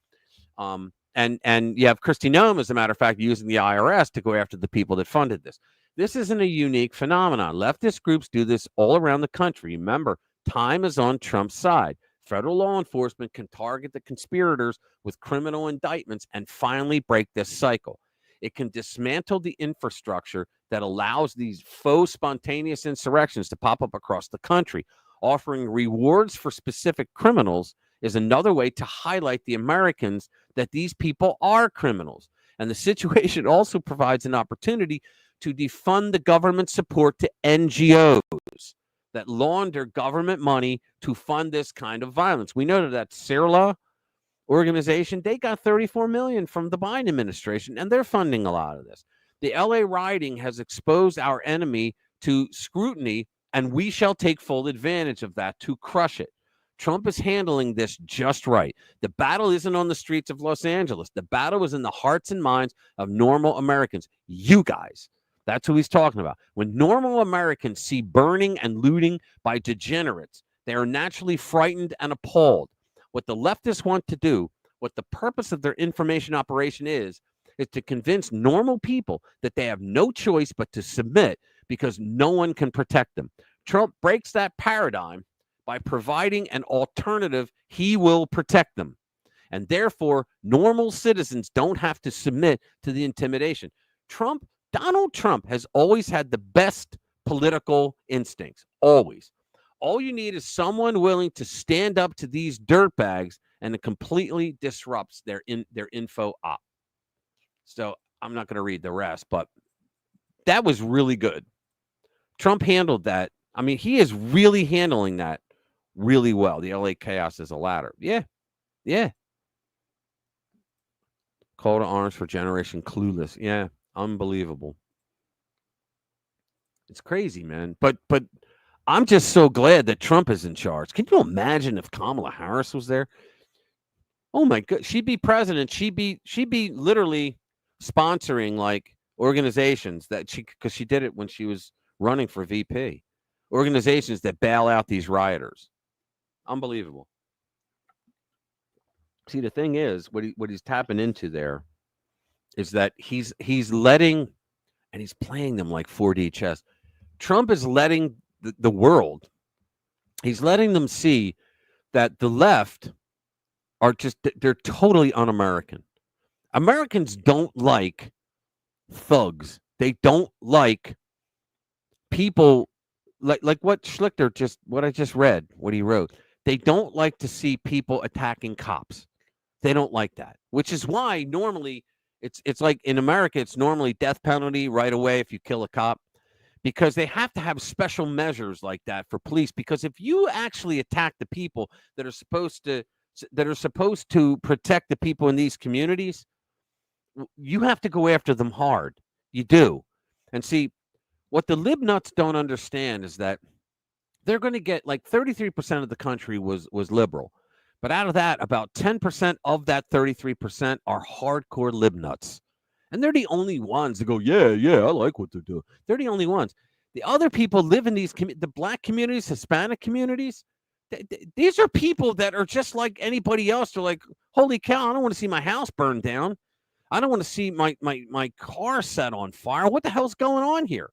And you have Kristi Noem, as a matter of fact, using the IRS to go after the people that funded this. This isn't a unique phenomenon. Leftist groups do this all around the country. Remember, time is on Trump's side. Federal law enforcement can target the conspirators with criminal indictments and finally break this cycle. It can dismantle the infrastructure that allows these faux spontaneous insurrections to pop up across the country. Offering rewards for specific criminals is another way to highlight the Americans that these people are criminals. And the situation also provides an opportunity to defund the government support to NGOs that launder government money to fund this kind of violence. We know that CERLA organization, they got $34 million from the Biden administration, and they're funding a lot of this. The LA rioting has exposed our enemy to scrutiny, and we shall take full advantage of that to crush it. Trump is handling this just right. The battle isn't on the streets of Los Angeles. The battle is in the hearts and minds of normal Americans. You guys. That's who he's talking about. When normal Americans see burning and looting by degenerates, they are naturally frightened and appalled. What the leftists want to do, what the purpose of their information operation is to convince normal people that they have no choice but to submit because no one can protect them. Trump breaks that paradigm by providing an alternative. He will protect them. And therefore, normal citizens don't have to submit to the intimidation. Donald Trump has always had the best political instincts, always. All you need is someone willing to stand up to these dirtbags, and it completely disrupts their info op. So I'm not going to read the rest, but that was really good. Trump handled that. I mean, he is really handling that really well. The LA chaos is a ladder. Yeah. Call to arms for Generation Clueless. Yeah. Unbelievable. It's crazy, man. But I'm just so glad that Trump is in charge. Can you imagine if Kamala Harris was there? Oh my God, she'd be president. She'd be literally sponsoring like organizations because she did it when she was running for VP. Organizations that bail out these rioters. Unbelievable. See, the thing is, what he's tapping into there is that he's letting, and he's playing them like 4D chess. Trump is letting the world, he's letting them see that the left are they're totally un-American. Americans don't like thugs. They don't like people like what Schlichter what I just read, what he wrote. They don't like to see people attacking cops. They don't like that, which is why normally it's like in America, it's normally death penalty right away if you kill a cop, because they have to have special measures like that for police. Because if you actually attack the people that are supposed to protect the people in these communities, you have to go after them hard. You do. And see, what the lib nuts don't understand is that they're going to get like 33% of the country was liberal. But out of that, about 10% of that 33% are hardcore lib nuts. And they're the only ones that go, yeah, I like what they're doing. They're the only ones. The other people live in these, the black communities, Hispanic communities. These are people that are just like anybody else. They're like, holy cow, I don't want to see my house burned down. I don't want to see my car set on fire. What the hell's going on here?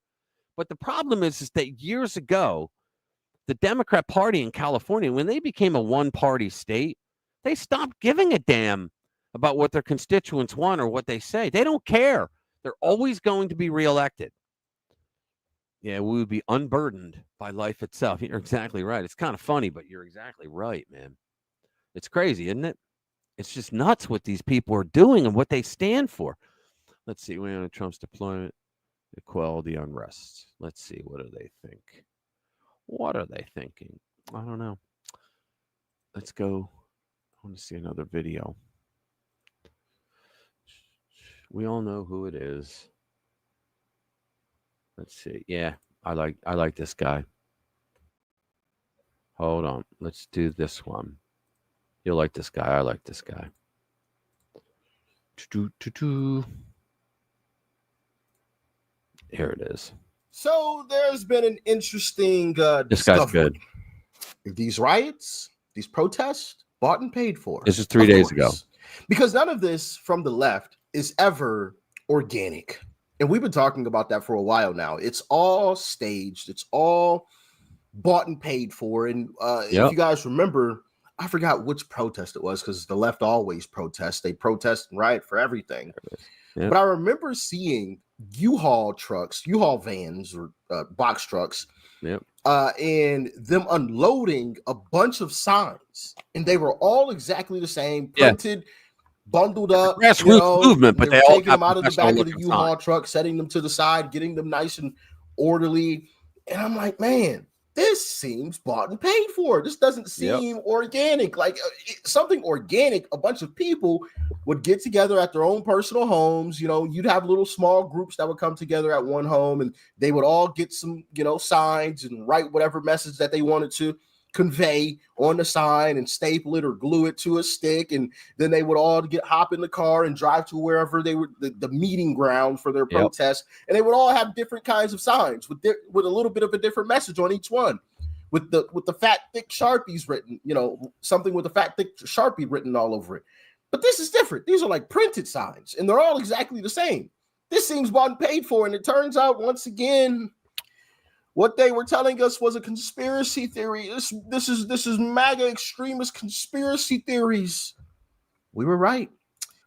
But the problem is that years ago, the Democrat Party in California, when they became a one-party state, they stopped giving a damn about what their constituents want or what they say. They don't care. They're always going to be reelected. Yeah, we would be unburdened by life itself. You're exactly right. It's kind of funny, but you're exactly right, man. It's crazy, isn't it? It's just nuts what these people are doing and what they stand for. Let's see. We on Trump's deployment to quell the unrest. Let's see. What do they think? What are they thinking? I don't know. Let's go. I want to see another video. We all know who it is. Let's see. Yeah, I like this guy. Hold on. Let's do this one. You'll like this guy. I like this guy. Here it is. So there's been an interesting This guy's good. These riots, these protests, bought and paid for. This is 3 days ago. Because none of this from the left is ever organic. And we've been talking about that for a while now. It's all staged. It's all bought and paid for. And if you guys remember, I forgot which protest it was because the left always protests. They protest and riot for everything. But I remember seeing U-Haul trucks, U-Haul vans or box trucks, and them unloading a bunch of signs. And they were all exactly the same, printed, bundled up. Grassroots movement, but they were all taking them out of the back of the looking U-Haul sign. truck, setting them to the side, getting them nice and orderly. And I'm like, man, this seems bought and paid for. This doesn't seem organic. Like something organic, a bunch of people would get together at their own personal homes. You know, you'd have little small groups that would come together at one home and they would all get some, signs and write whatever message that they wanted to convey on the sign and staple it or glue it to a stick. And then they would all hop in the car and drive to wherever they were, the meeting ground for their protest. And they would all have different kinds of signs with a little bit of a different message on each one. With the fat, thick Sharpies written, something with a fat, thick Sharpie written all over it. But this is different. These are like printed signs and they're all exactly the same. This seems bought and paid for. And it turns out once again, what they were telling us was a conspiracy theory. This is MAGA extremist conspiracy theories. We were right.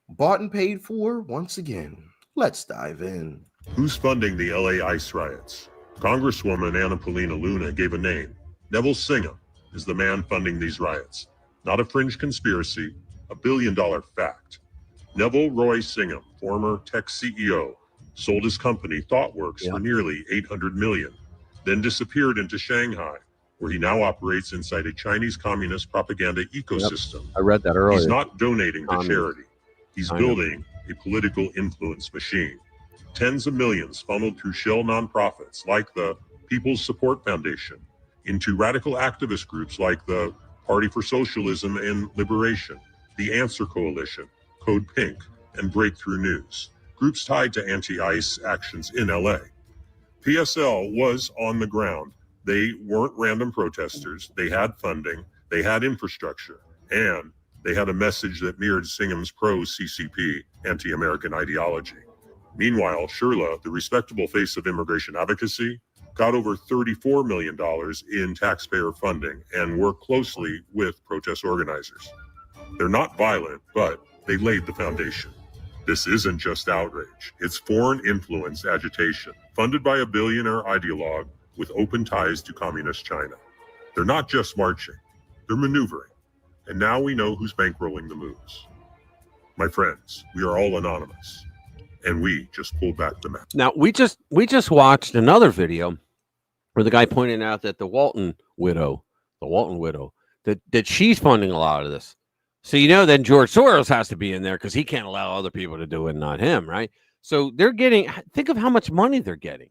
Bought and paid for once again. Let's dive in. Who's funding the LA ICE riots? Congresswoman Anna Paulina Luna gave a name. Neville Singham is the man funding these riots. Not a fringe conspiracy, a billion-dollar fact. Neville Roy Singham, former tech CEO, sold his company ThoughtWorks for nearly $800 million. Then disappeared into Shanghai, where he now operates inside a Chinese communist propaganda ecosystem. I read that earlier. He's not donating to charity. He's building a political influence machine. Tens of millions funneled through shell nonprofits like the People's Support Foundation into radical activist groups like the Party for Socialism and Liberation, the Answer Coalition, Code Pink, and Breakthrough News, groups tied to anti-ICE actions in LA. PSL was on the ground. They weren't random protesters. They had funding, they had infrastructure, and they had a message that mirrored Singham's pro-CCP, anti-American ideology. Meanwhile, Shirla, the respectable face of immigration advocacy, got over $34 million in taxpayer funding and worked closely with protest organizers. They're not violent, but they laid the foundation. This isn't just outrage. It's foreign influence agitation, funded by a billionaire ideologue with open ties to communist China. They're not just marching, they're maneuvering. And now we know who's bankrolling the moves. My friends, we are all anonymous. And we just pulled back the map. Now, we just watched another video where the guy pointed out that the Walton widow, that she's funding a lot of this. So, then George Soros has to be in there because he can't allow other people to do it, not him, right? So they're getting, think of how much money they're getting.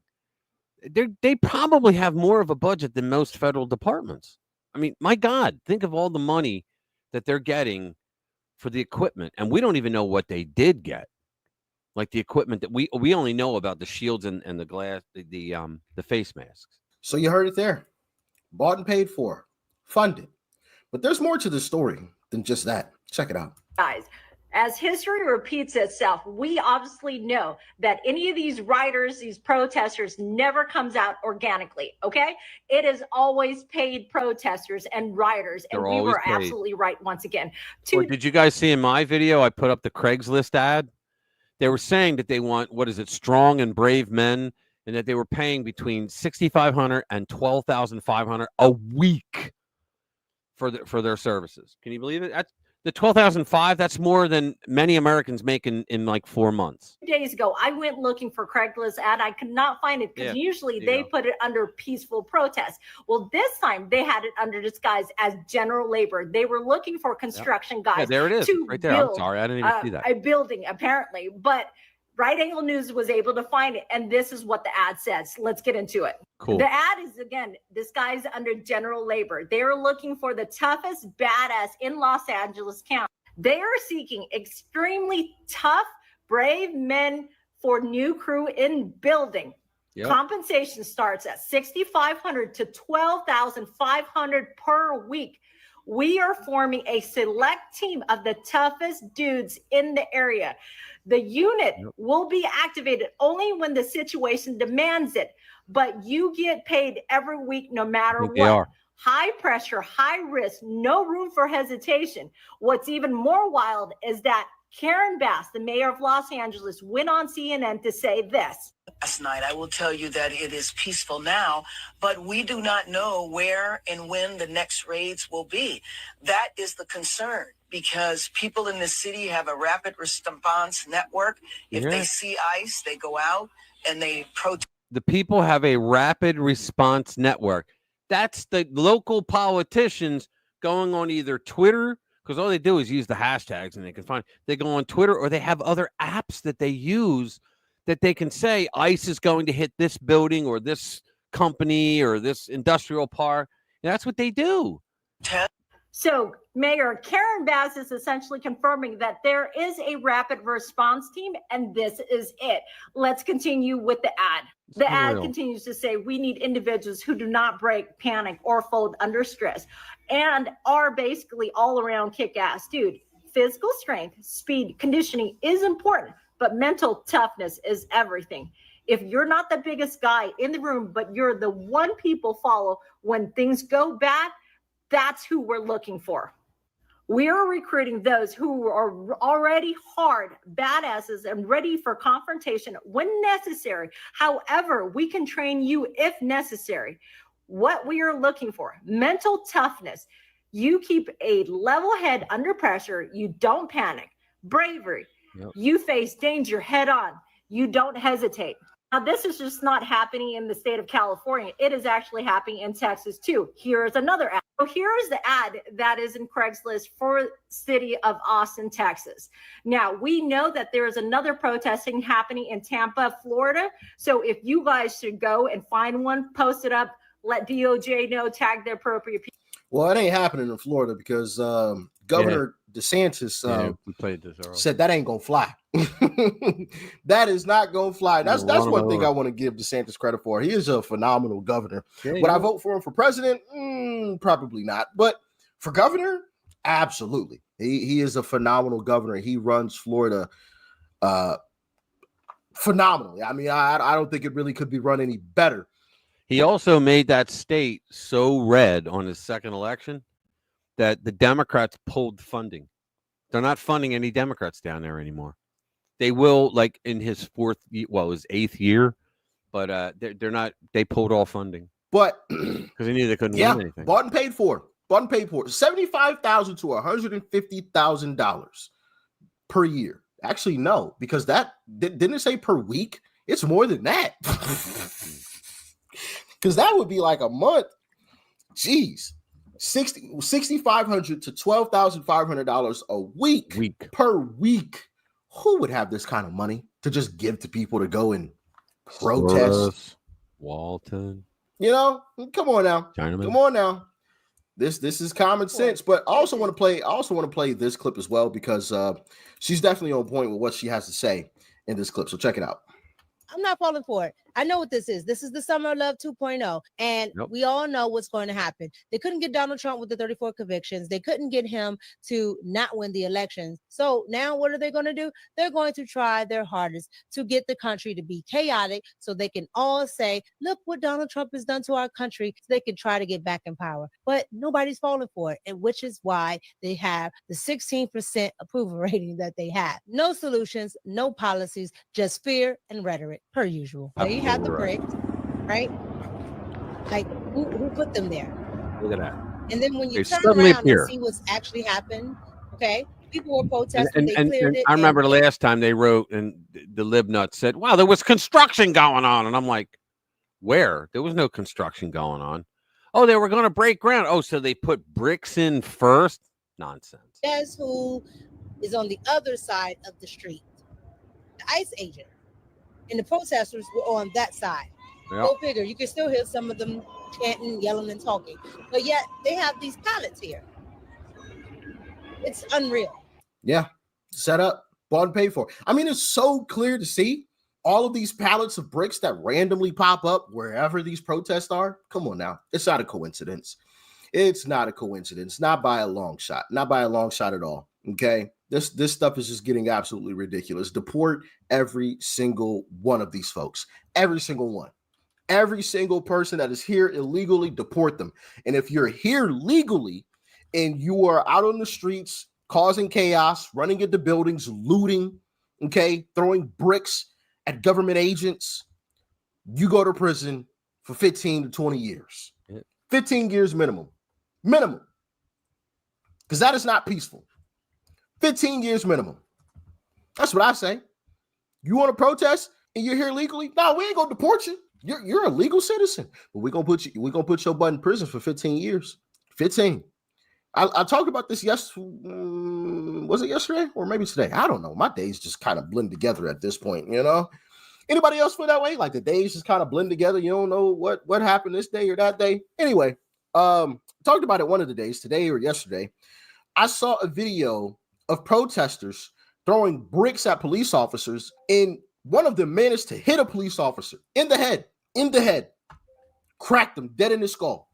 They probably have more of a budget than most federal departments. I mean, my God, think of all the money that they're getting for the equipment. And we don't even know what they did get. Like the equipment that we only know about the shields and the glass, the face masks. So you heard it there. Bought and paid for, funded. But there's more to the story than just that. Check it out. Guys, As history repeats itself, we obviously know that any of these rioters, these protesters, never comes out organically, okay? It is always paid protesters and rioters, and They're we always were paid. absolutely right once again. Or did you guys see in my video, I put up the Craigslist ad? They were saying that they want, what is it, strong and brave men, and that they were paying between $6,500 and $12,500 a week for their services. Can you believe it? That's the $12,500. That's more than many Americans make in like 4 months. Days ago, I went looking for Craigslist ad. I could not find it because usually they put it under peaceful protest. Well, this time they had it under disguise as general labor. They were looking for construction guys. Yeah, there it is, to right there. build, I'm sorry, I didn't even see that. a building, apparently. But Right Angle News was able to find it, and this is what the ad says. Let's get into it. Cool. The ad is, again, disguised under general labor. They are looking for the toughest badass in Los Angeles County. They are seeking extremely tough, brave men for new crew in building. Yep. Compensation starts at $6,500 to $12,500 per week. We are forming a select team of the toughest dudes in the area. The unit will be activated only when the situation demands it, but you get paid every week no matter what. They are. High pressure, high risk, no room for hesitation. What's even more wild is that Karen Bass, the mayor of Los Angeles, went on CNN to say this. Last night, I will tell you that it is peaceful now, but we do not know where and when the next raids will be. That is the concern, because people in the city have a rapid response network. If they see ICE, they go out and they protest. The people have a rapid response network. That's the local politicians going on either Twitter, because all they do is use the hashtags and they can find, they go on Twitter, or they have other apps that they use that they can say ICE is going to hit this building or this company or this industrial park. And that's what they do. So Mayor Karen Bass is essentially confirming that there is a rapid response team, and this is it. Let's continue with the ad. The ad continues to say, we need individuals who do not break, panic, or fold under stress, and are basically all around kick-ass. Dude, physical strength, speed, conditioning is important, but mental toughness is everything. If you're not the biggest guy in the room, but you're the one people follow when things go bad, that's who we're looking for. We are recruiting those who are already hard badasses and ready for confrontation when necessary. However, we can train you if necessary. What we are looking for, mental toughness. You keep a level head under pressure. You don't panic. Bravery. Yep. You face danger head on. You don't hesitate. Now, this is just not happening in the state of California. It is actually happening in Texas, too. Here's another ad. So here's the ad that is in Craigslist for city of Austin, Texas. Now, we know that there is another protesting happening in Tampa, Florida. So if you guys should go and find one, post it up, let DOJ know, tag the appropriate people. Well, it ain't happening in Florida because Governor DeSantis we played this said that ain't gonna fly. That is not gonna fly. That's one thing I want to give DeSantis credit for. He is a phenomenal governor. Would I vote for him for president? Probably not. But for governor, absolutely. He is a phenomenal governor. He runs Florida phenomenally. I mean, I don't think it really could be run any better. He also made that state so red on his second election that the Democrats pulled funding. They're not funding any Democrats down there anymore. They will, like in his his eighth year, but they're not. They pulled all funding, but because they knew they couldn't win anything. Bought and paid for. $75,000 to $150,000 per year. Actually, no, because that didn't it say per week? It's more than that. Because that would be like a month. Jeez. $6,500 to $12,500 a week per week. Who would have this kind of money to just give to people to go and protest? Walton. You know, come on now. Chinaman. Come on now. This is common sense. But I also want to play this clip as well, because she's definitely on point with what she has to say in this clip. So check it out. I'm not falling for it. I know what this is. This is the Summer of Love 2.0. And we all know what's going to happen. They couldn't get Donald Trump with the 34 convictions. They couldn't get him to not win the elections. So now what are they going to do? They're going to try their hardest to get the country to be chaotic so they can all say, look what Donald Trump has done to our country. So they can try to get back in power. But nobody's falling for it, and which is why they have the 16% approval rating that they have. No solutions, no policies, just fear and rhetoric, per usual. So you have the bricks, right? Like, who put them there? Look at that. And then when you They turn suddenly around appear. and see what's actually happened, okay? People were protesting, they And cleared it. I remember the last time they wrote, and the lib nuts said, wow, there was construction going on. And I'm like, where? There was no construction going on. Oh, they were going to break ground. Oh, so they put bricks in first? Nonsense. Guess who is on the other side of the street? The ICE agent. And the protesters were on that side. Yep. Go figure. You can still hear some of them chanting, yelling, and talking. But yet they have these pallets here. It's unreal. Yeah, set up, bought and paid for. I mean, it's so clear to see all of these pallets of bricks that randomly pop up wherever these protests are. Come on now. It's not a coincidence. It's not a coincidence. Not by a long shot. Not by a long shot at all. Okay. This stuff is just getting absolutely ridiculous. Deport every single one of these folks. Every single one. Every single person that is here illegally, deport them. And if you're here legally and you are out on the streets causing chaos, running into buildings, looting, okay, throwing bricks at government agents, you go to prison for 15 to 20 years. 15 years minimum. Minimum. Because that is not peaceful. 15 years minimum. That's what I say. You want to protest and you're here legally? No, we ain't gonna deport you. You're a legal citizen, but we're gonna put your butt in prison for 15 years. 15. I talked about this was it yesterday or maybe today? I don't know. My days just kind of blend together at this point, you know. Anybody else feel that way? Like the days just kind of blend together. You don't know what happened this day or that day. Anyway, talked about it one of the days, today or yesterday. I saw a video of protesters throwing bricks at police officers, and one of them managed to hit a police officer in the head, cracked him dead in the skull.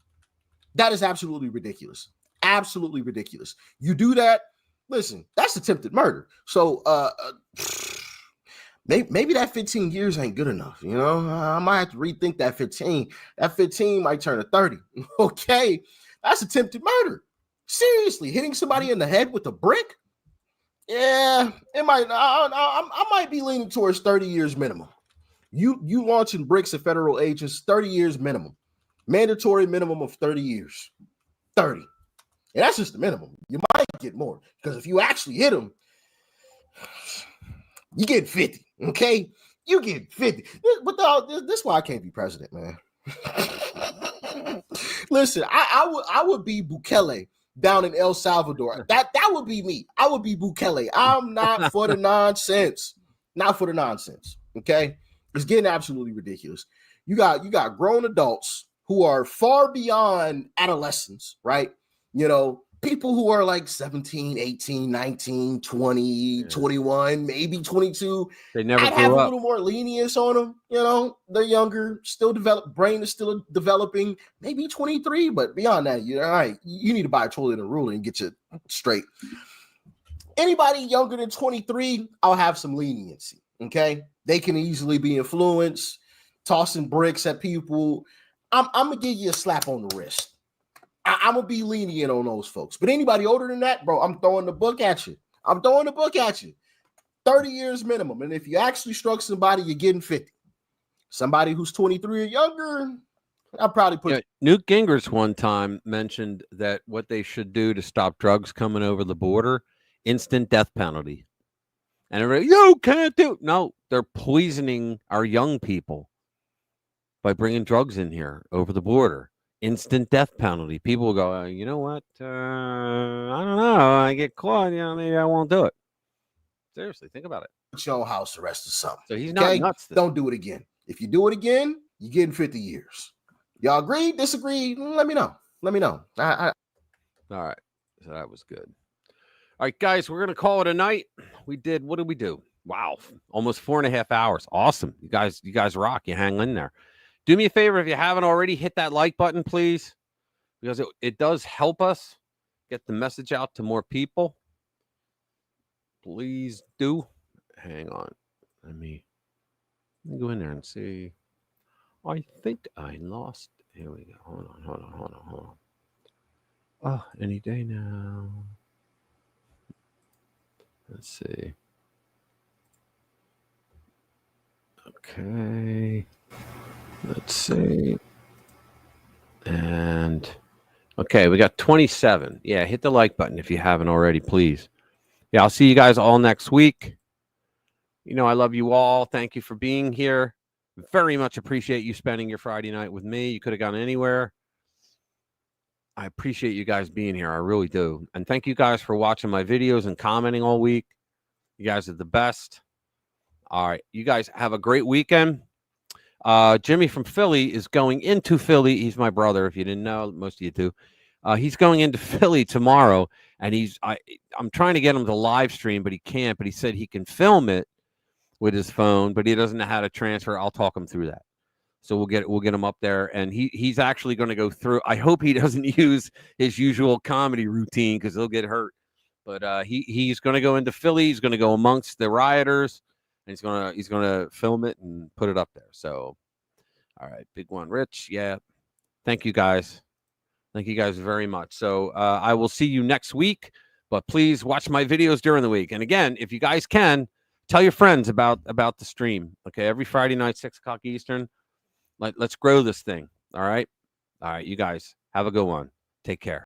That is absolutely ridiculous. Absolutely ridiculous. You do that, listen, that's attempted murder. So maybe that 15 years ain't good enough. You know, I might have to rethink that 15. That 15 might turn to 30. Okay, that's attempted murder. Seriously, hitting somebody in the head with a brick? Yeah, it might. I might be leaning towards 30 years minimum. You launching bricks at federal agents, 30 years minimum. Mandatory minimum of 30 years. 30. And that's just the minimum. You might get more because if you actually hit them, you get 50. Okay, you get 50. But this is why I can't be president, man. Listen, I would be Bukele down in El Salvador. That would be me. I would be Bukele. I'm not for the nonsense. Not for the nonsense. Okay, it's getting absolutely ridiculous. You got grown adults who are far beyond adolescents, right? You know, people who are like 17, 18, 19, 20, 21, maybe 22. They never I'd have grew a up. little more lenience on them. You know, they're younger, still brain is still developing, maybe 23, but beyond that, you're all right. You need to buy a toilet and a ruler and get you straight. Anybody younger than 23, I'll have some leniency. Okay. They can easily be influenced, tossing bricks at people. I'm gonna give you a slap on the wrist. I'm gonna be lenient on those folks. But anybody older than that, bro, I'm throwing the book at you. 30 years minimum. And if you actually struck somebody, you're getting 50. Somebody who's 23 or younger, I'll probably put. Newt Gingrich one time mentioned that what they should do to stop drugs coming over the border, instant death penalty. And everybody, you can't do. No, they're poisoning our young people by bringing drugs in here over the border. Instant death penalty. People will go, you know what? I don't know. I get caught. You know, maybe I won't do it. Seriously, think about it. Put your own house arrest or something. So he's not nuts. Don't do it again. If you do it again, you're getting 50 years. Y'all agree? Disagree? Let me know. All right. So that was good. All right, guys, we're going to call it a night. What did we do? Wow, almost 4.5 hours. Awesome. You guys rock. You hang in there. Do me a favor, if you haven't already, hit that like button, please, because it does help us get the message out to more people. Please do. Hang on. Let me go in there and see. I think I lost. Here we go. Hold on. Oh, any day now. Let's see. Okay. Let's see. And okay, we got 27. Yeah, hit the like button if you haven't already, please. Yeah, I'll see you guys all next week. You know, I love you all. Thank you for being here. Very much appreciate you spending your Friday night with me. You could have gone anywhere. I appreciate you guys being here. I really do. And thank you guys for watching my videos and commenting all week. You guys are the best. All right. You guys have a great weekend. Jimmy from Philly is going into Philly. He's my brother, if you didn't know. Most of you do. He's going into Philly tomorrow, and I'm trying to get him to live stream, but he can't. But he said he can film it with his phone, but he doesn't know how to transfer. I'll talk him through that. So we'll get him up there, and he's actually going to go through. I hope he doesn't use his usual comedy routine because he'll get hurt. But he's going to go into Philly. He's going to go amongst the rioters, and he's gonna film it and put it up there. So, all right, big one, Rich. Yeah, thank you guys. Thank you guys very much. So I will see you next week. But please watch my videos during the week. And again, if you guys can, tell your friends about the stream. Okay, every Friday night, 6 o'clock Eastern. Let's grow this thing. All right. You guys have a good one. Take care.